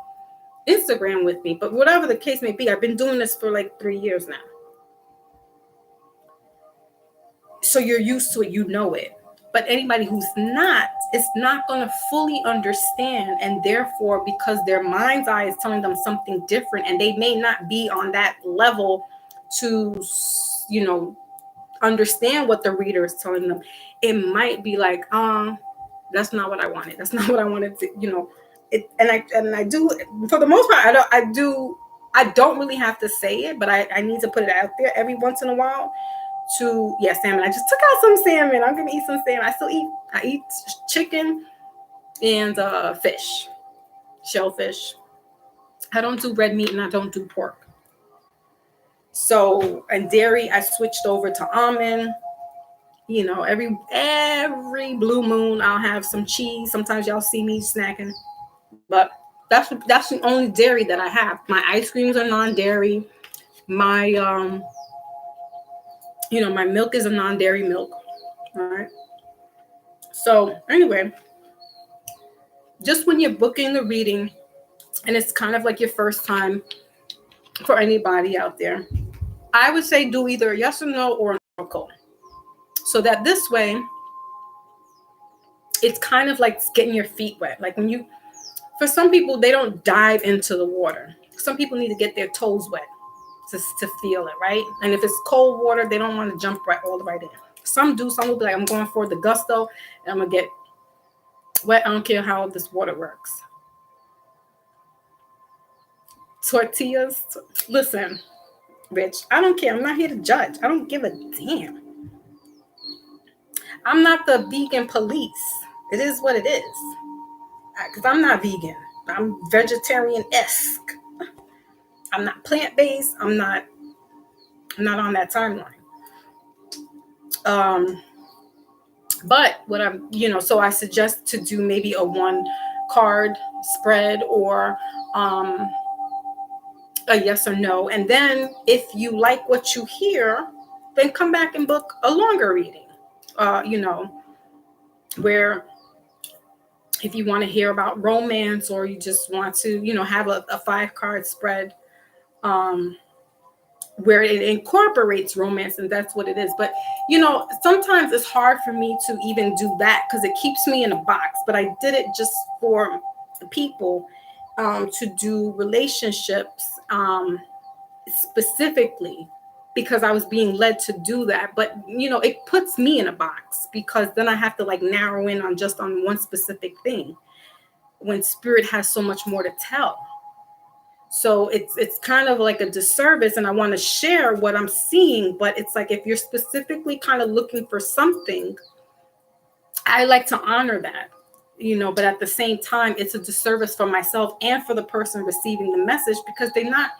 Instagram with me, but whatever the case may be, I've been doing this for like 3 years now. So you're used to it, you know it. But anybody who's not, is not going to fully understand. And therefore, because their mind's eye is telling them something different, and they may not be on that level to, understand what the reader is telling them, it might be like, that's not what I wanted. That's not what I wanted to, and I do, for the most part, I don't really have to say it, but I need to put it out there every once in a while to, yeah, salmon. I just took out some salmon. I'm gonna eat some salmon. I eat chicken and fish, shellfish. I don't do red meat and I don't do pork. So, and dairy, I switched over to almond. You know, every blue moon, I'll have some cheese. Sometimes y'all see me snacking, but that's the only dairy that I have. My ice creams are non-dairy. My my milk is a non-dairy milk. All right. So anyway, just when you're booking the reading, and it's kind of like your first time for anybody out there, I would say do either a yes or no or an oracle. So that this way, it's kind of like getting your feet wet. Like for some people, they don't dive into the water. Some people need to get their toes wet to feel it, right? And if it's cold water, they don't want to jump all the way in. Some do. Some will be like, I'm going for the gusto, and I'm going to get wet. I don't care how this water works. Tortillas. Listen, Rich, I don't care. I'm not here to judge. I don't give a damn. I'm not the vegan police. It is what it is. Because I'm not vegan. I'm vegetarian-esque. I'm not plant-based. I'm not on that timeline. But what so I suggest to do maybe a 1 card spread or a yes or no. And then if you like what you hear, then come back and book a longer reading. Where if you want to hear about romance or you just want to, have a 5-card spread, where it incorporates romance, and that's what it is. But sometimes it's hard for me to even do that because it keeps me in a box. But I did it just for people to do relationships specifically because I was being led to do that. But it puts me in a box because then I have to narrow in on one specific thing when spirit has so much more to tell. So it's kind of like a disservice, and I want to share what I'm seeing, but it's like if you're specifically kind of looking for something, I like to honor that, but at the same time, it's a disservice for myself and for the person receiving the message because they're not,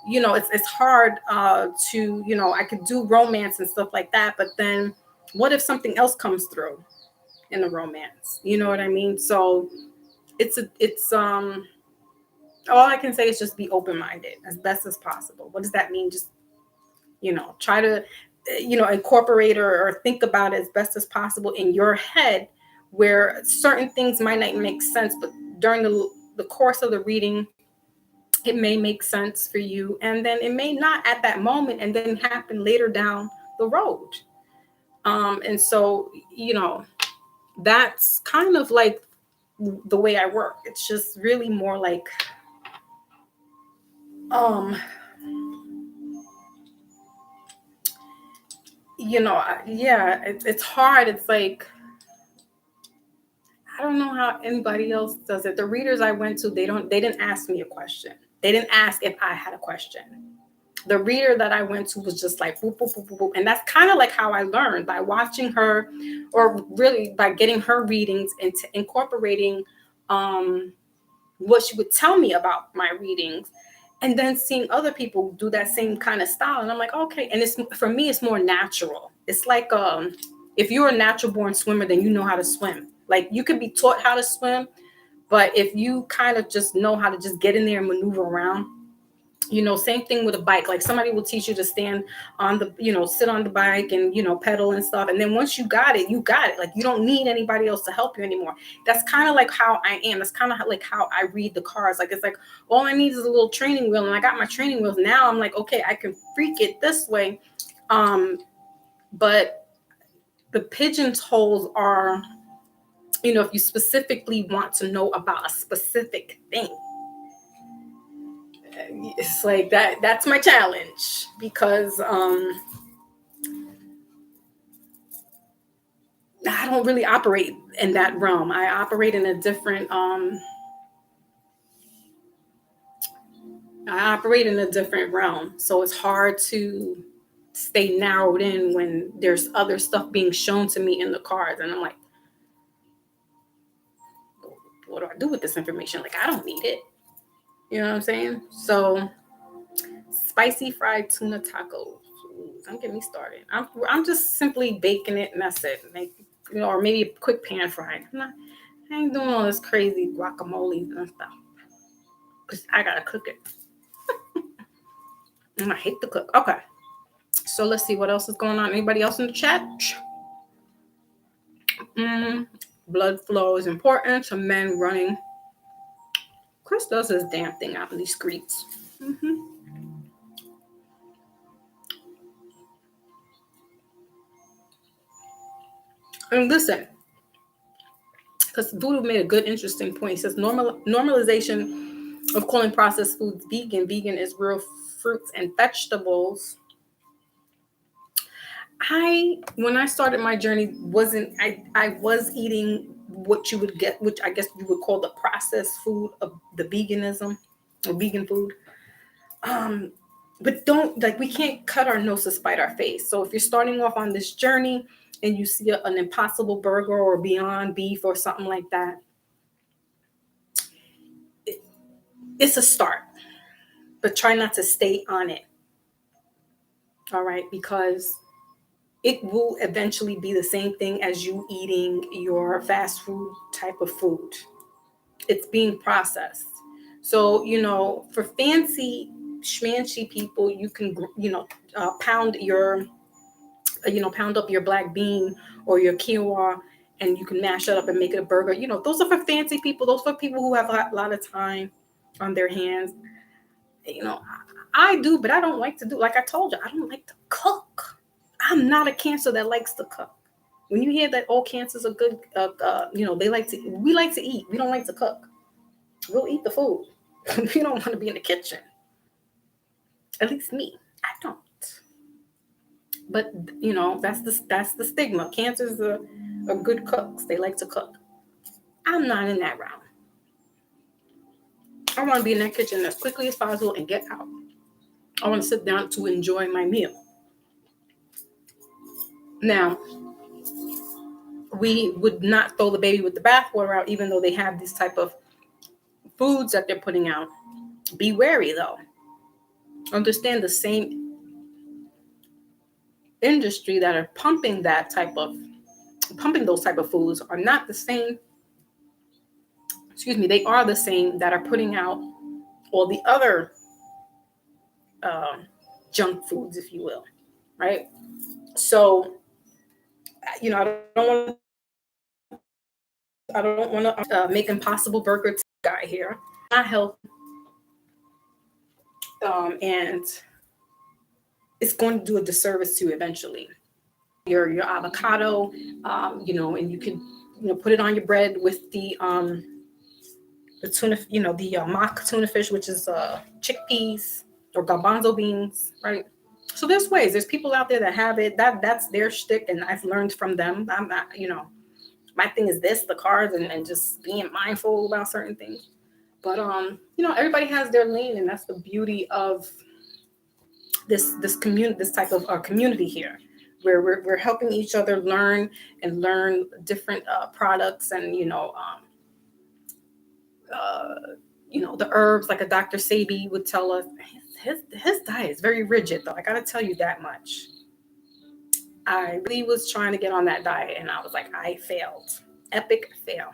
it's hard to, I could do romance and stuff like that, but then what if something else comes through in the romance? You know what I mean? So it's all I can say is just be open-minded as best as possible. What does that mean? Just, try to, incorporate or think about it as best as possible in your head where certain things might not make sense, but during the course of the reading, it may make sense for you. And then it may not at that moment and then happen later down the road. And so, that's kind of like the way I work. It's just really more like, it's hard. It's like, I don't know how anybody else does it. The readers I went to, they didn't ask me a question. They didn't ask if I had a question. The reader that I went to was just like, boop, boop, boop, boop, boop. And that's kind of like how I learned, by watching her, or really by getting her readings and incorporating what she would tell me about my readings. And then seeing other people do that same kind of style. And I'm like, okay. And for me, it's more natural. It's like if you're a natural born swimmer, then you know how to swim. Like you could be taught how to swim, but if you kind of just know how to just get in there and maneuver around, same thing with a bike. Like somebody will teach you to stand on the, sit on the bike and, pedal and stuff. And then once you got it, you got it. Like you don't need anybody else to help you anymore. That's kind of like how I am. That's kind of like how I read the cards. Like, it's like, all I need is a little training wheel. And I got my training wheels. Now I'm like, okay, I can freak it this way. But the pigeonholes are, if you specifically want to know about a specific thing. It's like that's my challenge because I don't really operate in that realm. I operate in a different realm. So it's hard to stay narrowed in when there's other stuff being shown to me in the cards, and I'm like, what do I do with this information? Like, I don't need it. You know what I'm saying? So, spicy fried tuna tacos. Ooh, don't get me started. I'm just simply baking it and that's it. Like, or maybe a quick pan fried. I ain't doing all this crazy guacamole and stuff. Cause I gotta cook it. And I hate to cook. Okay. So let's see what else is going on. Anybody else in the chat? Blood flow is important to men running. Chris does his damn thing out in these streets. And listen, because Voodoo made a good, interesting point. He says normalization of calling processed foods vegan. Vegan is real fruits and vegetables. When I started my journey, I was eating what you would get, which I guess you would call the processed food of the veganism or vegan food. But we can't cut our nose to spite our face. So if you're starting off on this journey and you see an Impossible Burger or Beyond Beef or something like that, it's a start, but try not to stay on it. All right, because it will eventually be the same thing as you eating your fast food type of food. It's being processed. So, for fancy schmancy people, you can, pound up your black bean or your quinoa, and you can mash it up and make it a burger. Those are for fancy people. Those are for people who have a lot of time on their hands. I do, but I don't like to do. Like I told you, I don't like to cook. I'm not a Cancer that likes to cook. When you hear that all cancers are good, we like to eat. We don't like to cook. We'll eat the food. We don't want to be in the kitchen. At least me, I don't. But that's the stigma. Cancers are good cooks. They like to cook. I'm not in that round. I want to be in that kitchen as quickly as possible and get out. I want to sit down to enjoy my meal. Now, we would not throw the baby with the bathwater out, even though they have these type of foods that they're putting out. Be wary, though. Understand the same industry that are pumping those type of foods are not the same. Excuse me, they are the same that are putting out all the other junk foods, if you will, right? So, I don't want to make Impossible Burger guy here. Not healthy, and it's going to do a disservice to you eventually. Your avocado, and you can put it on your bread with the tuna, the mock tuna fish, which is chickpeas or garbanzo beans, right? So there's ways. There's people out there that have it. That's their shtick, and I've learned from them. I'm not, my thing is the cards and just being mindful about certain things. But everybody has their lane, and that's the beauty of this community, this type of community here, where we're helping each other learn different products and the herbs, like a Dr. Sabi would tell us. His diet is very rigid, though. I gotta tell you that much. I really was trying to get on that diet, and I was like, I failed. Epic fail.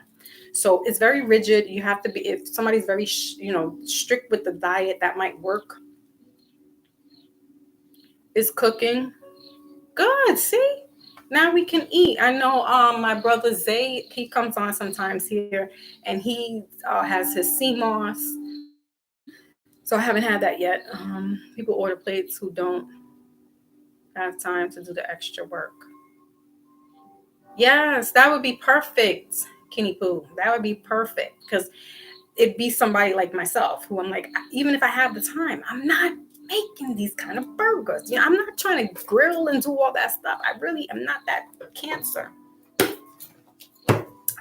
So it's very rigid. You have to be, if somebody's very, strict with the diet, that might work. Is cooking good? See, now we can eat. I know my brother Zay, he comes on sometimes here, and he has his sea moss. So I haven't had that yet. People order plates who don't have time to do the extra work. Yes, that would be perfect, Kenny Pooh. That would be perfect, because it'd be somebody like myself who I'm like, even if I have the time, I'm not making these kind of burgers. I'm not trying to grill and do all that stuff. I really am not that Cancer.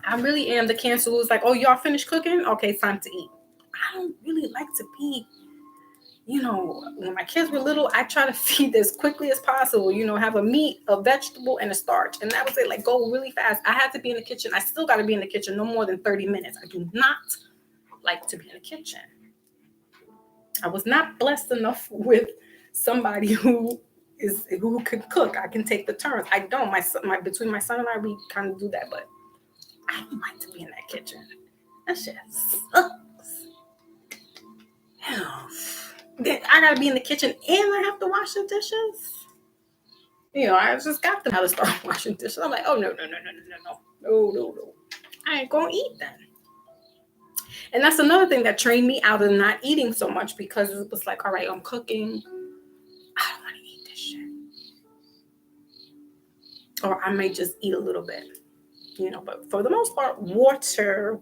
I really am the Cancer who's like, oh, y'all finished cooking? Okay, it's time to eat. I don't really like to be, when my kids were little, I try to feed as quickly as possible, have a meat, a vegetable, and a starch. And that was it, like go really fast. I had to be in the kitchen. I still got to be in the kitchen no more than 30 minutes. I do not like to be in the kitchen. I was not blessed enough with somebody who can cook. I can take the turns. I don't. Between my son and I, we kind of do that, but I don't like to be in that kitchen. That shit sucks. Then I gotta be in the kitchen and I have to wash the dishes. I just got them how to start washing dishes. I'm like, oh no. I ain't gonna eat then. And that's another thing that trained me out of not eating so much, because it was like, all right, I'm cooking. I don't want to eat this shit. Or I may just eat a little bit, but for the most part, water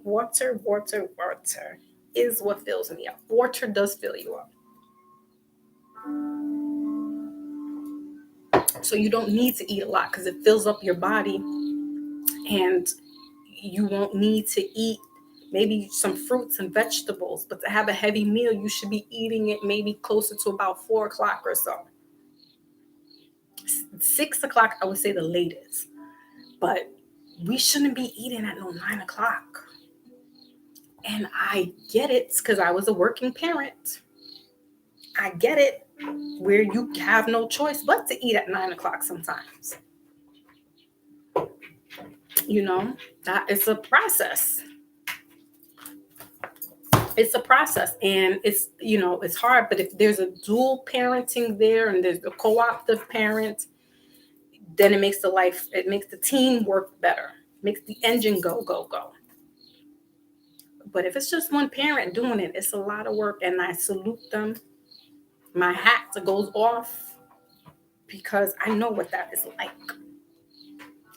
is what fills me up. Water does fill you up. So you don't need to eat a lot because it fills up your body, and you won't need to eat maybe some fruits and vegetables, but to have a heavy meal, you should be eating it maybe closer to about 4:00 or so. 6:00, I would say the latest, but we shouldn't be eating at no 9:00. And I get it because I was a working parent. I get it where you have no choice but to eat at 9:00 sometimes. That is a process. It's a process, and it's hard, but if there's a dual parenting there and there's a co-optive parent, then it makes the team work better, makes the engine go. But if it's just one parent doing it, it's a lot of work, and I salute them. My hat goes off because I know what that is like,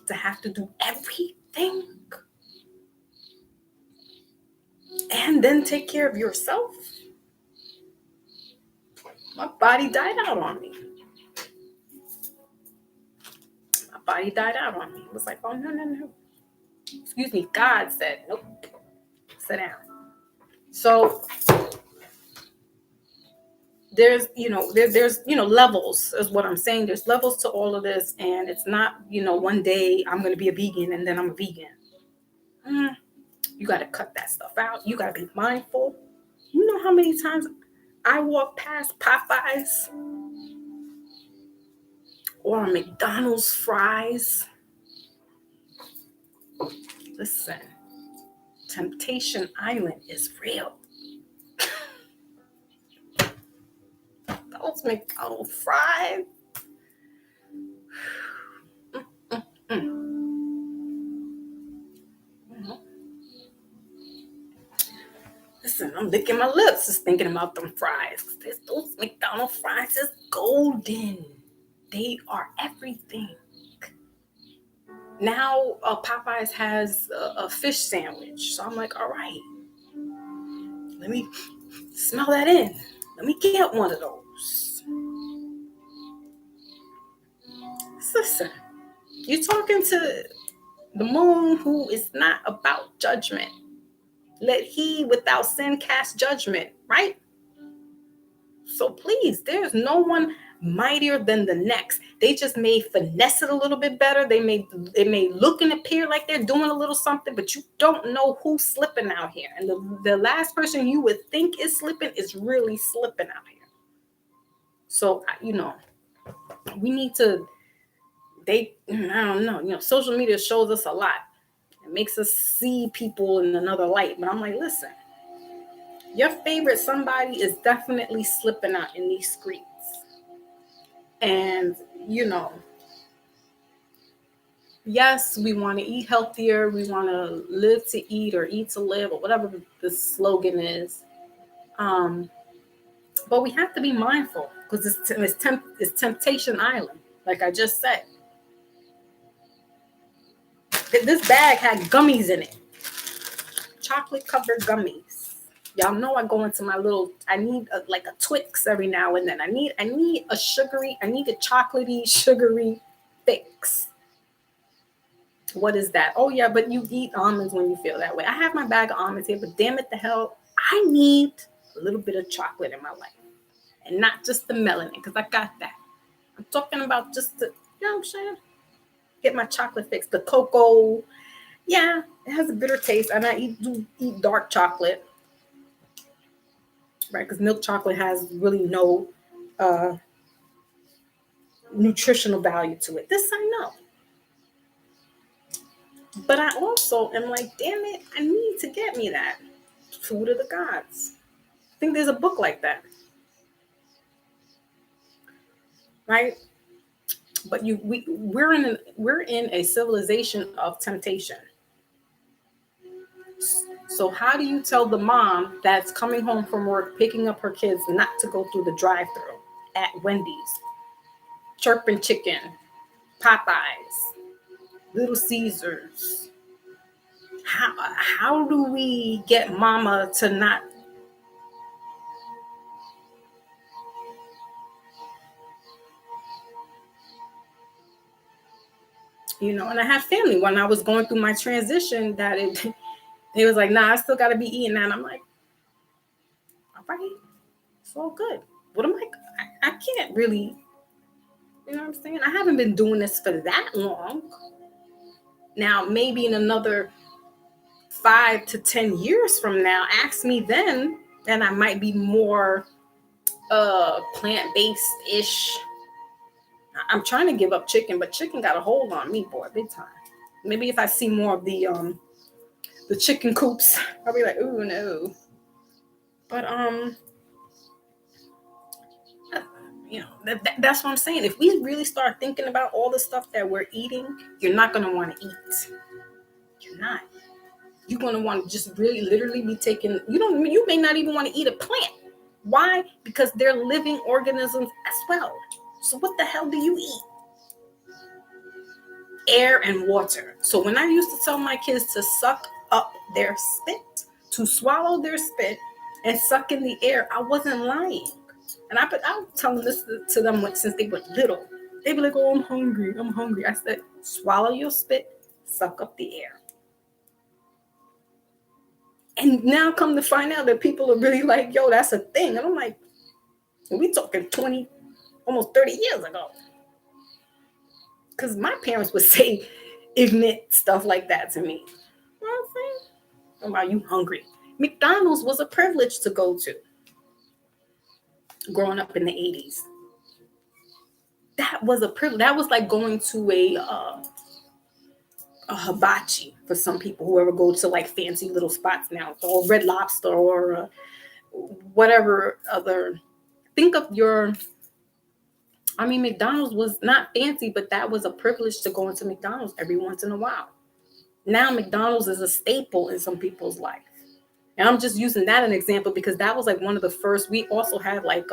to have to do everything and then take care of yourself. My body died out on me. It was like, oh, no. Excuse me. God said, nope, sit down. So there's levels is what I'm saying. There's levels to all of this, and it's not, one day I'm going to be a vegan and then I'm a vegan. You got to cut that stuff out. You got to be mindful. You know how many times I walk past Popeyes or McDonald's fries? Listen, Temptation Island is real. Those McDonald's fries. Listen, I'm licking my lips just thinking about them fries. Those McDonald's fries is golden. They are everything. Now Popeyes has a fish sandwich. So I'm like, all right, let me smell that in. Let me get one of those. Listen, you're talking to the moon, who is not about judgment. Let he without sin cast judgment, right? So please, there's no one mightier than the next. They just may finesse it a little bit better. It may look and appear like they're doing a little something, but you don't know who's slipping out here. And the last person you would think is slipping is really slipping out here. So, we need to, I don't know, social media shows us a lot. It makes us see people in another light. But I'm like, listen, your favorite somebody is definitely slipping out in these streets. And, yes, we want to eat healthier. We want to live to eat, or eat to live, or whatever the slogan is. But we have to be mindful, because it's Temptation Island, like I just said. This bag had gummies in it, chocolate covered gummies. Y'all know I go into my I need a Twix every now and then. I need a chocolatey, sugary fix. What is that? Oh yeah, but you eat almonds when you feel that way. I have my bag of almonds here, but damn it the hell, I need a little bit of chocolate in my life. and not just the melanin, because I got that. I'm talking about just the, you know what I'm saying? Get my chocolate fix. The cocoa, yeah, it has a bitter taste, and I do eat dark chocolate, right? Because milk chocolate has really no uh, nutritional value to it. This I know. But I also am like, damn it, I need to get me that. Food of the gods. I think there's a book like that. Right? But we're in a civilization of temptation. So how do you tell the mom that's coming home from work, picking up her kids, not to go through the drive-thru at Wendy's, Chirping Chicken, Popeyes, Little Caesars? How do we get mama to not, and I have family when I was going through my transition that it was like, nah, I still gotta be eating that. And I'm like, all right, it's all good. What am I can't really, you know what I'm saying? I haven't been doing this for that long. Now, maybe in another 5 to 10 years from now, ask me then, and I might be more plant-based ish. I'm trying to give up chicken, but chicken got a hold on me, boy, big time. Maybe if I see more of the chicken coops, I'll be like, ooh, no. But that's what I'm saying. If we really start thinking about all the stuff that we're eating, you're not gonna want to eat. You're not. You're gonna want to just really, literally be taking. You may not even want to eat a plant. Why? Because they're living organisms as well. So what the hell do you eat? Air and water. So when I used to tell my kids to suck up their spit, to swallow their spit and suck in the air, I wasn't lying. And I was telling this to them since they were little. They'd be like, oh, I'm hungry. I'm hungry. I said, swallow your spit, suck up the air. And now come to find out that people are really like, yo, that's a thing. And I'm like, we talking 20, almost 30 years ago. Because my parents would say ignorant stuff like that to me. You know what I'm saying? About you hungry. McDonald's was a privilege to go to growing up in the 80s. That was a privilege. That was like going to a hibachi for some people who ever go to like fancy little spots now, or Red Lobster or whatever other. Think of McDonald's was not fancy, but that was a privilege to go into McDonald's every once in a while. Now McDonald's is a staple in some people's life. And I'm just using that as an example because that was like one of the first. We also had like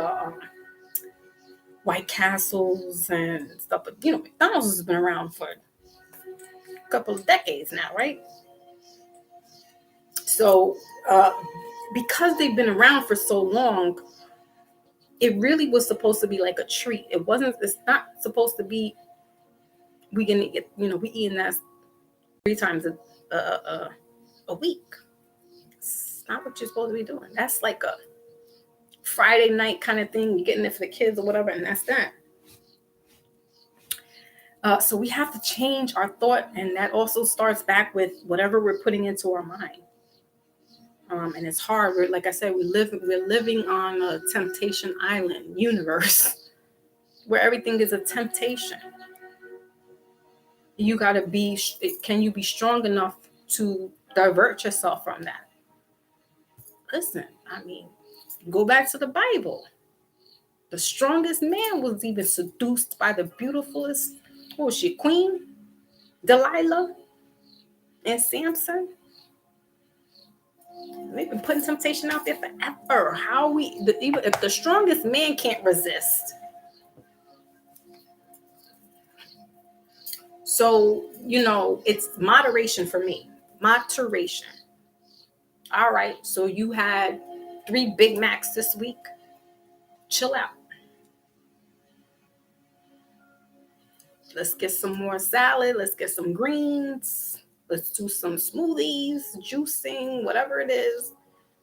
White Castles and stuff. But, McDonald's has been around for a couple of decades now, right? So because they've been around for so long, it really was supposed to be like a treat. It's not supposed to be, we eating that 3 times a week. It's not what you're supposed to be doing. That's like a Friday night kind of thing. You're getting it for the kids or whatever, and that's that. So we have to change our thought, and that also starts back with whatever we're putting into our mind. And it's hard. Like I said, we're living on a temptation island universe where everything is a temptation. You got to can you be strong enough to divert yourself from that? Listen, go back to the Bible. The strongest man was even seduced by the beautifulest, what was she, Queen? Delilah and Samson. They've been putting temptation out there forever. Even if the strongest man can't resist. So, it's moderation for me. Moderation. All right. So you had 3 Big Macs this week. Chill out. Let's get some more salad. Let's get some greens. Let's do some smoothies, juicing, whatever it is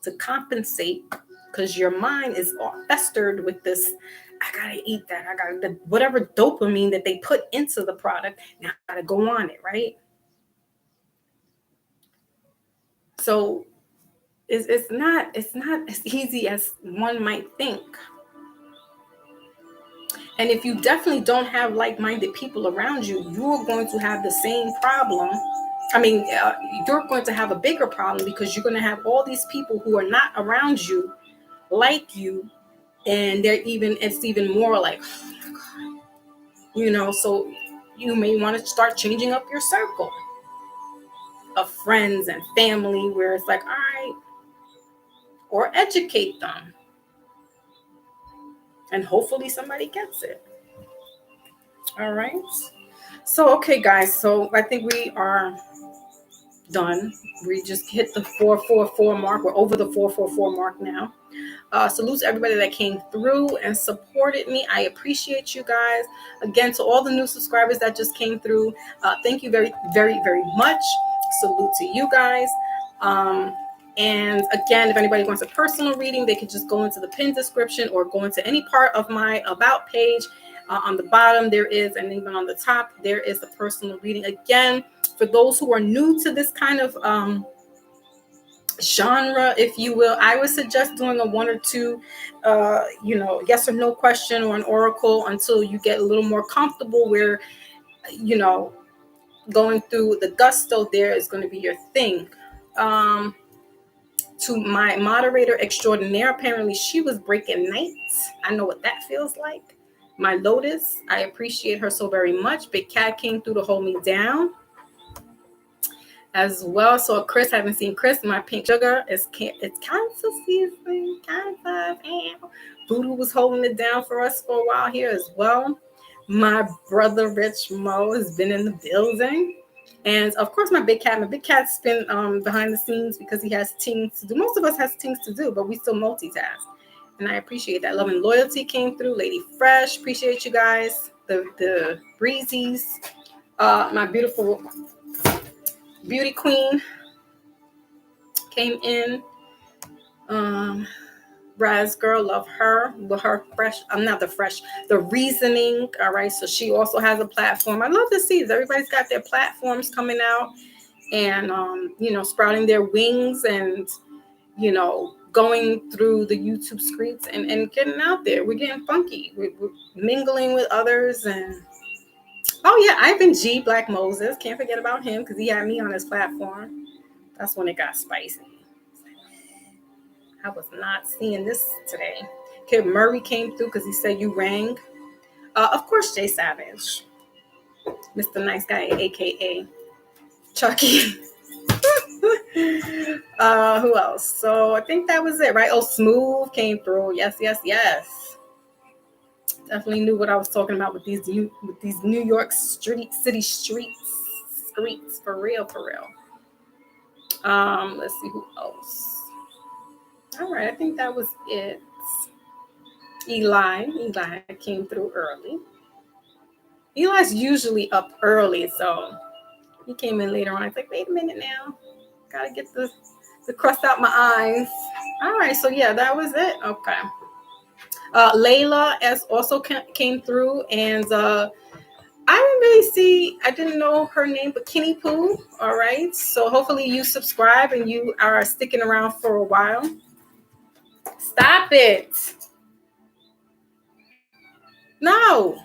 to compensate because your mind is all festered with this. I gotta eat that. I gotta whatever dopamine that they put into the product. Now I gotta go on it, right? So it's not as easy as one might think. And if you definitely don't have like-minded people around you, you're going to have the same problem. I mean, you're going to have a bigger problem because you're going to have all these people who are not around you, like you, and it's even more like, oh my God, so you may want to start changing up your circle of friends and family where it's like, all right, or educate them. And hopefully somebody gets it. All right. So, okay, guys. So I think we are done. We just hit the 444 mark. We're over the 444 mark now. Salute to everybody that came through and supported me. I appreciate you guys. Again, to all the new subscribers that just came through, thank you very, very, very much. Salute to you guys. And again, if anybody wants a personal reading, they can just go into the pinned description or go into any part of my about page. On the bottom, there is, and even on the top, there is a personal reading. Again, for those who are new to this kind of genre, if you will, I would suggest doing a one or two, yes or no question or an oracle until you get a little more comfortable where, going through the gusto there is going to be your thing. To my moderator extraordinaire, apparently she was breaking nights. I know what that feels like. My Lotus, I appreciate her so very much. Big Cat came through to hold me down as well. So Chris, I haven't seen Chris. My pink sugar it's cancer season. Cancer. Voodoo was holding it down for us for a while here as well. My brother Rich Mo has been in the building. And of course, my big cat's been behind the scenes because he has things to do. Most of us has things to do, but we still multitask. And I appreciate that. Love and Loyalty came through. Lady Fresh, appreciate you guys. The Breezies. My beautiful beauty queen came in. Raz girl, love her with her fresh. I'm not the reasoning. All right, so she also has a platform. I love to see everybody's got their platforms coming out and sprouting their wings and going through the YouTube streets and getting out there. We're getting funky. We're mingling with others and Ivan G. Black Moses. Can't forget about him because he had me on his platform. That's when it got spicy. I was not seeing this today. Kid Murray came through because he said you rang. Of course, Jay Savage. Mr. Nice Guy, a.k.a. Chucky. Who else? So I think that was it, right? Oh, Smooth came through. Yes. Definitely knew what I was talking about with these New York city streets for real. Let's see who else. All right, I think that was it. Eli came through early. Eli's usually up early, so he came in later on. I was like, wait a minute now. Gotta get the crust out my eyes. All right, so yeah, that was it. Okay. Layla also came through, and I didn't know her name, but Kenny Pooh. All right, so hopefully you subscribe and you are sticking around for a while. Stop it. No.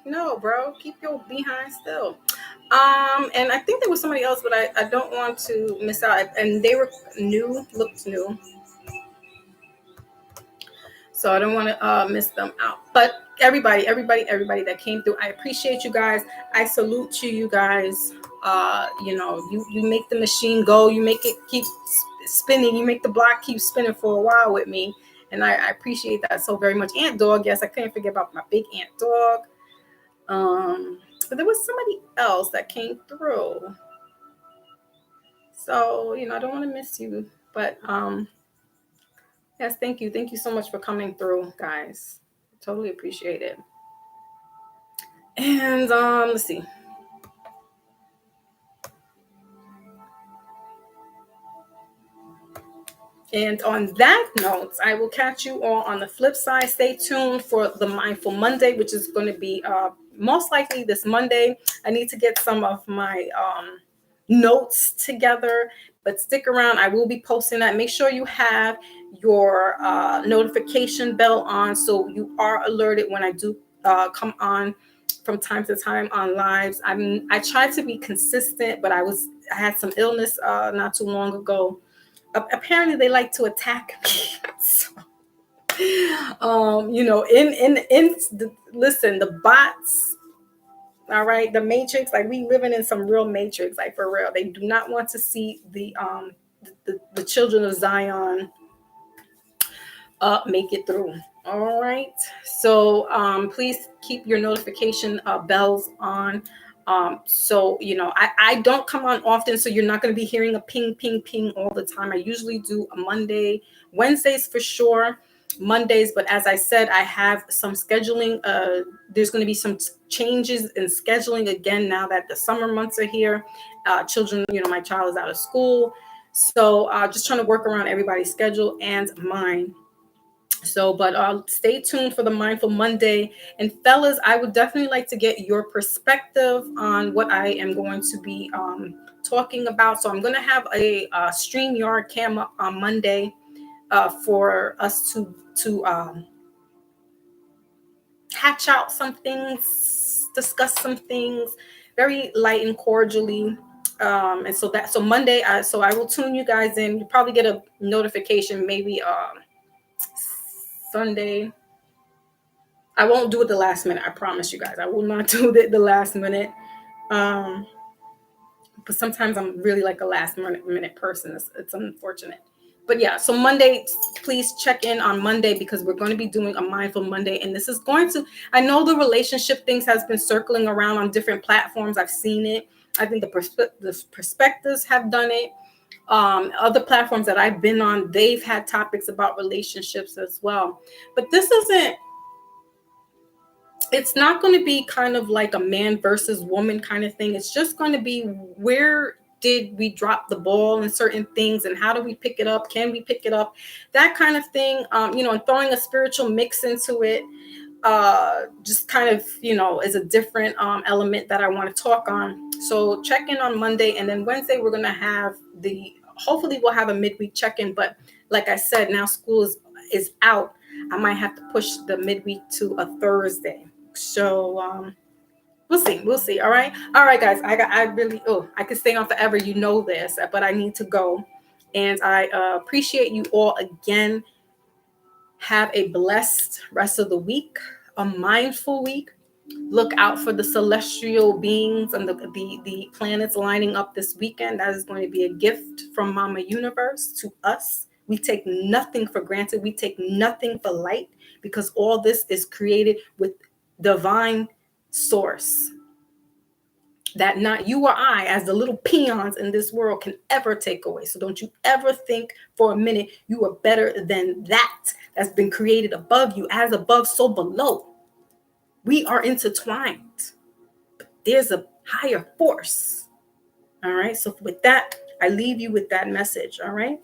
No, bro. Keep your behind still. And I think there was somebody else, but I don't want to miss out. And they were looked new. So I don't want to miss them out. But everybody that came through, I appreciate you guys. I salute you guys. You make the machine go. You make it keep spinning. You make the block keep spinning for a while with me. And I appreciate that so very much. Ant Dog, yes, I couldn't forget about my big Ant Dog. But there was somebody else that came through. So, I don't want to miss you. But yes, thank you. Thank you so much for coming through, guys. Totally appreciate it. And let's see. And on that note, I will catch you all on the flip side. Stay tuned for the Mindful Monday, which is going to be most likely this Monday. I need to get some of my notes together, but stick around. I will be posting that. Make sure you have your notification bell on so you are alerted when I do come on from time to time on lives. I tried to be consistent, but I had some illness not too long ago. Apparently they like to attack me. So, listen, the bots, all right, the matrix, like we living in some real matrix, like for real. They do not want to see the children of Zion make it through. All right. So please keep your notification bells on. So, I don't come on often, so you're not going to be hearing a ping, ping, ping all the time. I usually do a Monday, Wednesdays for sure, Mondays. But as I said, I have some scheduling. There's going to be some changes in scheduling again now that the summer months are here. Children, my child is out of school. So just trying to work around everybody's schedule and mine. So, but stay tuned for the Mindful Monday. And fellas, I would definitely like to get your perspective on what I am going to be talking about. So I'm going to have a StreamYard cam up on Monday for us to hatch out some things, discuss some things very light and cordially. And so Monday, so I will tune you guys in. You probably get a notification maybe Sunday. I won't do it the last minute. I promise you guys. I will not do it the last minute. But sometimes I'm really like a last minute person. It's unfortunate. But yeah, so Monday, please check in on Monday because we're going to be doing a Mindful Monday. And this is I know the relationship things has been circling around on different platforms. I've seen it. I think the perspectives have done it. Other platforms that I've been on, they've had topics about relationships as well. But it's not going to be kind of like a man versus woman kind of thing. It's just going to be where did we drop the ball in certain things and how do we pick it up? Can we pick it up? That kind of thing, and throwing a spiritual mix into it just kind of, is a different element that I want to talk on. So check in on Monday, and then Wednesday we're going to have hopefully we'll have a midweek check-in. But like I said, now school is out. I might have to push the midweek to a Thursday. So we'll see. All right, guys. I could stay on forever. You know this, but I need to go, and I appreciate you all again. Have a blessed rest of the week, a mindful week. Look out for the celestial beings and the planets lining up this weekend. That is going to be a gift from Mama Universe to us. We take nothing for granted. We take nothing for light because all this is created with divine source that not you or I, as the little peons in this world, can ever take away. So don't you ever think for a minute you are better than that's been created above you. As above, so below. We are intertwined. There's a higher force. All right. So with that, I leave you with that message. All right.